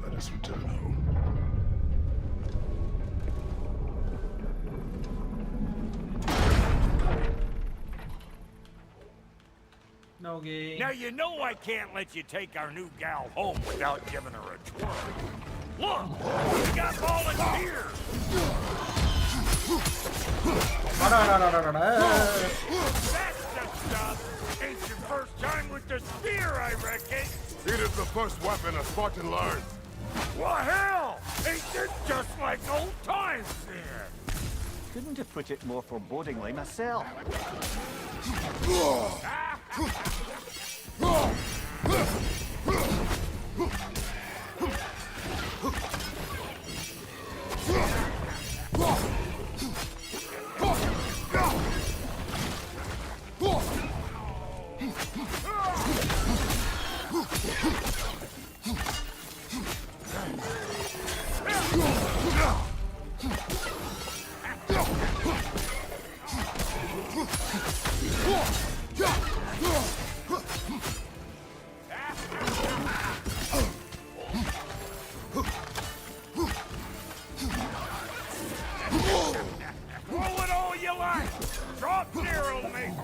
Let us return home. No game. Now you know I can't let you take our new gal home without giving her a twirl. Look, we got volunteers. That's the stuff. Ain't your first time with the spear, I reckon. It is the first weapon a Spartan learned. Well, hell! Ain't this just like old times then? Couldn't have put it more forebodingly myself. Roll it all you like. Drop zero, mate.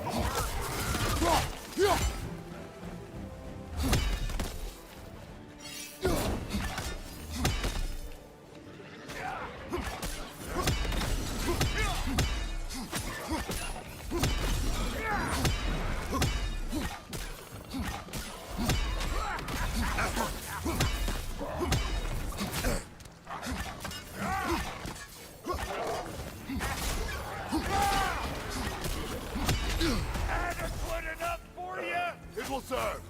Adequate enough for you? It will serve.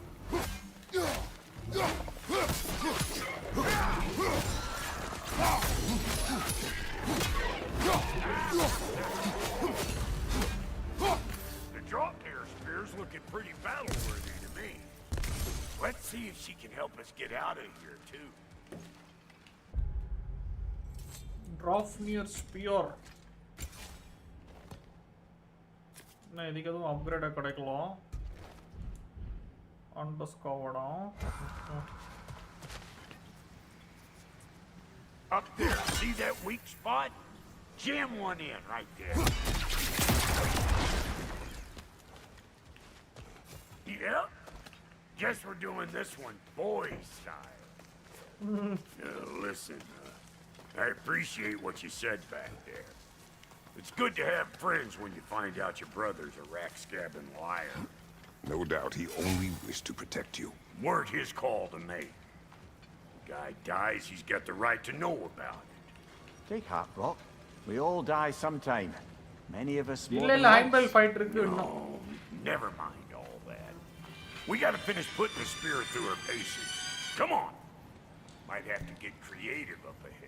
The drop air spear's looking pretty battle-worthy to me. Let's see if she can help us get out of here, too. Drop near spear. நான் இதுக்கு எதுவும் upgrade கிடைக்கலாம். அண்டர்ஸ்கவர்டா. Up there, see that weak spot? Jam one in right there. Yep. Guess we're doing this one boys style. Listen, I appreciate what you said back there. It's good to have friends when you find out your brother's a rack-scabbing liar. No doubt he only wished to protect you. Weren't his call to make. The guy dies, he's got the right to know about it. Take heart, Rock. We all die sometime. Many of us more இல்ல than இல்ல once. ஹைம்பல் fight இருக்கு இன்னும். No, never mind all that. We gotta finish putting the spirit through her paces. Come on. Might have to get creative up ahead.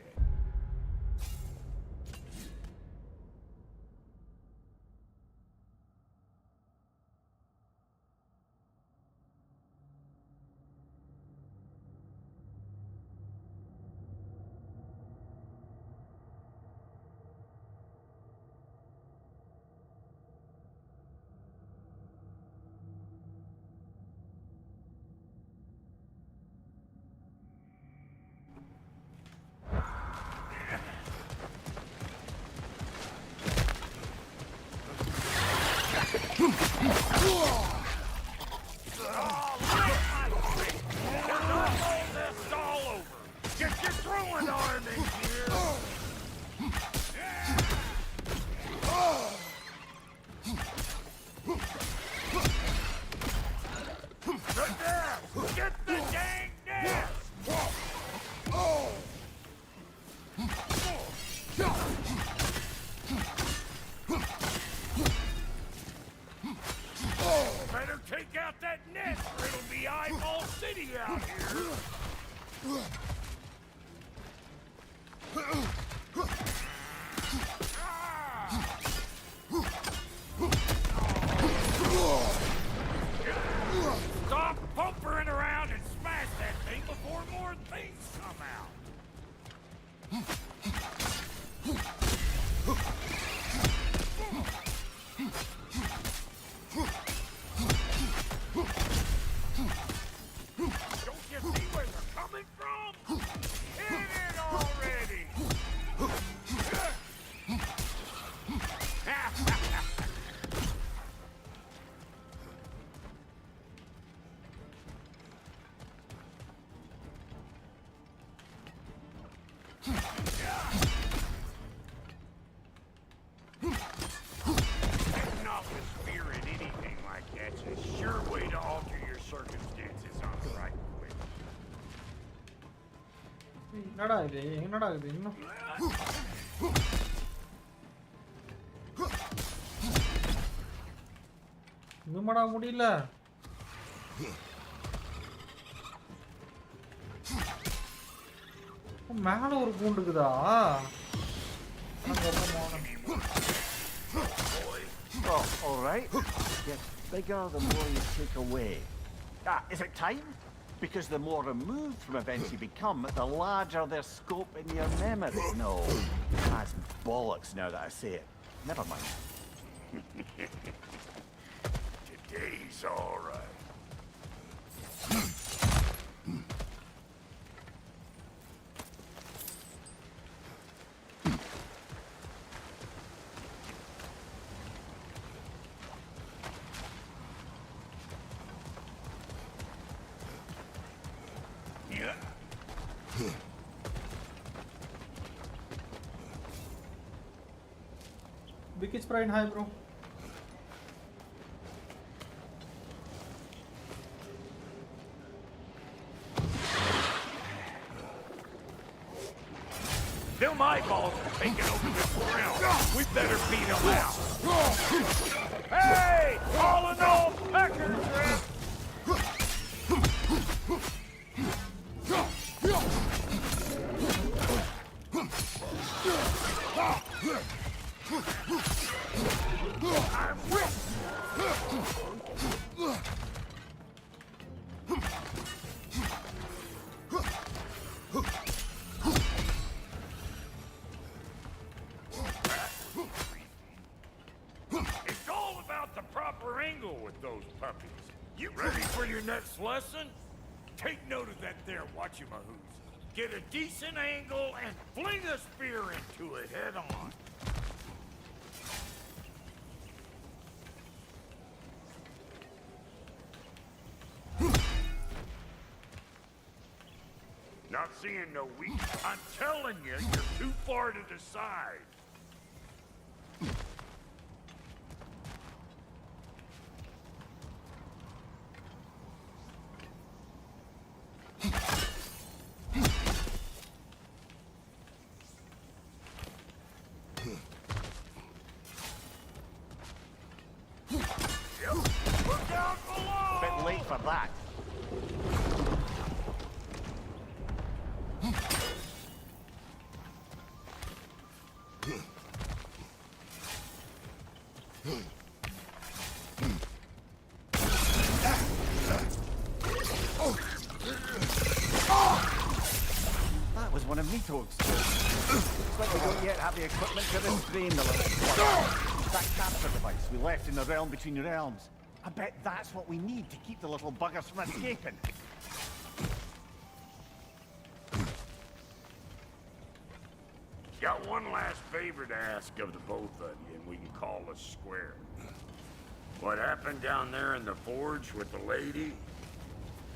Stop pumpering around and smash that thing before more things come out. Don't you see where they're coming from? Hit it already! Getting off the spear in anything like that's a sure way to alter your circumstances on the right way. என்னடா இது என்னடா இது இன்னும் இன்னுமாடா முடியல மேல ஒரு கூண்டு இருக்குதா Oh, all right. Gets bigger the more you take away. Is it time? Because the more removed from events you become, the larger their scope in your memory. No, that's bollocks now that I say it. Never mind. Today's all right. Biggest pride high, bro. Them eyeballs are taking over this realm. We better beat them out. Hey! All in all, Packers, Red! It's all about the proper angle with those puppies. You ready for your next lesson? Take note of that there, watchamahoos. Get a decent angle and fling a spear into it head on. Not seeing no weak. I'm telling you, you're too far to the side. late for that. That was one of Mito's tools. Looks like we don't yet have the equipment to restrain the little fucker. That capture device we left in the realm between realms. I bet that's what we need to keep the little buggers from escaping. Got one last favor to ask of the both of you, and we can call us square. What happened down there in the forge with the lady?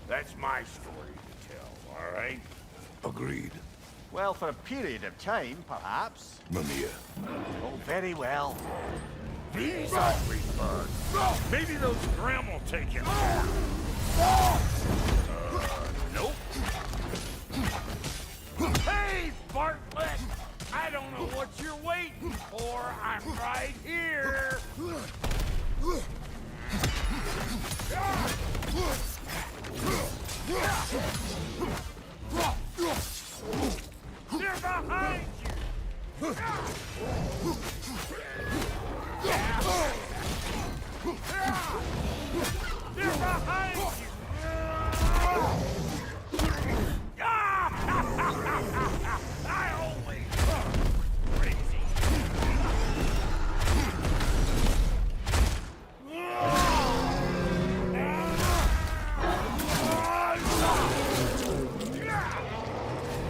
That's my story to tell, all right? Agreed. Well, for a period of time, perhaps. Mamiya. Oh, very well. These hungry bugs. Maybe those Grim will take him down. Nope. Hey, Bartlett! I don't know what you're waiting for. I'm right here. They're behind you. They're behind you. I always crazy.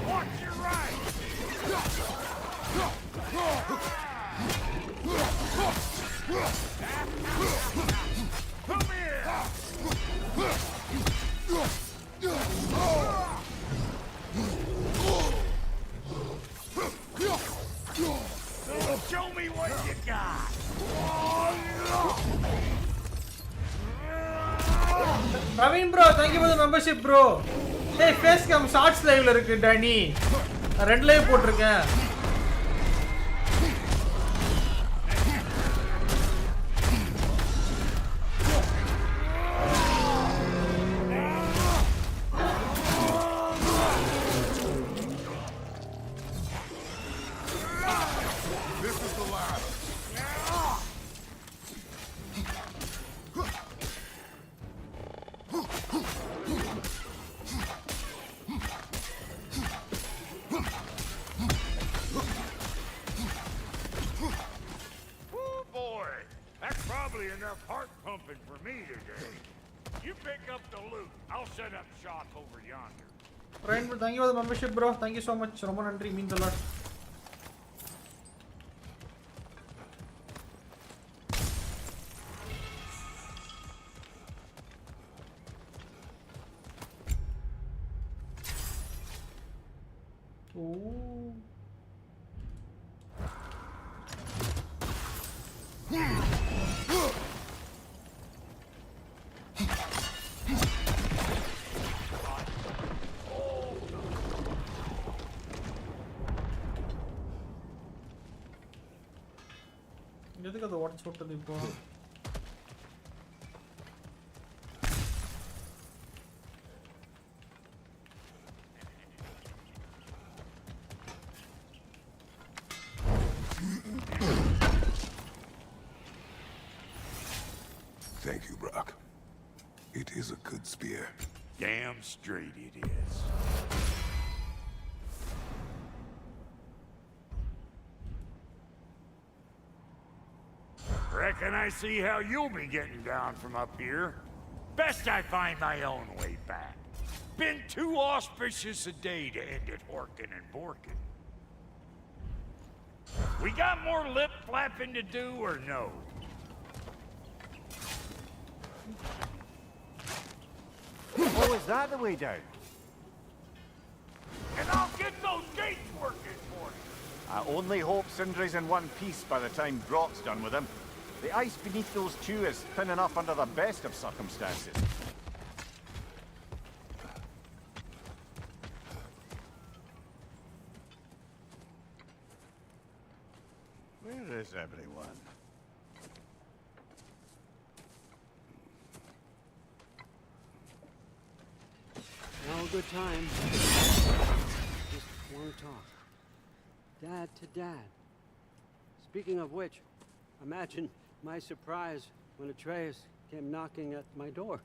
Watch your right. Come here. Show me what you got. Praveen bro, thank you for the membership bro. Hey, face cam shorts live la இருக்கு Danny. நான் ரெண்டு live போட்டுருக்கேன். This is the last. Probably enough heart pumping for me today. You pick up the loot. I'll set up shop over yonder. Ryan bro, thank you for the membership bro. Thank you so much. ரொம்ப நன்றி, means a lot. Oh. எதுக்கு அதை உடச்சு விட்டது இப்போ? Thank you, Brock. It is a good spear. Damn straight it is. Reckon I see how you'll be getting down from up here. Best I find my own way back. Been too auspicious a day to end it horkin' and borkin'. We got more lip flapping to do or no? Oh, is that the way down? And I'll get those gates working for you. I only hope Sindri's in one piece by the time Brock's done with him. The ice beneath those two is thin enough under the best of circumstances. Where is everyone? good time. Just want to talk. Dad to dad. Speaking of which, imagine my surprise when Atreus came knocking at my door.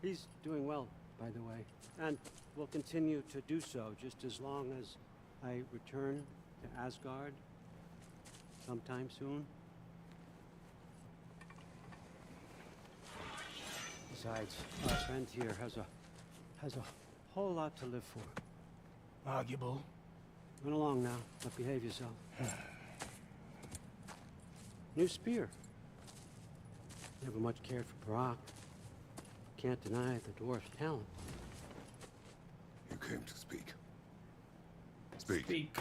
He's doing well, by the way, and will continue to do so just as long as I return to Asgard sometime soon. Besides, our friend here has a whole lot to live for. Arguable. Run along now, but behave yourself. New spear. Never much cared for Brock. Can't deny the dwarf's talent. You came to speak. Speak.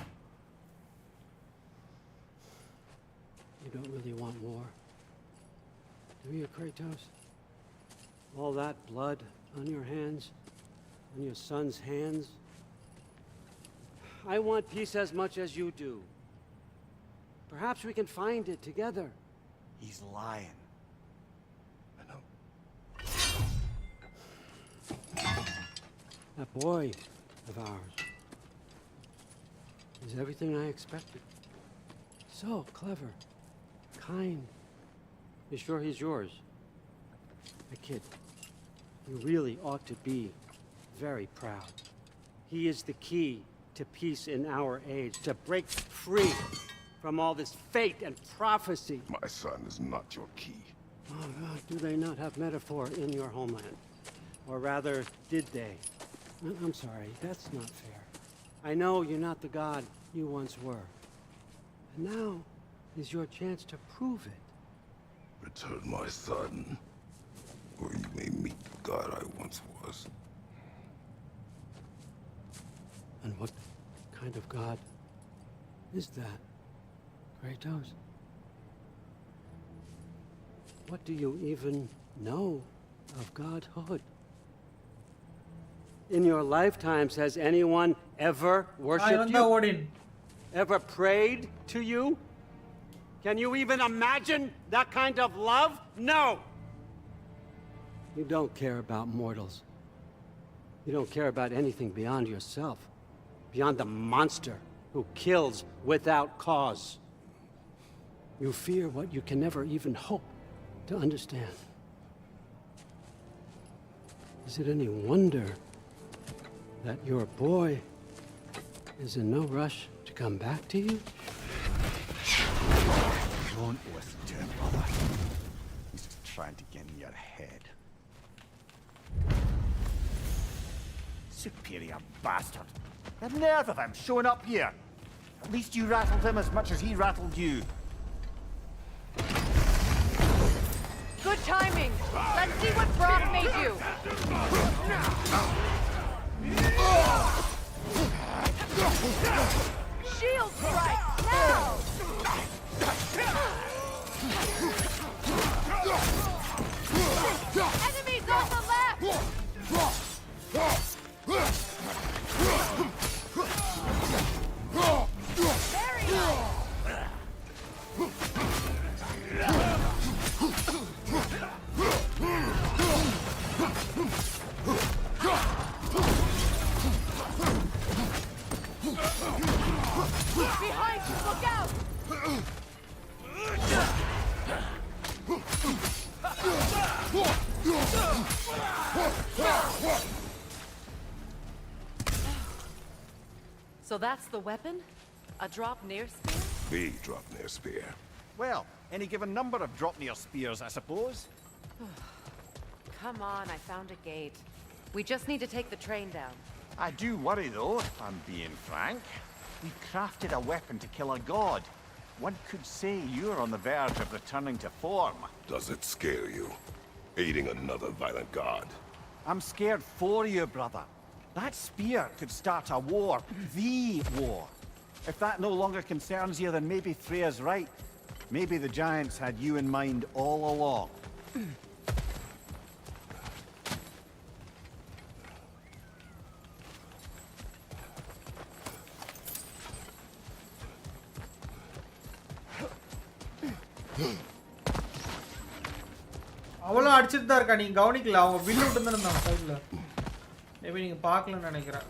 You don't really want more, do you, Kratos? All that blood on your hands, on your son's hands. I want peace as much as you do. Perhaps we can find it together. He's lying. That boy of ours is everything I expected. So clever, kind. You sure he's yours? A kid. You really ought to be very proud. He is the key to peace in our age, to break free from all this fate and prophecy. My son is not your key. Oh God, do they not have metaphor in your homeland? Or rather, did they? I'm sorry, that's not fair. I know you're not the god you once were. And now is your chance to prove it. Return my son, or you may meet the god I once was. And what kind of god is that, Kratos? What do you even know of godhood? In your lifetimes, has anyone ever worshipped you? Odin. Ever prayed to you? Can you even imagine that kind of love? No! You don't care about mortals. You don't care about anything beyond yourself, beyond the monster who kills without cause. You fear what you can never even hope to understand. Is it any wonder that your boy is in no rush to come back to you? Don't listen to him, brother. He's just trying to get in your head. Superior bastard. The nerve of him showing up here. At least you rattled him as much as he rattled you. Good timing. Let's see what Brock made you. Shield strike now. Enemies on the left. Very nice. Behind you, look out! So that's the weapon? A drop near spear? The drop near spear. Well, any given number of drop near spears, I suppose. Come on, I found a gate. We just need to take the train down. I do worry, though, if I'm being frank. We've crafted a weapon to kill a god. One could say you're on the verge of returning to form. Does it scare you? Aiding another violent god? I'm scared for you, brother. That spear could start a war. The war. If that no longer concerns you, then maybe Freya's right. Maybe the Giants had you in mind all along. அவளும் அடிச்சிட்டு தான் இருக்கா, நீங்க கவனிக்கல? அவங்க வில்லு விட்டு தான் இருந்தாங்க சைடுல. மேபி நீங்க பார்க்கலன்னு நினைக்கிறேன்.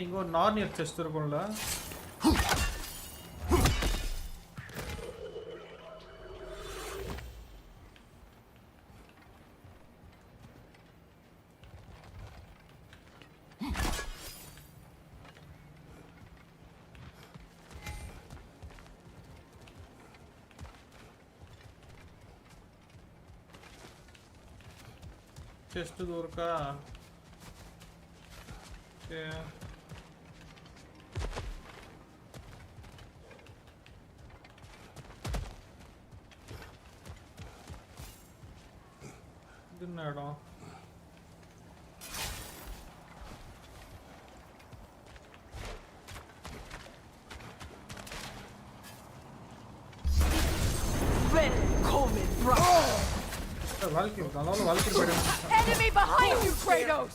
இங்க ஒரு நார்னியர் செஸ்ட் இருக்கும்ல. செஸ்ட் இருக்கா? ஓகே. இது என்ன இடம்? Enemy behind you, Kratos!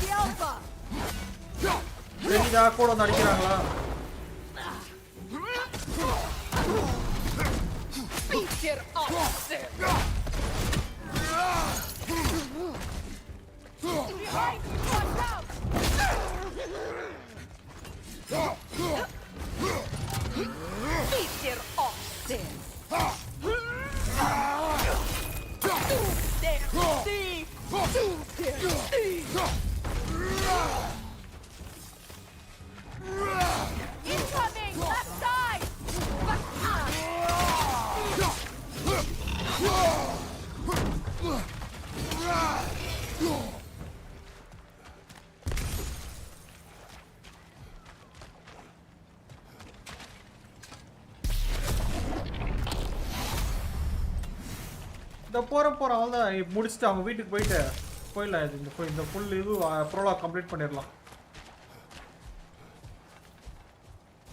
The Alpha! வெளியிடா கூட வந்து அடிக்கிறாங்களா? Beat it off, Zeb! Behind you, watch out! Beat it off, Zeb! Incoming! Left side! இந்த போறோம் அவ்வளோதான் முடிச்சுட்டு அவங்க வீட்டுக்கு போயிடலாம். இது இந்த ஃபுல் இது ப்ரோலாக் கம்ப்ளீட் பண்ணிடலாம்.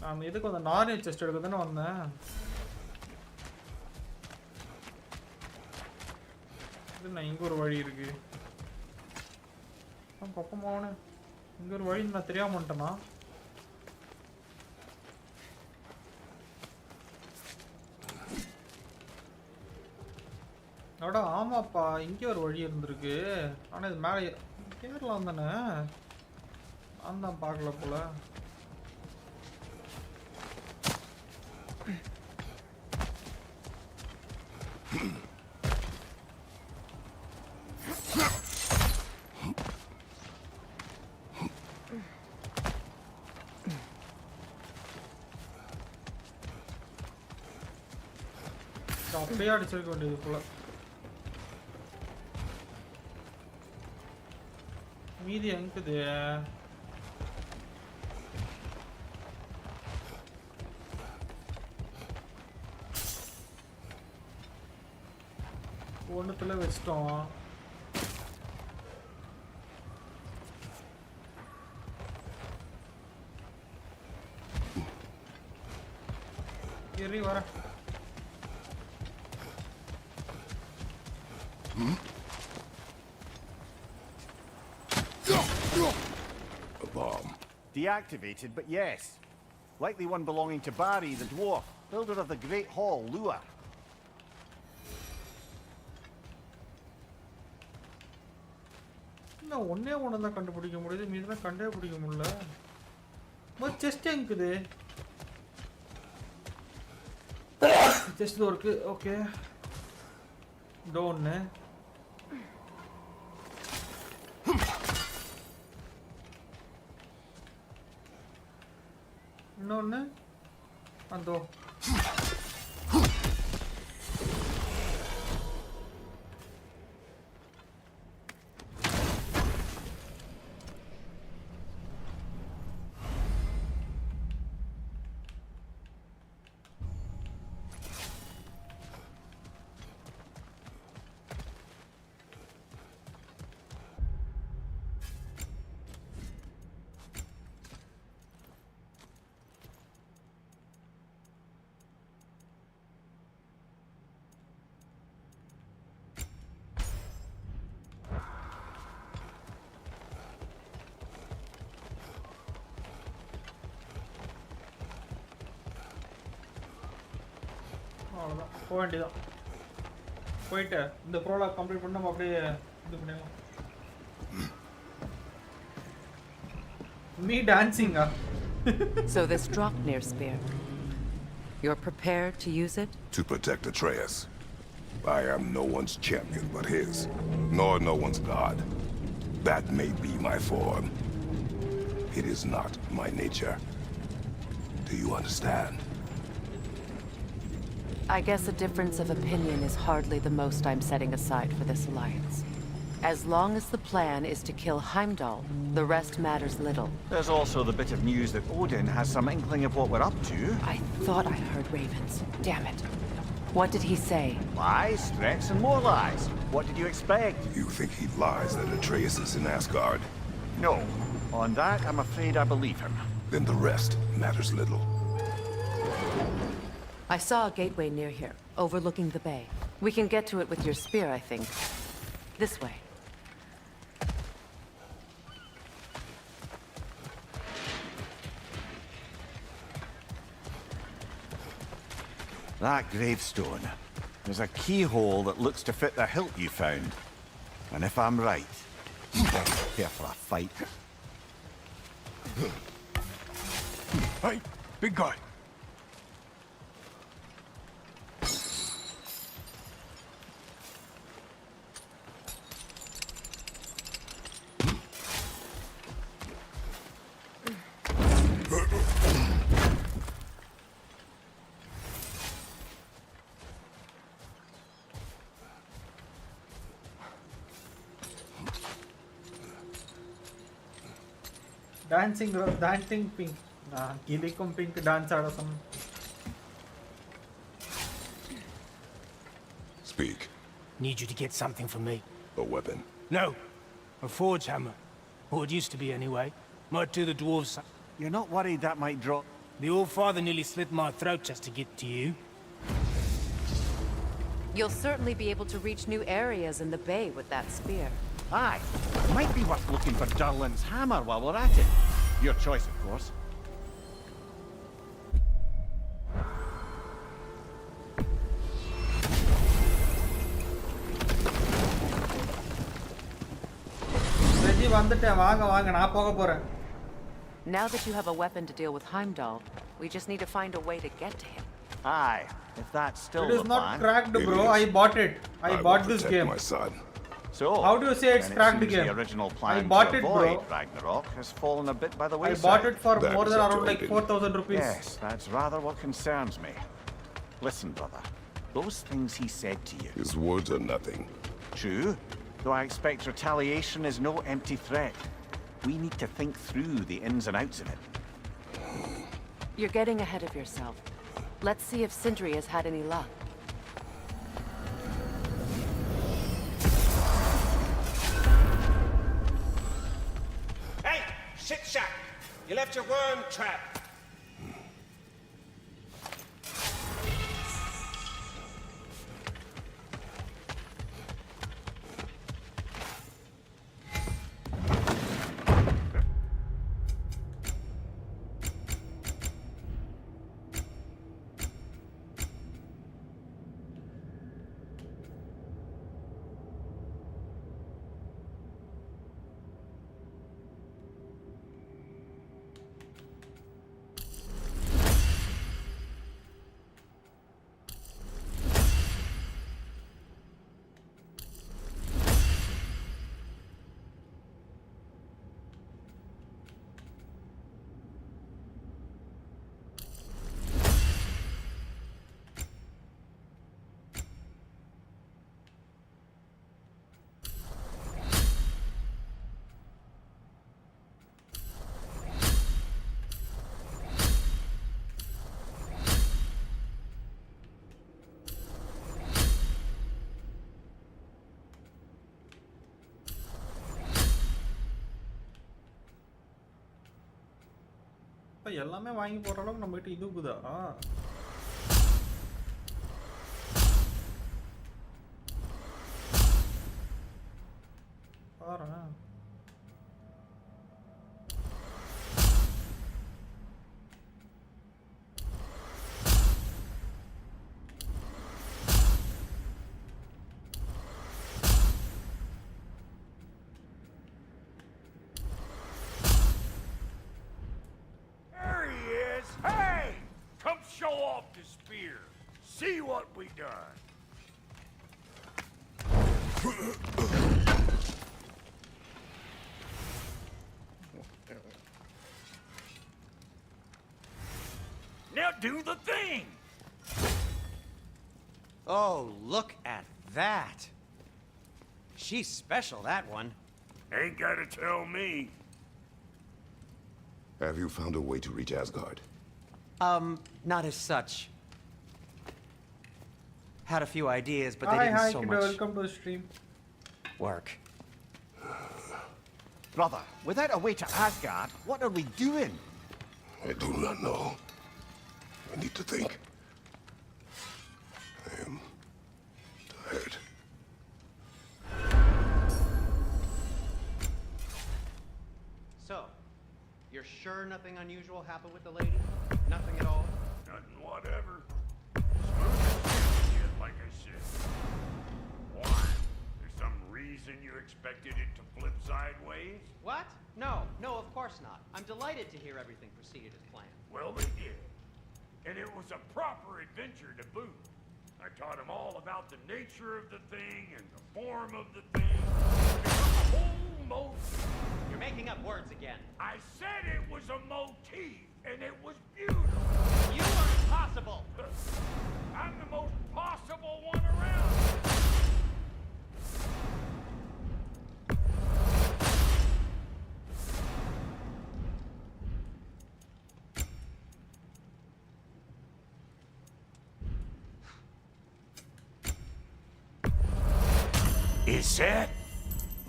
நான் எதுக்கு அந்த நார்னியர் செஸ்ட் எடுக்க தானே வந்தேன். இது நான் இங்கே ஒரு வழி இருக்கு. பக்கமான இங்கே ஒரு வழி நான் தெரியாம வந்துட்டேனா? அட ஆமாப்பா, இங்கே ஒரு வழி இருந்திருக்கு. ஆனால் இது மேலே கேரளா தானே, நான் தான் பார்க்கல போல. அப்படியே அடிச்சிருக்க வேண்டியது போல. மீதி எங்குது? ஒன்றுத்துல வச்சிட்டோம். வர A bomb. Deactivated, but yes. Likely one belonging to Barry, the dwarf, builder of the Great Hall, Lua. நான் ஒன்னே தான் கண்டுபிடிக்க முடியுது, மீதெல்லாம் கண்டே பிடிக்க முடியல. ஒரு செஸ்ட் எங்குது? செஸ்ட் இருக்கு. ஓகே, டோன்னு இன்னொன்று அந்தோ. அவ்வளோதான் போக வேண்டியதான். போயிட்டு இந்த ப்ரோலாக் கம்ப்ளீட் பண்ணி நம்ம அப்படியே இது பண்ணிடலாம். Me dancing. So this Draupnir spear, you're prepared to use it? To protect Atreus. I am no one's champion but his, nor no one's god. That may be my form. It is not my nature. Do you understand? I guess a difference of opinion is hardly the most I'm setting aside for this alliance. As long as the plan is to kill Heimdall, the rest matters little. There's also the bit of news that Odin has some inkling of what we're up to. I thought I heard ravens. Damn it. What did he say? Lies, threats, and more lies. What did you expect? You think he lies that Atreus is in Asgard? No. On that, I'm afraid I believe him. Then the rest matters little. I saw a gateway near here, overlooking the bay. We can get to it with your spear, I think. This way. That gravestone. There's a keyhole that looks to fit the hilt you found. And if I'm right, here for a fight. Hey, big guy. Dancing pink. Kilikum pink dance adasam. Speak. Need you to get something for me. A weapon. No. A forge hammer. Or it used to be anyway. Might do the dwarves. You're not worried that might drop? The All-Father nearly slit my throat just to get to you. You'll certainly be able to reach new areas in the bay with that spear. Aye. Might be worth looking for Durlin's hammer while we're at it. Your choice, of course. Now that you have a weapon to deal with Heimdall, we just need to find a way to get to him. Aye, if that's still It the is not plan. cracked, bro. I bought it. I bought this game. My son. So, how do you say it's then cracked seems game? The original plan I bought to it, avoid bro. Ragnarok has fallen a bit by the I wayside. bought it for That more is than up to around like Odin. 4,000 rupees. Yes, that's rather what concerns me. Listen, brother. Those things he said to you. His words are nothing. True, though I expect retaliation is no empty threat. We need to think through the ins and outs of it. You're getting ahead of yourself. Let's see if Sindri has had any luck. Hey, shit shack! You left your worm trap. எல்லாமே வாங்கி போற அளவுக்கு நம்ம கிட்ட இது இருக்குதா? பாரு. See what we done. Now do the thing! Oh, look at that. She's special, that one. Ain't gotta tell me. Have you found a way to reach Asgard? Not as such. Had a few ideas, but they Hi, didn't so Kiddo, much welcome to the stream. work. Brother, without a way to Asgard, what are we doing? I do not know. I need to think. I am tired. So, you're sure nothing unusual happened with the lady? Nothing at all? Nothing whatever. Smooth as shit, like I said. Why? There's some reason you expected it to flip sideways? What? No, of course not. I'm delighted to hear everything proceeded as planned. Well, they did. And it was a proper adventure to boot. I taught them all about the nature of the thing and the form of the thing. The whole motif. You're making up words again. I said it was a motif, and it was beautiful. You are impossible. I'm the most possible one around. Is that?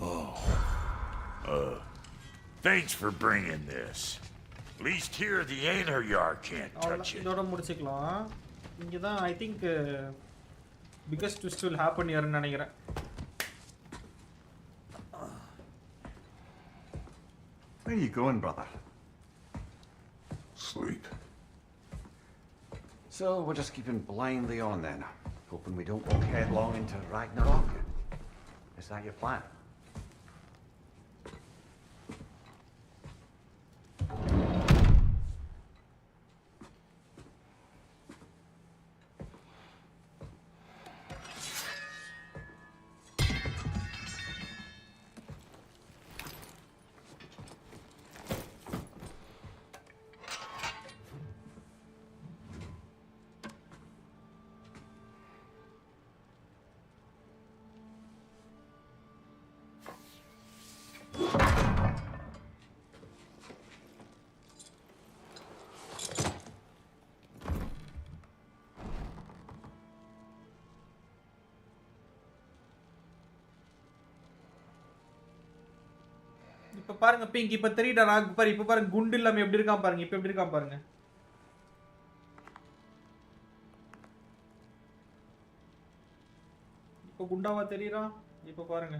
Oh. Thanks for bringing this. At least here the Aileryar can't touch it. இதோட முடிச்சுக்கலாம். இங்க தான் I think biggest twist will happen here ன்னு நினைக்கிறேன். Where are you going, brother? Sleep. So we're just keeping blindly on then, hoping we don't walk headlong into Ragnarok. Is that your plan? இப்ப பாருங்க pink இப்ப தெரியுதா நான் பாரு இப்ப பாருங்க குண்டு இல்லாம எப்படி இருக்கான் பாருங்க இப்ப எப்படி இருக்கான் பாருங்க இப்ப குண்டாவா தெரியுறான் இப்ப பாருங்க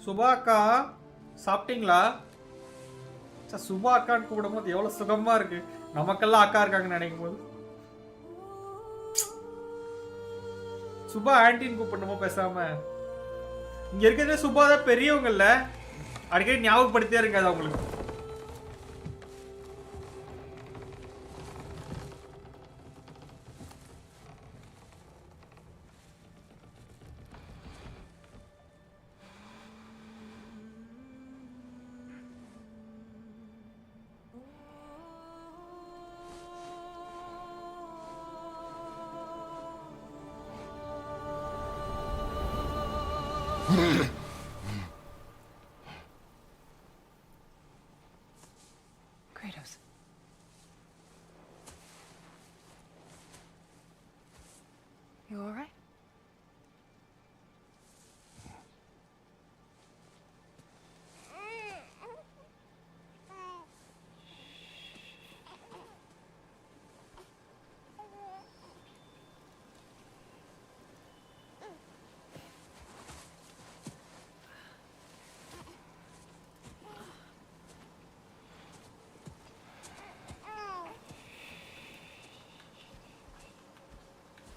சுபா அக்கா சாப்பிட்டீங்களா சுபா அக்கான்னு கூப்பிடும்போது எவ்வளவு சுகமா இருக்கு நமக்கெல்லாம் அக்கா இருக்காங்கன்னு நினைக்கும் போது சுபா ஆன்டின்னு கூப்பிடணுமோ பேசாம இங்க இருக்கிறதே சுபா தான் பெரியவங்கல்ல அடிக்கடி ஞாபகப்படுத்தியே இருக்காது அவங்களுக்கு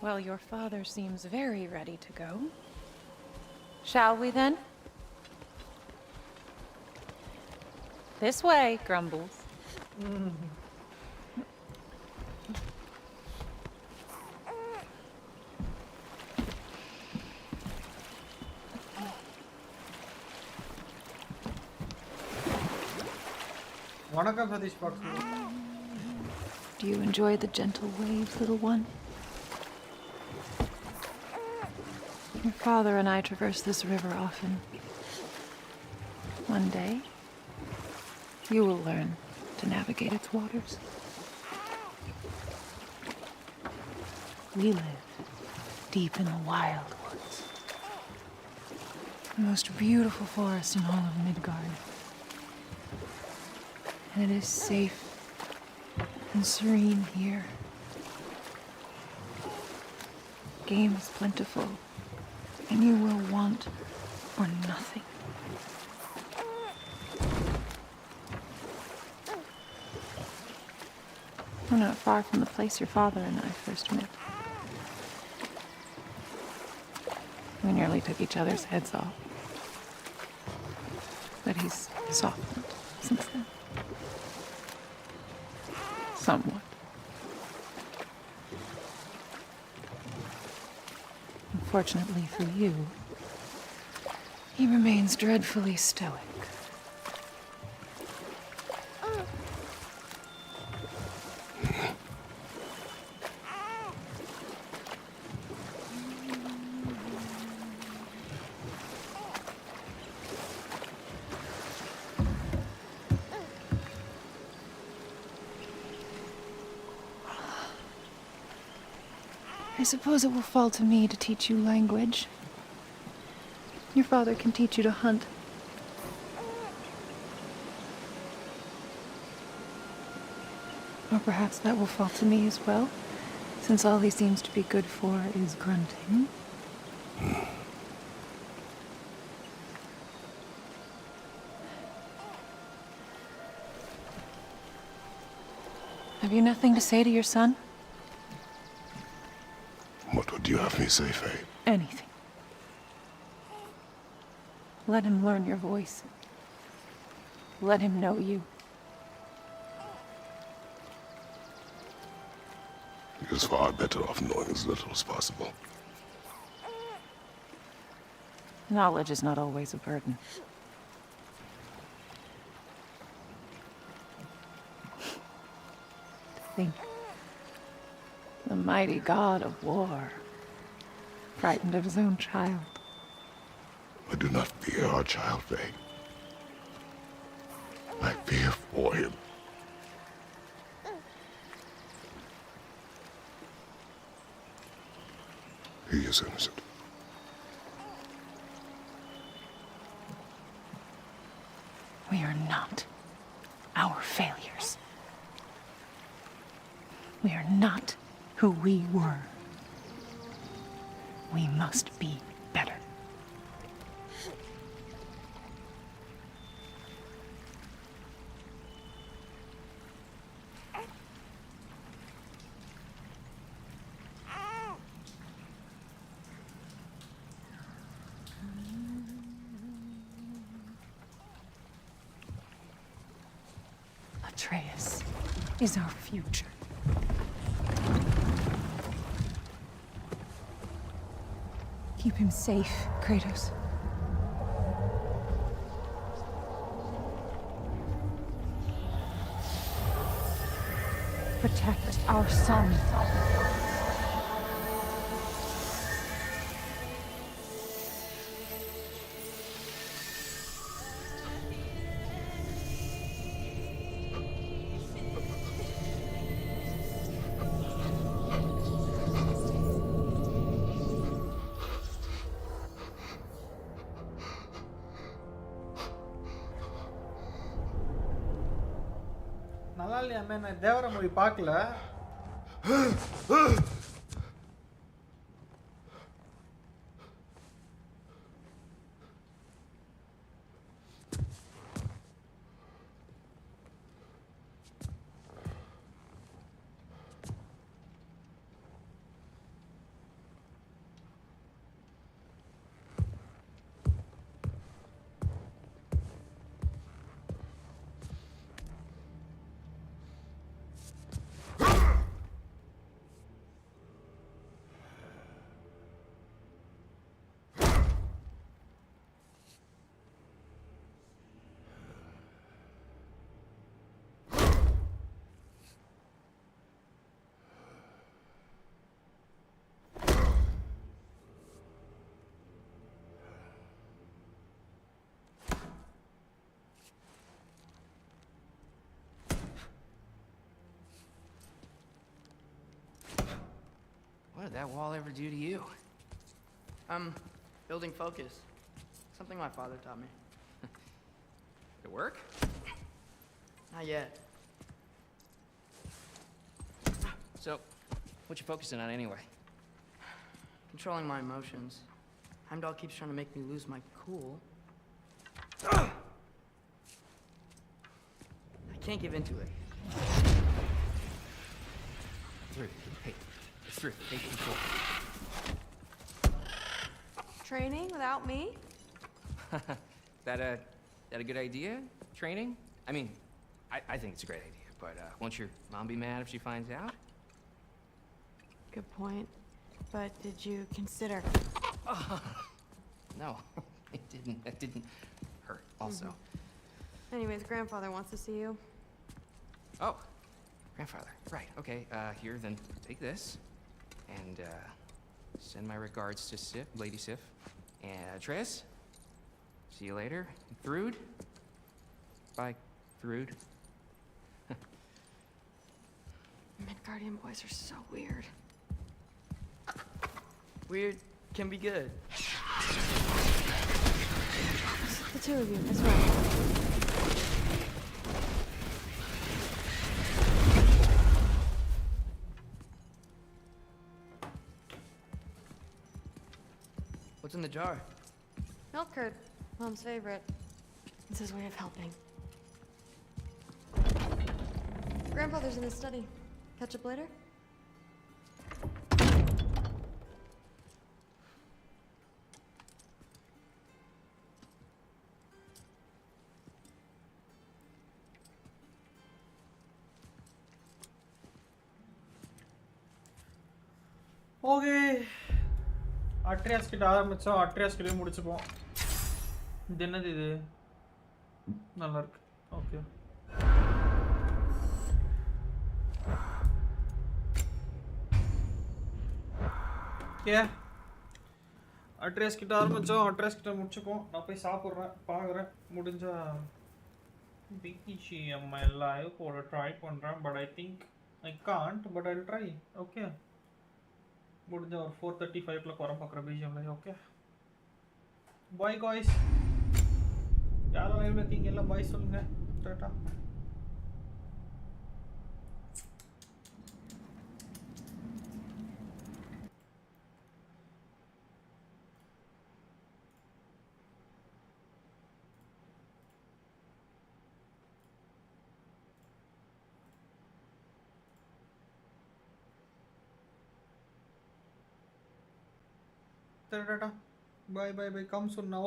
Well, your father seems very ready to go. Shall we then? This way, Grumbles. வணக்கம் Satish box. Do you enjoy the gentle waves, little one? Your father and I traverse this river often. One day, you will learn to navigate its waters. We live deep in the wild woods. The most beautiful forest in all of Midgard. And it is safe and serene here. Game is plentiful, and you will want for nothing. We're not far from the place your father and I first met. We nearly took each other's heads off. But he's softened since then. Somewhat. Unfortunately for you, he remains dreadfully stoic. I suppose it will fall to me to teach you language. Your father can teach you to hunt. Or perhaps that will fall to me as well, since all he seems to be good for is grunting. Have you nothing to say to your son? What would you have me say, Faye? Anything. Let him learn your voice. Let him know you. He is far better off knowing as little as possible. Knowledge is not always a burden. Think. The mighty god of war, frightened of his own child. I do not fear our child, Faye. I fear for him. He is innocent. We are not our failures. We are not who we were. We must be better. Atreus is our future. Keep him safe, Kratos. Protect our son. நல்லா இல்லையா நான் தேவர மொழி பார்க்கல. What did that wall ever do to you? Building focus. Something my father taught me. Did it work? Not yet. So, what you focusing on anyway? Controlling my emotions. Heimdall keeps trying to make me lose my cool. I can't give into it. Through. Hey. It's through. Take control. Training without me? That a good idea? Training? I mean, I think it's a great idea, but won't your mom be mad if she finds out? Good point. But did you consider? No, it didn't. It didn't hurt. Also. Anyways, grandfather wants to see you. Oh, grandfather. Right. Okay. Here, then take this, and send my regards to Sif, Lady Sif, and Tris. See you later, Thrud. Bye, Thrud. Midgardian boys are so weird. Weird can be good. The two of you, as well. What's in the jar? Milk curd, Mom's favorite. It's his way of helping. Grandfather's in his study. Catch up later? Okay அட்ரியாஸ் கிட்ட ஆரம்பிச்சோம் அட்ரியாஸ் கிட்டே முடிச்சுப்போம் இது என்னது இது நல்லா இருக்கு okay okay அட்ரியாஸ் கிட்ட ஆரம்பிச்சோம் அட்ரியாஸ் கிட்ட முடிச்சுப்போம் நான் போய் சாப்பிட்றேன் பார்க்குறேன் முடிஞ்சா BGM live போட ட்ரை பண்ணுறேன் but I think I can't but I try okay முடிஞ்ச ஒரு 4:35 வர பார்க்குறேன் BGM live okay bye guys யாரும் லைவ்ல இருக்கீங்க எல்லாம் பாய் சொல்லுங்க டாடா டாடா பாய் பாய் பாய் கம் சொன்னா